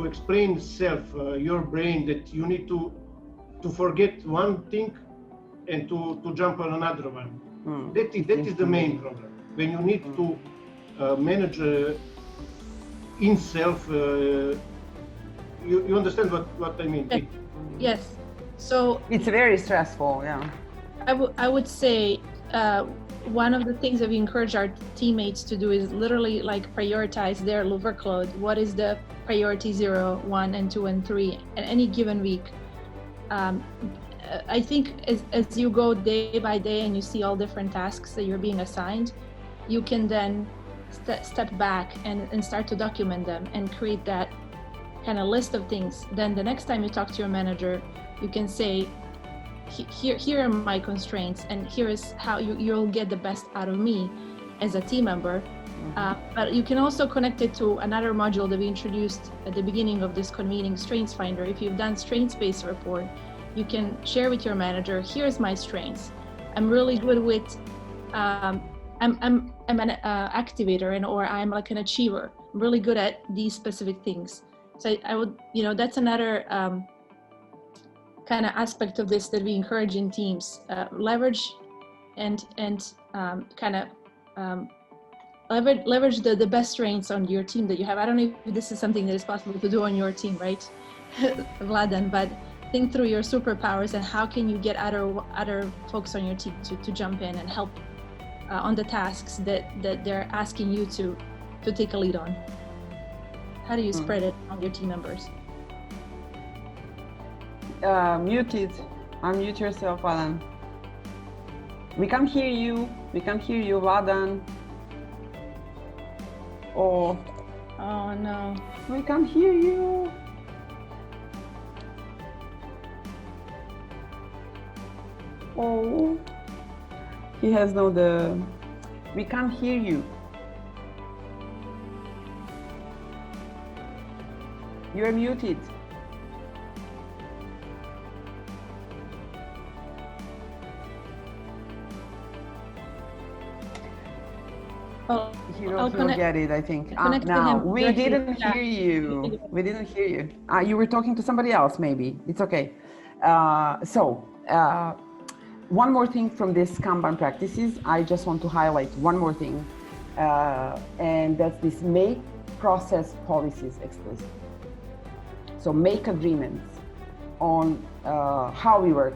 explain your brain that you need to forget one thing and to jump on another one. That is the main problem. When you need to manage in self, you understand what I mean? Yes. So it's very stressful. Yeah. I would say one of the things that we encourage our teammates to do is literally like prioritize their workload. What is the priority 0, 1, and 2, and 3 at any given week? I think as you go day by day and you see all different tasks that you're being assigned, you can then step back and start to document them and create that kind of list of things. Then the next time you talk to your manager, you can say, here are my constraints, and here is how you'll get the best out of me as a team member. But you can also connect it to another module that we introduced at the beginning of this convening, Strengths Finder. If you've done strengths-based report, you can share with your manager, here's my strengths. I'm really good with, I'm an activator or I'm like an achiever. I'm really good at these specific things. So I would, that's another kind of aspect of this that we encourage in teams. Leverage and kind of leverage the best strengths on your team that you have. I don't know if this is something that is possible to do on your team, right, Vladan, but think through your superpowers and how can you get other folks on your team to jump in and help on the tasks that they're asking you to take a lead on. How do you spread it on your team members? Muted. Unmute yourself, Alan. We can't hear you. Vladan. Oh no. We can't hear you. Oh. He has we can't hear you. You're muted. He'll get it, I think. Now, we didn't hear you. We didn't hear you. You were talking to somebody else, maybe. It's okay. One more thing from this Kanban practices, I just want to highlight one more thing, and that's this make process policies explicit. So make agreements on how we work.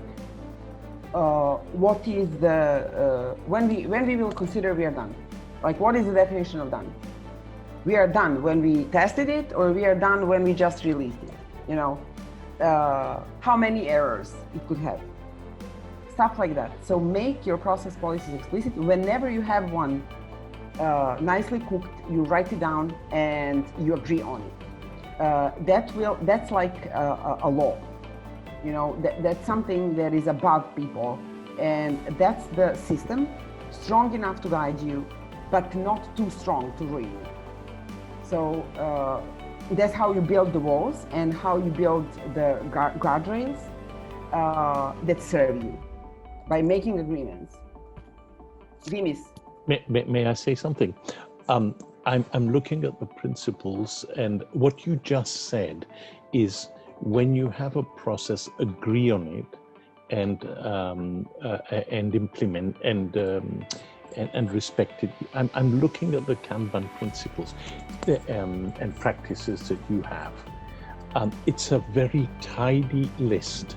What is the when we will consider we are done? Like, what is the definition of done? We are done when we tested it, or we are done when we just released it? How many errors it could have? stuff like that. So make your process policies explicit. Whenever you have one nicely cooked, you write it down and you agree on it. That's like a law. You know, that's something that is above people, and that's the system, strong enough to guide you, but not too strong to ruin you. So that's how you build the walls and how you build the guardrails that serve you, by making agreements. Dimis. May I say something? I'm looking at the principles, and what you just said is, when you have a process, agree on it and implement and respect it. I'm looking at the Kanban principles and practices that you have. It's a very tidy list.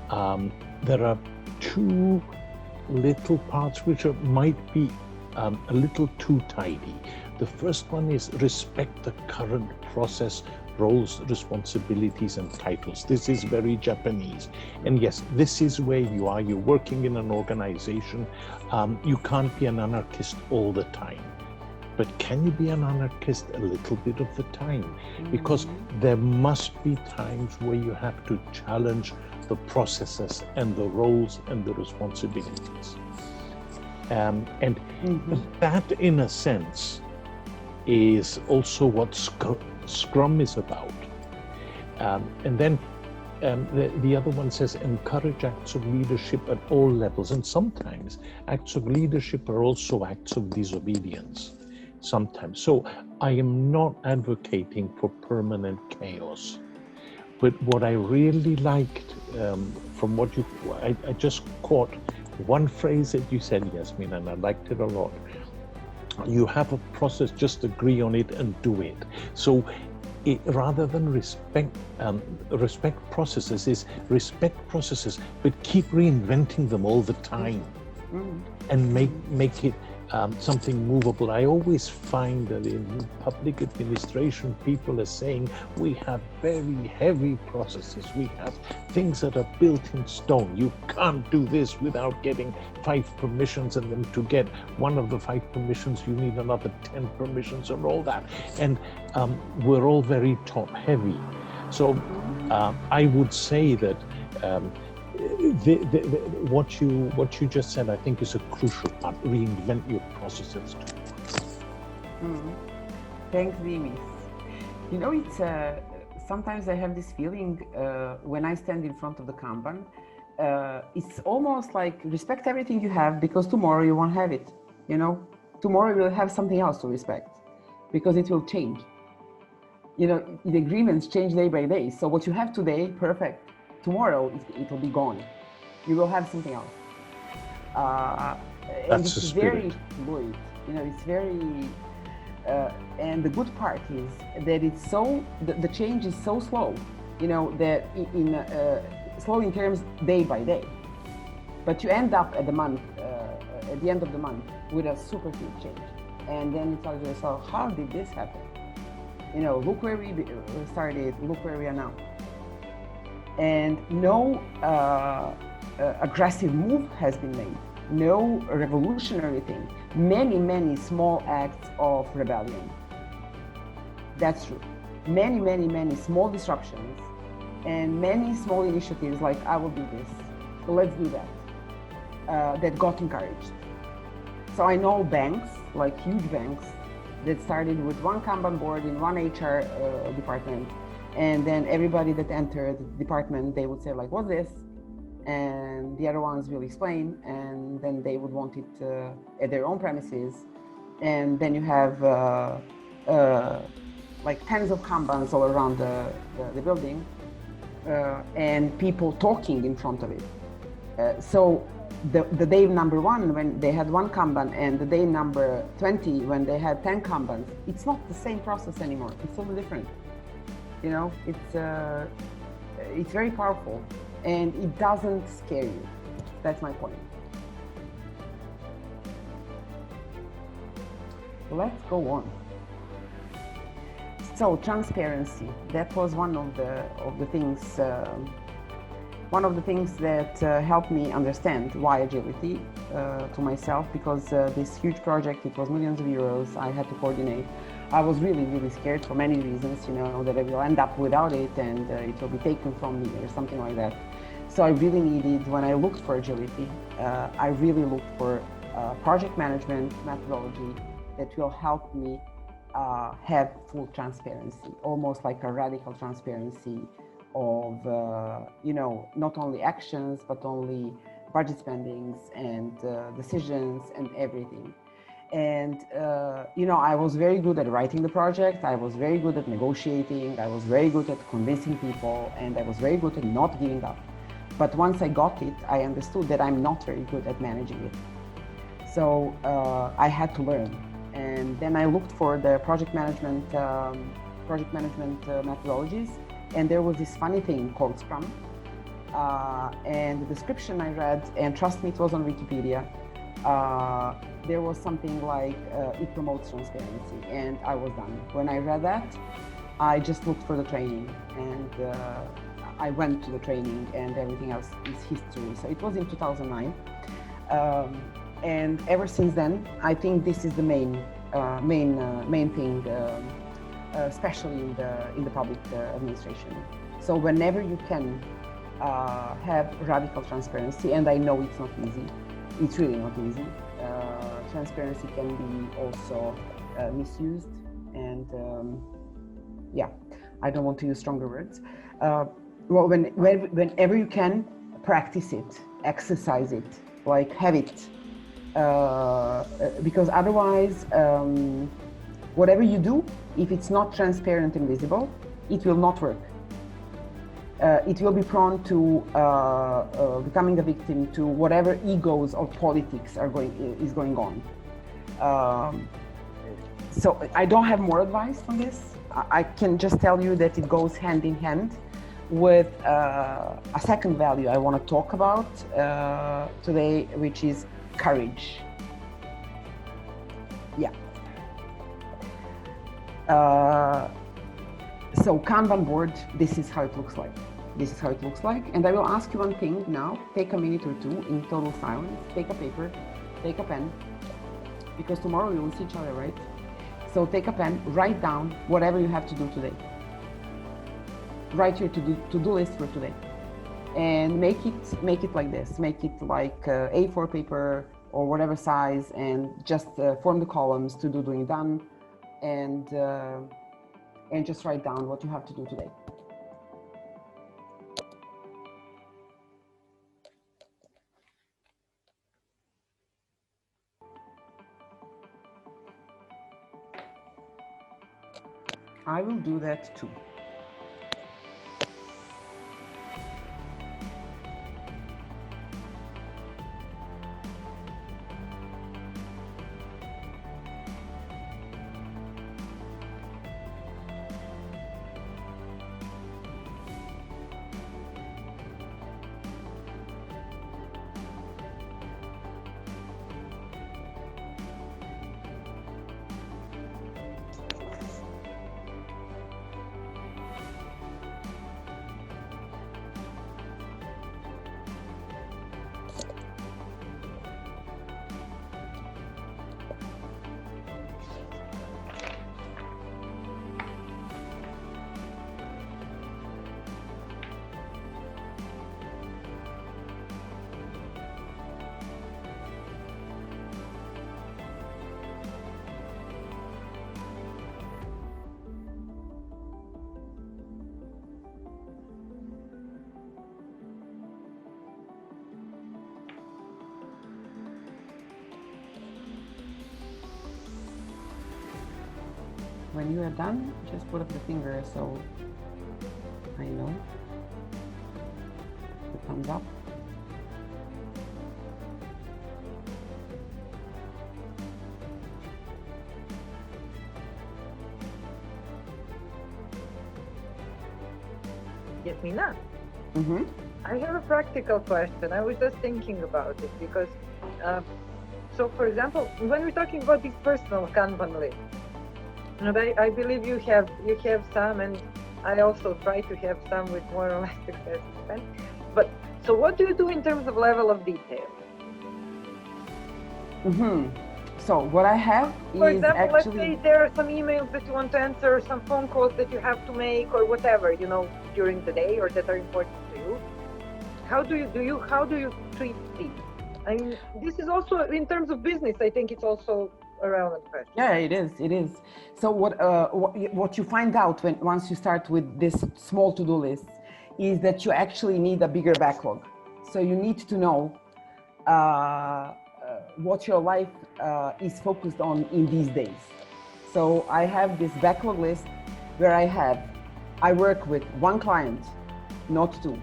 There are two little parts which might be a little too tidy. The first one is respect the current process, roles, responsibilities, and titles. This is very Japanese. And yes, this is where you are. You're working in an organization. You can't be an anarchist all the time. But can you be an anarchist a little bit of the time? Because there must be times where you have to challenge the processes and the roles and the responsibilities. And that, in a sense, is also what Scrum is about. And then the other one says, encourage acts of leadership at all levels. And sometimes acts of leadership are also acts of disobedience. Sometimes. So I am not advocating for permanent chaos. But what I really liked from what I just caught one phrase that you said, Yasmin, and I liked it a lot. You have a process, just agree on it and do it. So rather than respect processes, is respect processes, but keep reinventing them all the time and make it something movable. I always find that in public administration, people are saying we have very heavy processes. We have things that are built in stone. You can't do this without getting 5 permissions, and then to get one of the 5 permissions, you need another 10 permissions and all that. And we're all very top heavy. So I would say that what you just said, I think, is a crucial part. Reinvent your processes. Thanks, Dimis. You know, it's sometimes I have this feeling when I stand in front of the Kanban. It's almost like respect everything you have, because tomorrow you won't have it. You know, tomorrow you'll have something else to respect, because it will change. You know, the agreements change day by day. So what you have today, perfect. Tomorrow it will be gone. You will have something else. And it's very fluid. You know, it's very. And the good part is that it's so. The change is so slow. You know, that slow in terms day by day. But you end up at the month, at the end of the month, with a super huge change. And then you tell yourself, how did this happen? You know, look where we started. Look where we are now. And no aggressive move has been made, no revolutionary thing, many small acts of rebellion. That's true. Many small disruptions and many small initiatives like, I will do this, let's do that, that got encouraged. So I know banks, like huge banks, that started with one Kanban board in one HR department. And then everybody that entered the department, they would say like, what's this? And the other ones will explain, and then they would want it at their own premises. And then you have like tens of Kanbans all around the building, and people talking in front of it. So the day number 1, when they had one Kanban, and the day number 20, when they had 10 Kanbans, it's not the same process anymore. It's totally different. You know, it's very powerful, and it doesn't scare you. That's my point. Let's go on. So transparency, that was one of the things one of the things that helped me understand why agility to myself, because this huge project, it was millions of euros, I had to coordinate. I was really, really scared for many reasons, that I will end up without it and it will be taken from me or something like that. So I really needed, when I looked for agility, I really looked for project management methodology that will help me have full transparency, almost like a radical transparency of, not only actions, but only budget spendings and decisions and everything. And, I was very good at writing the project. I was very good at negotiating. I was very good at convincing people, and I was very good at not giving up. But once I got it, I understood that I'm not very good at managing it. So I had to learn. And then I looked for the project management methodologies, and there was this funny thing called Scrum. And the description I read, and trust me, it was on Wikipedia, there was something like, it promotes transparency, and I was done. When I read that, I just looked for the training, and I went to the training, and everything else is history. So it was in 2009. And ever since then, I think this is the main thing, especially in the public administration. So whenever you can have radical transparency, and I know it's not easy, it's really not easy. Transparency can be also misused, and I don't want to use stronger words. Well, whenever you can, practice it, exercise it, like have it. Because otherwise, whatever you do, if it's not transparent and visible, it will not work. It will be prone to becoming a victim to whatever egos or politics is going on. So I don't have more advice on this. I can just tell you that it goes hand in hand with a second value I want to talk about today, which is courage. Yeah. So Kanban board, this is how it looks like. This is how it looks like. And I will ask you one thing now. Take a minute or two in total silence. Take a paper, take a pen, because tomorrow we will see each other, right? So take a pen, write down whatever you have to do today. Write your to-do list for today. And make it like this. Make it like A4 paper or whatever size, and just form the columns: to do, doing, done, and just write down what you have to do today. I will do that too. When you are done, just put up the finger so I know. The thumbs up. Yasmina, Mm-hmm. I have a practical question. I was just thinking about it because, so for example, when we're talking about this personal Kanban list, and I believe you have some, and I also try to have some with more or less success. But so what do you do in terms of level of detail? So what I have For is example, actually... let's say there are some emails that you want to answer, some phone calls that you have to make, or whatever, you know, during the day, or that are important to you. How do you treat these? I mean, this is also in terms of business. I think it's also a relevant question. Yeah, it is. It is. So what you find out once you start with this small to-do list is that you actually need a bigger backlog. So you need to know what your life is focused on in these days. So I have this backlog list where I work with one client, not two.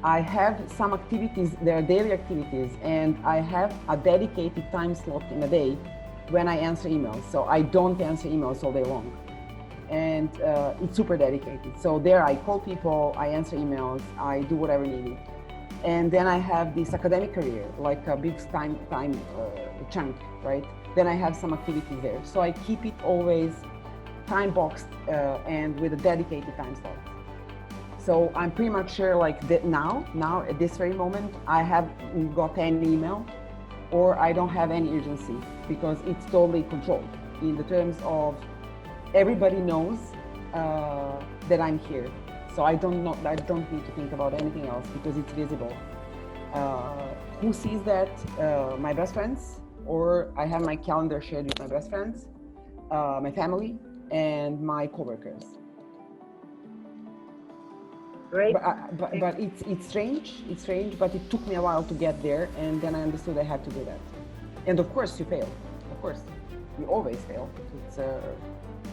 I have some activities, there are daily activities, and I have a dedicated time slot in a day when I answer emails. So I don't answer emails all day long. And it's super dedicated. So there I call people, I answer emails, I do whatever needed. And then I have this academic career, like a big time chunk, right? Then I have some activities there. So I keep it always time boxed and with a dedicated time slot. So I'm pretty much sure like that now at this very moment, I haven't got any email or I don't have any urgency because it's totally controlled in the terms of everybody knows that I'm here. So I don't need to think about anything else because it's visible. Who sees that? My best friends, or I have my calendar shared with my best friends, my family, and my coworkers. Great. But it's strange. It's strange, but it took me a while to get there, and then I understood I had to do that. And of course, you fail. Of course, you always fail. It's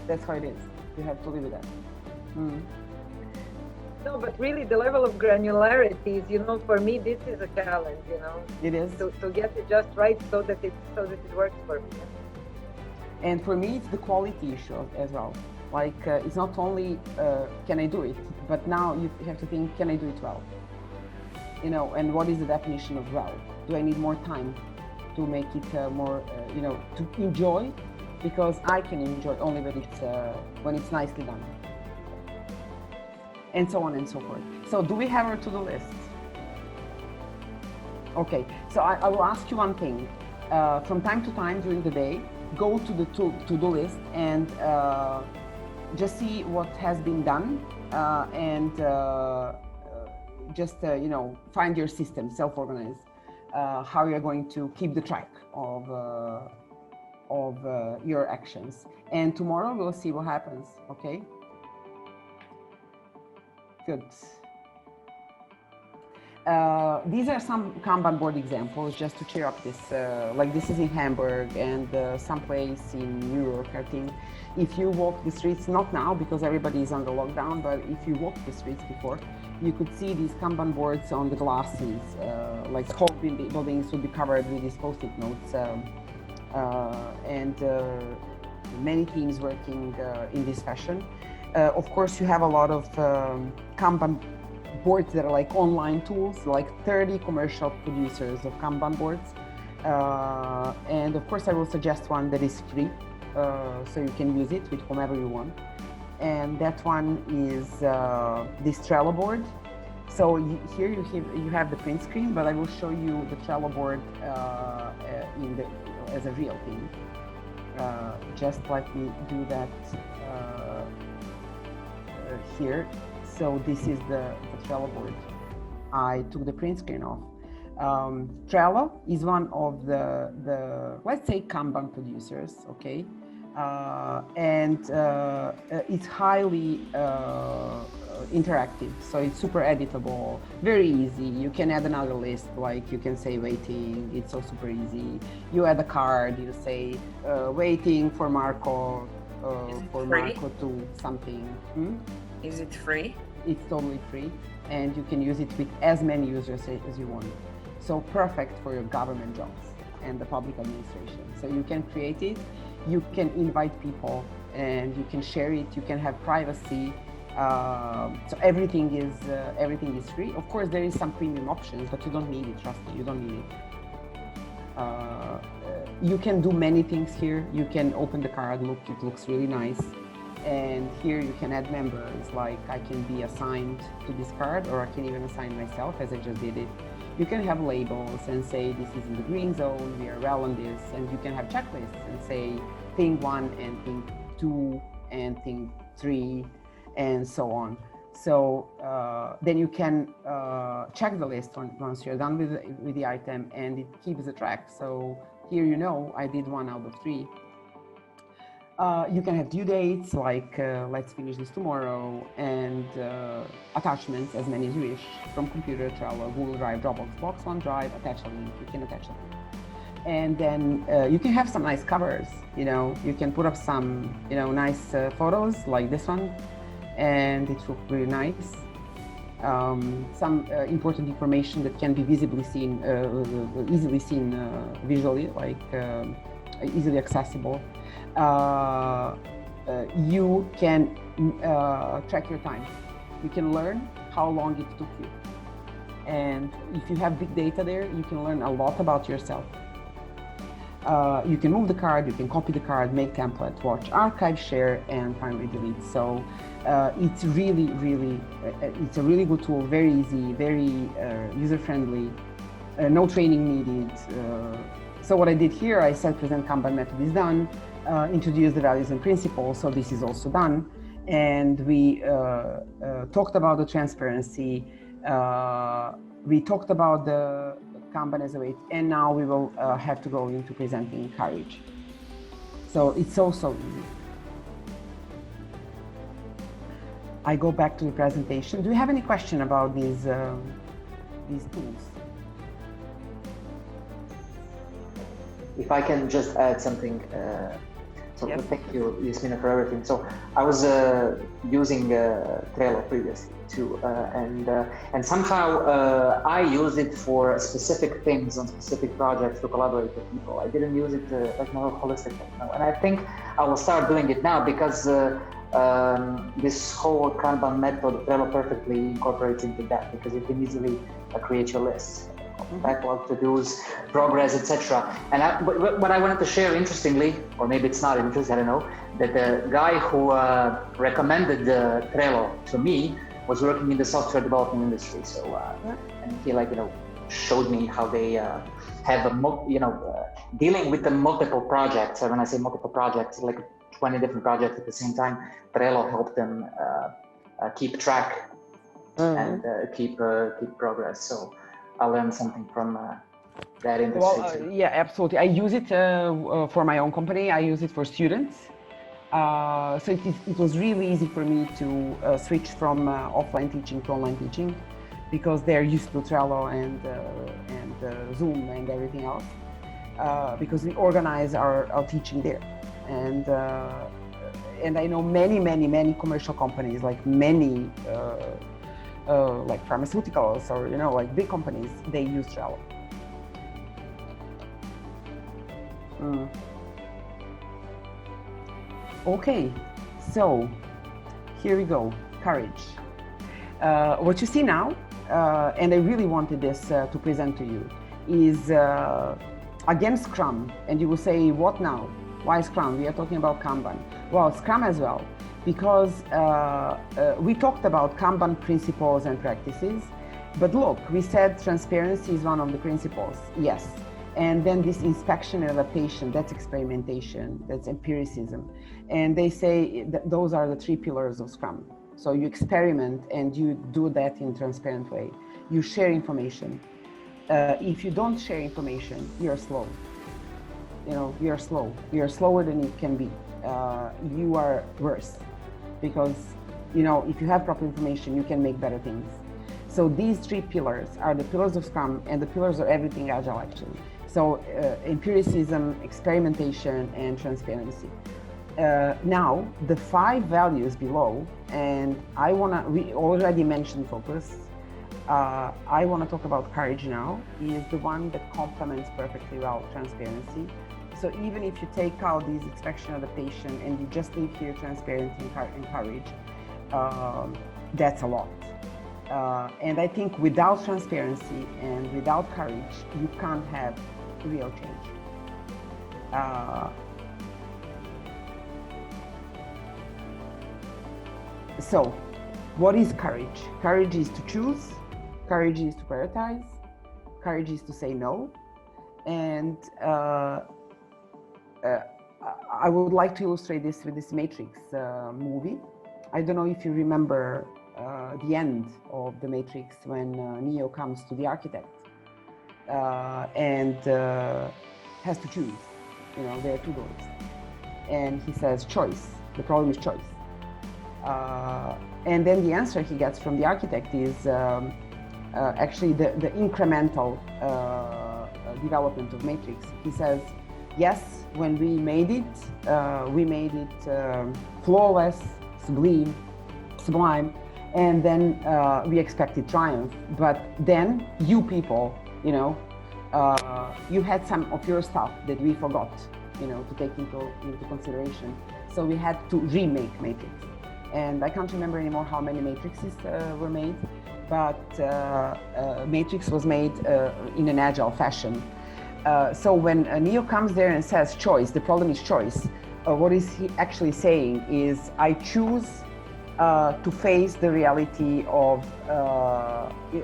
that's how it is. You have to live with that. No, but really the level of granularity is, you know, for me, this is a challenge, you know. It is. To get it just right so that it works for me. And for me, it's the quality issue as well. Like, it's not only, can I do it, but now you have to think, can I do it well? You know, and what is the definition of well? Do I need more time to make it more, you know, to enjoy? Because I can enjoy only when it's nicely done. And so on and so forth. So do we have our to-do list? Okay, so I will ask you one thing. From time to time during the day, go to the to-do list and just see what has been done and just, you know, find your system, self-organize, how you're going to keep the track of your actions. And tomorrow we'll see what happens, okay? Good. These are some Kanban board examples just to cheer up this, like this is in Hamburg and someplace in New York, I think. If you walk the streets, not now because everybody is under lockdown, but if you walk the streets before, you could see these Kanban boards on the glasses, like whole buildings would be covered with these post-it notes. And many teams working in this fashion. Of course, you have a lot of Kanban boards that are like online tools, like 30 commercial producers of Kanban boards. And of course, I will suggest one that is free, so you can use it with whomever you want. And that one is this Trello board. So here you have the print screen, but I will show you the Trello board as a real thing. Just let me do that here. So this is the Trello board. I took the print screen off. Trello is one of the let's say Kanban producers, okay? And it's highly interactive, so it's super editable, very easy. You can add another list, like you can say waiting, it's so super easy. You add a card, you say waiting for Marco, Marco to something. Is it free? It's totally free, and you can use it with as many users as you want. So perfect for your government jobs and the public administration. So you can create it, you can invite people, and you can share it. You can have privacy. So everything is free. Of course, there is some premium options, but you don't need it. Trust me, you don't need it. You can do many things here. You can open the card. Look, it looks really nice. And here you can add members, like I can be assigned to this card, or I can even assign myself as I just did it. You can have labels and say this is in the green zone, we are well on this, and you can have checklists and say thing 1 and thing 2 and thing 3 and so on. So then you can check the list once you're done with the item, and it keeps a track. So here you know I did 1 out of 3. You can have due dates, like let's finish this tomorrow, and attachments, as many as you wish, from computer, Trello, Google Drive, Dropbox, Box, OneDrive, attach a link, you can attach a link. And then you can have some nice covers, you know, you can put up some, you know, nice photos like this one, and it looks really nice. Some important information that can be visibly seen, easily seen visually, like easily accessible. You can track your time. You can learn how long it took you. And if you have big data there, you can learn a lot about yourself. You can move the card, you can copy the card, make template, watch, archive, share, and finally delete. So it's really, it's a really good tool, very easy, very user-friendly, no training needed. So what I did here, I said present Kanban method is done, introduce the values and principles, so this is also done. And we talked about the transparency, we talked about the Kanban as a weight, and now we will have to go into presenting courage. So it's so easy. I go back to the presentation. Do you have any question about these tools? If I can just add something, Yes. Thank you, Yasmina, for everything. So I was using Trello previously too, and somehow I use it for specific things on specific projects to collaborate with people. I didn't use it like more holistically, and I think I will start doing it now because this whole Kanban method Trello perfectly incorporates into that, because you can easily create your list. Backlog, to-dos, progress, etc. And what I wanted to share, interestingly, or maybe it's not interesting, I don't know, that the guy who recommended Trello to me was working in the software development industry. So, and he showed me how they have dealing with the multiple projects. And when I say multiple projects, like 20 different projects at the same time, Trello helped them keep track and keep progress. So I learned something from that industry. Well, yeah, absolutely. I use it for my own company. I use it for students. So it was really easy for me to switch from offline teaching to online teaching, because they're used to Trello and Zoom and everything else, because we organize our teaching there. And I know many commercial companies, like many like pharmaceuticals, or like big companies, they use Trello. Okay, so here we go. Courage. What you see now, and I really wanted this to present to you, is again Scrum. And you will say, what now? Why Scrum? We are talking about Kanban. Well, Scrum as well. Because we talked about Kanban principles and practices, but look, we said transparency is one of the principles, yes. And then this inspection and adaptation, that's experimentation, that's empiricism. And they say that those are the 3 pillars of Scrum. So you experiment and you do that in a transparent way. You share information. If you don't share information, you're slow. You're slow. You're slower than you can be. You are worse. Because, if you have proper information, you can make better things. So these 3 pillars are the pillars of Scrum, and the pillars of everything Agile, actually. So empiricism, experimentation, and transparency. Now, the 5 values below, and we already mentioned focus. I want to talk about courage now, is the one that complements perfectly well transparency. So even if you take out these inspection adaptation and you just leave here transparency and courage, that's a lot. And I think without transparency and without courage, you can't have real change. So, what is courage? Courage is to choose, courage is to prioritize, courage is to say no. And I would like to illustrate this with this Matrix movie. I don't know if you remember the end of the Matrix when Neo comes to the architect and has to choose. You know, there are two doors. And he says, choice. The problem is choice. And then the answer he gets from the architect is actually the incremental development of Matrix. He says, yes, when we made it flawless, sublime, and then we expected triumph. But then you people, you know, you had some of your stuff that we forgot, you know, to take into consideration. So we had to remake Matrix. And I can't remember anymore how many Matrices were made, but Matrix was made in an agile fashion. So when Neo comes there and says choice, the problem is choice, what is he actually saying is I choose to face the reality of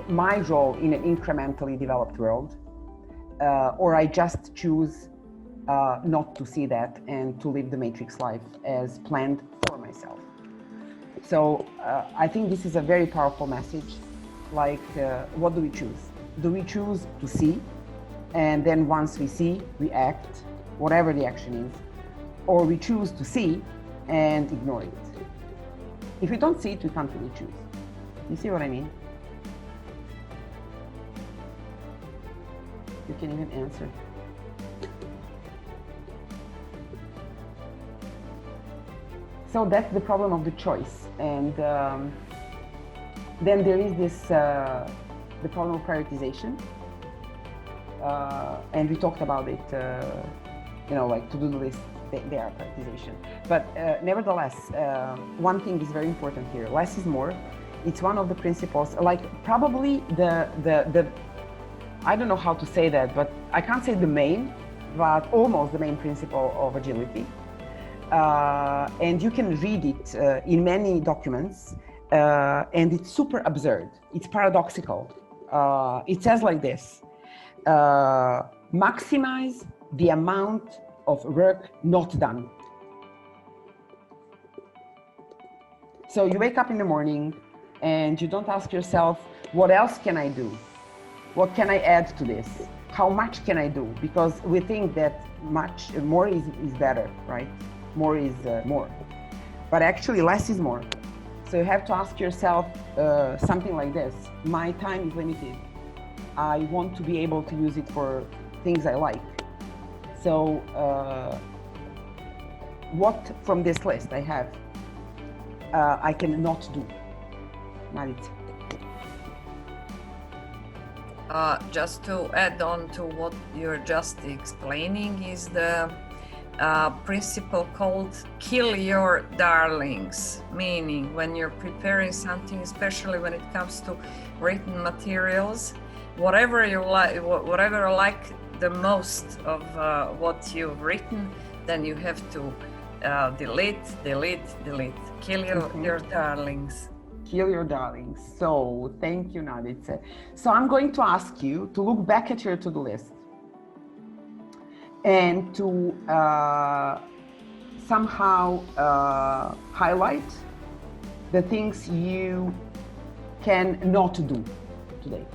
my role in an incrementally developed world, or I just choose not to see that and to live the Matrix life as planned for myself. So I think this is a very powerful message. Like, what do we choose? Do we choose to see? And then once we see, we act, whatever the action is. Or we choose to see and ignore it. If we don't see it, we can't really choose. You see what I mean? You can even answer. So that's the problem of the choice. And then there is this, the problem of prioritization. And we talked about it, you know, like to-do list, they are prioritization. But nevertheless, one thing is very important here. Less is more. It's one of the principles, like probably the I don't know how to say that, but I can't say the main, but almost the main principle of agility. And you can read it in many documents, and it's super absurd. It's paradoxical. It says like this: maximize the amount of work not done. So you wake up in the morning and you don't ask yourself, what else can I do? What can I add to this? How much can I do? Because we think that more is better, right? More is more. But actually less is more. So you have to ask yourself something like this: my time is limited. I want to be able to use it for things I like. So what from this list I have I cannot do? Marica. Just to add on to what you're just explaining is the principle called kill your darlings, meaning when you're preparing something, especially when it comes to written materials, whatever you like the most of what you've written, then you have to delete. Kill your darlings. Kill your darlings. So thank you, Nadice. So I'm going to ask you to look back at your to-do list and to somehow highlight the things you can not do today.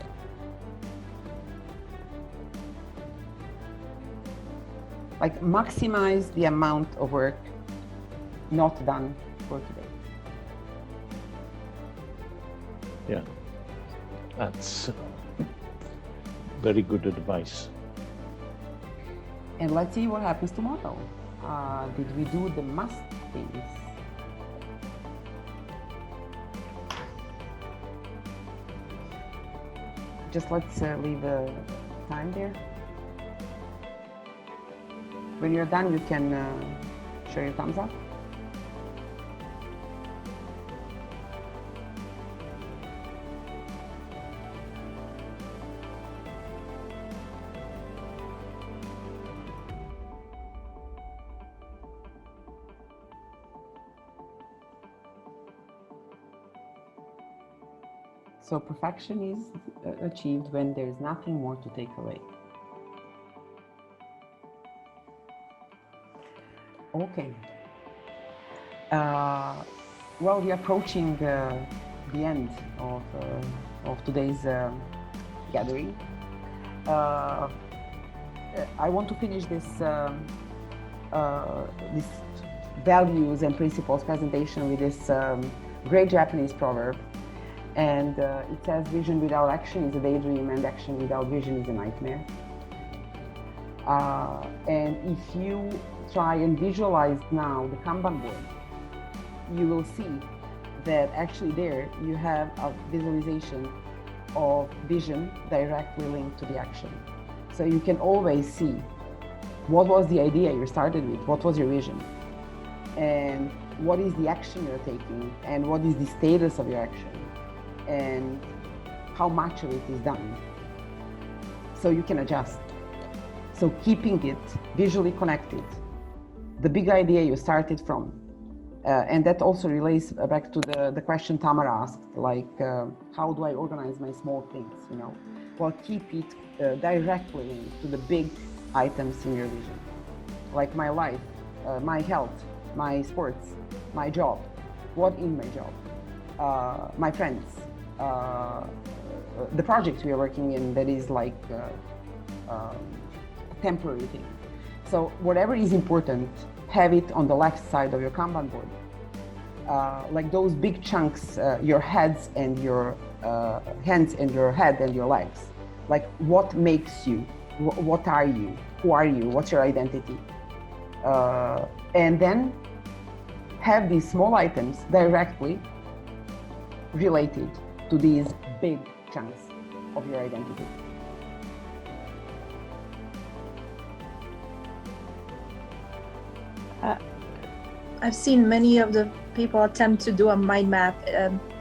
Like maximize the amount of work not done for today. Yeah, that's very good advice. And let's see what happens tomorrow. Did we do the must things? Just let's leave a time there. When you're done, you can show your thumbs up. So perfection is achieved when there is nothing more to take away. Okay. Well, we're approaching the end of today's gathering. I want to finish this values and principles presentation with this great Japanese proverb. And it says, vision without action is a daydream, and action without vision is a nightmare. And if you try and visualize now the Kanban board, you will see that actually there you have a visualization of vision directly linked to the action. So you can always see what was the idea you started with, what was your vision, and what is the action you're taking, and what is the status of your action, and how much of it is done. So you can adjust. So keeping it visually connected, the big idea you started from, and that also relates back to the question Tamara asked, like, how do I organize my small things, you know? Well, keep it directly linked to the big items in your vision, like my life, my health, my sports, my job, what in my job, my friends, the project we are working in that is like a temporary thing. So whatever is important, have it on the left side of your Kanban board. Like those big chunks, your heads and your hands and your head and your legs. Like what makes you, what are you, who are you, what's your identity? And then have these small items directly related to these big chunks of your identity. I've seen many of the people attempt to do a mind map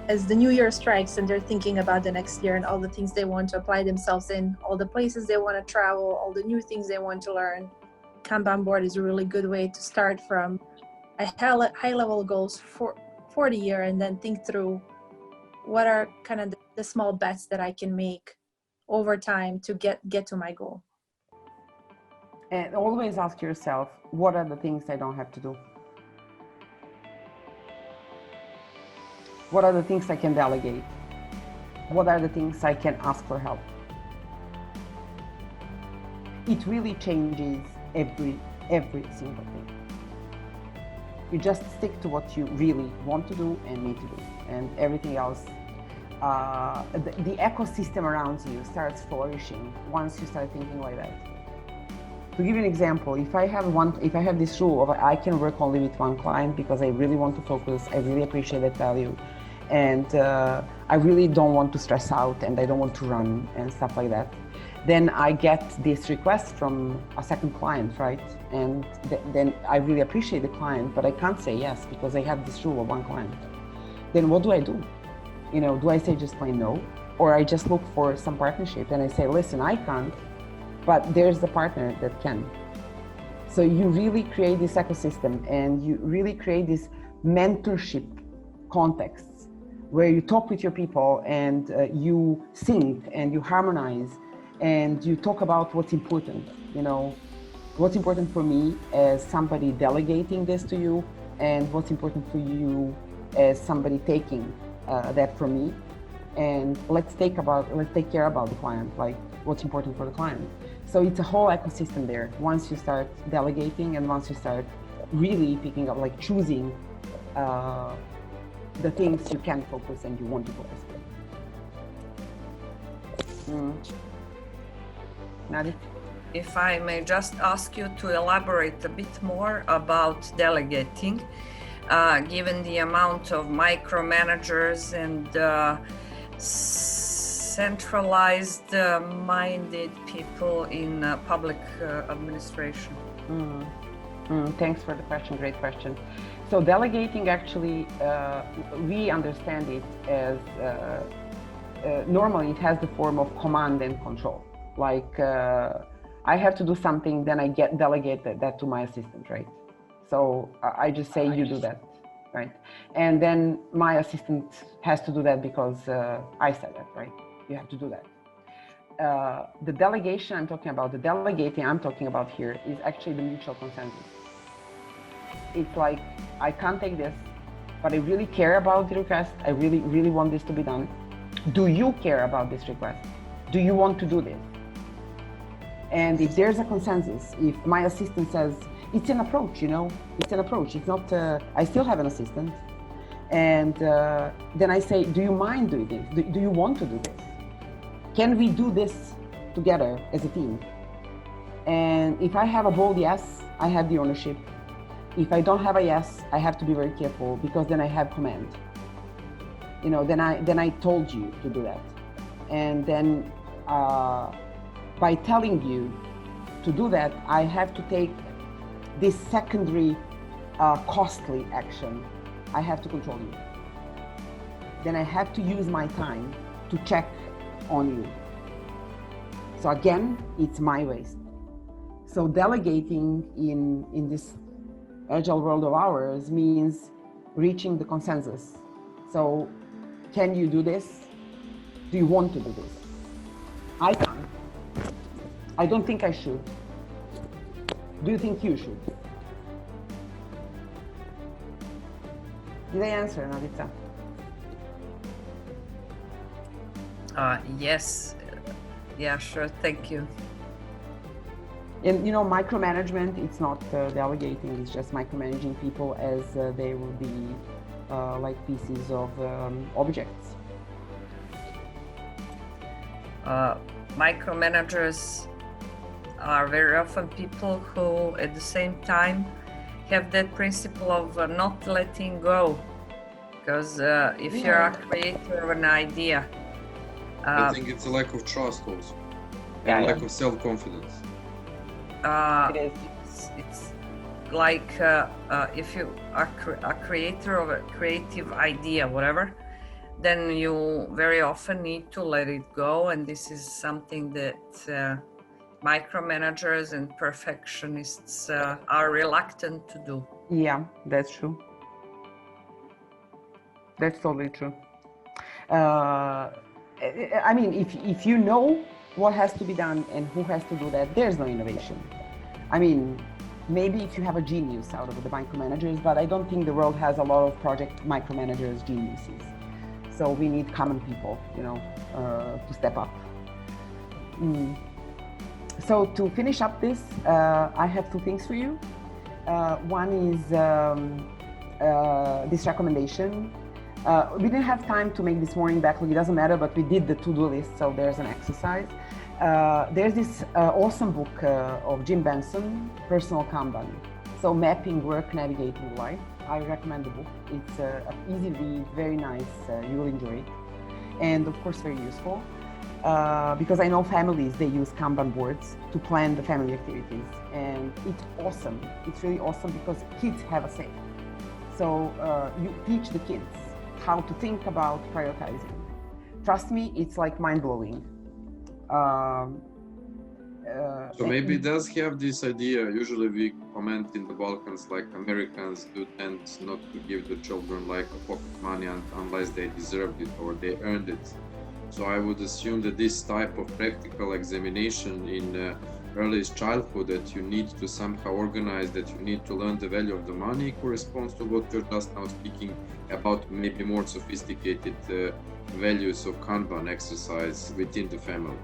as the new year strikes and they're thinking about the next year and all the things they want to apply themselves in, all the places they want to travel, all the new things they want to learn. Kanban board is a really good way to start from a high level goals for the year and then think through what are kind of the small bets that I can make over time to get to my goal. And always ask yourself, what are the things I don't have to do? What are the things I can delegate? What are the things I can ask for help? It really changes every single thing. You just stick to what you really want to do and need to do, and everything else, the ecosystem around you starts flourishing once you start thinking like that. To give you an example, if I have this rule of I can work only with one client because I really want to focus, I really appreciate that value, and I really don't want to stress out and I don't want to run and stuff like that, then I get this request from a second client, right? And then I really appreciate the client, but I can't say yes because I have this rule of one client. Then what do I do? You know, do I say just plain no? Or I just look for some partnership and I say, listen, I can't, but there's the partner that can. So you really create this ecosystem and you really create this mentorship contexts where you talk with your people and you sync and you harmonize and you talk about what's important, you know, what's important for me as somebody delegating this to you and what's important for you as somebody taking that from me. And let's take care about the client, like what's important for the client. So it's a whole ecosystem there. Once you start delegating and once you start really picking up, like choosing the things you can focus and you want to focus with. Nadi? If I may just ask you to elaborate a bit more about delegating, given the amount of micromanagers and centralized minded people in public administration. Thanks for the question, great question. So delegating actually, we understand it as, normally it has the form of command and control. Like I have to do something, then I delegate that to my assistant, right? So I just say you do that, right? And then my assistant has to do that because I said that, right? You have to do that. The delegation I'm talking about, the delegating I'm talking about here is actually the mutual consensus. It's like, I can't take this, but I really care about the request. I really, really want this to be done. Do you care about this request? Do you want to do this? And if there's a consensus, if my assistant says, it's an approach, you know, it's an approach. It's not, I still have an assistant. And then I say, do you mind doing this? Do you want to do this? Can we do this together as a team? And if I have a bold yes, I have the ownership. If I don't have a yes, I have to be very careful because then I have command. You know, then I told you to do that. And then by telling you to do that, I have to take this secondary costly action. I have to control you. Then I have to use my time to check on you. So again, it's my waste. So delegating in this agile world of ours means reaching the consensus. So can you do this? Do you want to do this? I can't. I don't think I should. Do you think you should? Did I answer, Nadica? Yes. Yeah, sure. Thank you. And you know, micromanagement, it's not delegating, it's just micromanaging people as they will be like pieces of objects. Micromanagers are very often people who at the same time have that principle of not letting go. Because if you're a creator of an idea, I think it's a lack of trust also, and lack of self-confidence. It's like if you are a creator of a creative idea, whatever, then you very often need to let it go, and this is something that micromanagers and perfectionists are reluctant to do. Yeah, that's true. That's totally true. I mean, if you know what has to be done and who has to do that, there's no innovation. I mean, maybe if you have a genius out of the micromanagers, but I don't think the world has a lot of project micromanagers geniuses. So we need common people, you know, to step up. So to finish up this, I have two things for you. One is this recommendation. We didn't have time to make this morning backlog, it doesn't matter, but we did the to-do list, so there's an exercise. There's this awesome book of Jim Benson, Personal Kanban. So mapping work, navigating life. I recommend the book. It's an easy read, very nice, you will enjoy it. And of course, very useful. Because I know families, they use Kanban boards to plan the family activities. And it's awesome. It's really awesome because kids have a say. So you teach the kids how to think about prioritizing. Trust me, it's like mind-blowing. So maybe it does have this idea. Usually we comment in the Balkans, like Americans do tend not to give the children like a pocket money unless they deserved it or they earned it. So I would assume that this type of practical examination in earliest childhood that you need to somehow organize, that you need to learn the value of the money corresponds to what you're just now speaking about, maybe more sophisticated values of Kanban exercise within the family.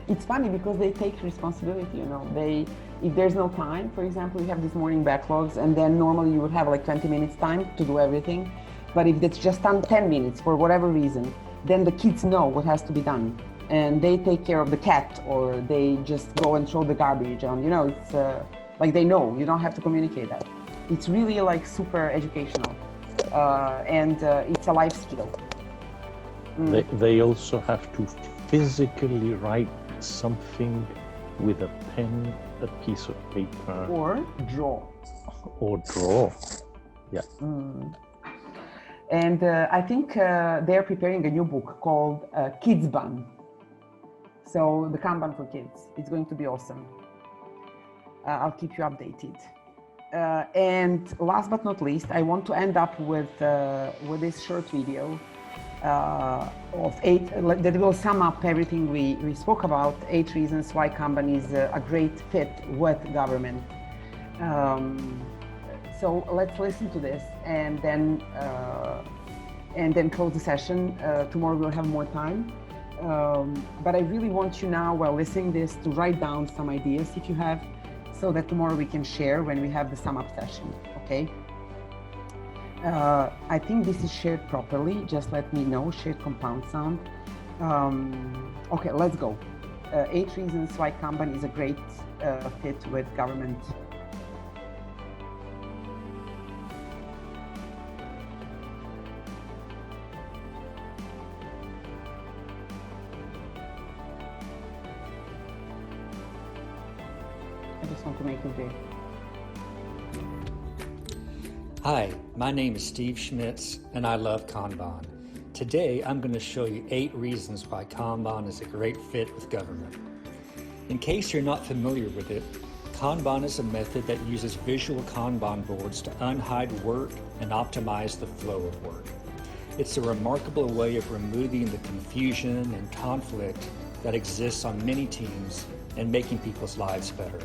It's funny because they take responsibility, you know. If there's no time, for example, you have these morning backlogs and then normally you would have like 20 minutes time to do everything. But if it's just 10 minutes for whatever reason, then the kids know what has to be done. And they take care of the cat or they just go and throw the garbage on, you know, it's like they know, you don't have to communicate that. It's really like super educational and it's a life skill. They also have to physically write something with a pen, a piece of paper. Or draw. Or draw, yeah. And I think they're preparing a new book called Kids Ban. So the Kanban for kids. It's going to be awesome. I'll keep you updated. And last but not least, I want to end up with this short video of 8 that will sum up everything we spoke about, 8 reasons why Kanban is a great fit with government. So let's listen to this and then close the session. Tomorrow we'll have more time. But I really want you now, while listening this, to write down some ideas if you have, so that tomorrow we can share when we have the sum up session, okay? I think this is shared properly. Just let me know, shared compound sound. Okay, let's go. 8 reasons why Kanban is a great fit with government. I just want to make it big. Hi, my name is Steve Schmitz, and I love Kanban. Today, I'm going to show you 8 reasons why Kanban is a great fit with government. In case you're not familiar with it, Kanban is a method that uses visual Kanban boards to unhide work and optimize the flow of work. It's a remarkable way of removing the confusion and conflict that exists on many teams and making people's lives better.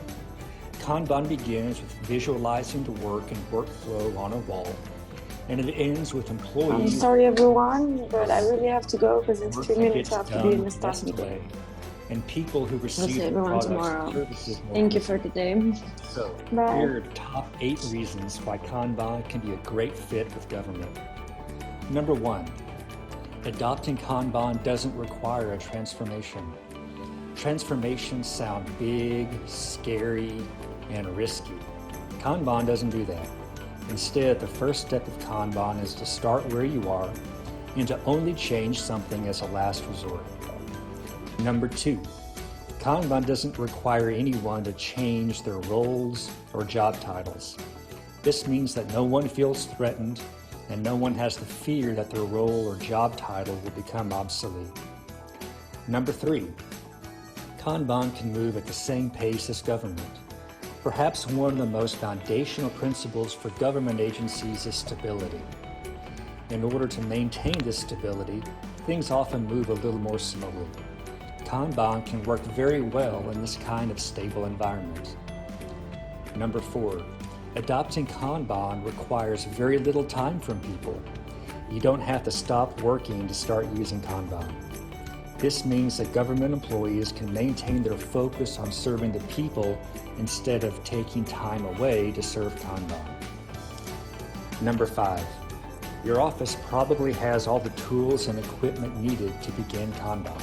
Kanban begins with visualizing the work and workflow on a wall, and it ends with employees. I'm sorry, everyone, but I really have to go because in 2 minutes I have to be in the staff meeting. And people who receive I'll see everyone products tomorrow. and services more Thank you for today. So, Bye. here are the top 8 reasons why Kanban can be a great fit with government. Number 1, adopting Kanban doesn't require a transformation. Transformations sound big, scary, and risky. Kanban doesn't do that. Instead, the first step of Kanban is to start where you are and to only change something as a last resort. Number 2, Kanban doesn't require anyone to change their roles or job titles. This means that no one feels threatened and no one has the fear that their role or job title will become obsolete. Number 3, Kanban can move at the same pace as government. Perhaps one of the most foundational principles for government agencies is stability. In order to maintain this stability, things often move a little more slowly. Kanban can work very well in this kind of stable environment. Number 4, adopting Kanban requires very little time from people. You don't have to stop working to start using Kanban. This means that government employees can maintain their focus on serving the people instead of taking time away to serve Kanban. Number 5, your office probably has all the tools and equipment needed to begin Kanban.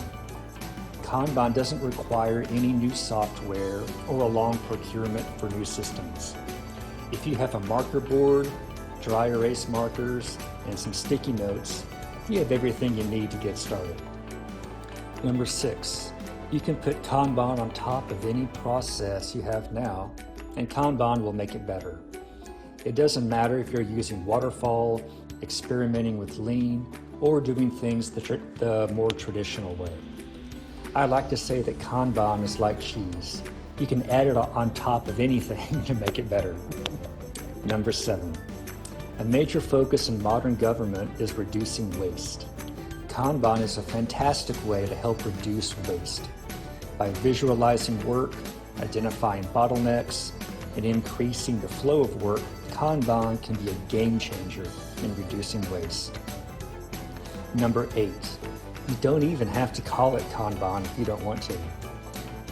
Kanban doesn't require any new software or a long procurement for new systems. If you have a marker board, dry erase markers, and some sticky notes, you have everything you need to get started. Number 6, you can put Kanban on top of any process you have now, and Kanban will make it better. It doesn't matter if you're using waterfall, experimenting with lean, or doing things the more traditional way. I like to say that Kanban is like cheese. You can add it on top of anything to make it better. Number 7, a major focus in modern government is reducing waste. Kanban is a fantastic way to help reduce waste. By visualizing work, identifying bottlenecks, and increasing the flow of work, Kanban can be a game changer in reducing waste. Number 8, you don't even have to call it Kanban if you don't want to.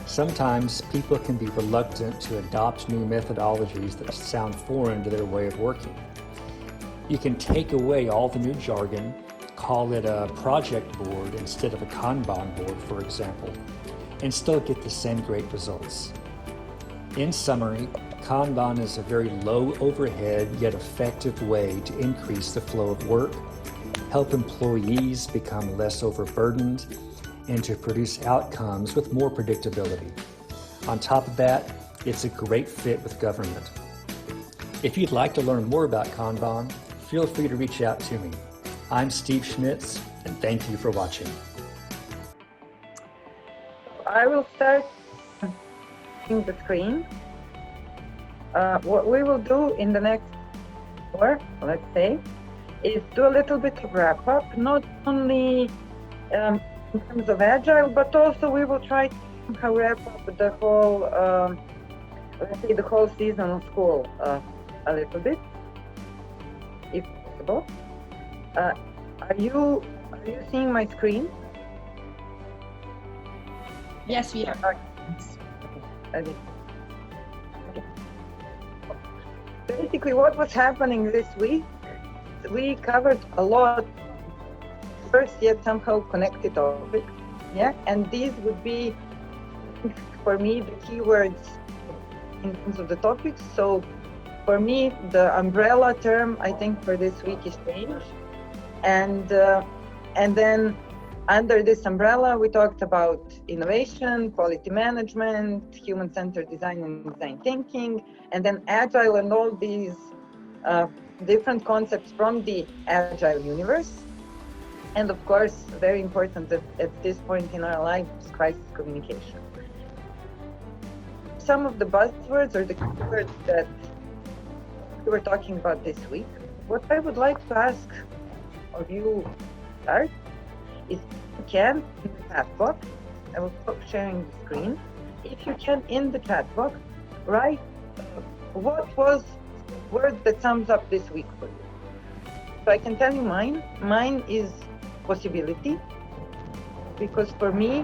Sometimes people can be reluctant to adopt new methodologies that sound foreign to their way of working. You can take away all the new jargon, call it a project board instead of a Kanban board, for example, and still get the same great results. In summary, Kanban is a very low overhead yet effective way to increase the flow of work, help employees become less overburdened, and to produce outcomes with more predictability. On top of that, it's a great fit with government. If you'd like to learn more about Kanban, feel free to reach out to me. I'm Steve Schmitz, and thank you for watching. I will start the screen. What we will do in the next hour, let's say, is do a little bit of wrap up, not only in terms of Agile, but also we will try to somehow wrap up the whole, let's say, the whole season of school a little bit, if possible. Are you seeing my screen? Yes, we are. Okay. Basically, what was happening this week, we covered a lot first yet somehow connected topics, yeah, and these would be, for me, the keywords in terms of the topics. So for me, the umbrella term, I think, for this week is change, and then under this umbrella, we talked about innovation, quality management, human-centered design and design thinking, and then Agile and all these different concepts from the Agile universe. And of course, very important at this point in our lives, crisis communication. Some of the buzzwords or the keywords that we were talking about this week, what I would like to ask of you, start, is if you can, in the chat box, I will stop sharing the screen. If you can, in the chat box, write what was the word that sums up this week for you. So I can tell you mine. Mine is possibility, because for me,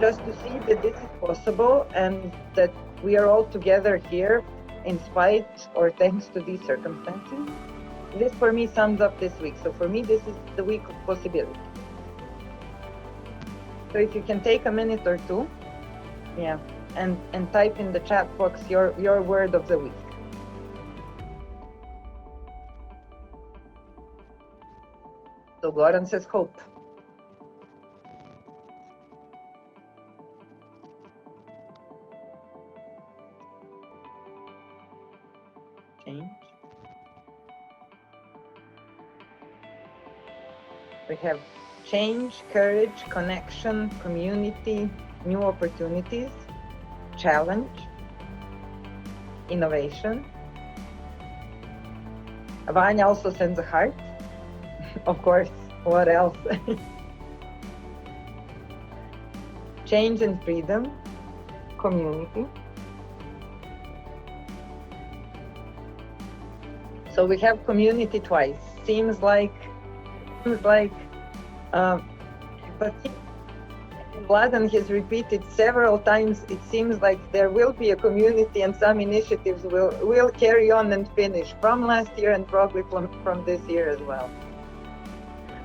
just to see that this is possible and that we are all together here in spite or thanks to these circumstances, this for me sums up this week. So for me, this is the week of possibility. So if you can take a minute or two, yeah, and type in the chat box your word of the week. So Goran says hope. Change. We have change, courage, connection, community, new opportunities, challenge, innovation. Vanya also sends a heart. Of course, what else? Change and freedom, community. So we have community twice. Seems like, but Vladan has repeated several times, it seems like there will be a community and some initiatives will carry on and finish from last year and probably from this year as well.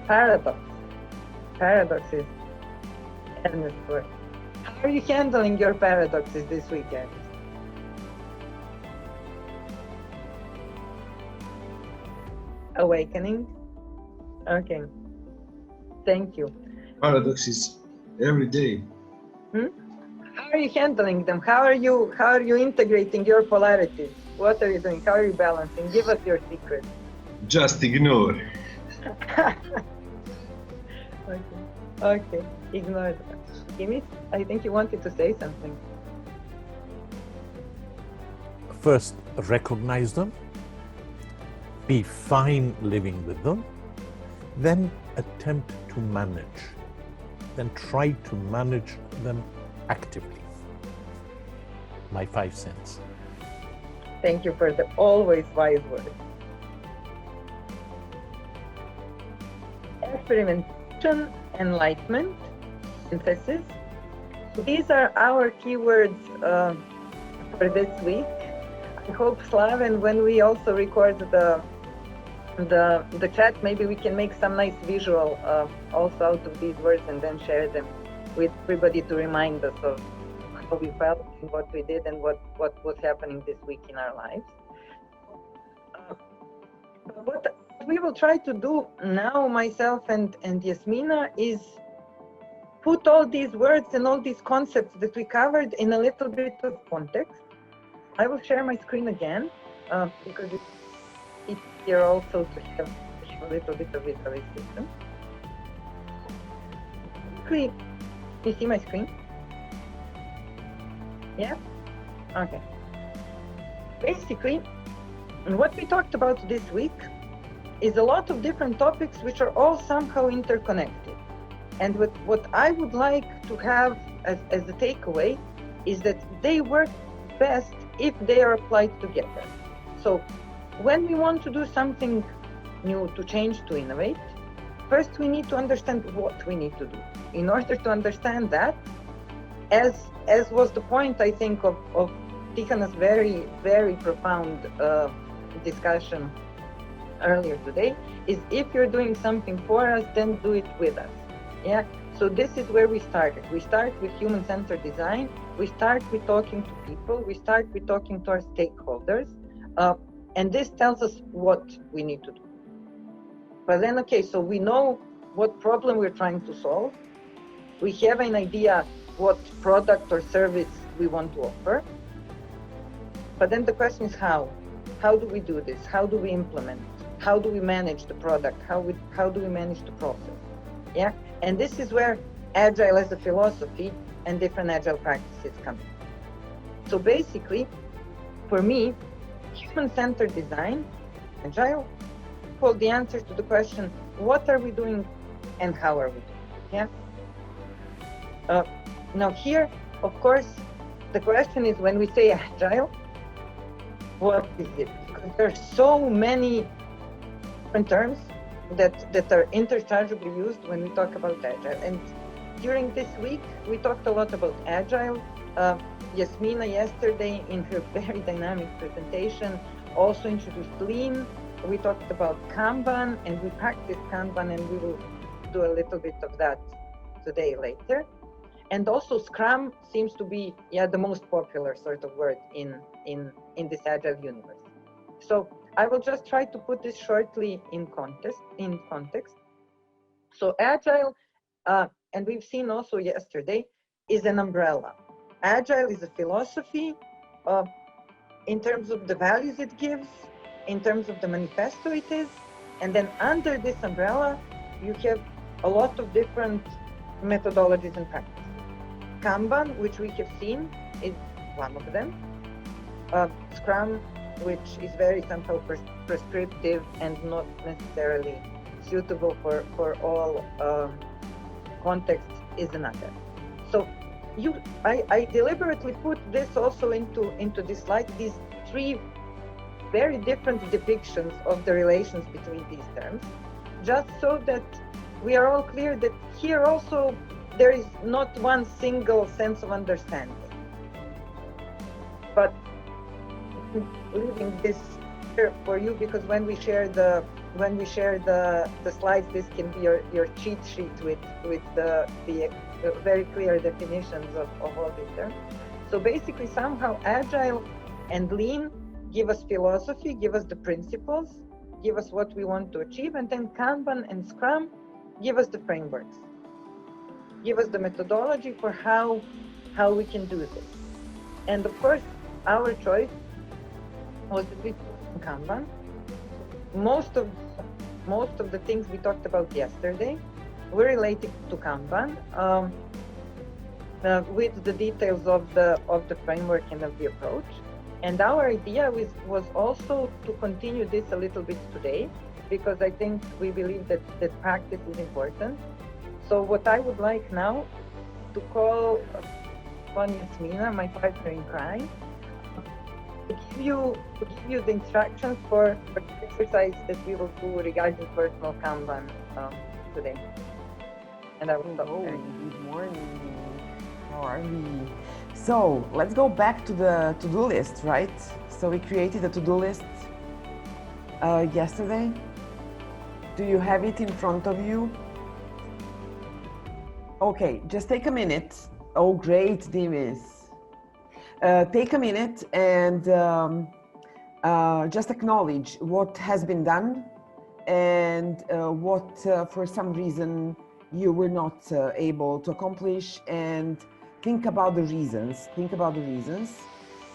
Paradox. Paradoxes. How are you handling your paradoxes this weekend? Awakening. Okay. Thank you. Paradoxes every day. How are you handling them? How are you integrating your polarities? What are you doing? How are you balancing? Give us your secret. Just ignore. Okay. Ignore that. Kimi, I think you wanted to say something. First, recognize them. Be fine living with them. Then attempt to manage. Then try to manage them actively. My 5 cents. Thank you for the always wise words. Experimentation, enlightenment, synthesis. These are our keywords for this week. I hope, Slaven, when we also record the chat, maybe we can make some nice visual also out of these words and then share them with everybody to remind us of how we felt and what we did and what was happening this week in our lives. What we will try to do now, myself and Yasmina, is put all these words and all these concepts that we covered in a little bit of context. I will share my screen again because it's here also to have a little bit of visualization. Quickly, you see my screen? Yeah? Okay. basically, what we talked about this week is a lot of different topics which are all somehow interconnected. And what I would like to have as a takeaway is that they work best if they are applied together. So when we want to do something new, to change, to innovate, first we need to understand what we need to do. In order to understand that, as was the point, I think, of Tihana's very, very profound discussion earlier today, is if you're doing something for us, then do it with us. Yeah. So this is where we started. We start with human-centered design. We start with talking to people. We start with talking to our stakeholders. And this tells us what we need to do. But then, okay, so we know what problem we're trying to solve. We have an idea what product or service we want to offer. But then the question is how? How do we do this? How do we implement? How do we manage the product? How do we manage the process? Yeah, and this is where Agile as a philosophy and different Agile practices come in. So basically, for me, human-centered design, Agile, hold the answer to the question, what are we doing and how are we doing? Yeah. Now here, of course, the question is when we say Agile, what is it? Because there are so many different terms that are interchangeably used when we talk about Agile. And during this week, we talked a lot about Agile. Yasmina yesterday in her very dynamic presentation also introduced Lean. We talked about Kanban and we practiced Kanban, and we will do a little bit of that today later. And also Scrum seems to be the most popular sort of word in this Agile universe. So I will just try to put this shortly in context. So Agile, and we've seen also yesterday, is an umbrella. Agile is a philosophy in terms of the values it gives, in terms of the manifesto it is, and then under this umbrella, you have a lot of different methodologies and practices. Kanban, which we have seen, is one of them. Scrum, which is very somehow prescriptive and not necessarily suitable for all contexts, is another. So I deliberately put this also into this slide, these three very different depictions of the relations between these terms, just so that we are all clear that here also there is not one single sense of understanding. But leaving this here for you, because when we share the slides, this can be your cheat sheet with the very clear definitions of all these terms. So basically, somehow Agile and Lean give us philosophy, give us the principles, give us what we want to achieve, and then Kanban and Scrum give us the frameworks, give us the methodology for how we can do this. And of course, our choice was that we took Kanban. Most of the things we talked about yesterday were related to Kanban, with the details of the framework and of the approach. And our idea was also to continue this a little bit today, because I think we believe that practice is important. So what I would like now to call upon Yasmina, my partner in crime, to give you the instructions for the exercise that we will do regarding personal Kanban today. And I will stop there. Good morning. How are we? So let's go back to the to-do list, right? So we created a to-do list yesterday. Do you have it in front of you? Okay, just take a minute. Oh, great, Dimis. Take a minute and just acknowledge what has been done and what for some reason you were not able to accomplish, and think about the reasons.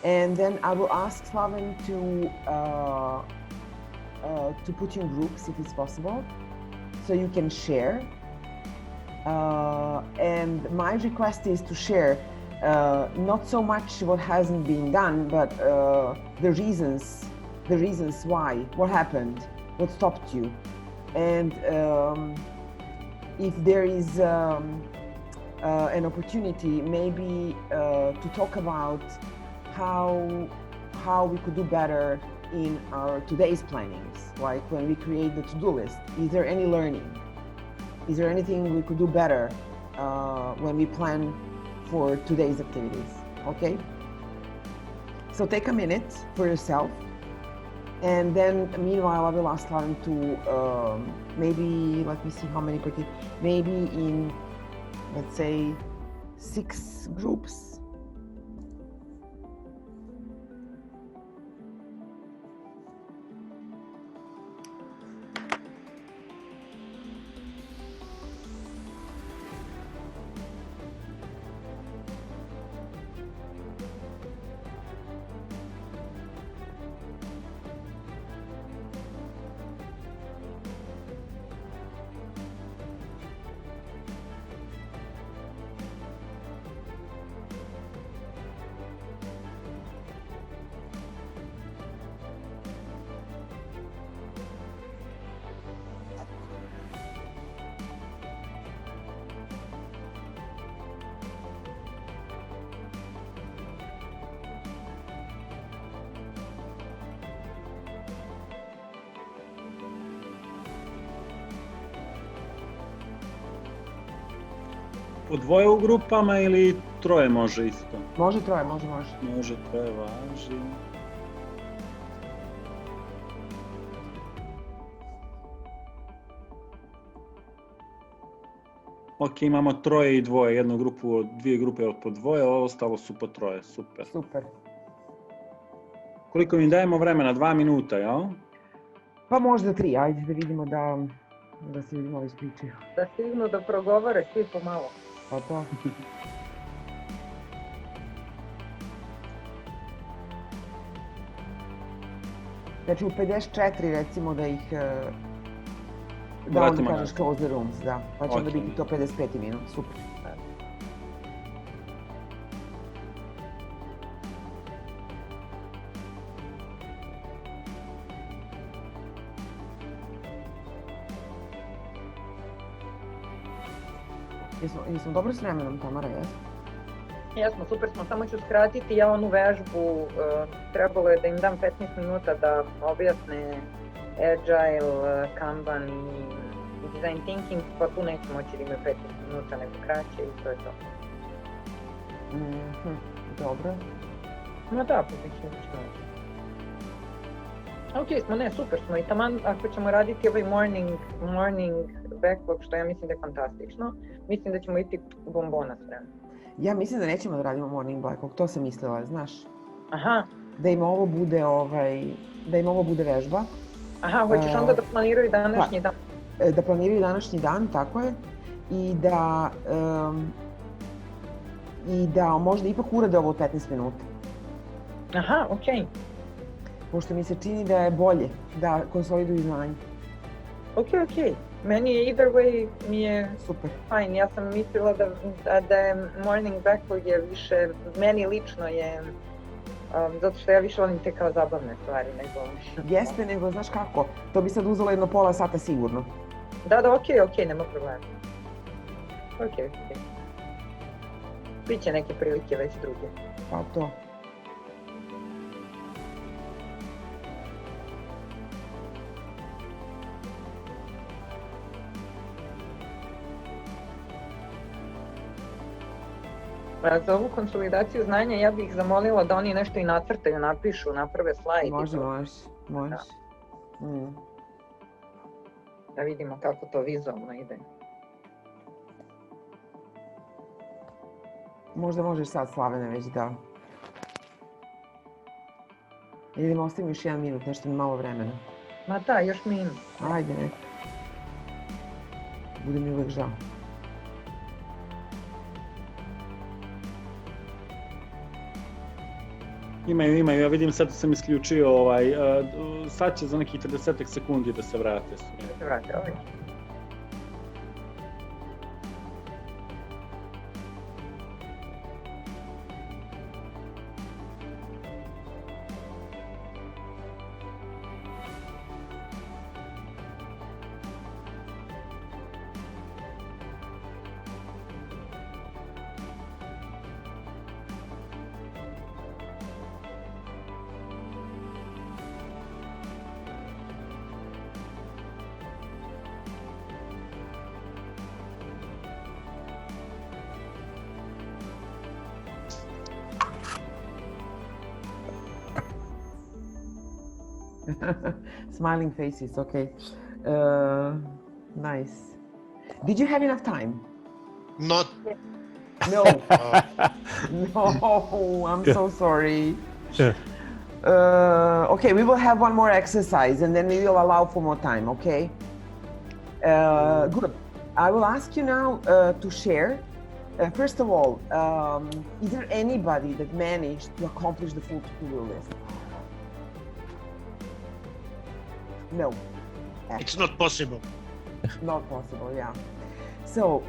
And then I will ask Slaven to put you in groups if it's possible, so you can share. And my request is to share not so much what hasn't been done, but the reasons why, what happened, what stopped you, and if there is an opportunity, maybe to talk about how we could do better in our today's plannings, like when we create the to-do list. Is there any learning? Is there anything we could do better when we plan for today's activities? Okay? So take a minute for yourself, and then meanwhile I will ask Slaven to maybe, let me see how many maybe in, let's say, 6 groups. Po dvoje u grupama ili troje može isto? Može troje, može. Može troje, važi. Ok, imamo troje i dvoje, jednu grupu, 2 grupe po dvoje, ovo ostalo su po troje, super. Super. Koliko im dajemo vremena? 2 minuta, jel? Pa možda 3, ajde da vidimo da se ljudima već pričaju. Da stignu da progovore svi pomalo. Pa to. Znači u 54 recimo da ih da onda kažeš close the rooms, da. Pa će onda biti to 55 minut, super. Jesmo dobro s vremenom, Tamara, jesmo? Jesmo, super smo, samo ću skratiti ja onu vežbu, trebalo je da im dam 15 minuta da objasne Agile, Kanban i Design Thinking, pa tu neću moći da imaju 15 minuta, nego kraće i to je to. Dobro. No da, pa mislim da ćemo. Ok smo, ne, super smo i taman ako ćemo raditi ovaj morning backlog, što ja mislim da je fantastično, mislim da ćemo iti bombona s vremenom. Ja mislim da nećemo da radimo morning backlog, to sam mislila, znaš. Aha. Da im ovo bude vežba. Aha, hoćeš onda da planiraju današnji dan? Da planiraju današnji dan, tako je. I da možda ipak urade ovo 15 minuta. Aha, okej. Pošto mi se čini da je bolje da konsoliduju znanje. Okej. Meni je either way mi je super. Fajn, ja sam mislila da je morning backlog je više, meni lično je, zato što ja više volim te kao zabavne stvari nego... Jeste, nego znaš kako, to bi sad uzelo jedno pola sata sigurno. Da, okej, nema problema. Okej. Biće neke prilike već druge. Pa to. Za ovu konsolidaciju znanja ja bih zamolila da oni nešto i nacrtaju, napišu, naprave slajd. Može. Da vidimo kako to vizualno ide. Možda možeš sad, Slavene, već da... Ili da ostavimo još 1 minut, nešto mi malo vremena. Ma da, još minut. Ajde, neko. Bude mi uvek žao. Imaju, ja vidim sad sam isključio sad će za nekih 30 sekundi da se vrate. Smiling faces, okay. Nice. Did you have enough time? Not. No. No, I'm so sorry. Yeah. Okay, we will have one more exercise and then we will allow for more time, okay? Good. I will ask you now to share. First of all, is there anybody that managed to accomplish the full to-do list? No. It's not possible. Not possible, yeah. So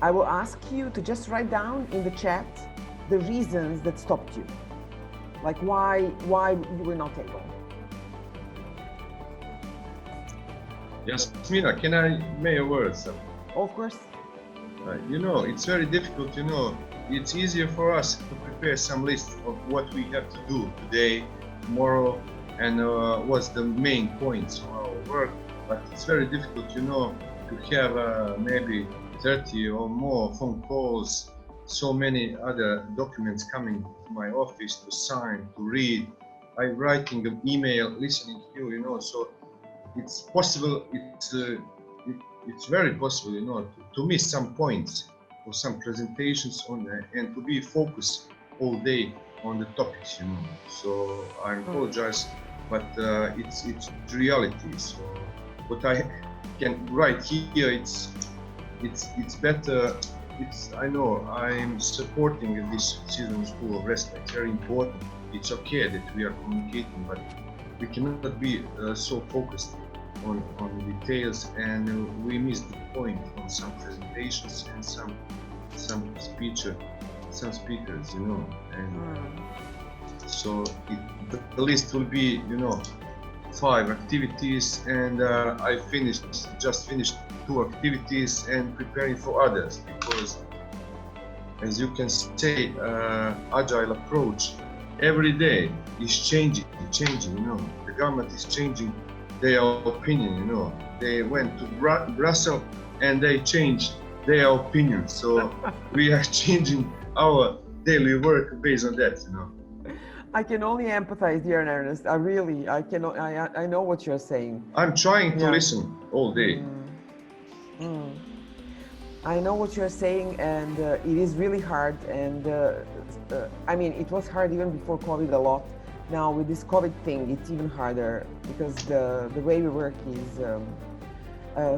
I will ask you to just write down in the chat the reasons that stopped you. Like why you were not able. Yes, Mira, can I make a word? Of course. You know, it's very difficult, you know. It's easier for us to prepare some list of what we have to do today, tomorrow, and what's the main points of our work. But it's very difficult, you know, to have maybe 30 or more phone calls, so many other documents coming to my office to sign, to read. I'm writing an email, listening to you, you know, so it's possible, it's very possible, you know, to miss some points or some presentations on and to be focused all day on the topics, you know. So I apologize, but it's reality. So what I can write here, it's better. I know I'm supporting this season school of ReSPA. It's very important. It's okay that we are communicating, but we cannot be so focused on details, and we miss the point on some presentations and some speakers, you know. And so the list will be, you know, 5 activities, and I just finished 2 activities and preparing for others, because as you can say, agile approach every day is changing, you know. The government is changing their opinion, you know. They went to Brussels and they changed their opinion, so we are changing our daily work based on that, you know. I can only empathize, dear Ernest. I know what you're saying. I'm trying to listen all day. I know what you're saying, and it is really hard. And I mean, it was hard even before COVID a lot. Now with this COVID thing, it's even harder because the way we work is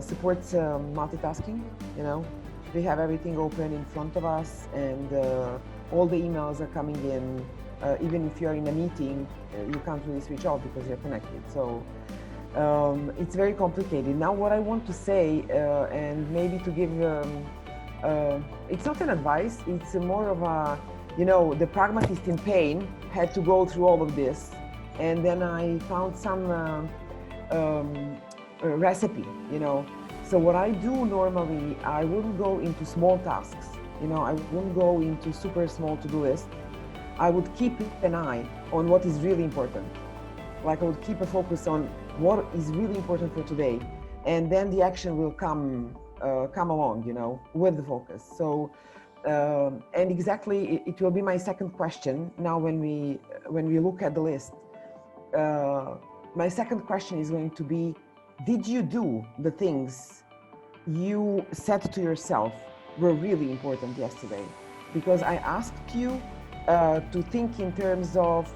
supports multitasking. You know, we have everything open in front of us, and all the emails are coming in. Even if you're in a meeting, you can't really switch off because you're connected. So it's very complicated. Now what I want to say, and maybe to give, it's not an advice, it's more of a, you know, the pragmatist in pain had to go through all of this. And then I found some recipe, you know. So what I do normally, I wouldn't go into small tasks. You know, I wouldn't go into super small to-do lists. I would keep an eye on what is really important. Like I would keep a focus on what is really important for today, and then the action will come along, you know, with the focus. So, and exactly, it will be my second question now when we look at the list. My second question is going to be: did you do the things you said to yourself were really important yesterday? Because I asked you to think in terms of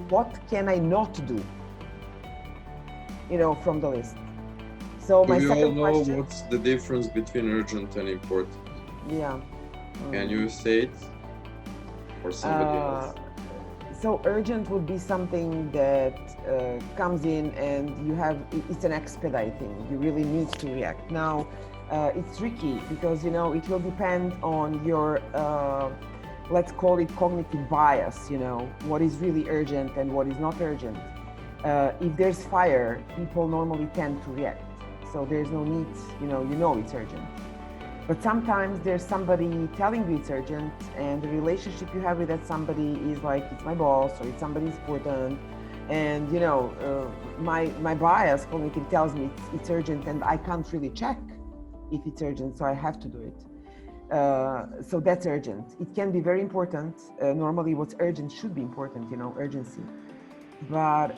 what can I not do, you know, from the list. So my We all second know question. what's the difference between urgent and important. Yeah. Can you say it or somebody else? So urgent would be something that comes in and it's an expediting. You really need to react. Now, it's tricky because, you know, it will depend on your let's call it cognitive bias, you know, what is really urgent and what is not urgent. If there's fire, people normally tend to react. So there's no need, you know it's urgent. But sometimes there's somebody telling you it's urgent, and the relationship you have with that somebody is like, it's my boss or it's somebody important. And, you know, my bias cognitive tells me it's urgent and I can't really check if it's urgent, so I have to do it. So that's urgent. It can be very important. Normally what's urgent should be important, you know, urgency. but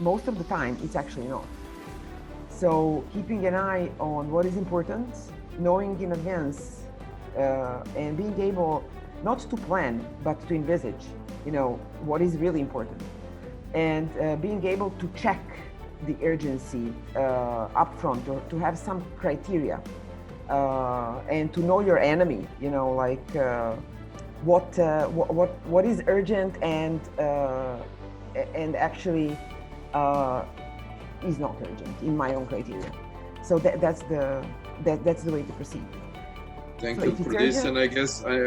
most of the time it's actually not. So keeping an eye on what is important, knowing in advance, and being able not to plan, but to envisage, what is really important. And being able to check the urgency upfront, or to have some criteria, and to know your enemy, like what is urgent and actually is not urgent in my own criteria. So that's the way to proceed. Thank So you if it's for this, urgent-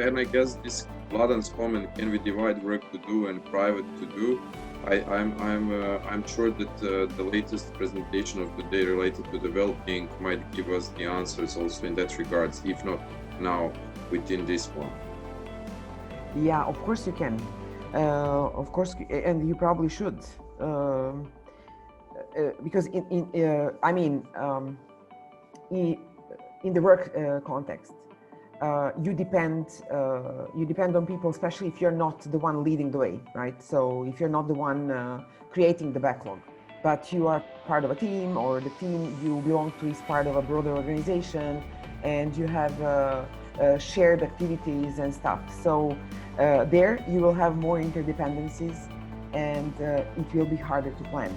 and I guess this Vladan's comment, can we divide work to do and private to do? I'm sure that the latest presentation of the day related to the well-being might give us the answers also in that regards, if not now within this one. Yeah, of course you can. Of course, and you probably should. Because in the work context, you depend on people, especially if you're not the one leading the way, right? So if you're not the one creating the backlog, but you are part of a team, or the team you belong to is part of a broader organization, and you have shared activities and stuff. So there you will have more interdependencies, and it will be harder to plan.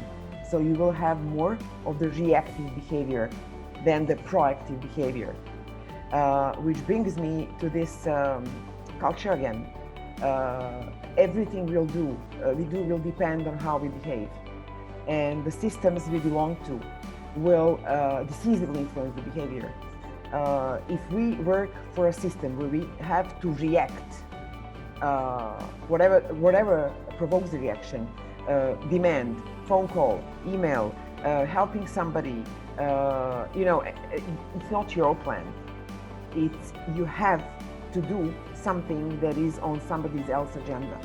So you will have more of the reactive behavior than the proactive behavior. Which brings me to this culture again. Everything we do will depend on how we behave, and the systems we belong to will decisively influence the behavior. If we work for a system where we have to react, whatever provokes the reaction, demand, phone call, email, helping somebody, it's not your plan. It's you have to do something that is on somebody else's agenda.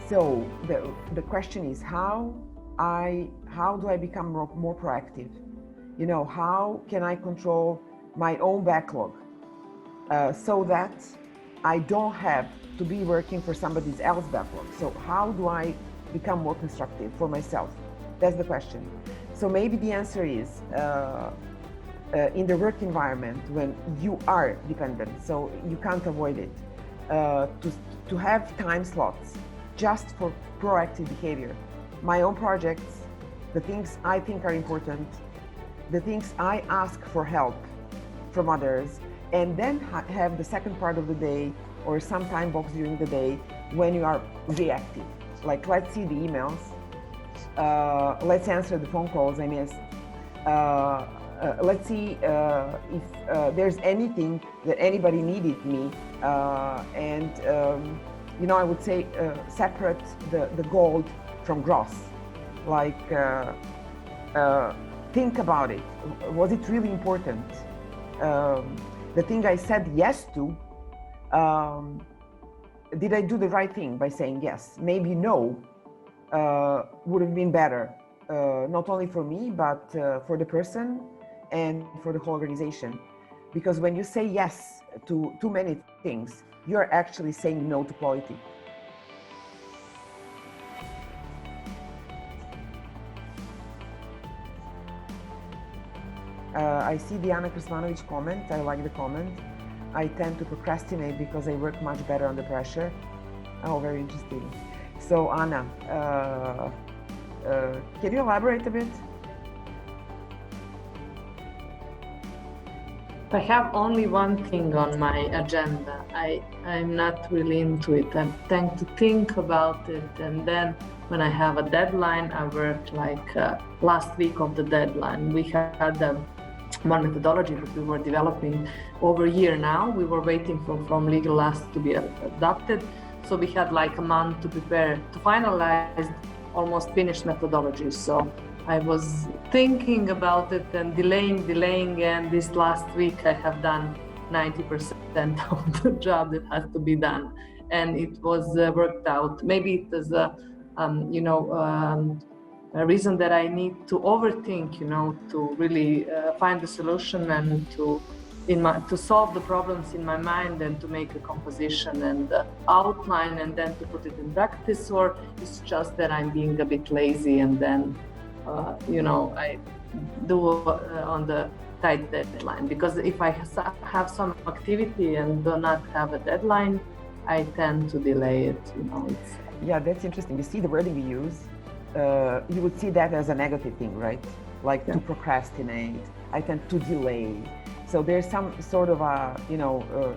So the question is how do I become more proactive? How can I control my own backlog so that I don't have to be working for somebody else's backlog? So how do I become more constructive for myself? That's the question. So maybe the answer is in the work environment, when you are dependent, so you can't avoid it, to have time slots just for proactive behavior. My own projects, the things I think are important, the things I ask for help from others, and then have the second part of the day or some time box during the day when you are reactive. Like, let's see the emails, let's answer the phone calls I missed, let's see if there's anything that anybody needed me, and I would say separate the gold from gross. Like, think about it. Was it really important? The thing I said yes to, did I do the right thing by saying yes? Maybe no would have been better, not only for me, but for the person and for the whole organization. Because when you say yes to too many things, you're actually saying no to quality. I see Diana Krasmanovic comment. I like the comment. I tend to procrastinate because I work much better under pressure. Oh, very interesting. So Anna, can you elaborate a bit? I have only one thing on my agenda. I'm not really into it. I tend to think about it, and then when I have a deadline, I work like last week of the deadline. We had one methodology that we were developing over a year now. We were waiting from legal last to be adopted. So we had like a month to prepare, to finalize almost finished methodology. So I was thinking about it and delaying, and this last week I have done 90% of the job that has to be done. And it was worked out. Maybe it was a reason that I need to overthink, to really find the solution and to to solve the problems in my mind and to make a composition and outline and then to put it in practice, or it's just that I'm being a bit lazy and then I do on the tight deadline? Because if I have some activity and do not have a deadline, I tend to delay it. Yeah, that's interesting. You see the wording we use, you would see that as a negative thing, right? Like to procrastinate, I tend to delay. So there's some sort of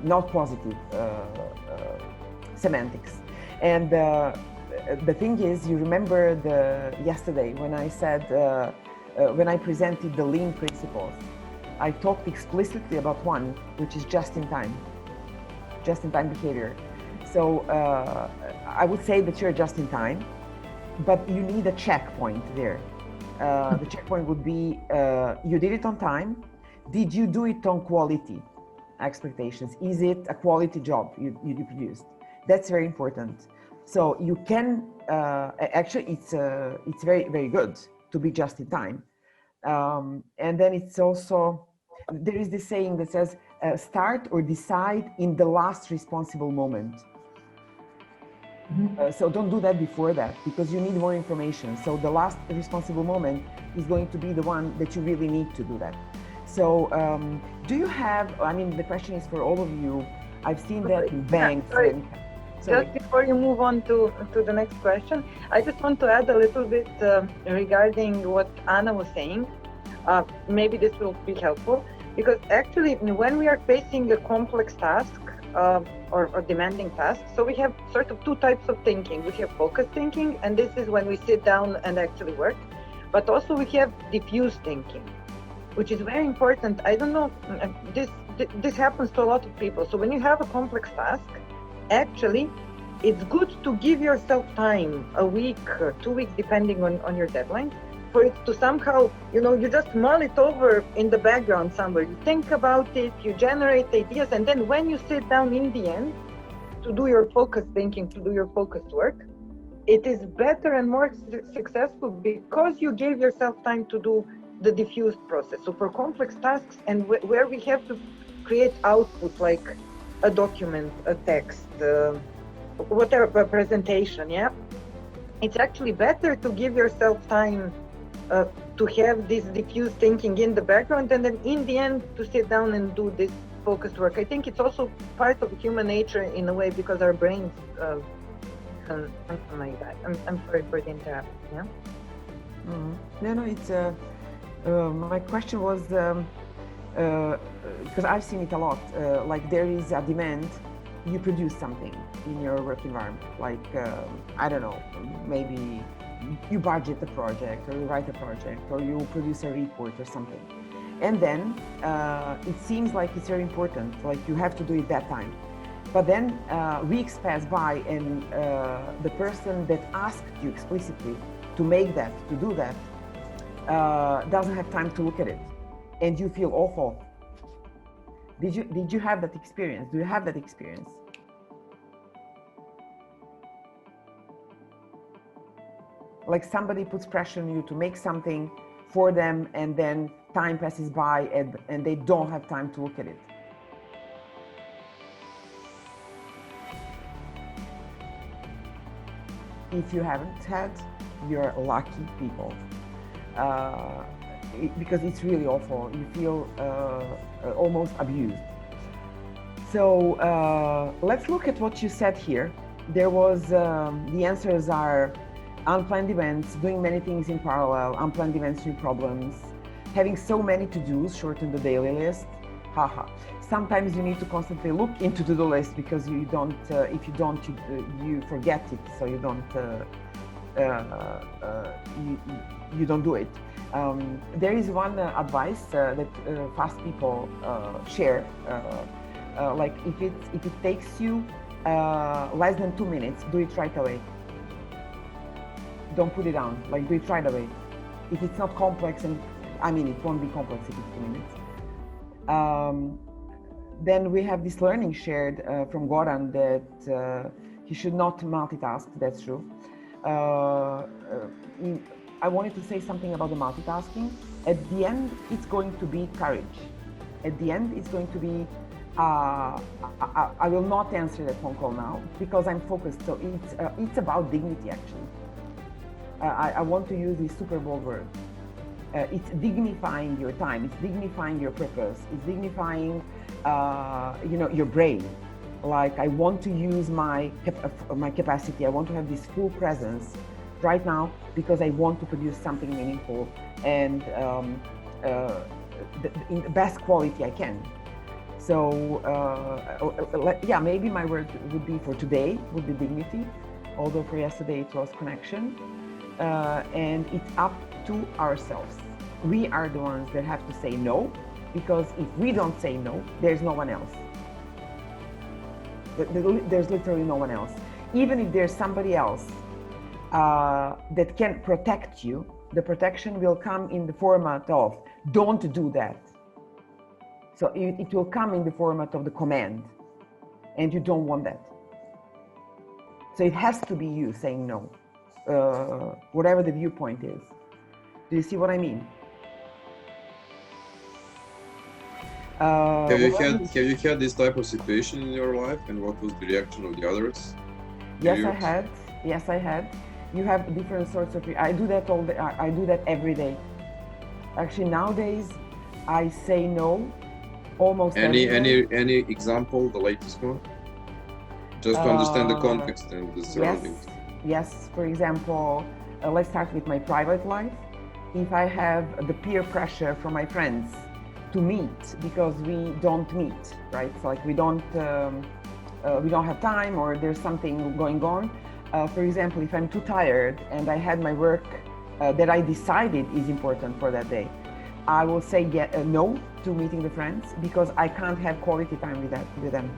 not positive semantics. And the thing is, you remember yesterday when I said, when I presented the lean principles, I talked explicitly about one, which is just-in-time behavior. So I would say that you're just in time, but you need a checkpoint there. The checkpoint would be, you did it on time. Did you do it on quality expectations? Is it a quality job you produced? That's very important. So you can, actually it's very, very good to be just in time. And then it's also, there is this saying that says, start or decide in the last responsible moment. So don't do that before that, because you need more information. So the last responsible moment is going to be the one that you really need to do that. So do you have, I mean, the question is for all of you. I've seen that in banks. Sorry. Just before you move on to the next question, I just want to add a little bit regarding what Anna was saying. Maybe this will be helpful, because actually when we are facing a complex task or demanding task, so we have sort of two types of thinking. We have focused thinking, and this is when we sit down and actually work. But also we have diffuse thinking, which is very important. I don't know, this happens to a lot of people. So when you have a complex task, actually, it's good to give yourself time, a week or 2 weeks, depending on your deadline, for it to somehow, you just mull it over in the background somewhere. You think about it, you generate ideas, and then when you sit down in the end to do your focused thinking, to do your focused work, it is better and more successful because you gave yourself time to do the diffused process. So for complex tasks and where we have to create output, like a document, a text, whatever, a presentation, it's actually better to give yourself time to have this diffuse thinking in the background, and then in the end to sit down and do this focused work. I think it's also part of human nature in a way, because our brains something like that. I'm sorry for the interruption. No, it's my question was because I've seen it a lot. Like there is a demand, you produce something in your work environment. Like I don't know, maybe you budget a project, or you write a project, or you produce a report or something, and then it seems like it's very important. Like you have to do it that time. But then weeks pass by, and the person that asked you explicitly to make that, to do that, doesn't have time to look at it, and you feel awful. Did you have that experience? Do you have that experience? Like somebody puts pressure on you to make something for them, and then time passes by, and they don't have time to look at it. If you haven't had, you're lucky people, because it's really awful. You feel almost abused. So let's look at what you said here. There was, the answers are unplanned events, doing many things in parallel, unplanned events, new problems, having so many to-dos, shorten the daily list, haha. Sometimes you need to constantly look into the list, because you don't, if you don't, you forget it, so you don't, you don't do it. There is one advice that fast people share, like if it takes you less than 2 minutes, do it right away. Don't put it down, like do it right away. If it's not complex, and I mean, it won't be complex if it's 2 minutes. Then we have this learning shared from Goran that he should not multitask. That's true. I wanted to say something about the multitasking. At the end, it's going to be courage. At the end, it's going to be, I will not answer that phone call now because I'm focused. So it's about dignity, actually. I want to use this super bold word. It's dignifying your time. It's dignifying your purpose. It's dignifying, your brain. Like I want to use my capacity. I want to have this full presence right now because I want to produce something meaningful and in the best quality I can. So maybe my word would be for today would be dignity, although for yesterday it was connection. And it's up to ourselves. We are the ones that have to say no, because if we don't say no, there's no one else. There's literally no one else. Even if there's somebody else that can protect you, the protection will come in the format of don't do that. So it will come in the format of the command, and you don't want that. So it has to be you saying no, whatever the viewpoint is. Do you see what I mean? Have you had this type of situation in your life, and what was the reaction of the others? Yes, I had. Yes, I had. You have different sorts of. I do that all day. I do that every day. Actually, nowadays, I say no almost every day. Any example, the latest one? Just to understand the context and the surroundings. Yes. For example, let's start with my private life. If I have the peer pressure from my friends to meet because we don't meet, right? So like we don't have time, or there's something going on. For example, if I'm too tired and I had my work that I decided is important for that day, I will say no to meeting the friends because I can't have quality time with them.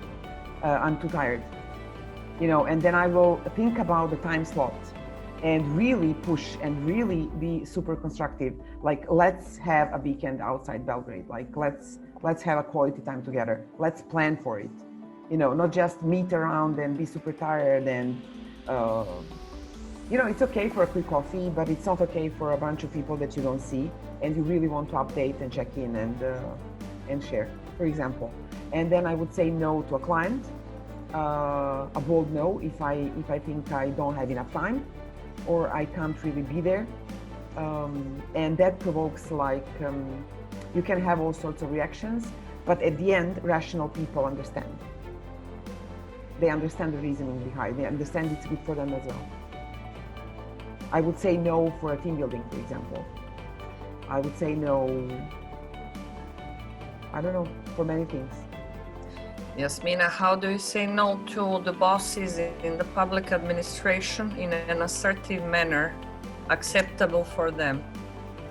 I'm too tired, and then I will think about the time slot and really push and really be super constructive. Like, let's have a weekend outside Belgrade. Like, let's have a quality time together. Let's plan for it. Not just meet around and be super tired and, it's okay for a quick coffee, but it's not okay for a bunch of people that you don't see and you really want to update and check in and share, for example. And then I would say no to a client, a bold no if I think I don't have enough time, or I can't really be there. And that provokes you can have all sorts of reactions, but at the end, rational people understand. They understand the reasoning behind, they understand it's good for them as well. I would say no for a team building, for example. I would say no, I don't know, for many things. Yasmina, how do you say no to the bosses in the public administration in an assertive manner, acceptable for them?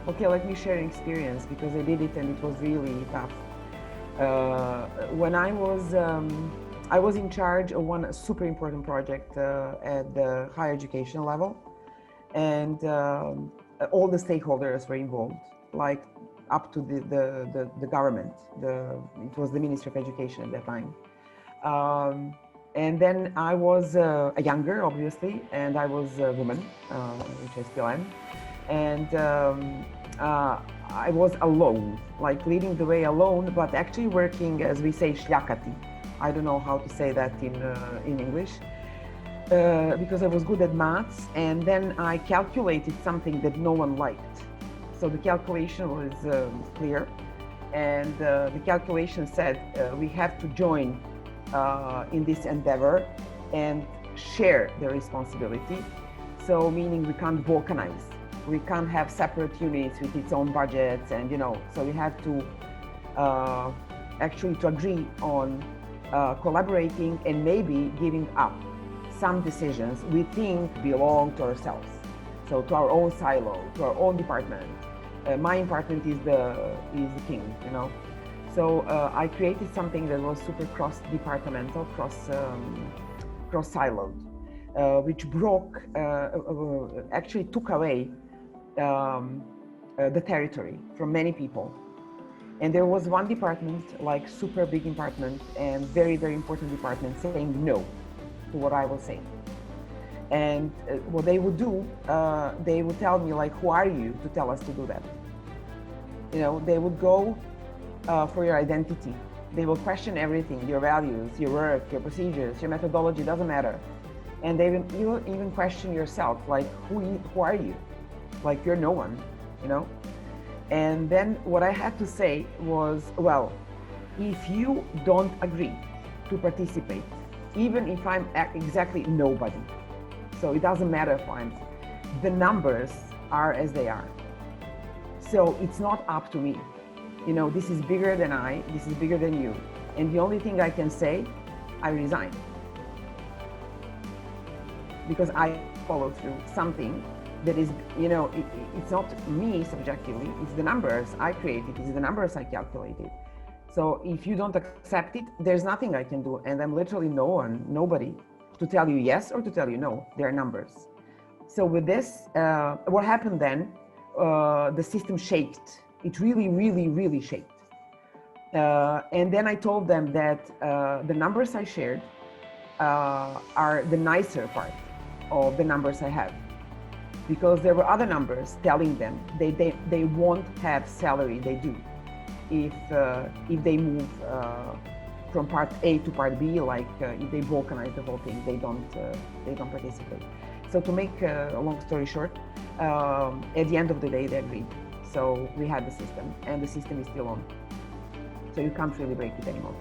Okay, let me share an experience because I did it and it was really tough. When I was in charge of one super important project at the higher education level, and all the stakeholders were involved, like up to the government. It was the Ministry of Education at that time. And then I was younger, obviously, and I was a woman, which I still am. And I was alone, like leading the way alone, but actually working, as we say, šljakati. I don't know how to say that in English, because I was good at maths, and then I calculated something that no one liked. So the calculation was clear, and the calculation said we have to join in this endeavor and share the responsibility. So meaning we can't balkanize. We can't have separate units with its own budgets, and so we have to actually to agree on collaborating and maybe giving up some decisions we think belong to ourselves. So to our own silo, to our own department. My department is the king, So I created something that was super cross-departmental, cross-siloed, which broke, actually took away the territory from many people. And there was one department, like super big department and very, very important department, saying no to what I was saying. And what they would do, they would tell me, like, who are you to tell us to do that? They would go for your identity. They will question everything, your values, your work, your procedures, your methodology, doesn't matter. And you will even question yourself, like, who are you? Like, you're no one, you know? And then what I had to say was, well, if you don't agree to participate, even if I'm exactly nobody, so it doesn't matter if the numbers are as they are. So it's not up to me. You know, this is bigger than I, this is bigger than you. And the only thing I can say, I resign. Because I follow through something that is, you know, it's not me subjectively, it's the numbers I created, it's the numbers I calculated. So if you don't accept it, there's nothing I can do. And I'm literally nobody to tell you yes or to tell you no, they're numbers. So with this, what happened then, the system shaked. It really, really, really shaked. And then I told them that the numbers I shared are the nicer part of the numbers I have. Because there were other numbers telling them they won't have salary they do if they move from part A to part B, like if they balkanize the whole thing, they don't participate. So to make a long story short, at the end of the day, they agreed. So we had the system, and the system is still on. So you can't really break it anymore.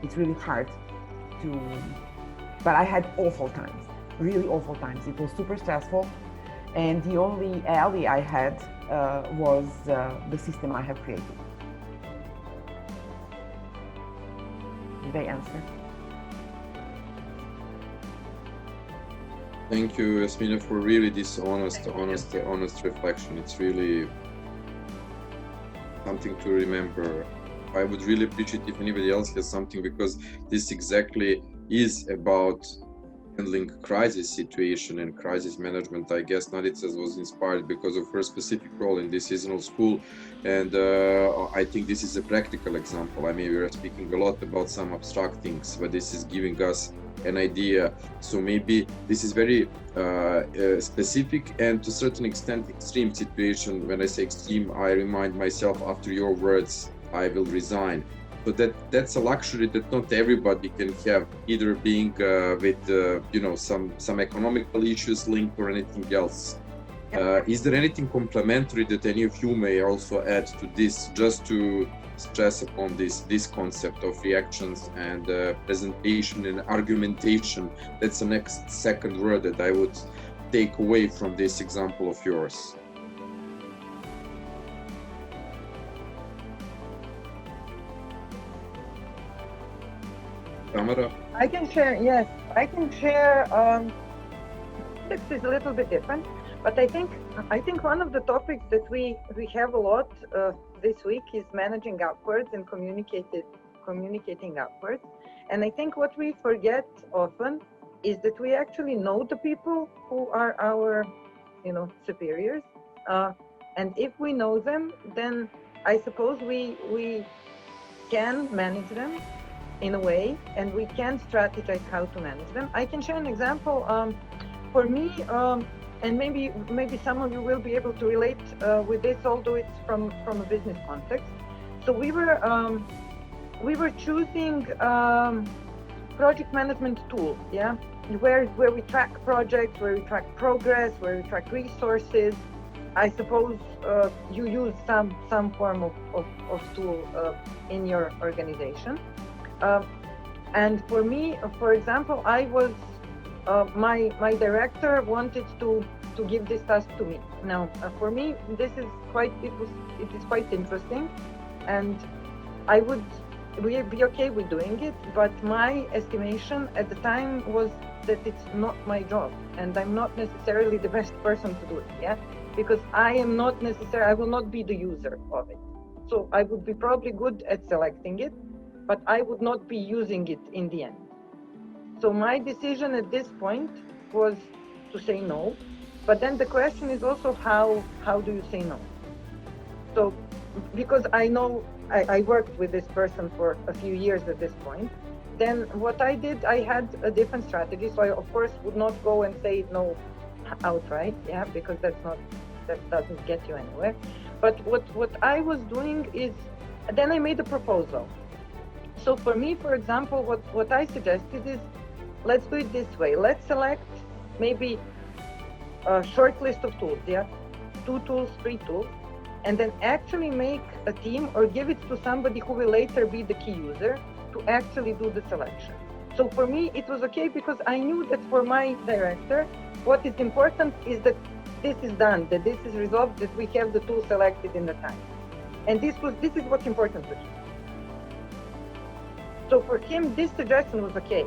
It's really hard to, but I had awful times, really awful times. It was super stressful. And the only ally I had was the system I have created. Did I answer? Thank you, Yasmina, for really this honest reflection. It's really something to remember. I would really appreciate if anybody else has something, because this exactly is about handling crisis situation and crisis management. I guess Nadica was inspired because of her specific role in this seasonal school, and I think this is a practical example. I mean, we are speaking a lot about some abstract things, but this is giving us an idea. So maybe this is very specific and to a certain extent extreme situation. When I say extreme, I remind myself, after your words, I will resign. So that's a luxury that not everybody can have, either being with you know, some economical issues linked or anything else. Is there anything complementary that any of you may also add to this, just to stress upon this concept of reactions and presentation and argumentation? That's the second word that I would take away from this example of yours. Tamara? I can share, yes, I can share. This is a little bit different, but I think one of the topics that we have a lot this week is managing upwards and communicating upwards. And I think what we forget often is that we actually know the people who are our, you know, superiors. And if we know them, then I suppose we can manage them in a way, and we can strategize how to manage them. I can share an example. For me, and maybe some of you will be able to relate with this, although it's from a business context. So we were choosing project management tool, yeah, where we track projects, where we track progress, where we track resources. I suppose you use some form of tool in your organization. And for me, for example, I was my director wanted to give this task to me. Now, for me, it is quite interesting, and I would be okay with doing it. But my estimation at the time was that it's not my job, and I'm not necessarily the best person to do it. Yeah, because I will not be the user of it. So I would be probably good at selecting it, but I would not be using it in the end. So my decision at this point was to say no. But then the question is also how do you say no? So because I know I worked with this person for a few years at this point, then what I did, I had a different strategy. So I of course would not go and say no outright, yeah, because that doesn't get you anywhere. But what I was doing is then I made a proposal. So for me, for example, what I suggested is, let's do it this way. Let's select maybe a short list of tools, 2 tools, 3 tools, and then actually make a team or give it to somebody who will later be the key user to actually do the selection. So for me, it was okay because I knew that for my director, what is important is that this is done, that this is resolved, that we have the tool selected in the time. And this is what's important to him. So for him, this suggestion was okay.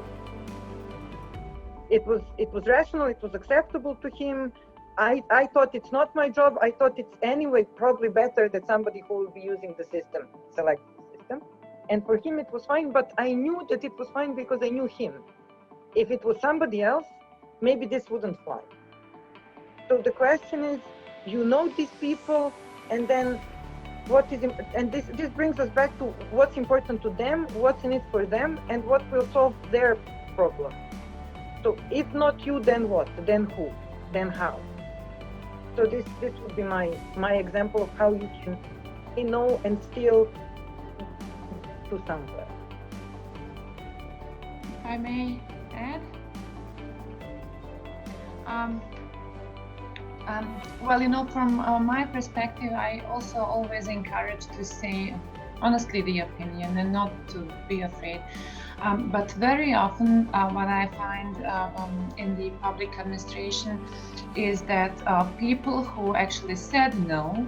It was rational, it was acceptable to him. I thought it's not my job. I thought it's anyway probably better that somebody who will be using the system select the system. And for him, it was fine, but I knew that it was fine because I knew him. If it was somebody else, maybe this wouldn't fly. So the question is, you know these people, and then this brings us back to what's important to them, what's in it for them, and what will solve their problem. So if not you, then what? Then who? Then how? So this would be my example of how you can know and still do somewhere. If I may add. Well, from my perspective, I also always encourage to say honestly the opinion and not to be afraid. But very often what I find in the public administration is that people who actually said no,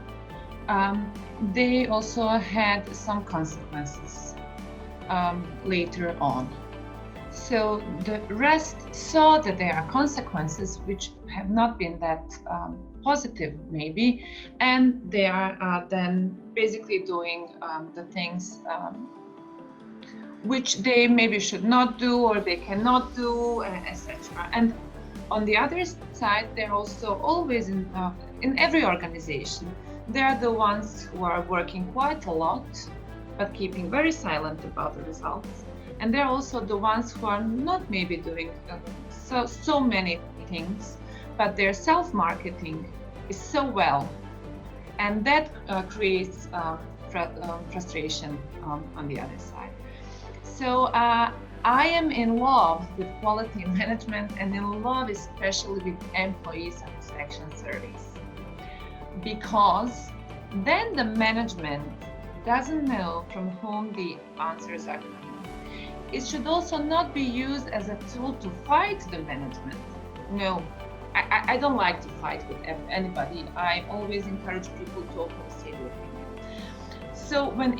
they also had some consequences later on. So the rest saw that there are consequences which have not been that positive maybe, and they are then basically doing the things which they maybe should not do or they cannot do, etc. And on the other side, they're also always in every organization, they're the ones who are working quite a lot, but keeping very silent about the results. And they're also the ones who are not maybe doing so many things, but their self-marketing is so well. And that creates frustration on the other side. So I am in love with quality management and in love especially with employee satisfaction surveys. Because then the management doesn't know from whom the answers are coming. It should also not be used as a tool to fight the management. No, I don't like to fight with anybody. I always encourage people to openly say their opinion. So when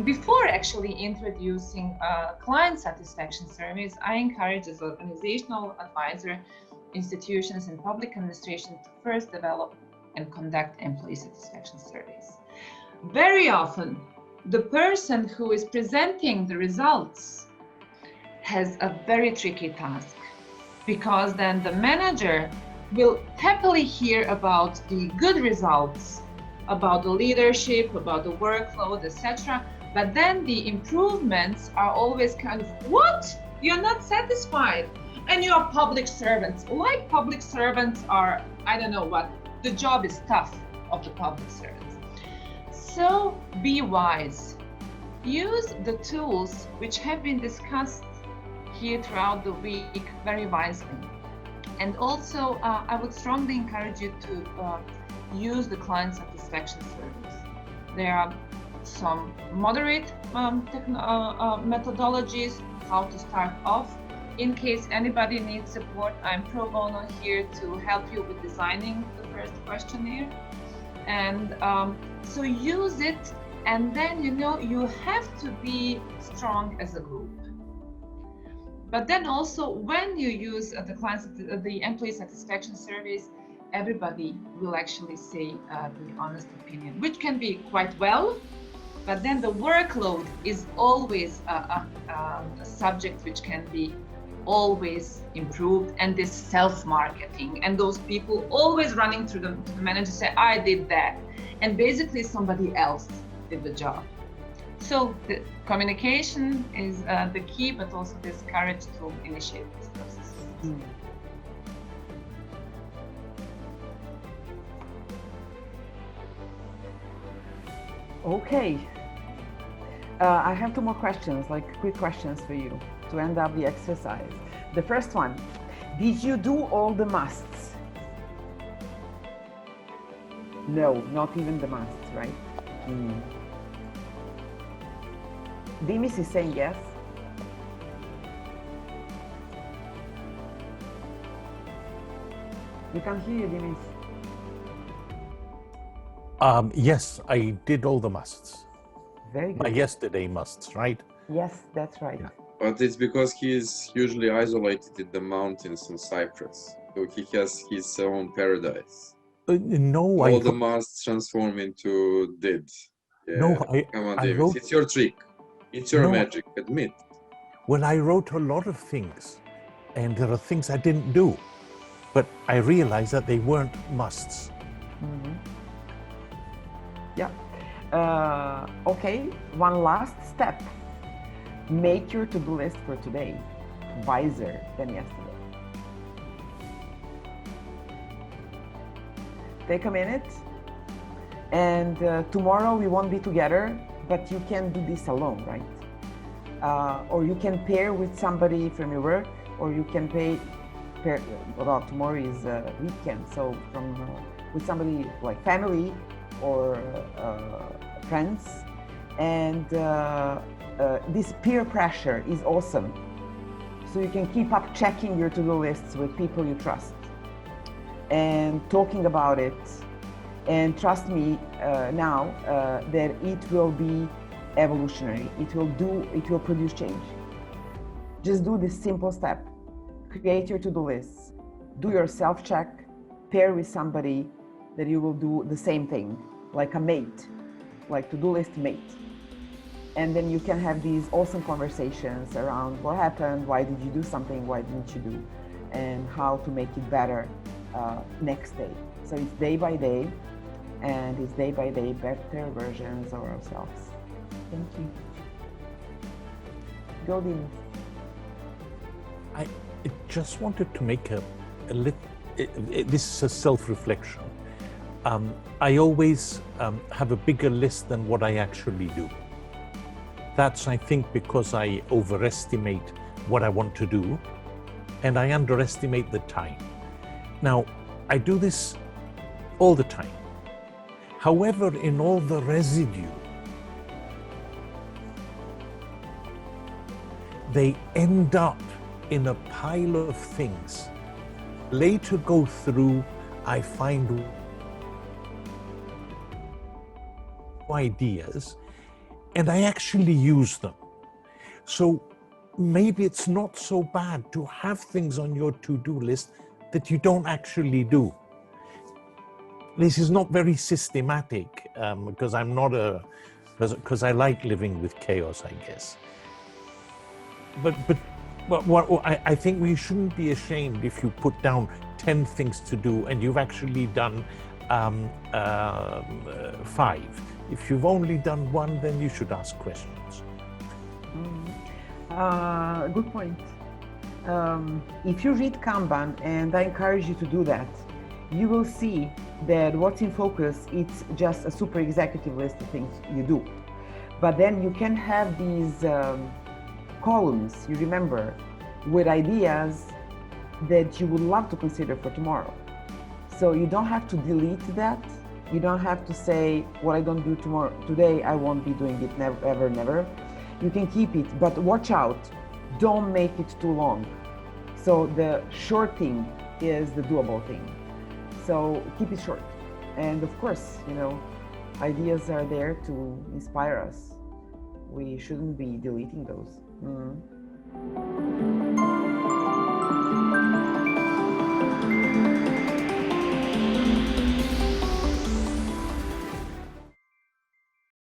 before actually introducing client satisfaction surveys, I encourage as organizational advisor, institutions and public administration to first develop and conduct employee satisfaction surveys. Very often, the person who is presenting the results has a very tricky task, because then the manager will happily hear about the good results, about the leadership, about the workload, etc. But then the improvements are always kind of, what? You're not satisfied? And you're public servants. Like public servants are, I don't know what, the job is tough of the public servants. So be wise. Use the tools which have been discussed here throughout the week very wisely. And also, I would strongly encourage you to use the client satisfaction surveys. There are some moderate methodologies how to start off. In case anybody needs support, I'm pro bono here to help you with designing the first questionnaire. And so use it, and then you have to be strong as a group. But then also, when you use the employee satisfaction surveys, everybody will actually say the honest opinion, which can be quite well. But then the workload is always a subject which can be always improved, and this self-marketing, and those people always running to the manager say, I did that, and basically somebody else did the job. So the communication is the key, but also this courage to initiate this process. Okay, I have two more questions, like quick questions for you to end up the exercise. The first one, did you do all the musts? No, not even the musts, right? Dimis is saying yes. We can hear you, Dimis. Yes, I did all the musts. Very good. My yesterday musts, right? Yes, that's right. Yeah. But it's because he's usually isolated in the mountains in Cyprus. So he has his own paradise. No, all the musts transform into did. Yeah. No, Come on, I David. wrote. It's your trick. It's your No. magic. Admit. Well, I wrote a lot of things, and there are things I didn't do, but I realized that they weren't musts. Yeah. Okay, one last step. Make your to-do list for today wiser than yesterday. Take a minute, and tomorrow we won't be together, but you can do this alone, right? Or you can pair with somebody from your work, or you can pair, well, tomorrow is weekend, so with somebody like family or friends. And this peer pressure is awesome. So you can keep up checking your to-do lists with people you trust and talking about it. And trust me now that it will be evolutionary. It will produce change. Just do this simple step. Create your to-do lists. Do your self-check. Pair with somebody that you will do the same thing, like a mate, like to-do list mate. And then you can have these awesome conversations around what happened, why did you do something, why didn't you do, and how to make it better next day. So it's day by day, and it's day by day better versions of ourselves. Thank you. Go, Dean. I just wanted to make a little, this is a self-reflection. I always have a bigger list than what I actually do. That's, I think, because I overestimate what I want to do and I underestimate the time. Now, I do this all the time. However, in all the residue, they end up in a pile of things. Later go through, I find ideas and I actually use them. So maybe it's not so bad to have things on your to-do list that you don't actually do. This is not very systematic because I'm not because I like living with chaos, I guess. But what I think we shouldn't be ashamed if you put down 10 things to do and you've actually done 5. If you've only done 1, then you should ask questions. Good point. If you read Kanban, and I encourage you to do that, you will see that what's in focus, it's just a super executive list of things you do. But then you can have these columns, you remember, with ideas that you would love to consider for tomorrow. So you don't have to delete that. You don't have to say, what I don't do tomorrow, today, I won't be doing it, never, ever, never. You can keep it, but watch out. Don't make it too long. So the short thing is the doable thing. So keep it short. And of course, ideas are there to inspire us. We shouldn't be deleting those.